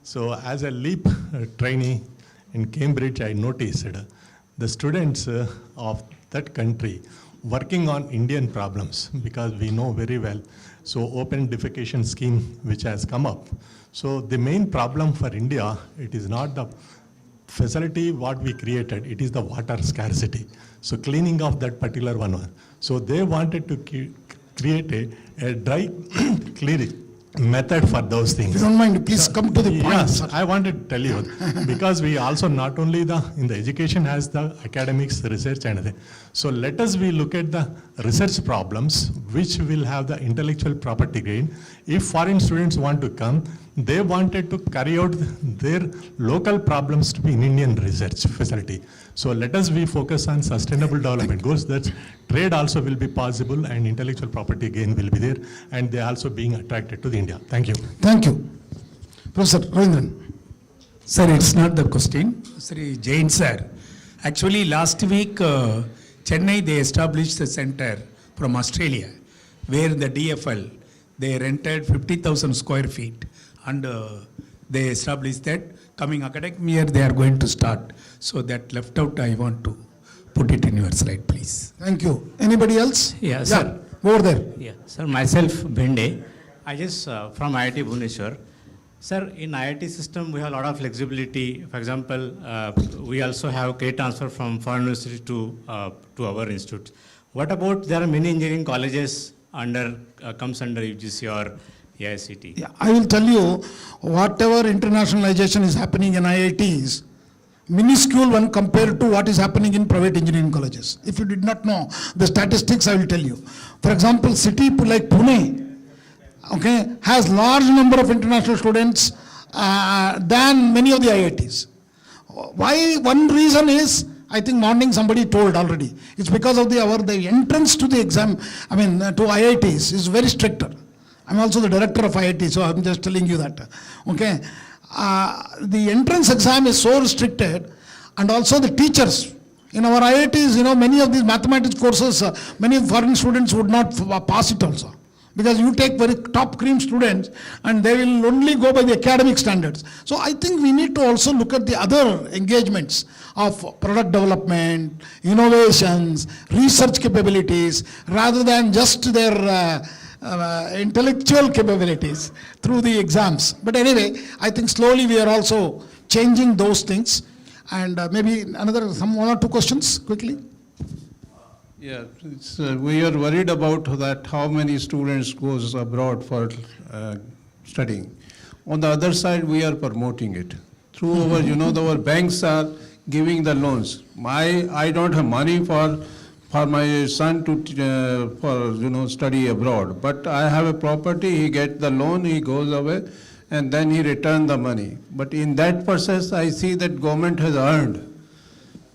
So as a LEAP trainee in Cambridge, I noticed the students of that country working on Indian problems, because we know very well, so open defecation scheme which has come up. So the main problem for India, it is not the facility what we created, it is the water scarcity. So cleaning of that particular one. So they wanted to create a dry clearing method for those things. If you don't mind, please come to the point. Yes, Sir. I wanted to tell you, because we also not only in the education has the academics, research and everything. So let us look at the research problems which will have the intellectual property gain. If foreign students want to come, they wanted to carry out their local problems to be in Indian research facility. So let us focus on sustainable development goals. That trade also will be possible and intellectual property gain will be there, and they are also being attracted to the India. Thank you. Thank you. Professor Ravindran. Sir, it's not the question. Sri Jain sir. Actually, last week, Chennai, they established a center from Australia, where the DFL, they rented 50,000 square feet, and they established that coming academic year, they are going to start. So that left out, I want to put it in your slide, please. Thank you. Anybody else? Yeah, sir. Over there. Yeah, sir, myself, Bhinde. I just from IIT Bhubaneswar. Sir, in IIT system, we have a lot of flexibility. For example, we also have credit transfer from foreign university to our institute. What about, there are many engineering colleges comes under UGC or AICT? Yeah, I will tell you, whatever internationalization is happening in IITs, minuscule one compared to what is happening in private engineering colleges. If you did not know the statistics, I will tell you. For example, city like Pune, okay, has large number of international students than many of the IITs. Why? One reason is, I think morning somebody told already, it's because of the entrance to the exam, to IITs is very stricter. I'm also the director of IIT, so I'm just telling you that. Okay, the entrance exam is so restricted, and also the teachers. In our IITs, many of these mathematics courses, many foreign students would not pass it also. Because you take very top cream students and they will only go by the academic standards. So I think we need to also look at the other engagements of product development, innovations, research capabilities, rather than just their intellectual capabilities through the exams. But anyway, I think slowly we are also changing those things. And maybe one or two questions quickly. Yeah, we are worried about that, how many students goes abroad for studying. On the other side, we are promoting it. Through our banks are giving the loans. I don't have money for my son to study abroad, but I have a property, he gets the loan, he goes away, and then he returns the money. But in that process, I see that government has earned,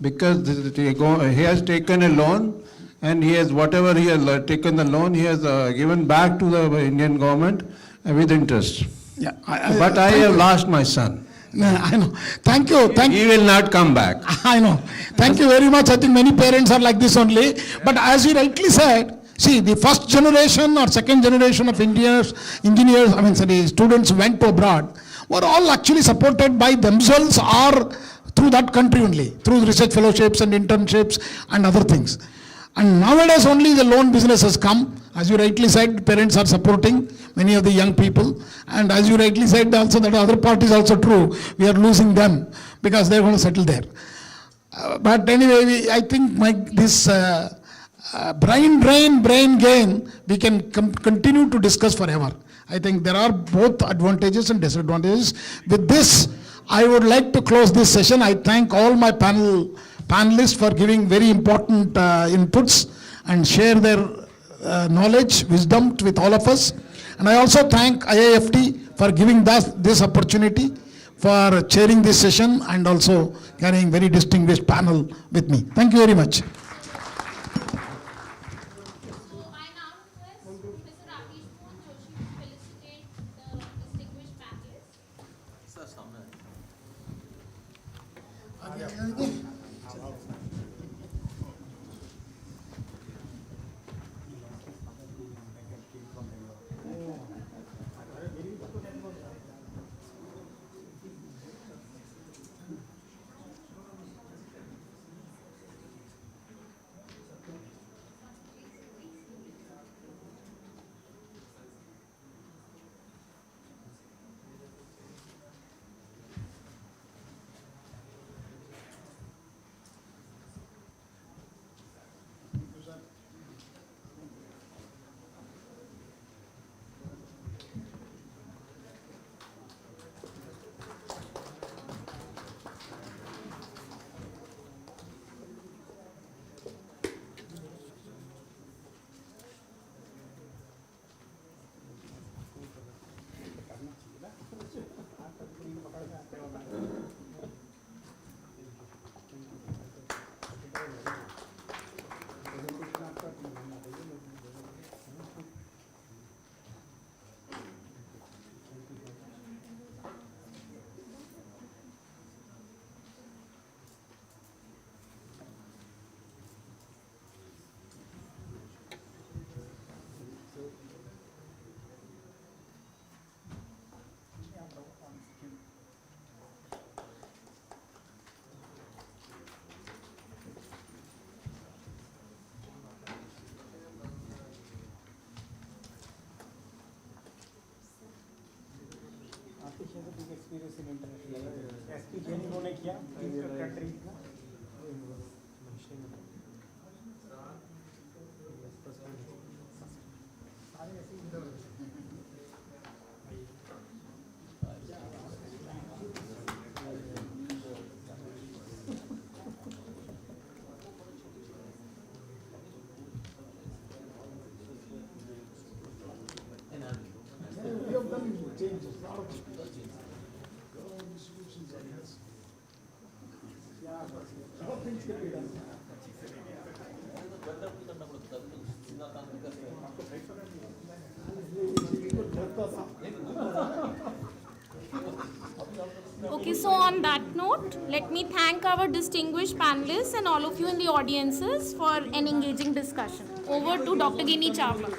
because he has taken a loan, and he has, whatever he has taken the loan, he has given back to the Indian government with interest. Yeah, but I have lost my son. I know. Thank you. He will not come back. I know. Thank you very much. I think many parents are like this only. But as you rightly said, See, the first generation or second generation of engineers, students went to abroad, were all actually supported by themselves or through that country only, through research fellowships and internships and other things. And nowadays only the loan business has come. As you rightly said, parents are supporting many of the young people. And as you rightly said also, that other part is also true. We are losing them because they're going to settle there. But anyway, I think this brain drain, brain gain, we can continue to discuss forever. I think there are both advantages and disadvantages. With this, I would like to close this session. I thank all my panelists for giving very important inputs and share their knowledge, wisdom with all of us. And I also thank IIFT for giving this opportunity for chairing this session and also carrying very distinguished panel with me. Thank you very much. Experience in international SP training उन्होंने किया country का Okay, so on that note, let me thank our distinguished panelists and all of you in the audiences for an engaging discussion. Over to Dr. Gini Chawla.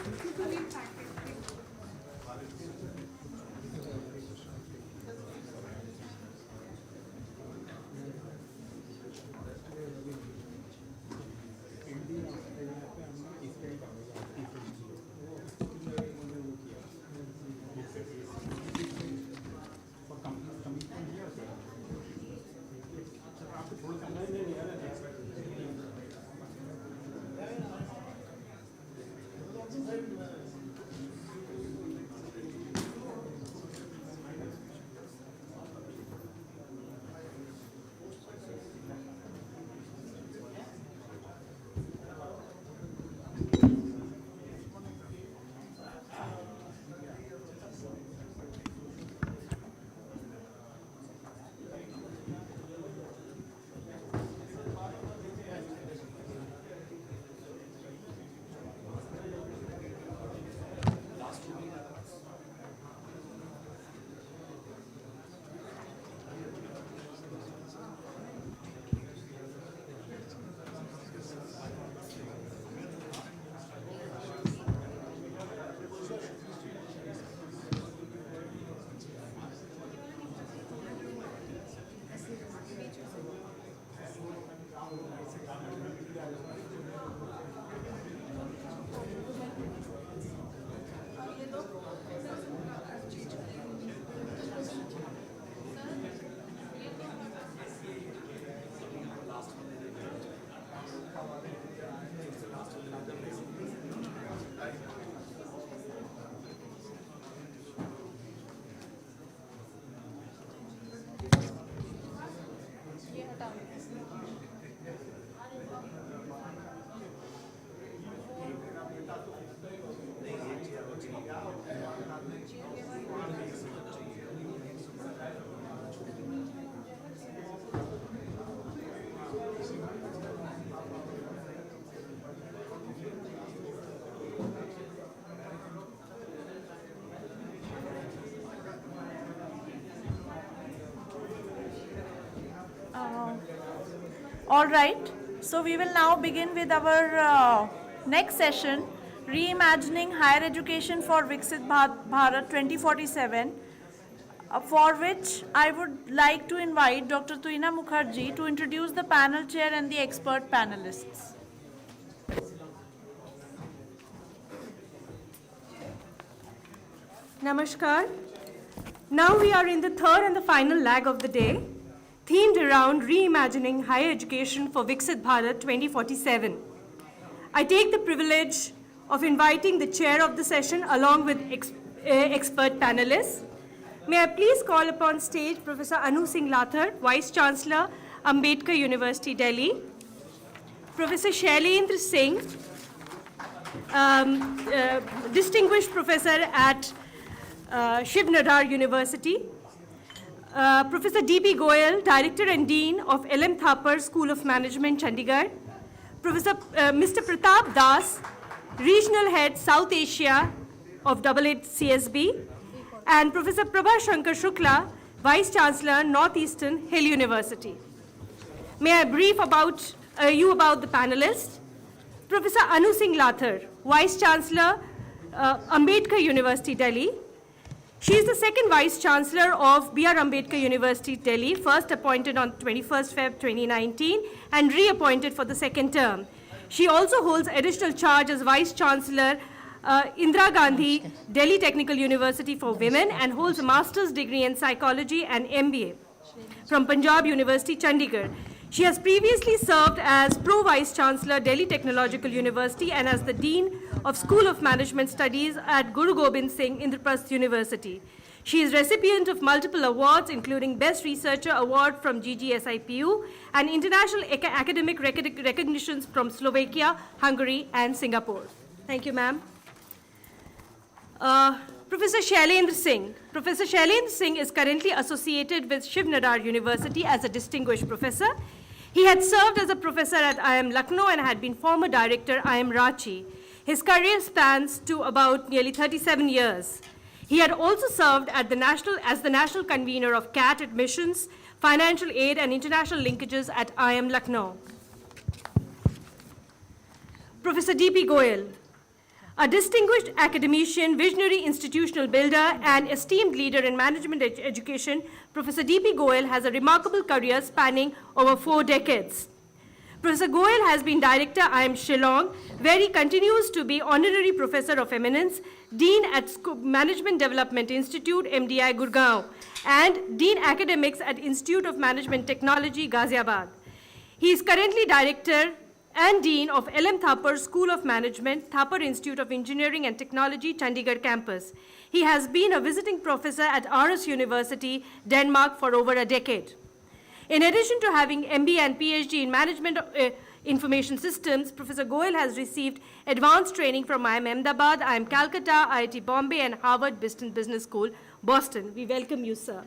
All right, so we will now begin with our next session, Reimagining Higher Education for Viksit Bharat 2047, for which I would like to invite Dr. Tuina Mukherjee to introduce the panel chair and the expert panelists. Namaskar. Now we are in the third and the final leg of the day, themed around reimagining higher education for Viksit Bharat 2047. I take the privilege of inviting the chair of the session along with expert panelists. May I please call upon stage Professor Anu Singh Lathar, Vice Chancellor, Ambedkar University, Delhi. Professor Shailendra Singh, Distinguished Professor at Shiv Nadar University. Professor D.B. Goyal, Director and Dean of L.M. Thapar School of Management, Chandigarh. Professor Mr. Pratap Das, Regional Head, South Asia of CSB. And Professor Prabha Shankar Shukla, Vice Chancellor, Northeastern Hill University. May I brief you about the panelists? Professor Anu Singh Lathar, Vice Chancellor, Ambedkar University, Delhi. She is the second Vice Chancellor of B.R. Ambedkar University, Delhi, first appointed on 21st Feb 2019 and reappointed for the second term. She also holds additional charge as Vice Chancellor, Indira Gandhi, Delhi Technical University for Women, and holds a master's degree in psychology and MBA from Punjab University, Chandigarh. She has previously served as Pro-Vice Chancellor, Delhi Technological University, and as the Dean of School of Management Studies at Guru Gobind Singh Indraprasth University. She is recipient of multiple awards, including Best Researcher Award from GGSIPU and international academic recognitions from Slovakia, Hungary, and Singapore. Thank you, ma'am. Professor Shailendra Singh. Professor Shailendra Singh is currently associated with Shiv Nadar University as a distinguished professor. He had served as a professor at IIM Lucknow and had been former director IIM Ranchi. His career spans to about nearly 37 years. He had also served as the national convener of CAT admissions, financial aid, and international linkages at IIM Lucknow. Professor D.P. Goyal. A distinguished academician, visionary institutional builder, and esteemed leader in management education, Professor D.P. Goyal has a remarkable career spanning over 4 decades. Professor Goyal has been director IIM Shillong, where he continues to be honorary professor of eminence, dean at Management Development Institute, MDI Gurgaon, and dean academics at Institute of Management Technology, Ghaziabad. He is currently director and Dean of L.M. Thapar School of Management, Thapar Institute of Engineering and Technology, Chandigarh campus. He has been a visiting professor at Aarhus University, Denmark for over a decade. In addition to having MBA and PhD in Management Information Systems, Professor Goyal has received advanced training from IIM Ahmedabad, IIM Calcutta, IIT Bombay, and Harvard Business School, Boston. We welcome you, sir.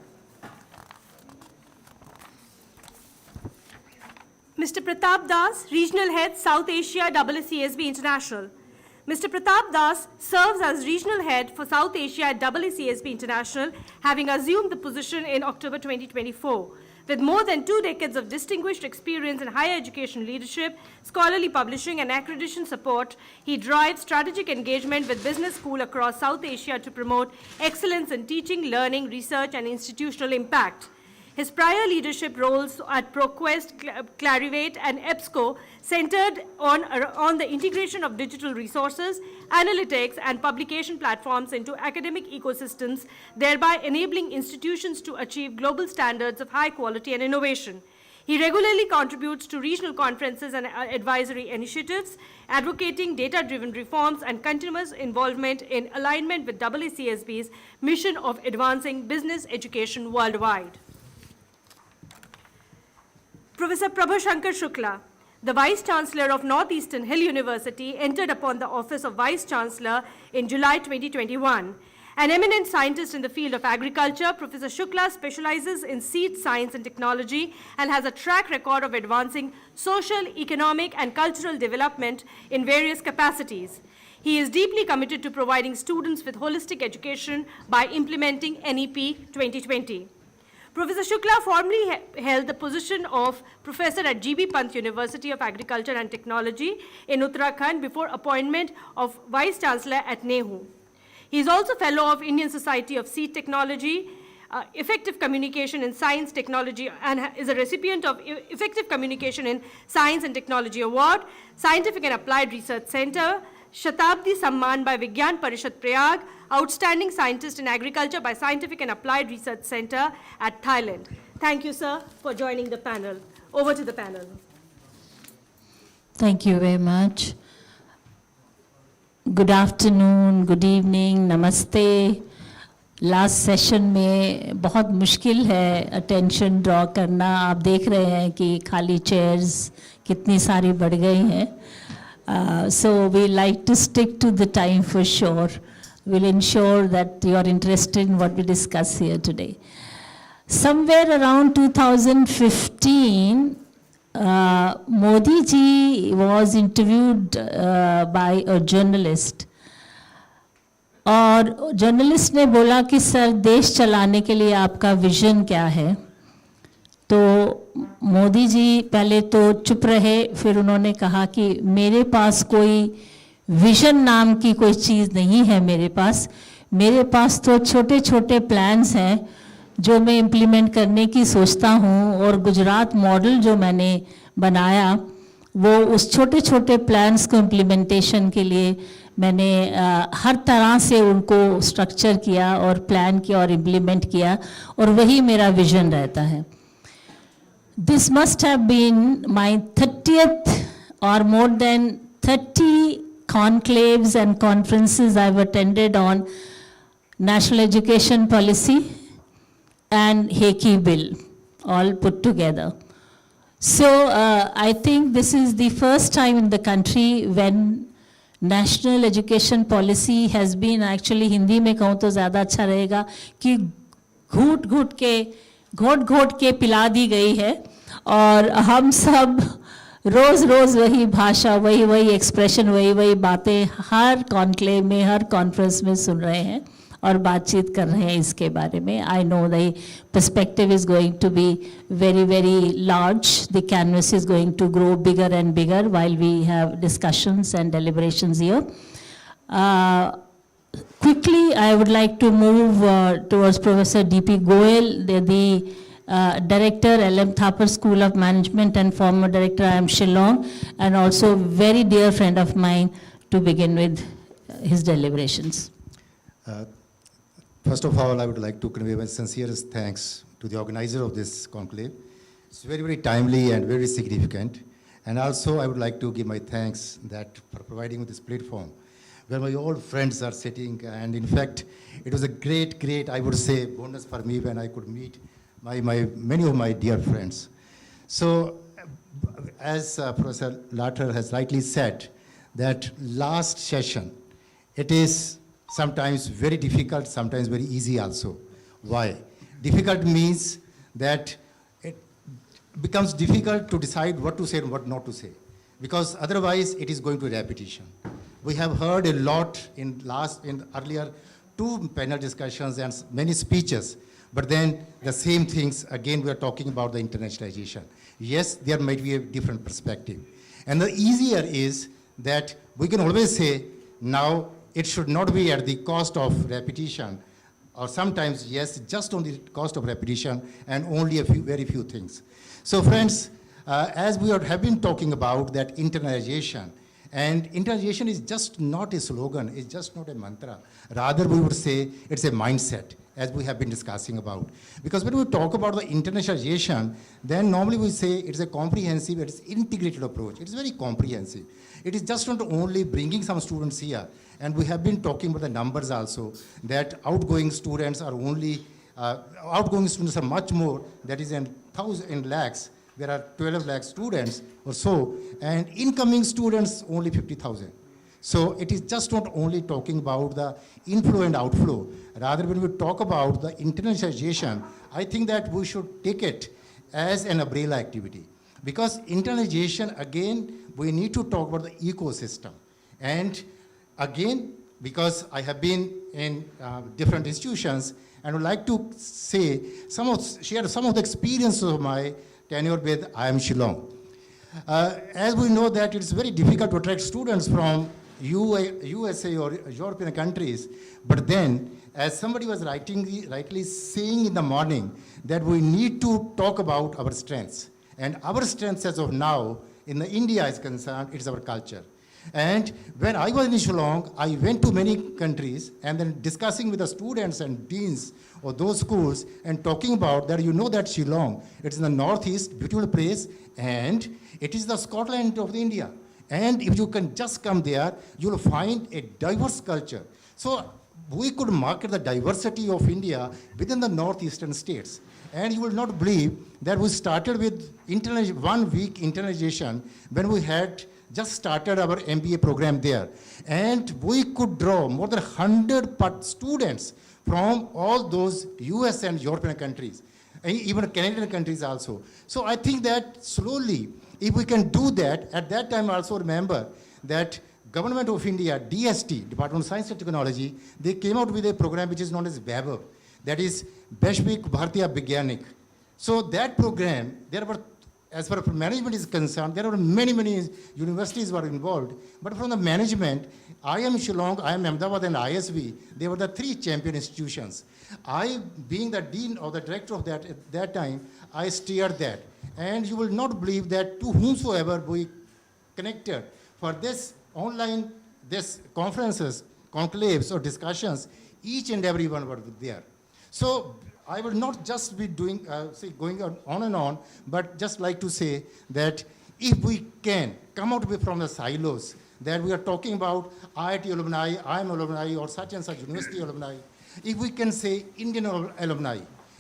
Mr. Pratap Das, Regional Head, South Asia, CSB International. Mr. Pratap Das serves as Regional Head for South Asia at CSB International, having assumed the position in October 2024. With more than 2 decades of distinguished experience in higher education leadership, scholarly publishing, and accreditation support, he drives strategic engagement with business schools across South Asia to promote excellence in teaching, learning, research, and institutional impact. His prior leadership roles at ProQuest, Clarivate, and EBSCO centered on the integration of digital resources, analytics, and publication platforms into academic ecosystems, thereby enabling institutions to achieve global standards of high quality and innovation. He regularly contributes to regional conferences and advisory initiatives, advocating data-driven reforms and continuous involvement in alignment with CSB's mission of advancing business education worldwide. Professor Prabha Shankar Shukla, the Vice Chancellor of Northeastern Hill University, entered upon the office of Vice Chancellor in July 2021. An eminent scientist in the field of agriculture, Professor Shukla specializes in seed science and technology and has a track record of advancing social, economic, and cultural development in various capacities. He is deeply committed to providing students with holistic education by implementing NEP 2020. Professor Shukla formerly held the position of professor at GB Pant University of Agriculture and Technology in Uttarakhand before appointment of Vice Chancellor at NEHU. He is also fellow of Indian Society of Seed Technology, Effective Communication in Science Technology, and is a recipient of Effective Communication in Science and Technology Award, Scientific and Applied Research Center, Shatabdi Samman by Vigyan Parishad Prayag, Outstanding Scientist in Agriculture by Scientific and Applied Research Center at Thailand. Thank you, sir, for joining the panel. Over to the panel. Thank you very much. Good afternoon, good evening, namaste. Last session में बहुत मुश्किल है attention draw करना. आप देख रहे हैं कि खाली चेयर्स कितनी सारी बढ़ गई हैं. So we like to stick to the time for sure. We'll ensure that you are interested in what we discuss here today. Somewhere around 2015, Modi ji was interviewed by a journalist. और journalist ने बोला कि sir देश चलाने के लिए आपका vision क्या है. तो मोदी जी पहले तो चुप रहे, फिर उन्होंने कहा कि मेरे पास कोई विजन नाम की कोई चीज़ नहीं है. मेरे पास तो छोटे छोटे प्लान्स हैं जो मैं इम्प्लीमेंट करने की सोचता हूँ. और गुजरात मॉडल जो मैंने बनाया वो उस छोटे छोटे प्लान्स को इम्प्लीमेंटेशन के लिए मैंने हर तरह से उनको स्ट्रक्चर किया और प्लान किया और इम्प्लीमेंट किया, और वही मेरा विजन रहता है. This must have been my 30th और more than 30 conclaves and conferences I've attended on national education policy and Heki bill, all put together. So I think this is the first time in the country when national education policy has been, actually Hindi में कहूँ तो ज़्यादा अच्छा रहेगा, कि घोट घोट के पिला दी गई है. और हम सब रोज़ रोज़ वही भाषा, वही एक्सप्रेशन, वही बातें हर कॉन्क्लेव में, हर कॉन्फ्रेंस में सुन रहे हैं और बातचीत कर रहे हैं इसके बारे में. I know the perspective is going to be very very large. The canvas is going to grow bigger and bigger while we have discussions and deliberations here. Quickly, I would like to move towards Professor D.P. Goyal, the Director, LM Thapar School of Management, and former Director, I am Shillong, and also very dear friend of mine, to begin with his deliberations. First of all, I would like to convey my sincerest thanks to the organizer of this conclave. It's very, very timely and very significant. And also, I would like to give my thanks for providing this platform where my old friends are sitting. And in fact, it was a great, I would say, bonus for me when I could meet many of my dear friends. So, as Professor Latter has rightly said, that last session, it is sometimes very difficult, sometimes very easy also. Why? Difficult means that it becomes difficult to decide what to say and what not to say, because otherwise it is going to repetition. We have heard a lot in earlier 2 panel discussions and many speeches, but then the same things, again we are talking about the internationalization. Yes, there might be a different perspective. And the easier is that we can always say, now it should not be at the cost of repetition, or sometimes, yes, just on the cost of repetition and only very few things. So friends, as we have been talking about that internationalization, and internationalization is just not a slogan, it's just not a mantra. Rather, we would say it's a mindset, as we have been discussing about. Because when we talk about the internationalization, then normally we say it's a comprehensive, it's integrated approach. It's very comprehensive. It is just not only bringing some students here, and we have been talking about the numbers also, that outgoing students are much more, that is in lakhs. There are 12 lakh students or so, and incoming students only 50,000. So it is just not only talking about the inflow and outflow. Rather, when we talk about the internationalization, I think that we should take it as an umbrella activity. Because internationalization, again, we need to talk about the ecosystem. And again, because I have been in different institutions, And I would like to share some of the experiences of my tenure with IIM Shillong. As we know that it's very difficult to attract students from USA or European countries, but then, as somebody was rightly saying in the morning, that we need to talk about our strengths. And our strengths as of now, in the India is concerned, it's our culture. And when I was in Shillong, I went to many countries and then discussing with the students and deans of those schools and talking about that, you know that Shillong, it's in the northeast, beautiful place, and it is the Scotland of India. And if you can just come there, you'll find a diverse culture. So we could market the diversity of India within the northeastern states. And you will not believe that we started with 1 week internalization when we had just started our MBA program there. And we could draw more than 100 students from all those US and European countries, even Canadian countries also. So I think that slowly, if we can do that, at that time I also remember that Government of India, DST, Department of Science and Technology, they came out with a program which is known as VABA, that is Vaishvik Bharatiya Vigyanik. So that program, there were, as far as management is concerned, there were many universities were involved, but from the management, IIM Shillong, IIM Ahmedabad and ISV, they were the 3 champion institutions. I, being the dean or the director of that at that time, I steered that. And you will not believe that to whomsoever we connected for this online, this conferences, conclaves or discussions, each and every one were there. So I will not just be doing, going on and on, but just like to say that if we can come out from the silos that we are talking about IIT alumni, IIM alumni, or such and such university alumni, if we can say Indian alumni,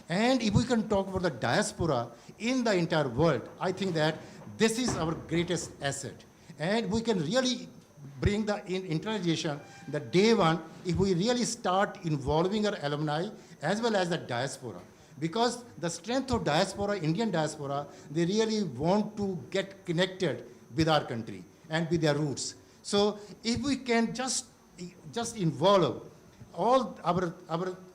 and if we can talk about the diaspora in the entire world, I think that this is our greatest asset. And we can really bring the internalization, the day one, if we really start involving our alumni as well as the diaspora. Because the strength of diaspora, Indian diaspora, they really want to get connected with our country and with their roots. So if we can just involve all our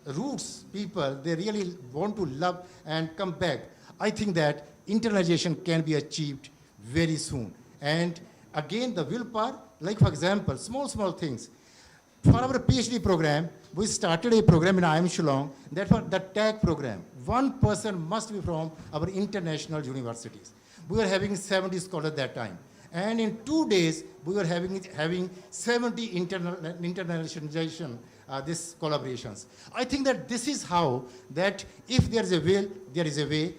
roots people, they really want to love and come back, I think that internalization can be achieved very soon. And again, the willpower, like for example, small things. For our PhD program, we started a program in IIM Shillong, that was the TAG program. One person must be from our international universities. We were having 70 scholars at that time. And in 2 days, we were having 70 internationalization, these collaborations. I think that this is how, that if there is a will, there is a way.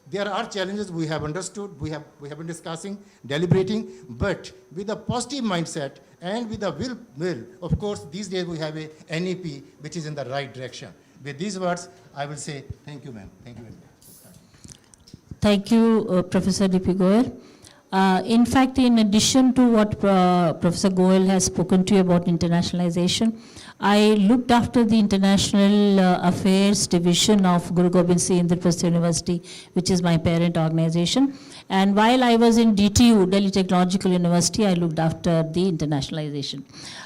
There are challenges we have understood, we have been discussing, deliberating, but with a positive mindset and with a will, of course, these days we have a NEP which is in the right direction. With these words, I will say thank you, ma'am. Thank you very much. Thank you, Professor D.P. Goyal. In fact, in addition to what Professor Goyal has spoken to you about internationalization, I looked after the International Affairs Division of Guru Gobind Singh Indraprastha University, which is my parent organization. And while I was in DTU, Delhi Technological University, I looked after the internationalization.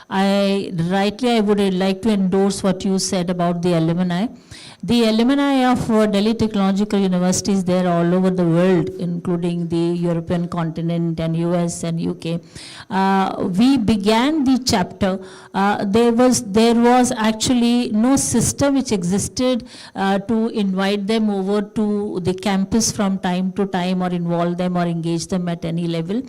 I would like to endorse what you said about the alumni. The alumni of Delhi Technological Universities, they're all over the world, including the European continent and US and UK. We began the chapter. There was actually no system which existed to invite them over to the campus from time to time or involve them or engage them at any level.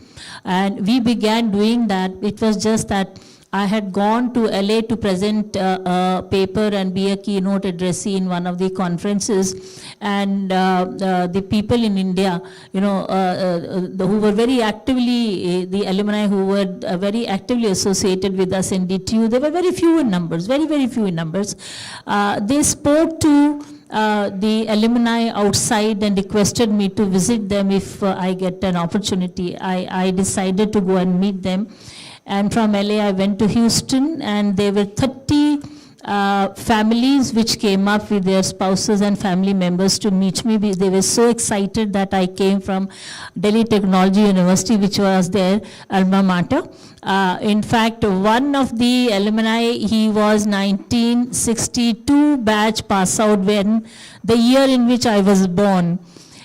And we began doing that. It was just that I had gone to LA to present a paper and be a keynote addressee in one of the conferences, and the people in India, who were very actively, the alumni who were very actively associated with us in DTU, they were very few in numbers, very few in numbers. They spoke to the alumni outside and requested me to visit them if I get an opportunity. I decided to go and meet them. And from LA, I went to Houston, and there were 30 families which came up with their spouses and family members to meet me. They were so excited that I came from Delhi Technology University, which was their alma mater. In fact, one of the alumni, he was 1962 batch pass out, when the year in which I was born.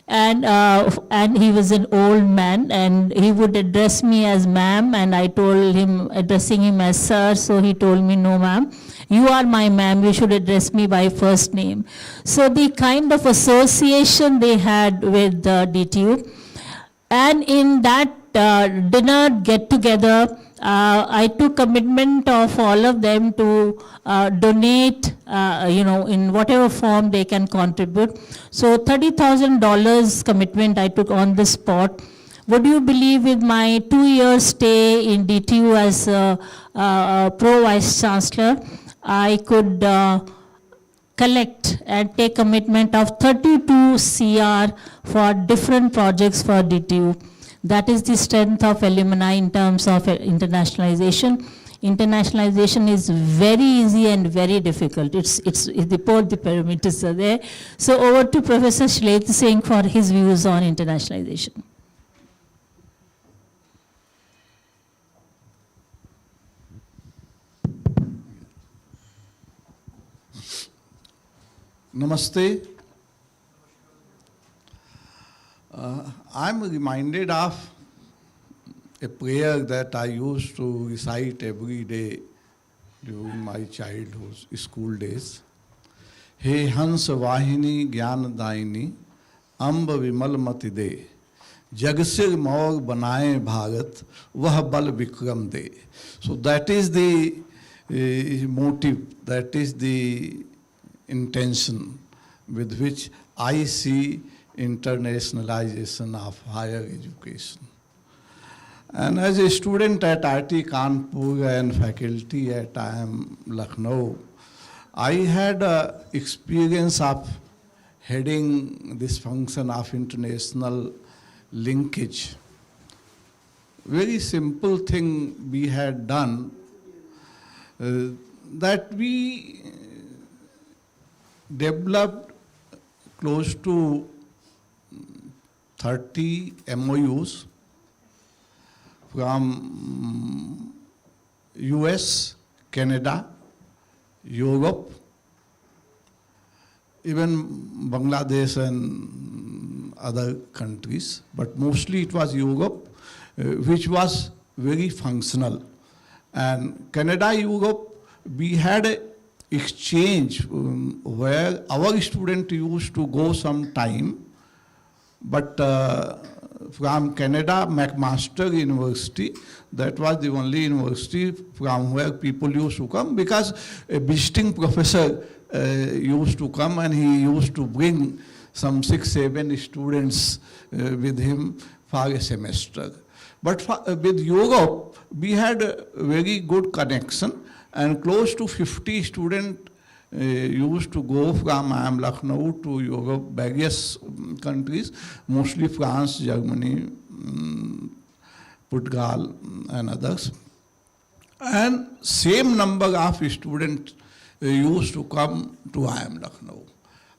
And he was an old man, and he would address me as ma'am, and I told him, addressing him as sir, so he told me, no ma'am, you are my ma'am, you should address me by first name. So the kind of association they had with DTU, and in that dinner get-together, I took commitment of all of them to donate, in whatever form they can contribute. So $30,000 commitment I took on the spot. Would you believe, with my 2-year stay in DTU as a pro Vice Chancellor, I could collect and take commitment of 32 CR for different projects for DTU. That is the strength of alumni in terms of internationalization. Internationalization is very easy and very difficult. It's the parameters are there. So over to Professor Shlet Singh for his views on internationalization. Namaste. I'm reminded of a prayer that I used to recite every day during my childhood school days. He Hans Vahini Gyan Daini Amba Vimal Matide Jagsir Maur Banaye Bharat Vah Bal Vikram De. So that is the motive, that is the intention with which I see internationalization of higher education. And as a student at IIT Kanpur and faculty at IIM Lucknow, I had experience of heading this function of international linkage. Very simple thing we had done, that we developed close to 30 MOUs from US, Canada, Europe, even Bangladesh and other countries, but mostly it was Europe, which was very functional. And Canada, Europe, we had a exchange where our student used to go some time, but from Canada, McMaster University, that was the only university from where people used to come, because a visiting professor used to come and he used to bring some 6-7 students with him for a semester. But with Europe, we had a very good connection, and close to 50 students used to go from IIM Lucknow to Europe, various countries, mostly France, Germany, Portugal, and others. And same number of students used to come to IIM Lucknow.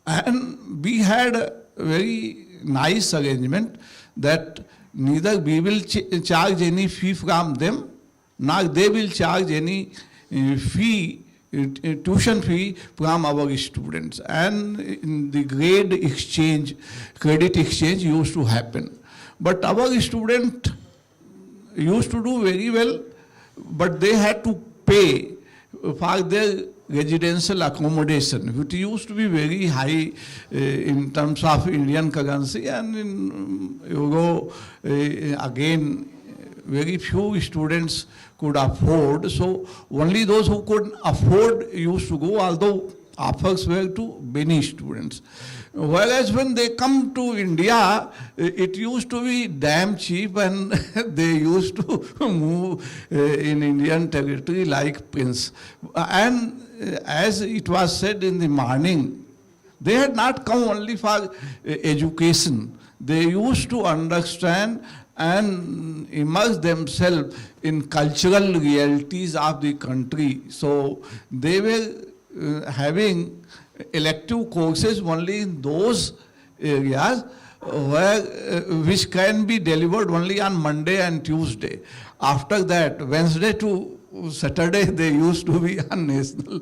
And we had a very nice arrangement that neither we will charge any fee from them, nor they will charge any fee, tuition fee from our students. And in the grade exchange, credit exchange used to happen. But our student used to do very well, but they had to pay for their residential accommodation, which used to be very high in terms of Indian currency, and in Euro, again, very few students could afford. So only those who could afford used to go, although offers were to many students. Whereas when they come to India, it used to be damn cheap, and they used to move in Indian territory like prince. And as it was said in the morning, they had not come only for education. They used to understand and immerse themselves in cultural realities of the country. So they were having elective courses only in those areas where, which can be delivered only on Monday and Tuesday. After that, Wednesday to Saturday, they used to be on national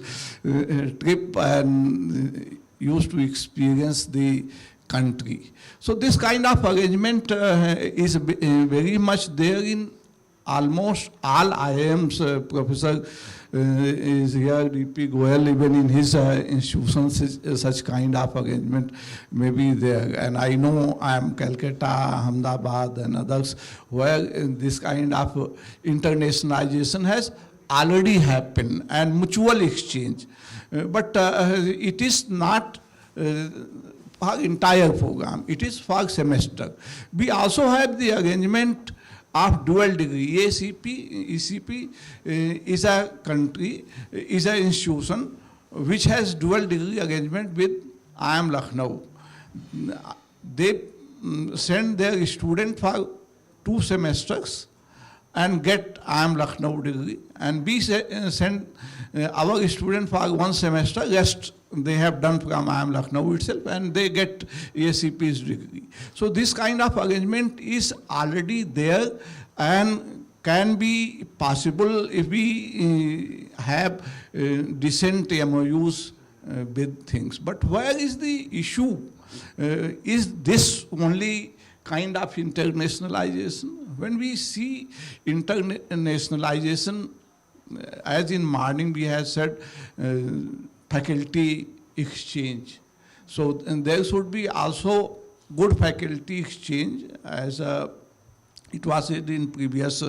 trip and used to experience the country. So this kind of arrangement is very much there in almost all IIMs. Professor is here, D.P. Goyal, even in his institutions, such kind of arrangement may be there. And I know I am Calcutta, Ahmedabad and others where this kind of internationalization has already happened and mutual exchange. But it is not for entire program, it is for semester. We also have the arrangement of dual degree. ECP is a country, is an institution which has dual degree arrangement with IIM Lucknow. They send their student for 2 semesters and get IIM Lucknow degree, and we send our student for 1 semester, rest they have done from IIM Lucknow itself, and they get ACP's degree. So this kind of arrangement is already there and can be possible if we have decent MOUs with things. But where is the issue? Is this only kind of internationalization? When we see internationalization, as in morning we have said, faculty exchange. So and there should be also good faculty exchange, as it was said in previous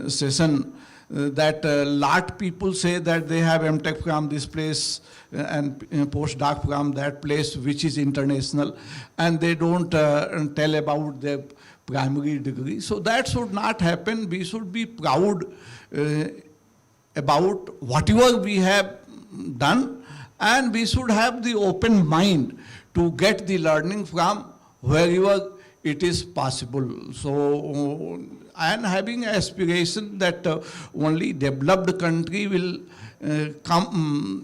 session, that lot people say that they have MTech from this place and postdoc from that place, which is international, and they don't tell about their primary degree. So that should not happen. We should be proud about whatever we have done, and we should have the open mind to get the learning from wherever it is possible. So I am having aspiration that only developed country will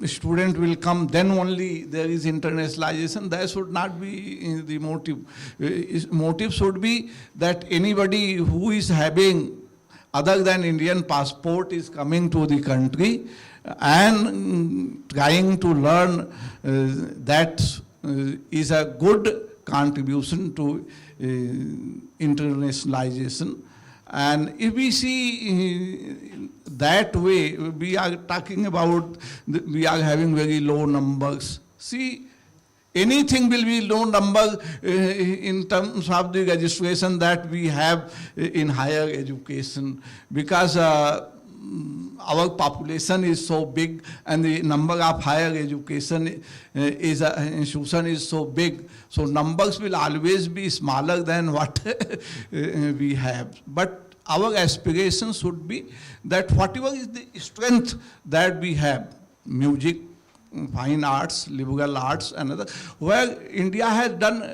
student will come, then only there is internationalization. That should not be the motive. Motive should be that anybody who is having other than Indian passport is coming to the country and trying to learn, that is a good contribution to internationalization. And if we see that way, we are talking about, we are having very low numbers. See, anything will be low number in terms of the registration that we have in higher education, because our population is so big and the number of higher education institution is so big. So numbers will always be smaller than what we have. But our aspiration should be that whatever is the strength that we have, music, fine arts, liberal arts, and other, where India has done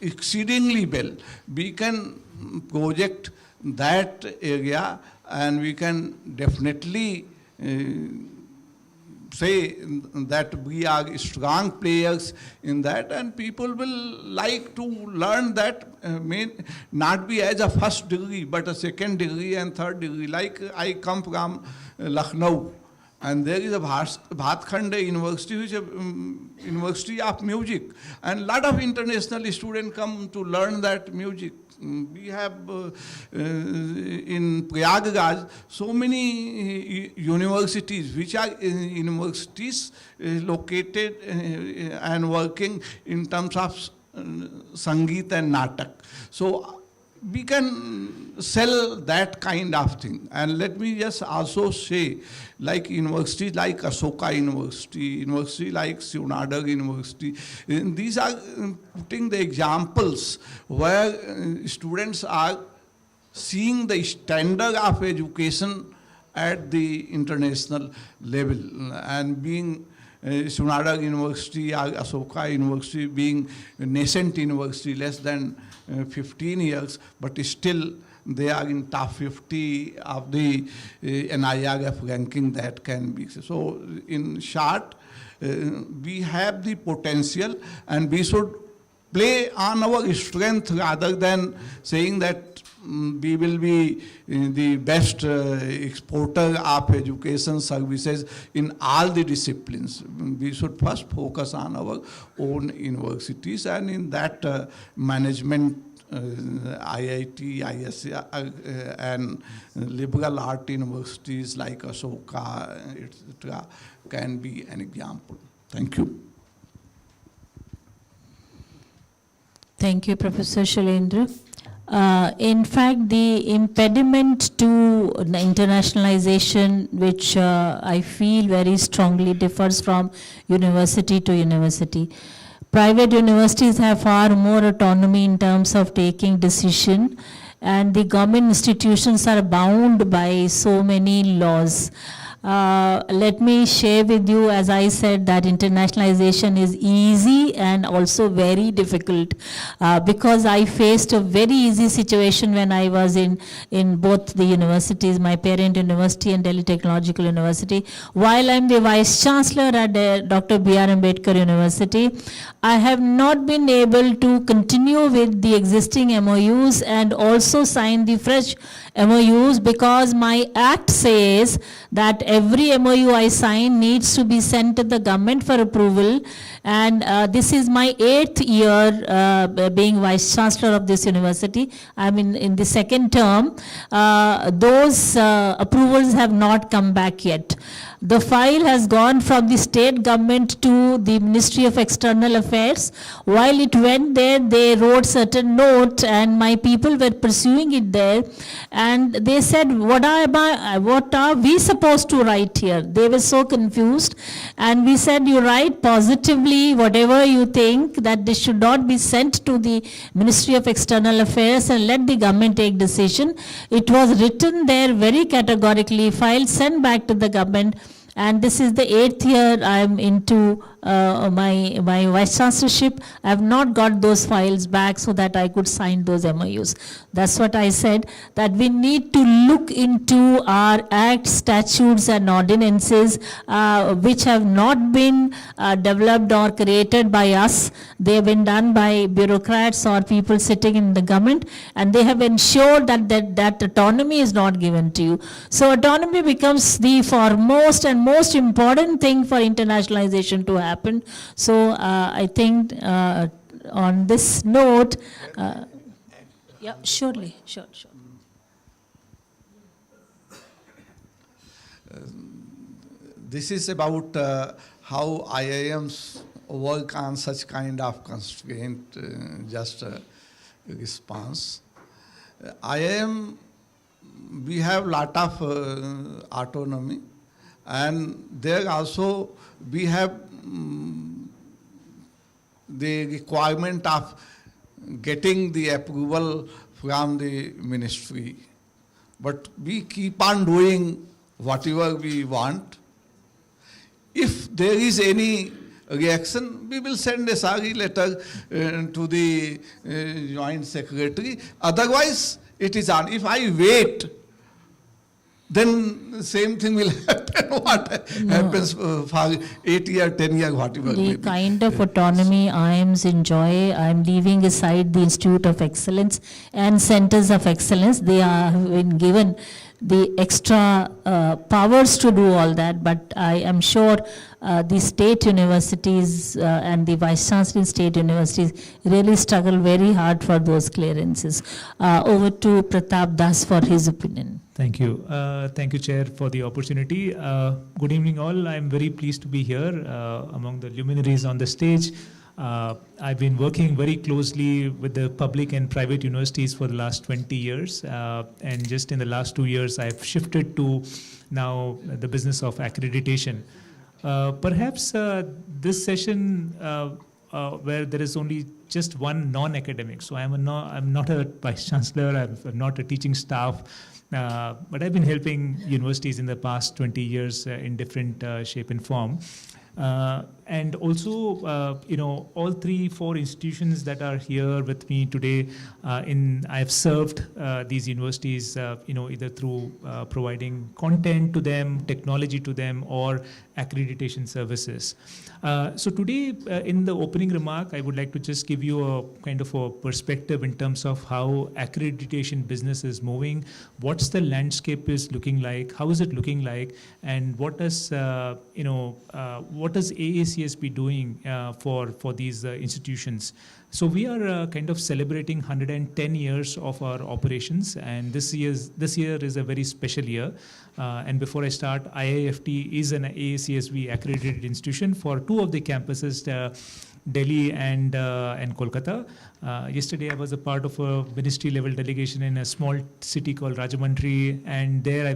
exceedingly well, we can project that area, and we can definitely say that we are strong players in that, and people will like to learn that, may not be as a first degree, but a second degree and third degree. Like I come from Lucknow, and there is a Bhatkhande University, which is a university of music, and a lot of international students come to learn that music. We have in Prayagraj so many universities, which are universities located and working in terms of Sangeet and Natak. So we can sell that kind of thing. And let me just also say, like universities like Ashoka University, university like Inaugural University, these are putting the examples where students are seeing the standard of education at the international level, and being Inaugural University or Ashoka University being a nascent university, less than 15 years, but still they are in top 50 of the NIRF ranking that can be. So in short, we have the potential and we should play on our strength rather than saying that we will be the best exporter of education services in all the disciplines. We should first focus on our own universities, and in that management, IIT, ISC, and liberal art universities like Ashoka, etc., can be an example. Thank you. Thank you, Professor Shailendra. In fact, the impediment to the internationalization, which I feel very strongly differs from university to university. Private universities have far more autonomy in terms of taking decision, and the government institutions are bound by so many laws. Let me share with you, as I said, that internationalization is easy and also very difficult because I faced a very easy situation when I was in both the universities, my parent university and Delhi Technological University. While I'm the Vice Chancellor at Dr. B.R. Ambedkar University, I have not been able to continue with the existing MOUs and also sign the fresh MOUs because my act says that every MOU I sign needs to be sent to the government for approval, and this is my 8th year being Vice Chancellor of this university. I'm in the second term. Those approvals have not come back yet. The file has gone from the state government to the Ministry of External Affairs. While it went there, they wrote certain note and my people were pursuing it there. And they said, what are we supposed to write here? They were so confused. And we said, you write positively whatever you think, that this should not be sent to the Ministry of External Affairs and let the government take decision. It was written there very categorically, file sent back to the government. And this is the 8th year I'm into my Vice Chancellorship. I have not got those files back so that I could sign those MOUs. That's what I said, that we need to look into our acts, statutes and ordinances which have not been developed or created by us. They have been done by bureaucrats or people sitting in the government, and they have ensured that autonomy is not given to you. So autonomy becomes the foremost and most important thing for internationalization to happen. So I think on this note, yeah, surely, sure. This is about how IIMs work on such kind of constraint, just a response. IIM, we have lot of autonomy, and there also we have the requirement of getting the approval from the ministry. But we keep on doing whatever we want. If there is any reaction, we will send a sorry letter to the Joint Secretary. Otherwise, it is on. If I wait, then the same thing will happen. What happens for 8 years, 10 years, whatever. The kind of autonomy IIMs enjoy, I'm leaving aside the Institute of Excellence and Centers of Excellence. They are been given the extra powers to do all that, but I am sure the state universities and the vice chancellor state universities really struggle very hard for those clearances. Over to Pratap Das for his opinion. Thank you. Thank you, Chair, for the opportunity. Good evening, all. I'm very pleased to be here among the luminaries on the stage. I've been working very closely with the public and private universities for the last 20 years. And just in the last 2 years, I've shifted to now the business of accreditation. Perhaps this session where there is only just one non-academic. So I'm not a vice chancellor, I'm not a teaching staff, but I've been helping universities in the past 20 years in different shape and form. And also, all 3-4 institutions that are here with me today, I have served these universities, either through providing content to them, technology to them, or accreditation services. So today, in the opening remark, I would like to just give you a kind of a perspective in terms of how accreditation business is moving, what's the landscape is looking like, how is it looking like, and what does AACS doing for these institutions. So we are kind of celebrating 110 years of our operations, and this year is a very special year. And before I start, IIFT is an AACSB accredited institution for 2 of the campuses, Delhi and Kolkata. Yesterday I was a part of a ministry level delegation in a small city called Rajahmundry, and there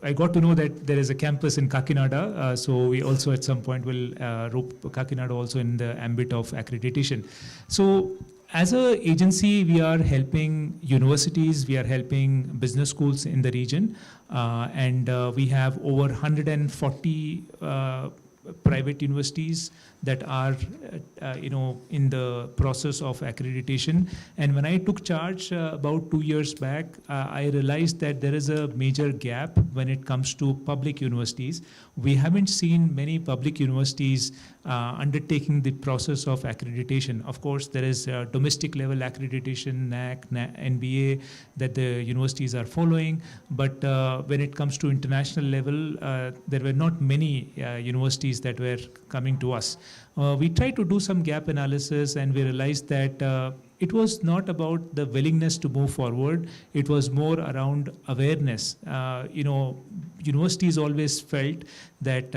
I got to know that there is a campus in Kakinada, so we also at some point will rope Kakinada also in the ambit of accreditation. So as an agency, we are helping universities, we are helping business schools in the region, and we have over 140 private universities that are in the process of accreditation. And when I took charge about 2 years back, I realized that there is a major gap when it comes to public universities. We haven't seen many public universities undertaking the process of accreditation. Of course, there is domestic level accreditation, NAC, NBA, that the universities are following, but when it comes to international level, there were not many universities that were coming to us. We tried to do some gap analysis, and we realized that it was not about the willingness to move forward, it was more around awareness. Universities always felt that,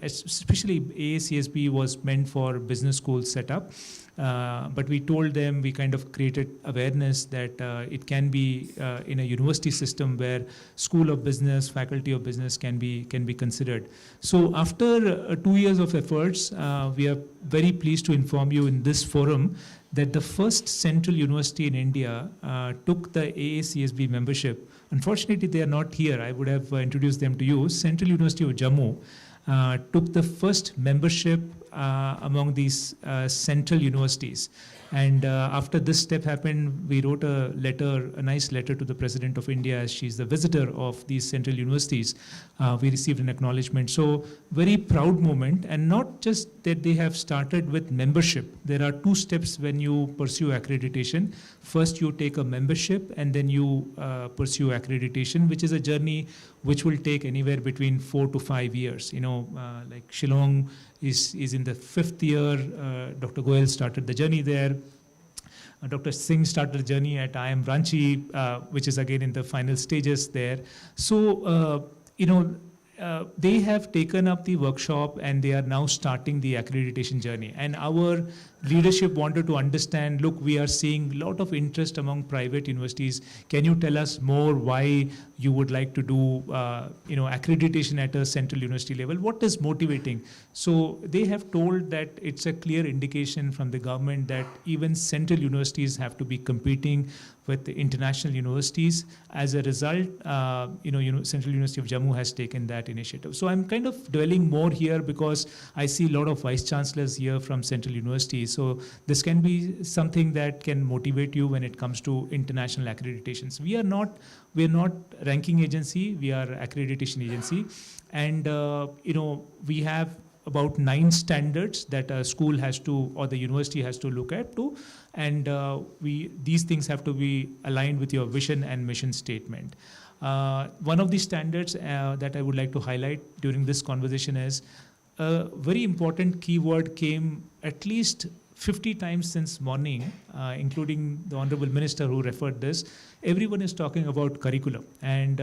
especially AACSB was meant for business school setup, but we told them, we kind of created awareness that it can be in a university system where School of Business, Faculty of Business can be considered. So after 2 years of efforts, we are very pleased to inform you in this forum that the first central university in India took the AACSB membership. Unfortunately, they are not here. I would have introduced them to you. Central University of Jammu took the first membership among these central universities. And after this step happened, we wrote a nice letter to the President of India, as she's the visitor of these central universities. We received an acknowledgement. So very proud moment, and not just that they have started with membership. There are 2 steps when you pursue accreditation. First, you take a membership, and then you pursue accreditation, which is a journey which will take anywhere between 4 to 5 years. Like Shillong is in the 5th year. Dr. Goyal started the journey there. Dr. Singh started the journey at IIM Ranchi, which is again in the final stages there. So, they have taken up the workshop, and they are now starting the accreditation journey. And our leadership wanted to understand, look, we are seeing a lot of interest among private universities. Can you tell us more why you would like to do accreditation at a central university level? What is motivating? So they have told that it's a clear indication from the government that even central universities have to be competing with the international universities. As a result, Central University of Jammu has taken that initiative. So I'm kind of dwelling more here because I see a lot of vice chancellors here from central universities. So this can be something that can motivate you when it comes to international accreditations. We are not ranking agency, we are accreditation agency. And we have about 9 standards that a school has to, or the university has to look at too. And these things have to be aligned with your vision and mission statement. One of the standards that I would like to highlight during this conversation is a very important keyword came at least 50 times since morning, including the Honorable Minister who referred this. Everyone is talking about curriculum. And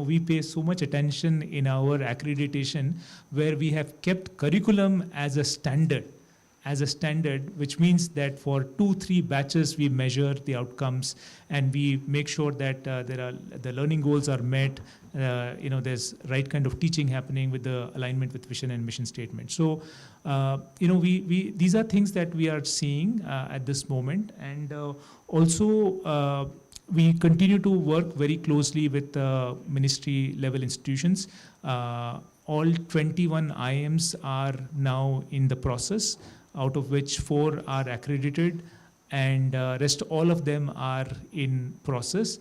we pay so much attention in our accreditation where we have kept curriculum as a standard, which means that for 2-3 batches we measure the outcomes and we make sure that the learning goals are met. There's right kind of teaching happening with the alignment with vision and mission statement. So, these are things that we are seeing at this moment, and also we continue to work very closely with ministry level institutions all 21 IIMs are now in the process, out of which 4 are accredited, and rest all of them are in process,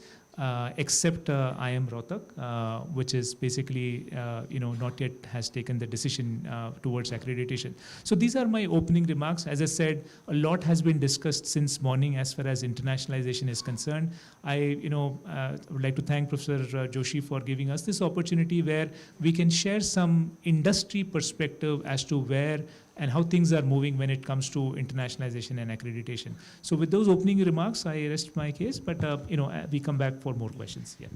except IIM Rohtak, which is basically not yet has taken the decision towards accreditation. So these are my opening remarks. As I said, a lot has been discussed since morning as far as internationalization is concerned. I would like to thank Professor Joshi for giving us this opportunity where we can share some industry perspective as to where and how things are moving when it comes to internationalization and accreditation. So with those opening remarks, I rest my case, but we come back for more questions. Yeah.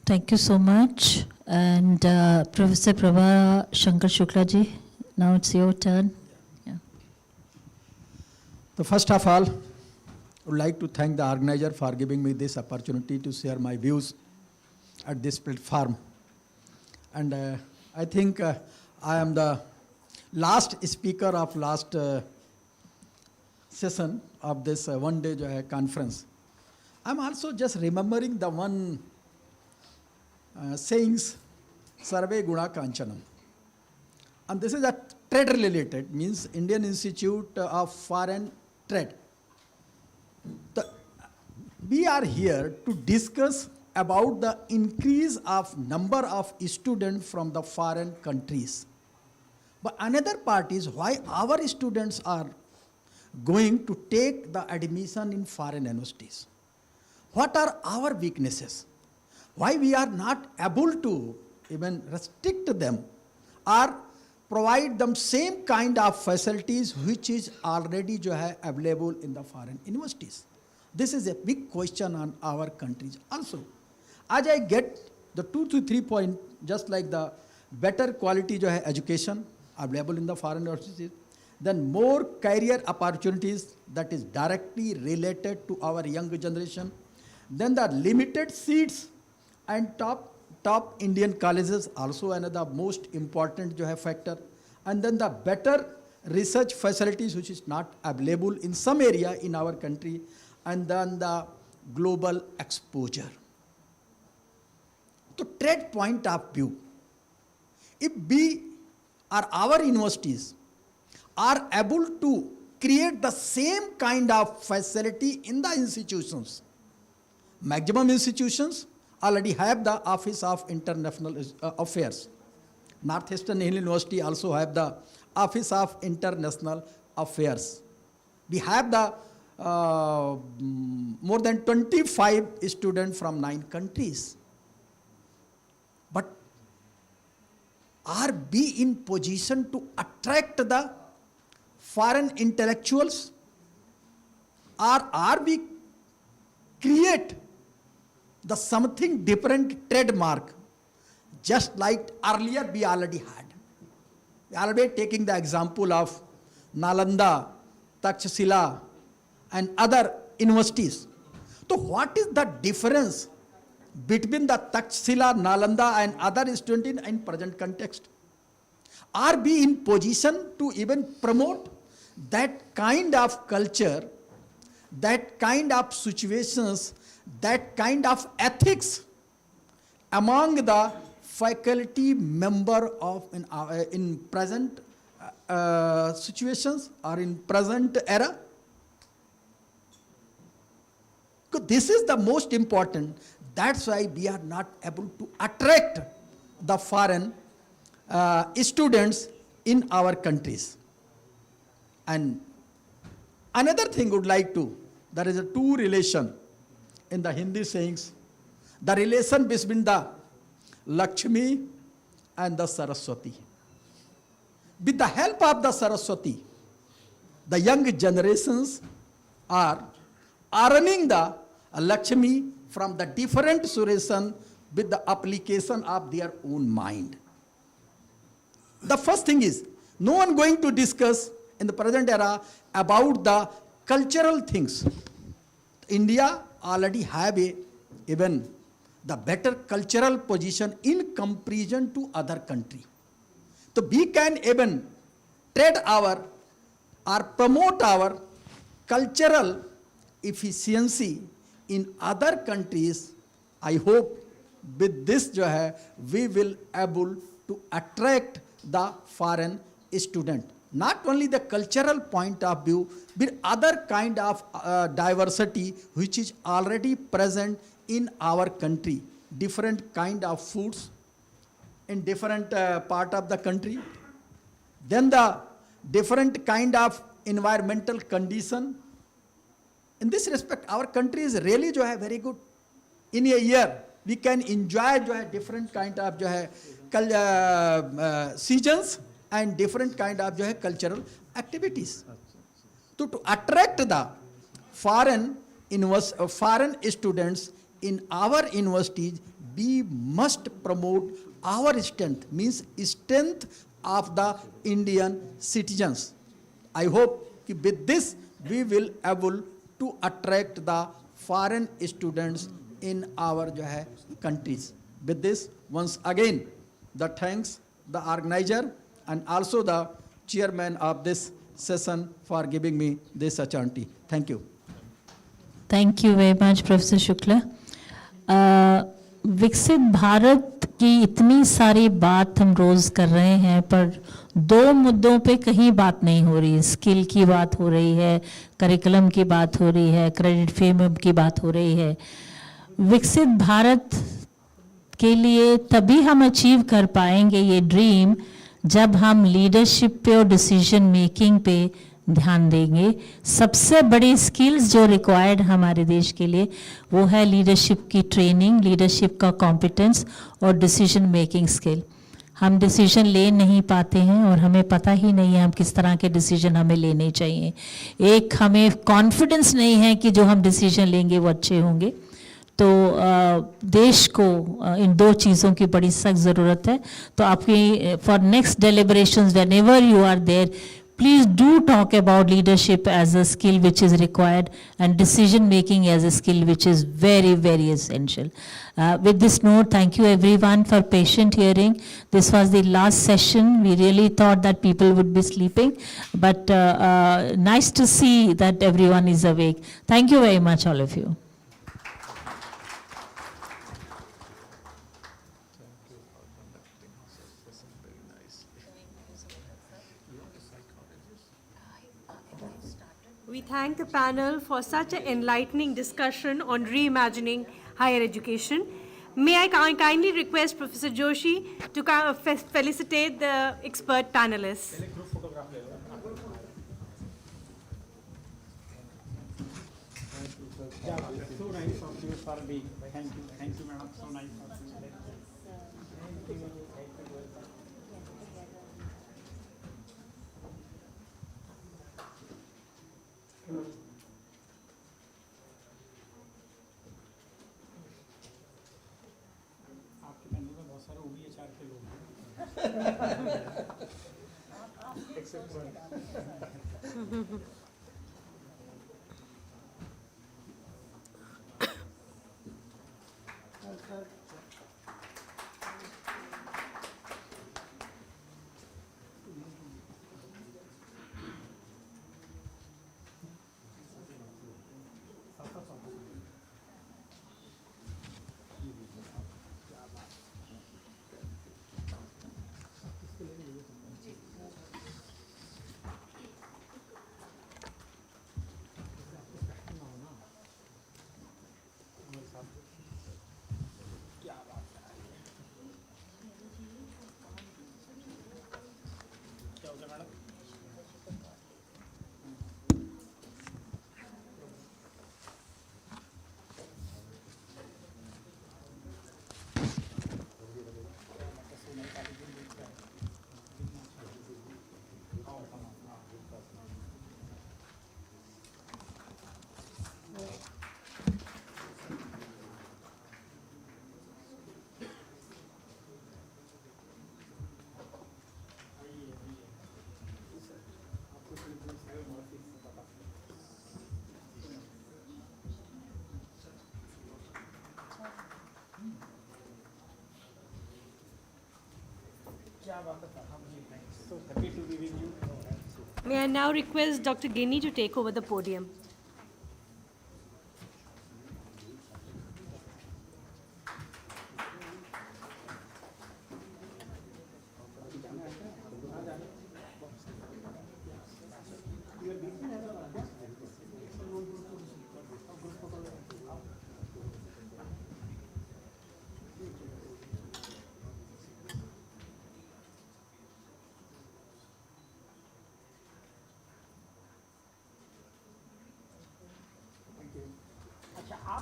Thank you so much. And Professor Prabha Shankar Shukla ji, now it's your turn. Yeah. So first of all, I would like to thank the organizer for giving me this opportunity to share my views at this platform. And I think I am the last speaker of last session of this one-day conference. I'm also just remembering the one sayings, Sarve Guna Kanchanam. And this is a trade related, means Indian Institute of Foreign Trade. We are here to discuss about the increase of number of students from the foreign countries. But another part is why our students are going to take the admission in foreign universities. What are our weaknesses? Why we are not able to even restrict them or provide them same kind of facilities which is already available in the foreign universities. This is a big question on our countries also. As I get the 2 to 3 points, just like the better quality education available in the foreign universities, then more career opportunities that is directly related to our young generation, then the limited seats and top Indian colleges, also another most important factor, and then the better research facilities which is not available in some area in our country, and then the global exposure. To trade point of view, if we or our universities are able to create the same kind of facility in the institutions, maximum institutions already have the Office of International Affairs. Northeastern University also have the Office of International Affairs. We have the more than 25 students from 9 countries. But are we in position to attract the foreign intellectuals? Or are we create the something different trademark, just like earlier we already had? We are already taking the example of Nalanda, Takshashila, and other universities. So what is the difference between the Takshashila, Nalanda, and other students in present context? Are we in position to even promote that kind of culture, that kind of situations, that kind of ethics among the faculty member of in present situations or in present era? Because this is the most important. That's why we are not able to attract the foreign students in our countries. And another thing would like to, there is a two relation in the Hindi sayings, the relation between the Lakshmi and the Saraswati. With the help of the Saraswati, the young generations are earning the Lakshmi from the different situation with the application of their own mind. The first thing is, no one going to discuss in the present era about the cultural things. India already have even the better cultural position in comparison to other country. So we can even trade our or promote our cultural efficiency in other countries. I hope with this जो है we will able to attract the foreign student. Not only the cultural point of view, but other kind of diversity which is already present in our country. Different kind of foods in different part of the country. Then the different kind of environmental condition. In this respect, our country is really जो है very good. In a year, we can enjoy जो है different kind of जो है seasons and different kind of जो है cultural activities. To attract the foreign students in our universities, we must promote our strength, means strength of the Indian citizens. I hope that with this we will able to attract the foreign students in our जो है countries. With this, once again, the thanks the organizer and also the chairman of this session for giving me this opportunity. Thank you. Thank you very much, Professor Shukla. विकसित भारत की इतनी सारी बात हम रोज कर रहे हैं, पर दो मुद्दों पे कहीं बात नहीं हो रही है. स्किल की बात हो रही है, करिकुलम की बात हो रही है, क्रेडिट फ्रेमवर्क की बात हो रही है. विकसित भारत के लिए तभी हम अचीव कर पाएंगे ये ड्रीम जब हम लीडरशिप पे और डिसीजन मेकिंग पे ध्यान देंगे. सबसे बड़ी स्किल्स जो रिक्वायर्ड हमारे देश के लिए वो है लीडरशिप की ट्रेनिंग, लीडरशिप का कॉम्पिटेंस और डिसीजन मेकिंग स्किल. हम डिसीजन ले नहीं पाते हैं और हमें पता ही नहीं है हम किस तरह के डिसीजन हमें लेने चाहिए. एक हमें कॉन्फिडेंस नहीं है कि जो हम डिसीजन लेंगे वो अच्छे होंगे. तो देश को इन दो चीज़ों की बड़ी सख्त ज़रूरत है. तो आपकी for next deliberations whenever you are there, please do talk about leadership as a skill which is required and decision making as a skill which is very, very essential. With this note, thank you everyone for patient hearing. This was the last session. We really thought that people would be sleeping, but nice to see that everyone is awake. Thank you very much, all of you. We thank the panel for such an enlightening discussion on reimagining higher education. May I kindly request Professor Joshi to felicitate the expert panelists. So nice of you for the thank you madam, so nice of you. आपके panel में बहुत सारे OBA चार के लोग हैं. Except one. So happy to be with you. May I now request Dr. Guinea to take over the podium.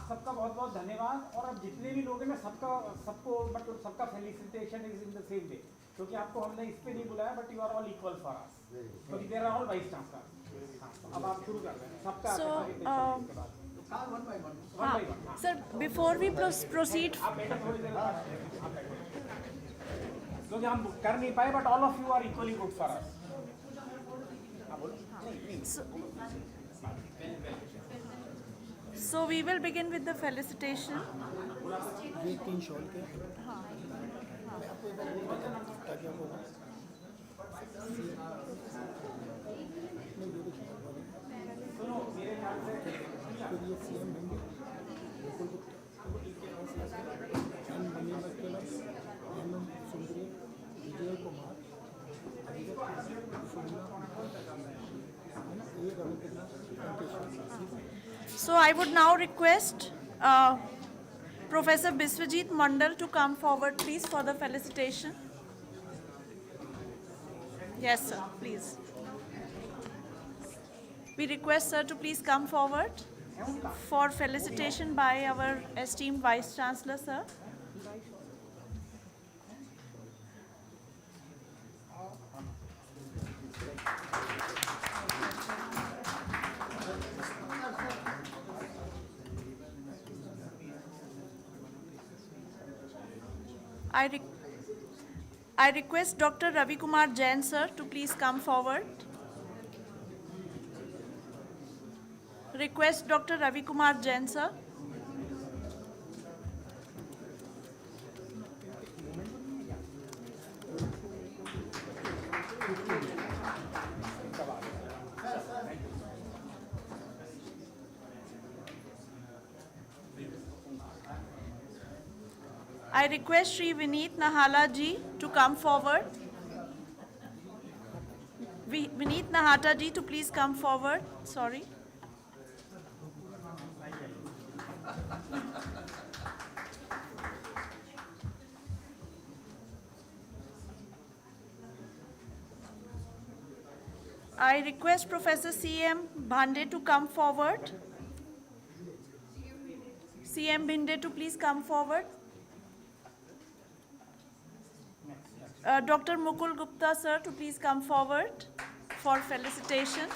सबका बहुत बहुत धन्यवाद। और अब जितने भी लोग हैं मैं सबको मतलब सबका felicitation is in the same way, क्योंकि आपको हमने इस पे नहीं बुलाया, but you are all equal for us, क्योंकि there are all vice chancellor. अब आप शुरू कर रहे हैं सबका सर, बिफोर वी प्रोसीड, क्योंकि हम कर नहीं पाए, but all of you are equally good for us. so we will begin with the felicitation. So I would now request Professor Biswajit Mandal to come forward, please, for the felicitation. Yes, sir, please. We request sir to please come forward for felicitation by our esteemed Vice Chancellor, sir. I request Dr. Ravi Kumar Jain, sir, to please come forward. Request Dr. Ravi Kumar Jain, sir. I request Shri Vineet Nahala ji to come forward. Vineet Nahata ji to please come forward. Sorry. I request Professor C.M. Bhande to come forward. C.M. Bhinde to please come forward. Dr. Mukul Gupta, sir, to please come forward for felicitation.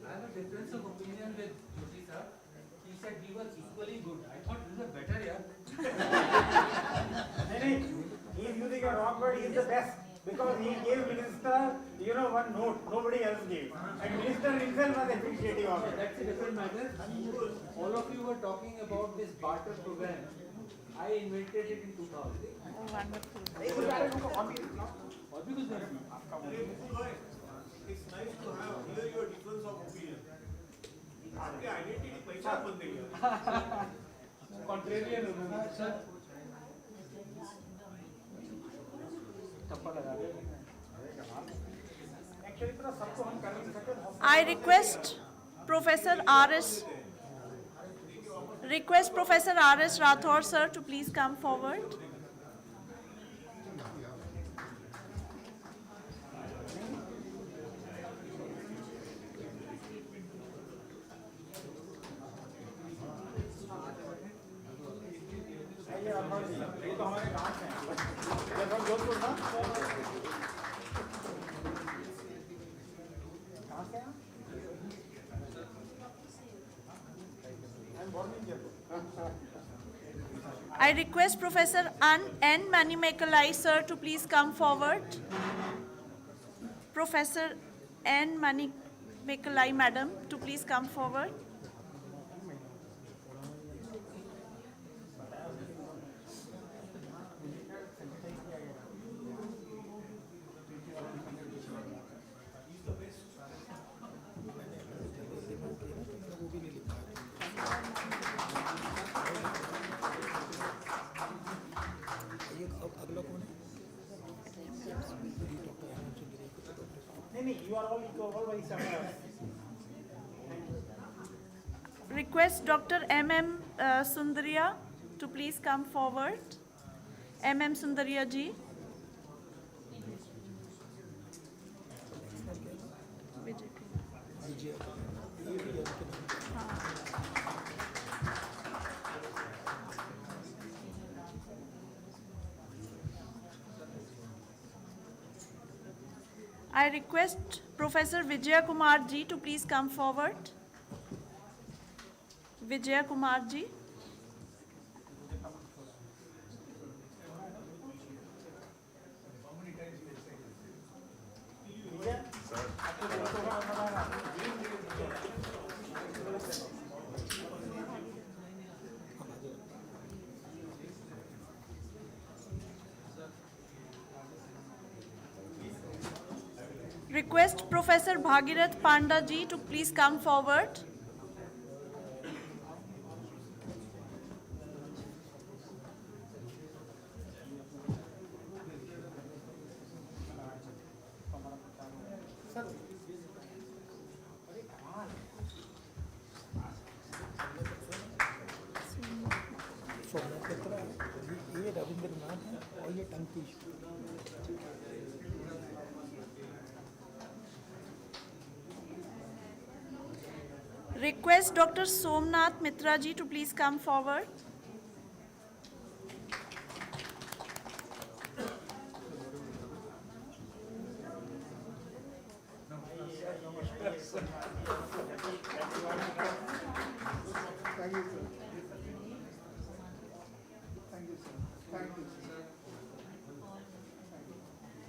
I have a difference of opinion with Joshi, sir. He said we were equally good. I thought we were better, yeah. He's using a wrong word. He's the best, because he gave minister, one note nobody else gave, and minister himself was appreciative of it. That's a different matter. All of you were talking about this barter program. I invented it in 2000. Oh, wonderful. It's nice to hear your difference of opinion. आपकी identity पहचान बन गई है. Contrarian, sir. I request Professor R.S. Rathore, sir, to please come forward. I request Professor N. Manimekalai, sir, to please come forward. Professor N. Manimekalai, madam, to please come forward. You are all equal, Vice Chancellors. Request Dr. M.M. Sundaria to please come forward. M.M. Sundaria ji. I request Professor Vijaya Kumar ji to please come forward. Vijaya Kumar ji. Request Professor Bhagirath Panda ji to please come forward. ये रविंद्रनाथ है और ये टंकी Request Dr. Somnath Mitra ji to please come forward.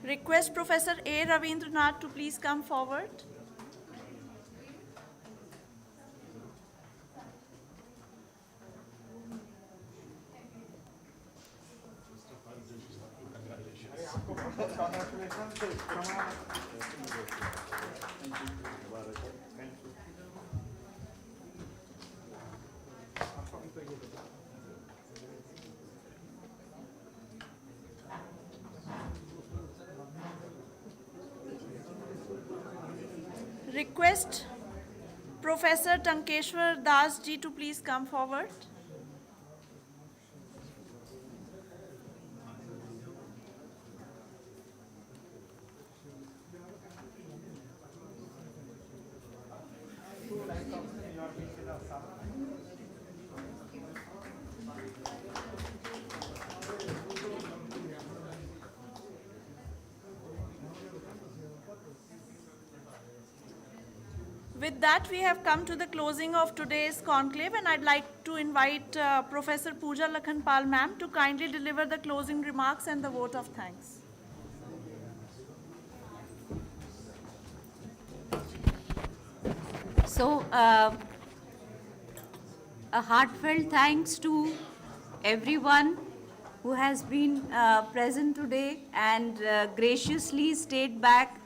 Request Professor A. Ravindranath to please come forward. Request Professor Tankeshwar Das ji to please come forward. With that, we have come to the closing of today's conclave, and I'd like to invite Professor Pooja Lakhanpal ma'am to kindly deliver the closing remarks and the vote of thanks. So, a heartfelt thanks to everyone who has been present today and graciously stayed back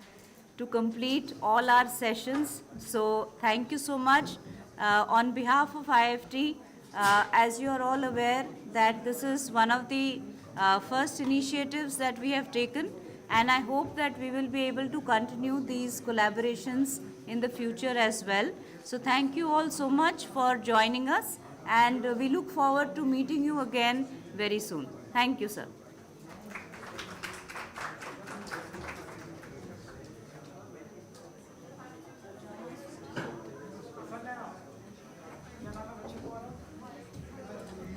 to complete all our sessions. So thank you so much. On behalf of IIFT, as you are all aware that this is one of the first initiatives that we have taken, and I hope that we will be able to continue these collaborations in the future as well. So thank you all so much for joining us, and we look forward to meeting you again very soon. Thank you, sir.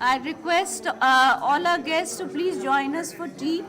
I request all our guests to please join us for tea.